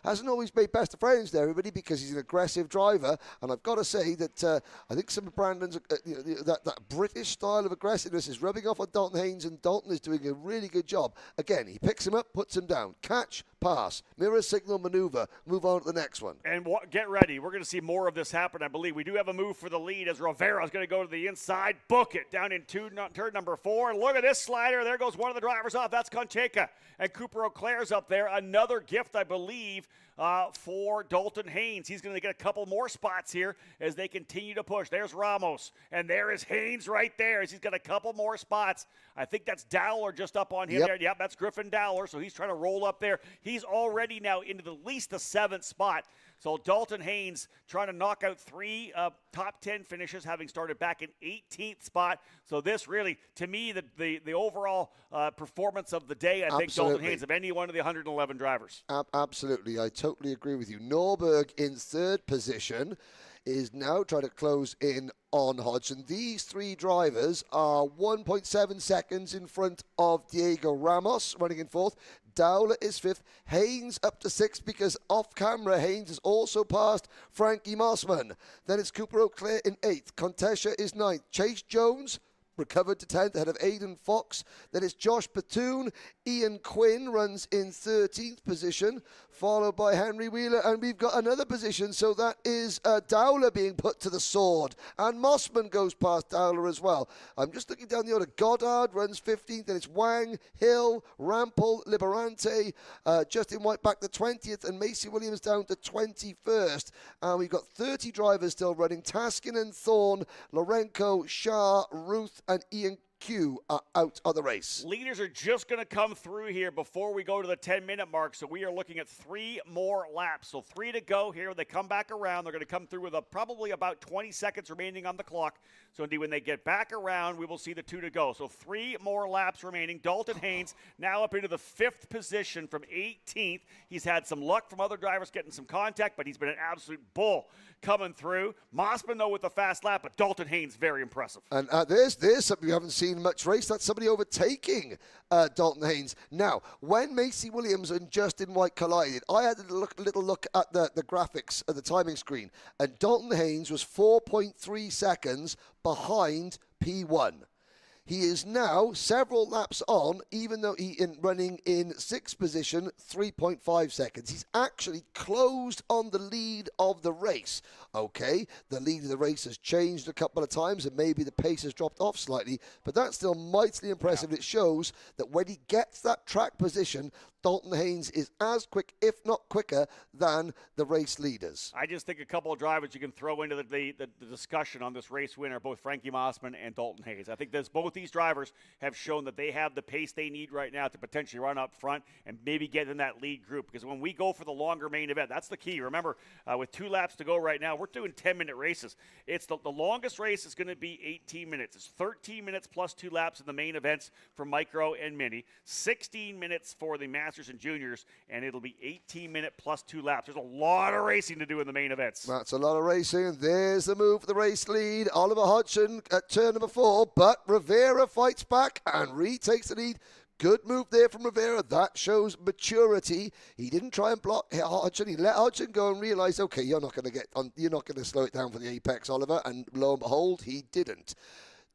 hasn't always made best of friends there, everybody, because he's an aggressive driver, and I've got to say that I think some of Brandon's, that British style of aggressiveness is rubbing off on Dalton Haynes, and Dalton is doing a really good job. Again, he picks him up, puts him down. Catch, pass, mirror signal maneuver, move on to the next one. And get ready. We're going to see more of this happen, I believe. We do have a move for the lead as Rivera's going to go to the inside, book it down in turn number 4. Look at this slider. There goes one of the drivers off. That's Concheca. And Cooper Auclair's up there. Another gift, I believe, for Dalton Haynes. He's going to get a couple more spots here as they continue to push. There's Ramos, and there is Haynes right there as he's got a couple more spots. I think that's Dowler just up on him there. Yep, that's Griffin Dowler, so he's trying to roll up there. He's already now into at least the 7th spot. So Dalton Haynes trying to knock out 3 top 10 finishes, having started back in 18th spot. So this really, to me, the overall performance of the day, I think Dalton Haynes of any one of the 111 drivers. Absolutely, I totally agree with you. Norberg in 3rd position is now trying to close in on Hodgson. These 3 drivers are 1.7 seconds in front of Diego Ramos, running in 4th. Dowler is 5th. Haynes up to 6th because off camera Haynes has also passed Frankie Mossman. Then it's Cooper Auclair in 8th. Contesha is 9th. Chase Jones recovered to 10th ahead of Aidan Fox. Then it's Josh Patoon. Ian Quinn runs in 13th position, followed by Henry Wheeler, and we've got another position, so that is Dowler being put to the sword, and Mossman goes past Dowler as well. I'm just looking down the order. Goddard runs 15th, then it's Wang, Hill, Rampel, Liberante, Justin White back to 20th, and Macy Williams down to 21st. And we've got 30 drivers still running. Taskinen, Thorne, Lorenko, Shah, Ruth, and Ian Q are out of the race. Leaders are just going to come through here before we go to the 10-minute mark, so we are looking at 3 more laps. So 3 to go here. They come back around. They're going to come through with probably about 20 seconds remaining on the clock. So indeed, when they get back around, we will see the 2 to go. So 3 more laps remaining. Dalton Haynes now up into the 5th position from 18th. He's had some luck from other drivers getting some contact, but he's been an absolute bull coming through. Mossman, though, with a fast lap, but Dalton Haynes, very impressive. And there's something we haven't seen much race. That's somebody overtaking Dalton Haynes. Now, when Macy Williams and Justin White collided, I had a little look at the graphics at the timing screen, and Dalton Haynes was 4.3 seconds behind P1. He is now several laps on, even though he is running in 6th position, 3.5 seconds. He's actually closed on the lead of the race. Okay, the lead of the race has changed a couple of times, and maybe the pace has dropped off slightly, but that's still mightily impressive. It shows that when he gets that track position, Dalton Haynes is as quick, if not quicker, than the race leaders. I just think a couple of drivers you can throw into the discussion on this race winner, both Frankie Mossman and Dalton Haynes. I think both these drivers have shown that they have the pace they need right now to potentially run up front and maybe get in that lead group. Because when we go for the longer main event, that's the key. Remember, with 2 laps to go right now, we're doing 10-minute races. It's the longest race is going to be 18 minutes. It's 13 minutes plus 2 laps in the main events for micro and mini, 16 minutes for the Masters and Juniors, and it'll be 18-minute plus 2 laps. There's a lot of racing to do in the main events. That's a lot of racing. There's the move for the race lead. Oliver Hodgson at turn number 4, but Rivera fights back and retakes the lead. Good move there from Rivera. That shows maturity. He didn't try and block Hodgson. He let Hodgson go and realize, okay, you're not going to slow it down for the apex, Oliver. And lo and behold, he didn't.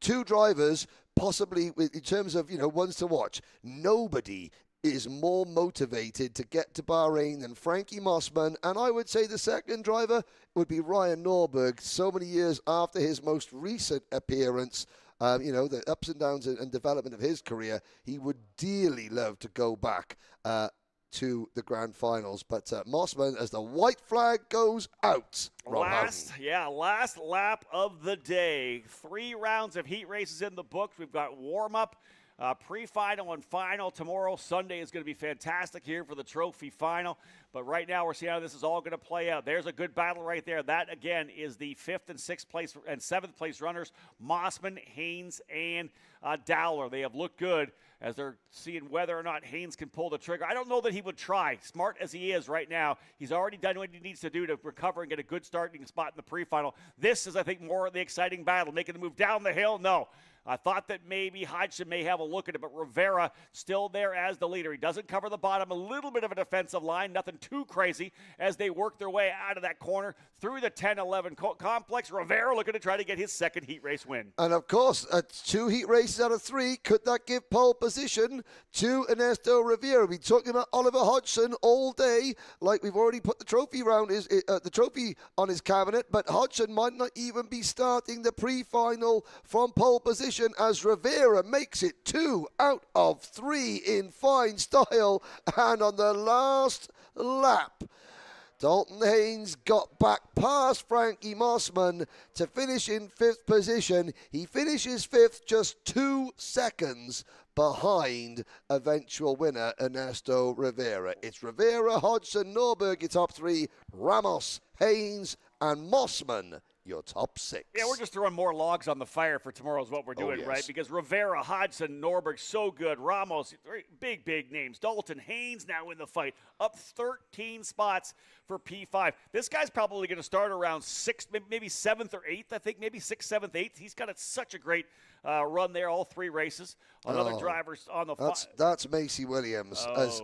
2 drivers, possibly in terms of ones to watch. Nobody is more motivated to get to Bahrain than Frankie Mossman, and I would say the second driver would be Ryan Norberg. So many years after his most recent appearance, the ups and downs and development of his career, he would dearly love to go back to the grand finals. But Mossman, as the white flag goes out. Last lap of the day. 3 rounds of heat races in the books. We've got warm-up, pre-final and final tomorrow. Sunday is going to be fantastic here for the trophy final. But right now we're seeing how this is all going to play out. There's a good battle right there. That, again, is the 5th and 6th place and 7th place runners, Mossman, Haynes, and Dowler. They have looked good as they're seeing whether or not Haynes can pull the trigger. I don't know that he would try. Smart as he is right now, he's already done what he needs to do to recover and get a good starting spot in the pre-final. This is, I think, more of the exciting battle. Making the move down the hill? No. I thought that maybe Hodgson may have a look at it, but Rivera still there as the leader. He doesn't cover the bottom, a little bit of a defensive line, nothing too crazy as they work their way out of that corner through the 10-11 complex. Rivera looking to try to get his second heat race win. And of course, 2 heat races out of 3, could that give pole position to Ernesto Rivera? We've been talking about Oliver Hodgson all day, like we've already put the trophy on his cabinet, but Hodgson might not even be starting the pre-final from pole position as Rivera makes it 2 out of 3 in fine style. And on the last lap, Dalton Haynes got back past Frankie Mossman to finish in 5th position. He finishes 5th, just 2 seconds behind eventual winner Ernesto Rivera. It's Rivera, Hodgson, Norberg, your top 3, Ramos, Haynes, and Mossman, your top 6. Yeah, we're just throwing more logs on the fire for tomorrow is what we're doing, yes. right? Because Rivera, Hodgson, Norberg, so good. Ramos, big names. Dalton Haynes now in the fight, up 13 spots for P5. This guy's probably going to start around 6th, maybe 7th or 8th, I think, maybe 6th, 7th, 8th. He's got such a great run there, all 3 races. Another driver's on the That's Macy Williams. As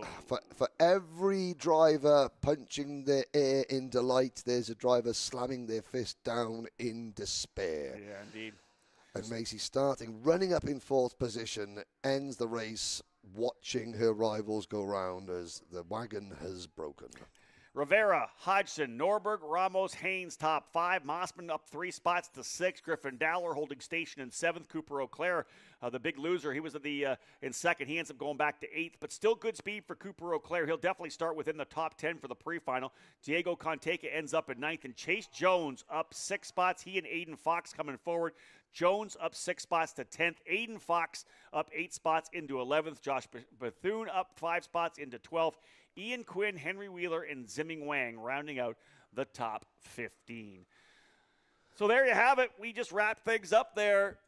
for every driver punching the air in delight, there's a driver slamming their fist down in despair. Yeah, indeed. And Macy running up in 4th position, ends the race watching her rivals go round as the wagon has broken. Rivera, Hodgson, Norberg, Ramos, Haynes, top 5. Mossman up 3 spots to 6. Griffin Dowler holding station in 7th. Cooper O'Clair, the big loser, he was in 2nd. He ends up going back to 8th, but still good speed for Cooper O'Clair. He'll definitely start within the top 10 for the pre-final. Diego Conteca ends up at 9th, and Chase Jones up 6 spots. He and Aiden Fox coming forward. Jones up 6 spots to 10th. Aiden Fox up 8 spots into 11th. Josh Bethune up 5 spots into 12th. Ian Quinn, Henry Wheeler, and Zimming Wang rounding out the top 15. So there you have it. We just wrapped things up there.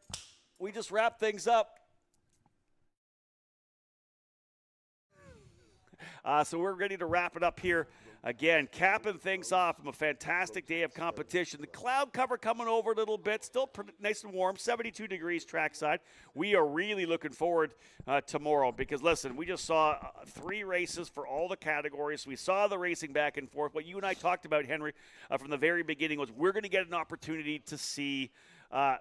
So we're ready to wrap it up here. Again, capping things off from a fantastic day of competition. The cloud cover coming over a little bit, still nice and warm, 72 degrees trackside. We are really looking forward tomorrow because, listen, we just saw 3 races for all the categories. We saw the racing back and forth. What you and I talked about, Henry, from the very beginning was we're going to get an opportunity to see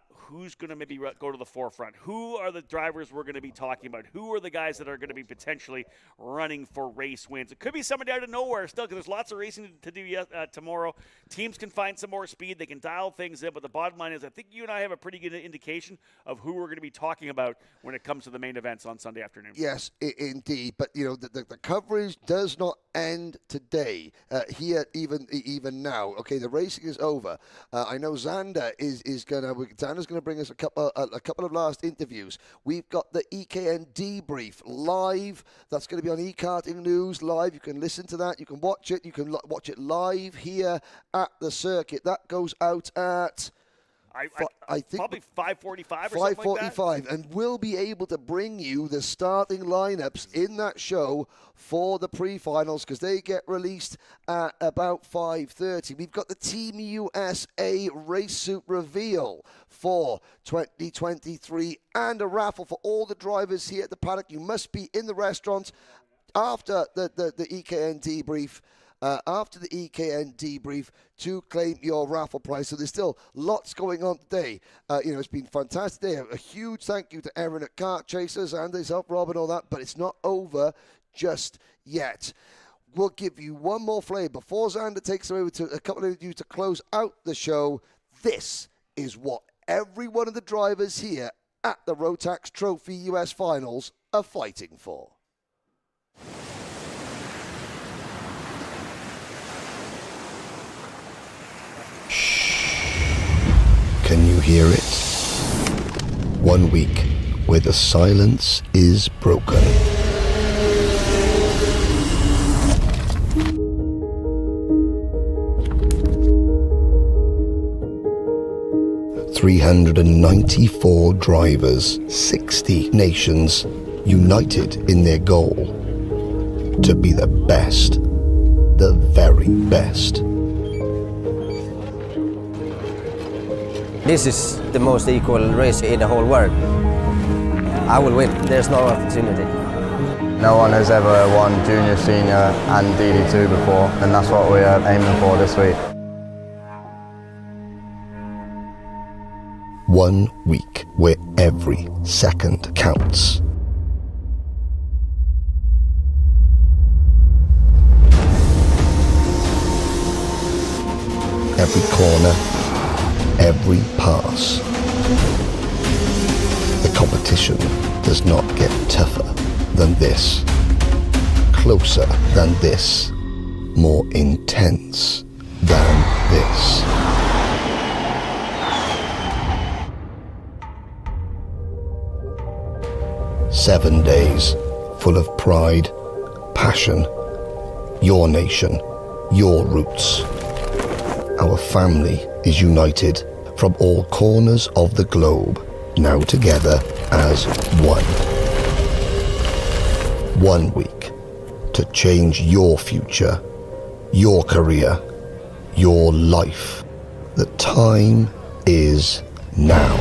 who's going to maybe go to the forefront? Who are the drivers we're going to be talking about? Who are the guys that are going to be potentially running for race wins? It could be somebody out of nowhere still, because there's lots of racing to do tomorrow. Teams can find some more speed. They can dial things in, but the bottom line is I think you and I have a pretty good indication of who we're going to be talking about when it comes to the main events on Sunday afternoon. Yes, indeed. But, the coverage does not end today here even now. Okay, the racing is over. I know Xander Xander's gonna bring us a couple of last interviews. We've got the EKN debrief live. That's going to be on eKarting News live. You can listen to that. You can watch it. You can watch it live here at the circuit. That goes out at I think probably 5:45 or something like that. 5:45, and we'll be able to bring you the starting lineups in that show for the pre-finals, because they get released at about 5:30. We've got the Team USA race suit reveal for 2023 and a raffle for all the drivers here at the paddock. You must be in the restaurant after the EKN debrief. After the EKN debrief to claim your raffle prize. So there's still lots going on today. It's been fantastic day. A huge thank you to Erin at Kart Chasers and himself, Rob, and all that, but it's not over just yet. We'll give you one more flavor before Xander takes away with a couple of you to close out the show. This is what every one of the drivers here at the Rotax Trophy US Finals are fighting for. Can you hear it? 1 week where the silence is broken. "394 drivers, 60 nations, united in their goal to be the best, the very best." This is the most equal race in the whole world. I will win. There's no opportunity. No one has ever won junior, senior and DD2 before, and that's what we're aiming for this week. 1 week where every second counts. Every corner, every pass. The competition does not get tougher than this, closer than this, more intense than this. Seven days full of pride, passion, your nation, your roots. Our family is united from all corners of the globe, now together as one. 1 week to change your future, your career, your life. The time is now.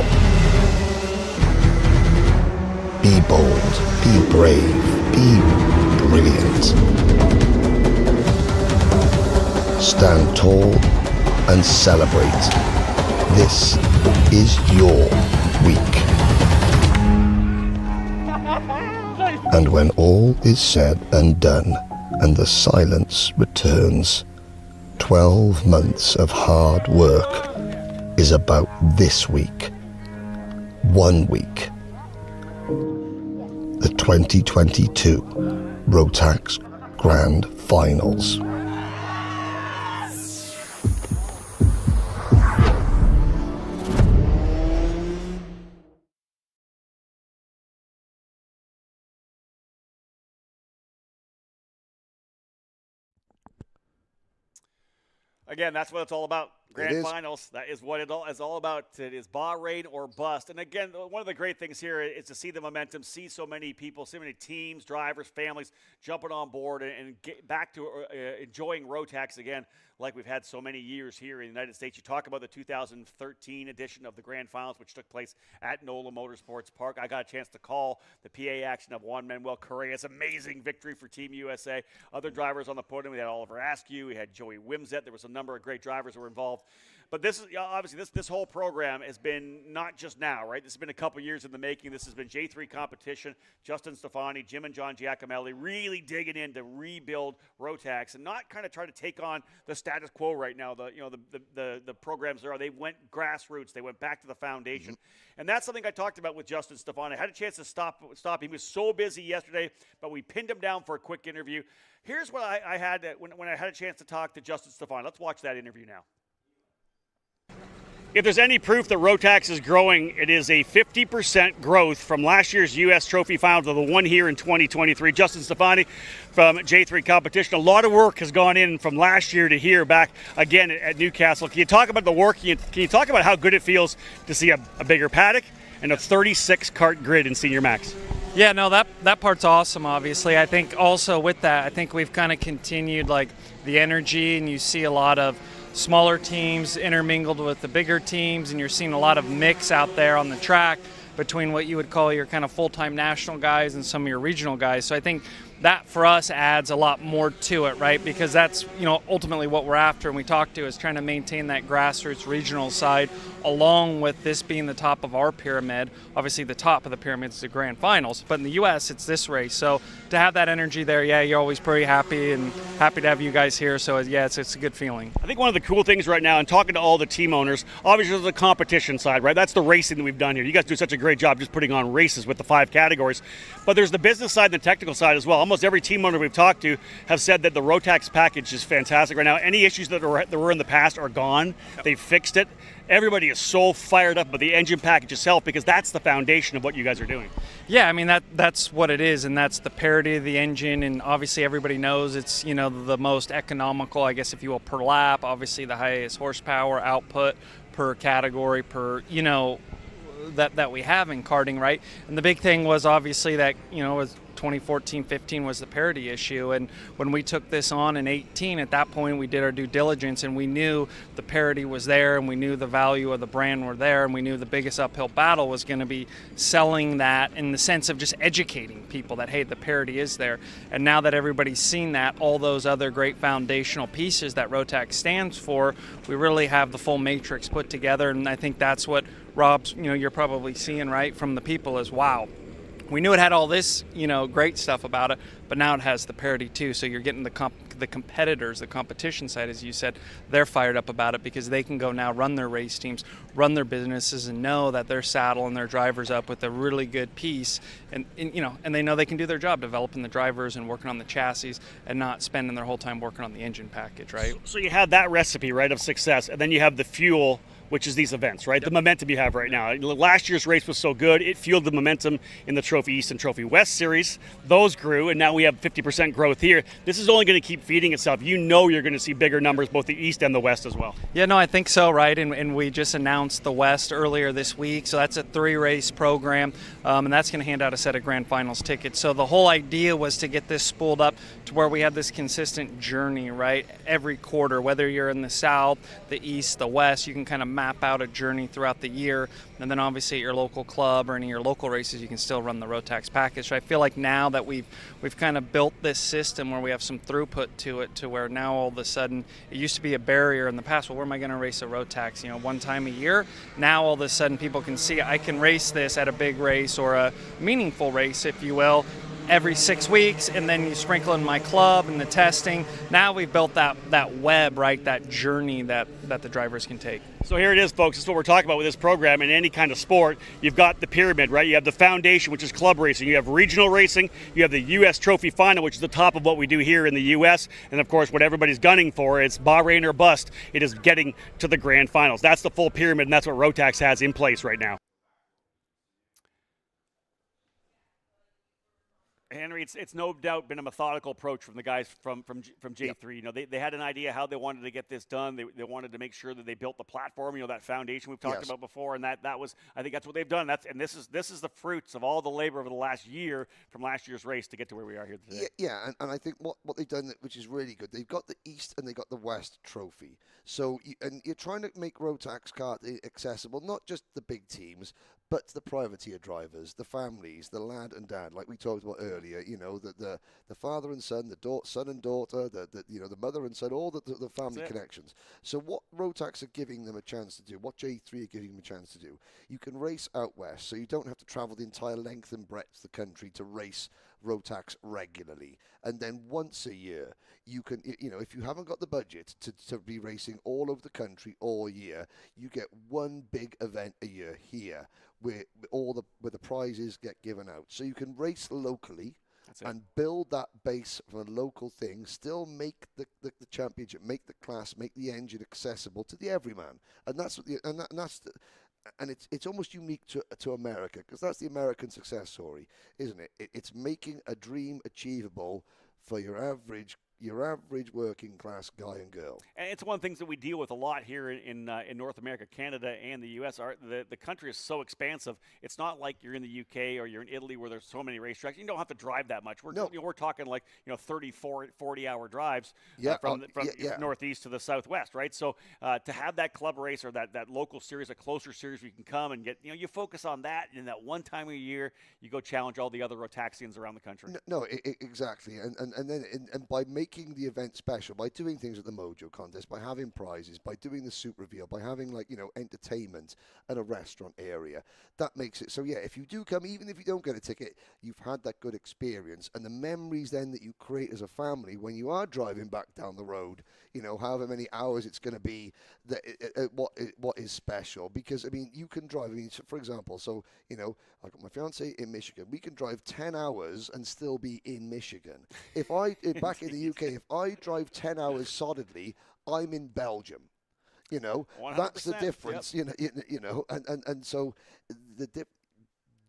Be bold, be brave, be brilliant. Stand tall and celebrate. This is your week. And when all is said and done, and the silence returns, 12 months of hard work is about this week. 1 week. The 2022 Rotax Grand Finals. Again, that's what it's all about. Grand Finals, that is what it is all about. It is Bahrain or bust. And again, one of the great things here is to see the momentum, see so many people, so many teams, drivers, families jumping on board and get back to enjoying Rotax again like we've had so many years here in the United States. You talk about the 2013 edition of the Grand Finals, which took place at Castle Motorsports Park. I got a chance to call the PA action of Juan Manuel Correa's amazing victory for Team USA. Other drivers on the podium, we had Oliver Askew, we had Joey Wimsett. There was a number of great drivers who were involved involved. But this is obviously this whole program has been not just now, right? This has been a couple years in the making. This has been J3 competition. Justin Stefani, Jim and John Giacomelli really digging in to rebuild Rotax and not kind of try to take on the status quo right now. The programs they went grassroots. They went back to the foundation, and that's something I talked about with Justin Stefani. I had a chance to stop him. He was so busy yesterday, but we pinned him down for a quick interview. Here's what I had when I had a chance to talk to Justin Stefani. Let's watch that interview now. If there's any proof that Rotax is growing, it is a 50% growth from last year's US Trophy Final to the one here in 2023. Justin Stefani from J3 Competition. A lot of work has gone in from last year to here, back again at Newcastle. Can you talk about the work? Can you talk about how good it feels to see a bigger paddock and a 36 kart grid in Senior Max? Yeah, no, that part's awesome, obviously. I think also with that, I think we've kind of continued like the energy, and you see a lot of smaller teams intermingled with the bigger teams, and you're seeing a lot of mix out there on the track between what you would call your kind of full-time national guys and some of your regional guys. So I think that for us adds a lot more to it, right? Because that's, ultimately what we're after, and we talk to is trying to maintain that grassroots regional side along with this being the top of our pyramid. Obviously the top of the pyramid is the grand finals, but in the US it's this race. So to have that energy there, yeah, you're always pretty happy, and happy to have you guys here. So yeah, it's a good feeling. I think one of the cool things right now, and talking to all the team owners, obviously there's the competition side, right? That's the racing that we've done here. You guys do such a great job just putting on races with the 5 categories. But there's the business side and the technical side as well. Almost every team owner we've talked to have said that the Rotax package is fantastic right now. Any issues that were in the past are gone. They've fixed it. Everybody is so fired up with the engine package itself, because that's the foundation of what you guys are doing. Yeah, I mean that's what it is, and that's the parity of the engine, and obviously everybody knows it's the most economical, I guess if you will, per lap. Obviously the highest horsepower output per category per that we have in karting, right? And the big thing was obviously that was 2014-15 was the parity issue, and when we took this on in 18, at that point we did our due diligence, and we knew the parity was there, and we knew the value of the brand were there, and we knew the biggest uphill battle was going to be selling that in the sense of just educating people that, hey, the parity is there. And now that everybody's seen that, all those other great foundational pieces that Rotax stands for, we really have the full matrix put together, and I think that's what Rob's, you're probably seeing, right, from the people is, wow, we knew it had all this, great stuff about it, but now it has the parity too. So you're getting the competitors, the competition side, as you said, they're fired up about it because they can go now run their race teams, run their businesses, and know that they're saddling their drivers up with a really good piece, and they know they can do their job developing the drivers and working on the chassis and not spending their whole time working on the engine package, right? So you have that recipe, right, of success, and then you have the fuel, which is these events, right? Yep. The momentum you have right now. Last year's race was so good, it fueled the momentum in the Trophy East and Trophy West series. Those grew, and now we have 50% growth here. This is only going to keep feeding itself. You're going to see bigger numbers, both the East and the West as well. Yeah, no, I think so, right? And we just announced the West earlier this week, so that's a 3-race program, and that's going to hand out a set of Grand Finals tickets. So the whole idea was to get this spooled up to where we have this consistent journey, right? Every quarter, whether you're in the South, the East, the West, you can kind of map out a journey throughout the year, and then obviously at your local club or any of your local races you can still run the Rotax package. So I feel like now that we've kind of built this system where we have some throughput to it, to where now all of a sudden it used to be a barrier in the past. Well, where am I going to race a Rotax? One time a year. Now all of a sudden people can see I can race this at a big race or a meaningful race, if you will, every 6 weeks, and then you sprinkle in my club and the testing. Now we've built that web, right, that journey that the drivers can take. So here it is, folks. This is what we're talking about with this program. In any kind of sport, you've got the pyramid, right? You have the foundation, which is club racing. You have regional racing. You have the US Trophy Final, which is the top of what we do here in the US. And, of course, what everybody's gunning for, it's Bahrain or bust. It is getting to the grand finals. That's the full pyramid, and that's what Rotax has in place right now. Henry, it's no doubt been a methodical approach from the guys from J3. Yep. They had an idea how they wanted to get this done. They wanted to make sure that they built the platform, that foundation we've talked about before, and that was, I think that's what they've done. This is the fruits of all the labor over the last year from last year's race to get to where we are here today. Yeah, and I think what they've done, which is really good, they've got the East and they've got the West trophy. So you're trying to make Rotax kart accessible, not just the big teams, but the privateer drivers, the families, the lad and dad, like we talked about earlier. earlier, the father and son, the son and daughter, the mother and son, all the family connections. So what Rotax are giving them a chance to do, what J3 are giving them a chance to do, you can race out west, so you don't have to travel the entire length and breadth of the country to race Rotax regularly. And then once a year, you can, if you haven't got the budget to be racing all over the country all year, you get one big event a year here where the prizes get given out. So you can race locally and build that base from a local thing, still make the championship, make the class, make the engine accessible to the everyman. And that's what it's almost unique to America, because that's the American success story, isn't it? It's making a dream achievable for your average working class guy and girl. And it's one of the things that we deal with a lot here in North America, Canada, and the U.S. The country is so expansive. It's not like you're in the U.K. or you're in Italy where there's so many racetracks. You don't have to drive that much. We're talking like 30, 40-hour drives from northeast to the southwest, right? So to have that club race or that local series, a closer series where you can come and get, you focus on that, and that one time a year you go challenge all the other Rotaxians around the country. Exactly. And by making the event special, by doing things at the Mojo contest, by having prizes, by doing the suit reveal, by having entertainment at a restaurant area, that makes it so if you do come, even if you don't get a ticket, you've had that good experience, and the memories then that you create as a family when you are driving back down the road, however many hours it's going to be, what is special. Because you can drive, for example, I've got my fiance in Michigan, we can drive 10 hours and still be in Michigan. Back in the UK, if I drive 10 hours solidly, I'm in Belgium. 100%, That's the difference. And so the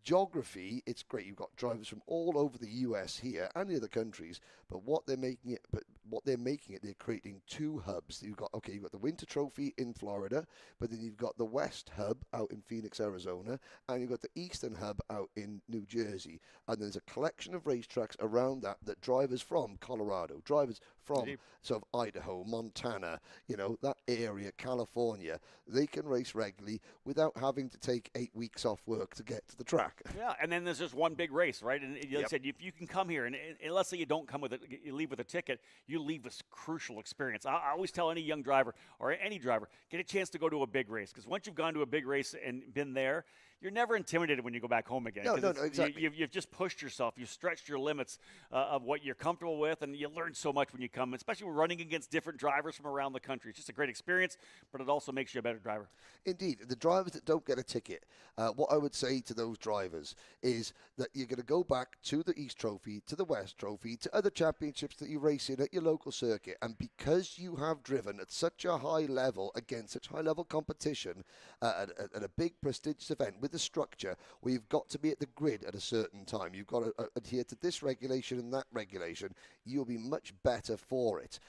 geography, it's great. You've got drivers from all over the US here and the other countries, but they're creating two hubs. You've got the Winter Trophy in Florida, but then you've got the West Hub out in Phoenix, Arizona, and you've got the Eastern Hub out in New Jersey. And there's a collection of racetracks around that drivers from Colorado, drivers from sort of Idaho, Montana, that area, California, they can race regularly without having to take 8 weeks off work to get to the track. Yeah, and then there's just one big race, right? And like I said, if you can come here, and let's say you don't come with it, you leave with a ticket, you leave with crucial experience. I always tell any young driver or any driver, get a chance to go to a big race, because once you've gone to a big race and been there, you're never intimidated when you go back home again. No, exactly. You've just pushed yourself. You've stretched your limits of what you're comfortable with, and you learn so much when you come, especially running against different drivers from around the country. It's just a great experience, but it also makes you a better driver. Indeed. The drivers that don't get a ticket, what I would say to those drivers is that you're going to go back to the East Trophy, to the West Trophy, to other championships that you race in at your local circuit, and because you have driven at such a high level against such high-level competition at a big prestigious event with the structure where you've got to be at the grid at a certain time, you've got to adhere to this regulation and that regulation, you'll be much better for it.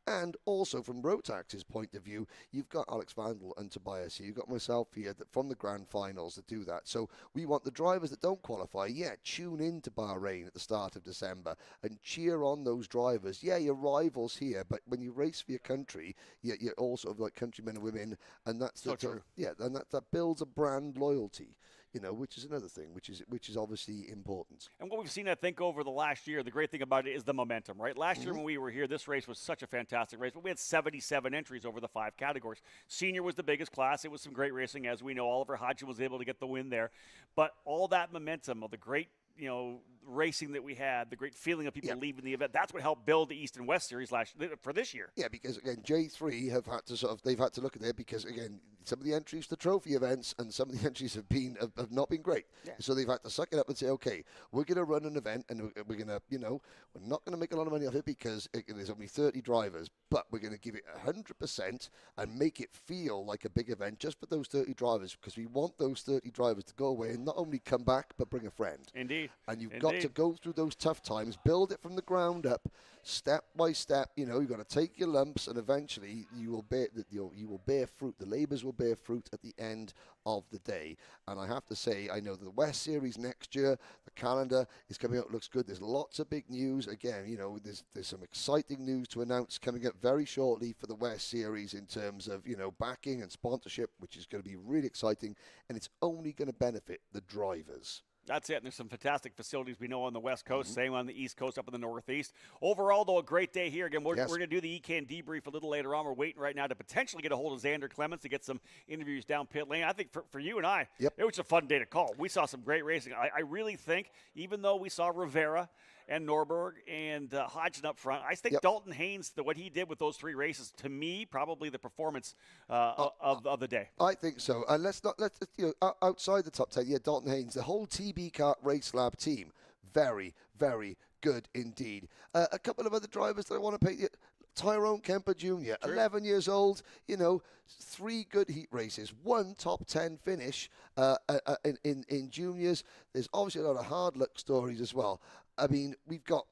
And also from Rotax's point of view, you've got Alex Vandal and Tobias here. You've got myself here from the Grand Finals to do that. So we want the drivers that don't qualify, tune in to Bahrain at the start of December and cheer on those drivers. Yeah, your rivals here, but when you race for your country, you're also like countrymen and women, and that's true. And that builds a brand loyalty. Which is another thing, which is obviously important. And what we've seen, I think, over the last year, the great thing about it is the momentum, right? Last year when we were here, this race was such a fantastic race, but we had 77 entries over the 5 categories. Senior was the biggest class. It was some great racing, as we know. Oliver Hodgson was able to get the win there. But all that momentum of the great racing that we had, the great feeling of people leaving the event, that's what helped build the East and West Series for this year. Yeah, because again, J3 have had to look at it, because again, some of the entries to trophy events and some of the entries have not been great. Yeah. So they've had to suck it up and say, okay, we're going to run an event, and we're going to, we're not going to make a lot of money off it because there's only 30 drivers, but we're going to give it 100% and make it feel like a big event just for those 30 drivers, because we want those 30 drivers to go away and not only come back but bring a friend. Indeed. And you've got to go through those tough times, build it from the ground up, step by step. You've got to take your lumps, and eventually you will bear fruit. The labours will bear fruit at the end of the day. And I have to say, I know the West Series next year, the calendar is coming out, looks good. There's lots of big news. Again, there's some exciting news to announce coming up very shortly for the West Series in terms of, backing and sponsorship, which is going to be really exciting, and it's only going to benefit the drivers. That's it. And there's some fantastic facilities we know on the West Coast, same on the East Coast, up in the Northeast. Overall, though, a great day here. Again, we're going to do the ECAN debrief a little later on. We're waiting right now to potentially get a hold of Xander Clemens to get some interviews down pit lane. I think for you and I, it was a fun day to call. We saw some great racing. I really think, even though we saw Rivera and Norberg and Hodgson up front, I think Dalton Haynes, what he did with those 3 races, to me, probably the performance of the day. I think so. And let's outside the top 10, Dalton Haynes, the whole TB Kart Race Lab team, very, very good indeed. A couple of other drivers that I want to pay. Tyrone Kemper Jr., 11 years old, 3 good heat races, 1 top 10 finish in juniors. There's obviously a lot of hard luck stories as well. I mean, we've got,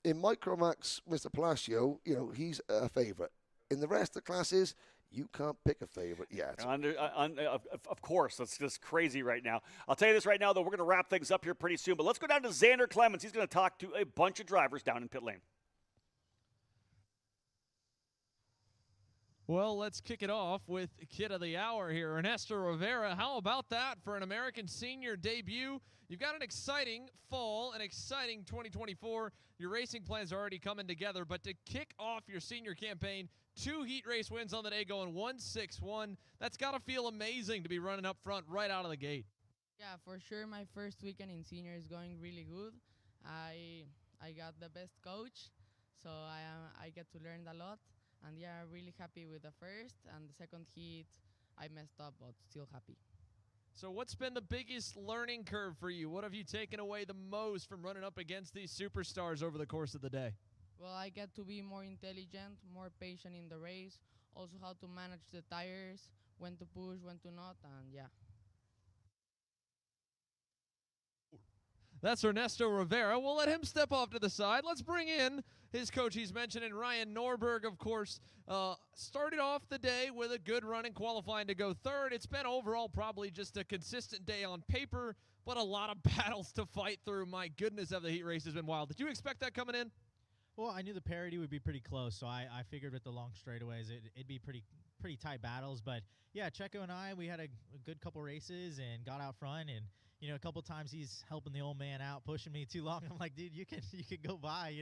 in Micromax, Mr. Palacio, he's a favourite. In the rest of the classes, you can't pick a favorite yet. Of course. That's just crazy right now. I'll tell you this right now, though. We're going to wrap things up here pretty soon. But let's go down to Xander Clemens. He's going to talk to a bunch of drivers down in pit lane. Well, let's kick it off with Kid of the Hour here, Ernesto Rivera. How about that for an American Senior debut? You've got an exciting fall, an exciting 2024. Your racing plans are already coming together, but to kick off your senior campaign, 2 heat race wins on the day, going 1-6-1. That's got to feel amazing to be running up front right out of the gate. Yeah, for sure. My first weekend in senior is going really good. I got the best coach, so I get to learn a lot. And yeah, really happy with the first and the second heat. I messed up, but still happy. So what's been the biggest learning curve for you? What have you taken away the most from running up against these superstars over the course of the day? Well, I get to be more intelligent, more patient in the race, also how to manage the tires, when to push, when to not, and yeah. That's Ernesto Rivera. We'll let him step off to the side. Let's bring in his coach he's mentioning, Ryan Norberg, of course. Started off the day with a good run in qualifying to go 3rd. It's been overall probably just a consistent day on paper, but a lot of battles to fight through. My goodness, have the heat race has been wild. Did you expect that coming in? Well, I knew the parity would be pretty close, so I figured with the long straightaways it'd be pretty tight battles. But yeah, Checo and I, we had a good couple races and got out front, and a couple times he's helping the old man out, pushing me too long. I'm like, dude, you can go by,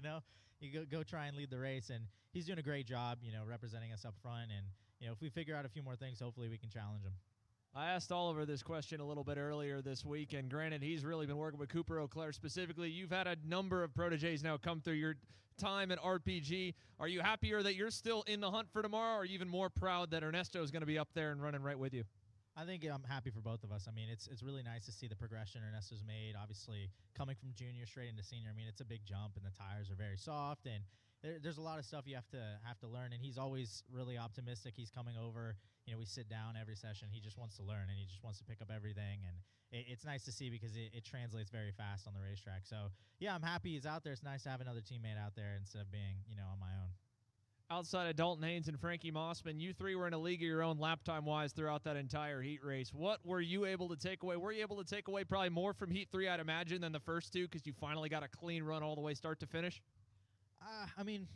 you go try and lead the race, and he's doing a great job, representing us up front. And if we figure out a few more things, hopefully we can challenge him. I asked Oliver this question a little bit earlier this week, and granted, he's really been working with Cooper Auclair specifically. You've had a number of proteges now come through your time at RPG. Are you happier that you're still in the hunt for tomorrow, or are you even more proud that Ernesto is going to be up there and running right with you? I think I'm happy for both of us. I mean, it's really nice to see the progression Ernesto's made. Obviously, coming from junior straight into senior, I mean, it's a big jump, and the tires are very soft, and there's a lot of stuff you have to learn. And he's always really optimistic. He's coming over. We sit down every session. He just wants to learn, and he just wants to pick up everything. And it's nice to see because it translates very fast on the racetrack. So yeah, I'm happy he's out there. It's nice to have another teammate out there instead of being on my own. Outside of Dalton Haynes and Frankie Mossman, you 3 were in a league of your own lap time-wise throughout that entire heat race. What were you able to take away? Were you able to take away probably more from Heat 3, I'd imagine, than the first 2 because you finally got a clean run all the way start to finish? I mean,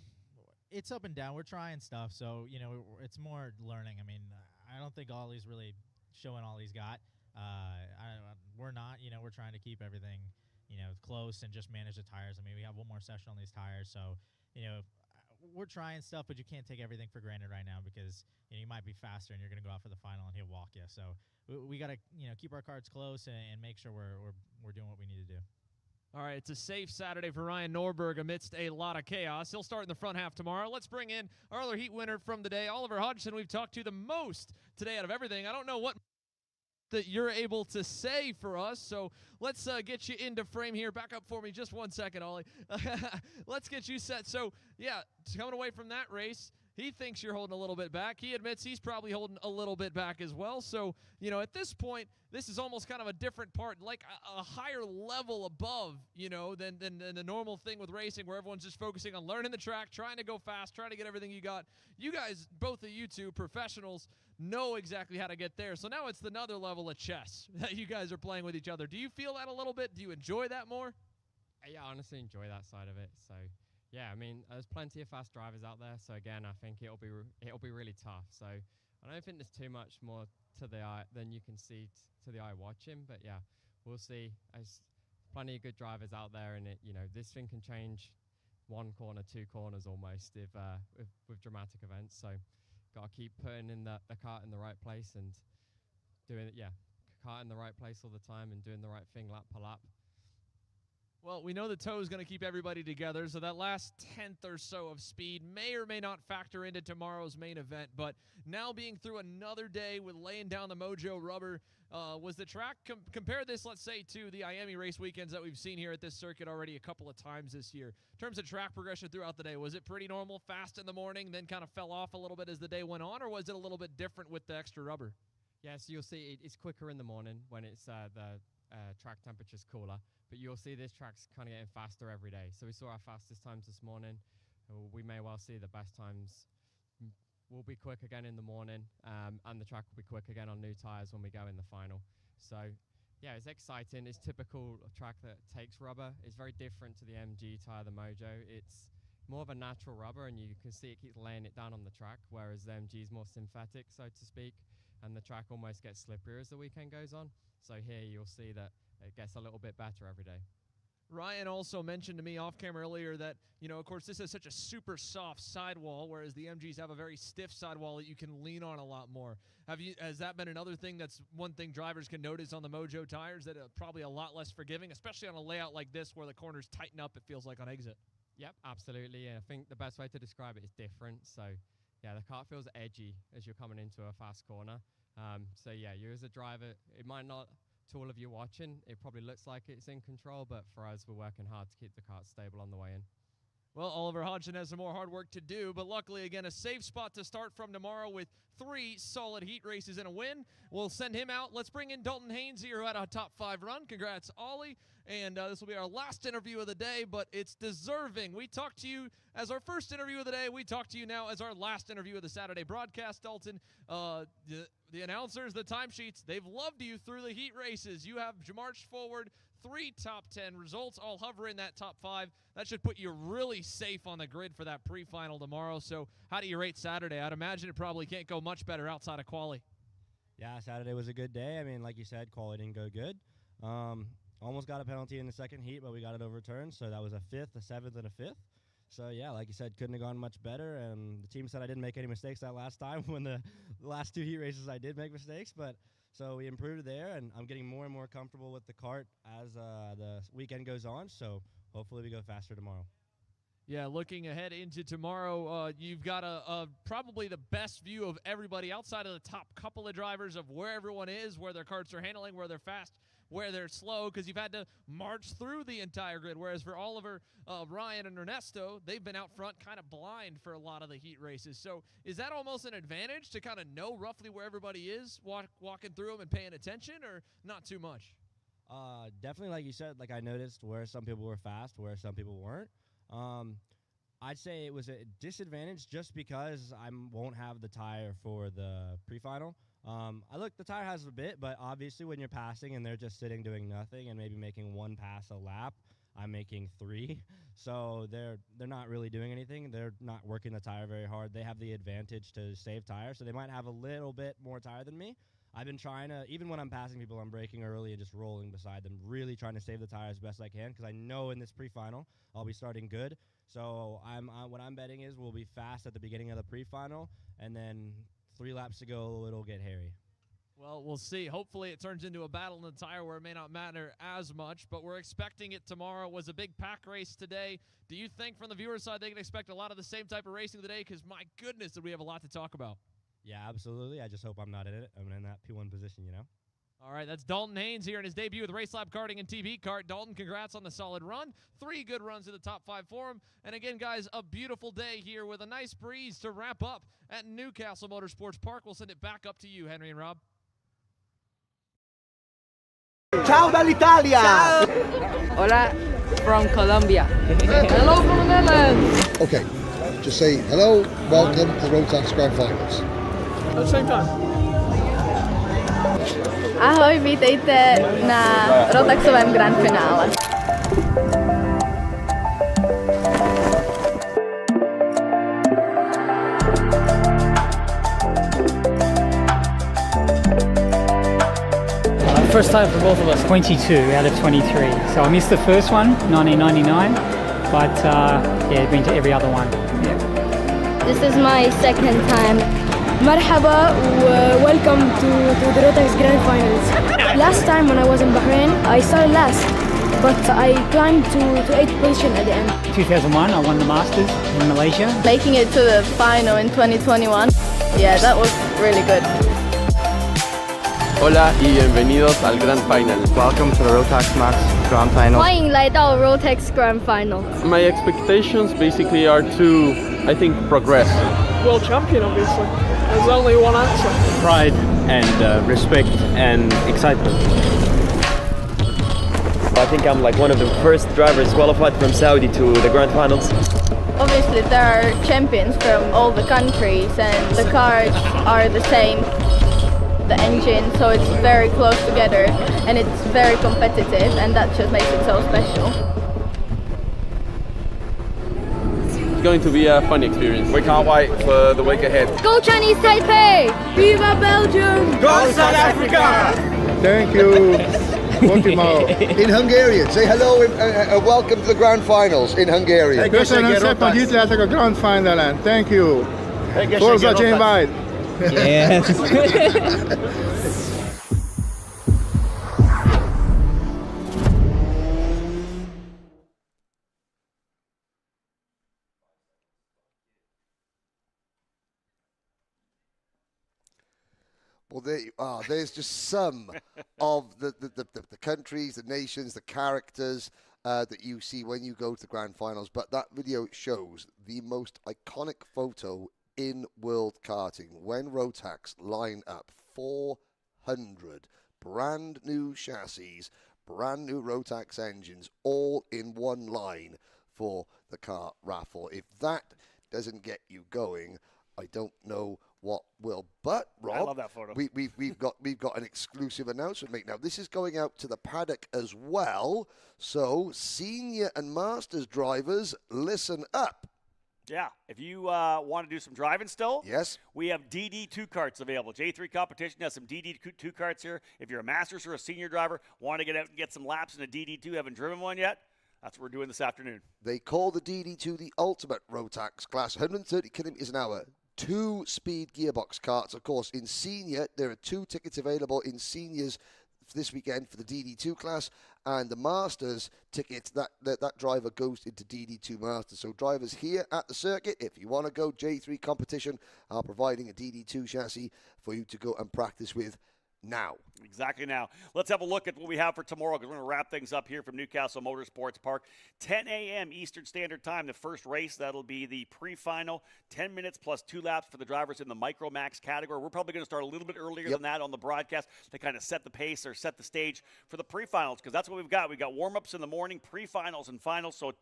it's up and down. We're trying stuff, so, it's more learning. I mean, I don't think Ollie's really showing all he's got. We're not. We're trying to keep everything, close and just manage the tires. I mean, we have one more session on these tires, so, we're trying stuff, but you can't take everything for granted right now because you might be faster and you're going to go out for the final and he'll walk you. So we got to keep our cards close and make sure we're doing what we need to do. All right, it's a safe Saturday for Ryan Norberg amidst a lot of chaos. He'll start in the front half tomorrow. Let's bring in our other heat winner from the day, Oliver Hodgson. We've talked to the most today out of everything. I don't know what that you're able to say for us, so let's get you into frame here. Back up for me just 1 second, Ollie. Let's get you set. So yeah, coming away from that race, he thinks you're holding a little bit back. He admits he's probably holding a little bit back as well. So at this point, this is almost kind of a different part, like a higher level above than the normal thing with racing, where everyone's just focusing on learning the track, trying to go fast, trying to get everything you got. You guys, both of you two professionals, know exactly how to get there. So now it's another level of chess that you guys are playing with each other. Do you feel that a little bit? Do you enjoy that more? Yeah, I honestly enjoy that side of it. So yeah, I mean, there's plenty of fast drivers out there. So again, I think it'll be really tough. So I don't think there's too much more to the eye than you can see to the eye watching. But yeah, we'll see. plenty of good drivers out there, and this thing can change 1 corner, 2 corners almost if with dramatic events. So got to keep putting in the kart in the right place and doing it. Kart in the right place all the time and doing the right thing lap per lap. Well, we know the toe is going to keep everybody together, so that last tenth or so of speed may or may not factor into tomorrow's main event. But now being through another day with laying down the Mojo rubber, was the track, compare this, let's say, to the Miami race weekends that we've seen here at this circuit already a couple of times this year. In terms of track progression throughout the day, was it pretty normal, fast in the morning, then kind of fell off a little bit as the day went on, or was it a little bit different with the extra rubber? Yeah, so you'll see it's quicker in the morning when it's the track temperature's cooler, but you'll see this track's kind of getting faster every day. So we saw our fastest times this morning. We may well see the best times. We'll be quick again in the morning, and the track will be quick again on new tires when we go in the final. So yeah, it's exciting. It's typical track that takes rubber. It's very different to the MG tire, the Mojo. It's more of a natural rubber, and you can see it keeps laying it down on the track, whereas the MG is more synthetic, so to speak, and the track almost gets slipperier as the weekend goes on. So here you'll see that it gets a little bit better every day. Ryan also mentioned to me off camera earlier that, of course, this is such a super soft sidewall, whereas the MGs have a very stiff sidewall that you can lean on a lot more. Has that been another thing that's one thing drivers can notice on the Mojo tires, that are probably a lot less forgiving, especially on a layout like this where the corners tighten up, it feels like, on exit? Yep, absolutely. And I think the best way to describe it is different. So yeah, the kart feels edgy as you're coming into a fast corner. So yeah, you as a driver, it might not, to all of you watching, it probably looks like it's in control, but for us, we're working hard to keep the kart stable on the way in. Well, Oliver Hodgson has some more hard work to do, but luckily, again, a safe spot to start from tomorrow with 3 solid heat races and a win. We'll send him out. Let's bring in Dalton Haynes here, who had a top 5 run. Congrats, Ollie. And this will be our last interview of the day, but it's deserving. We talked to you as our first interview of the day. We talked to you now as our last interview of the Saturday broadcast, Dalton. The announcers, the timesheets, they've loved you through the heat races. You have marched forward 3 top 10 results, all hover in that top 5. That should put you really safe on the grid for that pre-final tomorrow. So how do you rate Saturday? I'd imagine it probably can't go much better outside of quali. Yeah, Saturday was a good day. I mean, like you said, quali didn't go good. Almost got a penalty in the second heat, but we got it overturned. So that was a 5th, a 7th, and a 5th. So yeah, like you said, couldn't have gone much better. And the team said I didn't make any mistakes that last time. When the last 2 heat races, I did make mistakes, but so we improved there, and I'm getting more and more comfortable with the kart as the weekend goes on. So hopefully we go faster tomorrow. Yeah, looking ahead into tomorrow, you've got probably the best view of everybody outside of the top couple of drivers of where everyone is, where their karts are handling, where they're fast, where they're slow, because you've had to march through the entire grid, whereas for Oliver, Ryan, and Ernesto, they've been out front kind of blind for a lot of the heat races. So is that almost an advantage to kind of know roughly where everybody is, walking through them and paying attention, or not too much? Definitely, like you said, like I noticed where some people were fast, where some people weren't. I'd say it was a disadvantage just because I won't have the tire for the pre-final. The tire has a bit, but obviously when you're passing and they're just sitting doing nothing and maybe making 1 pass a lap, I'm making 3. So they're not really doing anything. They're not working the tire very hard. They have the advantage to save tire, so they might have a little bit more tire than me. I've been trying to, even when I'm passing people, I'm braking early and just rolling beside them, really trying to save the tire as best I can, because I know in this pre-final I'll be starting good. So what I'm betting is we'll be fast at the beginning of the pre-final, and then 3 laps to go, it'll get hairy. Well, we'll see. Hopefully it turns into a battle in the tire where it may not matter as much, but we're expecting it tomorrow. It was a big pack race today. Do you think from the viewer side they can expect a lot of the same type of racing today? Because my goodness, did we have a lot to talk about. Yeah, absolutely. I just hope I'm not in it. I'm in that P1 position, All right, that's Dalton Haynes here in his debut with Race Lab Karting and TV Kart. Dalton, congrats on the solid run. 3 good runs in the top 5 for him. And again, guys, a beautiful day here with a nice breeze to wrap up at Castle Motorsports Park. We'll send it back up to you, Henry and Rob. Ciao dall'Italia! Ciao! Hola from Colombia. Hello from the Netherlands! Okay, just say hello, welcome to the Rotax Grand Finals. At the same time. Ahoj, vítejte na Rotaxovém Grand Finále. first time for both of us? 22 out of 23. So I missed the first one, 1999, but yeah, been to every other one. Yeah. This is my second time. Marhaba, welcome to the Rotax Grand Finals. Last time when I was in Bahrain, I started last, but I climbed to 8th position at the end. 2001, I won the Masters in Malaysia. Making it to the final in 2021, yeah, that was really good. Hola y bienvenidos al Grand Final. Welcome to the Rotax Max Grand Final. 欢迎来到 Rotax Grand Final. My expectations basically are to, I think, progress. World champion, obviously. There's only one answer. Pride and respect and excitement. I think I'm like one of the first drivers qualified from Saudi to the Grand Finals. Obviously there are champions from all the countries and the cars are the same, the engine, so it's very close together and it's very competitive, and that just makes it so special. It's going to be a fun experience. We can't wait for the week ahead. Go Chinese Taipei! Viva Belgium! Go South Africa! Thank you. In Hungarian, say hello and welcome to the Grand Finals in Hungarian. Köszönöm szépen, hogy itt lehetek a Grand Finalen. Thank you. Forza Jane White. Yes. Well, there you are. There's just some of the countries, the nations, the characters that you see when you go to the Grand Finals. But that video shows the most iconic photo in world karting when Rotax line up 400 brand new chassis, brand new Rotax engines, all in one line for the Kart raffle. If that doesn't get you going, I don't know what will. But Rob, I love that photo. We've got an exclusive announcement to make now. This is going out to the paddock as well. So senior and masters drivers, listen up. Yeah, if you want to do some driving still, yes, we have DD2 carts available. J3 Competition has some DD2 carts here. If you're a masters or a senior driver, want to get out and get some laps in a DD2, haven't driven one yet, that's what we're doing this afternoon. They call the DD2 the ultimate Rotax class, 130 kilometers an hour. 2-speed gearbox karts. Of course, in senior, there are 2 tickets available in seniors this weekend for the DD2 class, and the Masters tickets, that driver goes into DD2 Masters. So drivers here at the circuit, if you want to go J3 competition, are providing a DD2 chassis for you to go and practice with now. Exactly now. Let's have a look at what we have for tomorrow, because we're going to wrap things up here from Castle Motorsports Park. 10 a.m. Eastern Standard Time, the first race. That'll be the pre-final. 10 minutes plus 2 laps for the drivers in the Micro Max category. We're probably going to start a little bit earlier than that on the broadcast to kind of set the pace or set the stage for the pre-finals, because that's what we've got. We've got warm-ups in the morning, pre-finals and finals. So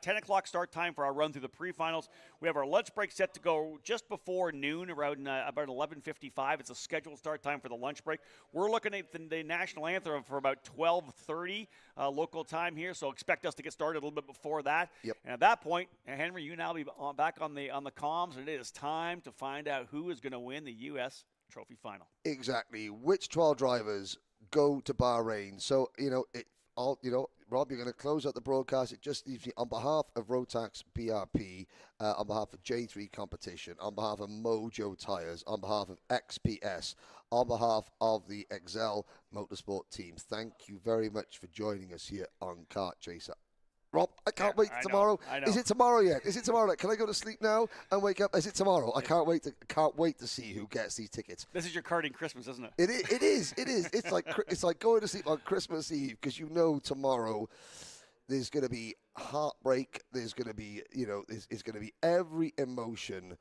10 o'clock start time for our run through the pre-finals. We have our lunch break set to go just before noon, around about 11:55. It's a scheduled start time for the lunch break. We're looking at the national anthem for about 12:30 local time here, so expect us to get started a little bit before that. Yep. And at that point, Henry, you now be back on the comms, and it is time to find out who is going to win the U.S. Trophy Final. Exactly. Which 12 drivers go to Bahrain? So, Rob, you're going to close out the broadcast. It just leaves me on behalf of Rotax BRP, on behalf of J3 Competition, on behalf of Mojo Tires, on behalf of XPS, on behalf of the Excel Motorsport teams. Thank you very much for joining us here on Kart Chaser. Rob, I can't wait tomorrow. I know. Is it tomorrow yet? Is it tomorrow? Can I go to sleep now and wake up? Is it tomorrow? I can't wait to see who gets these tickets. This is your karting Christmas, isn't it? It is. It's like going to sleep on Christmas Eve, because tomorrow there's going to be heartbreak. There's going to be there's going to be every emotion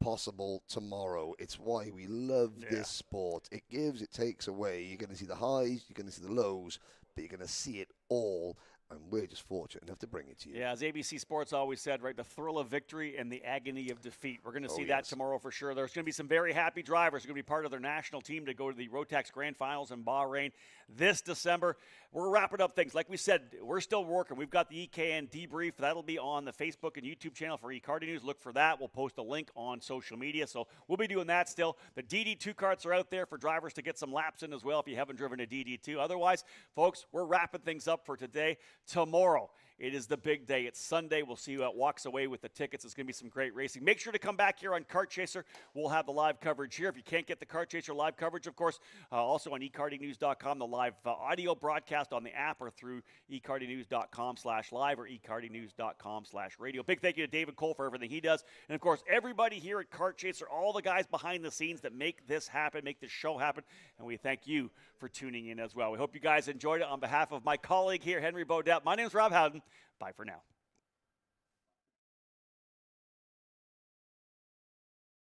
possible tomorrow. It's why we love this sport. It gives, it takes away. You're going to see the highs, you're going to see the lows, but you're going to see it all and we're just fortunate enough to bring it to you. Yeah, as ABC Sports always said, right, the thrill of victory and the agony of defeat. We're going to see that tomorrow for sure. There's going to be some very happy drivers who are going to be part of their national team to go to the Rotax Grand Finals in Bahrain this December. We're wrapping up things. Like we said, we're still working. We've got the EKN debrief. That'll be on the Facebook and YouTube channel for eKarting News. Look for that. We'll post a link on social media. So we'll be doing that still. The DD2 carts are out there for drivers to get some laps in as well if you haven't driven a DD2. Otherwise, folks, we're wrapping things up for today. Tomorrow, it is the big day. It's Sunday. We'll see who walks away with the tickets. It's going to be some great racing. Make sure to come back here on Kart Chaser. We'll have the live coverage here. If you can't get the Kart Chaser live coverage, of course, also on ekartingnews.com, the live audio broadcast on the app or through ekartingnews.com/live or ekartingnews.com/radio. Big thank you to David Cole for everything he does. And, of course, everybody here at Kart Chaser, all the guys behind the scenes that make this happen, make this show happen. And we thank you for tuning in as well. We hope you guys enjoyed it. On behalf of my colleague here, Henry Bodette, my name is Rob Howden. Bye for now.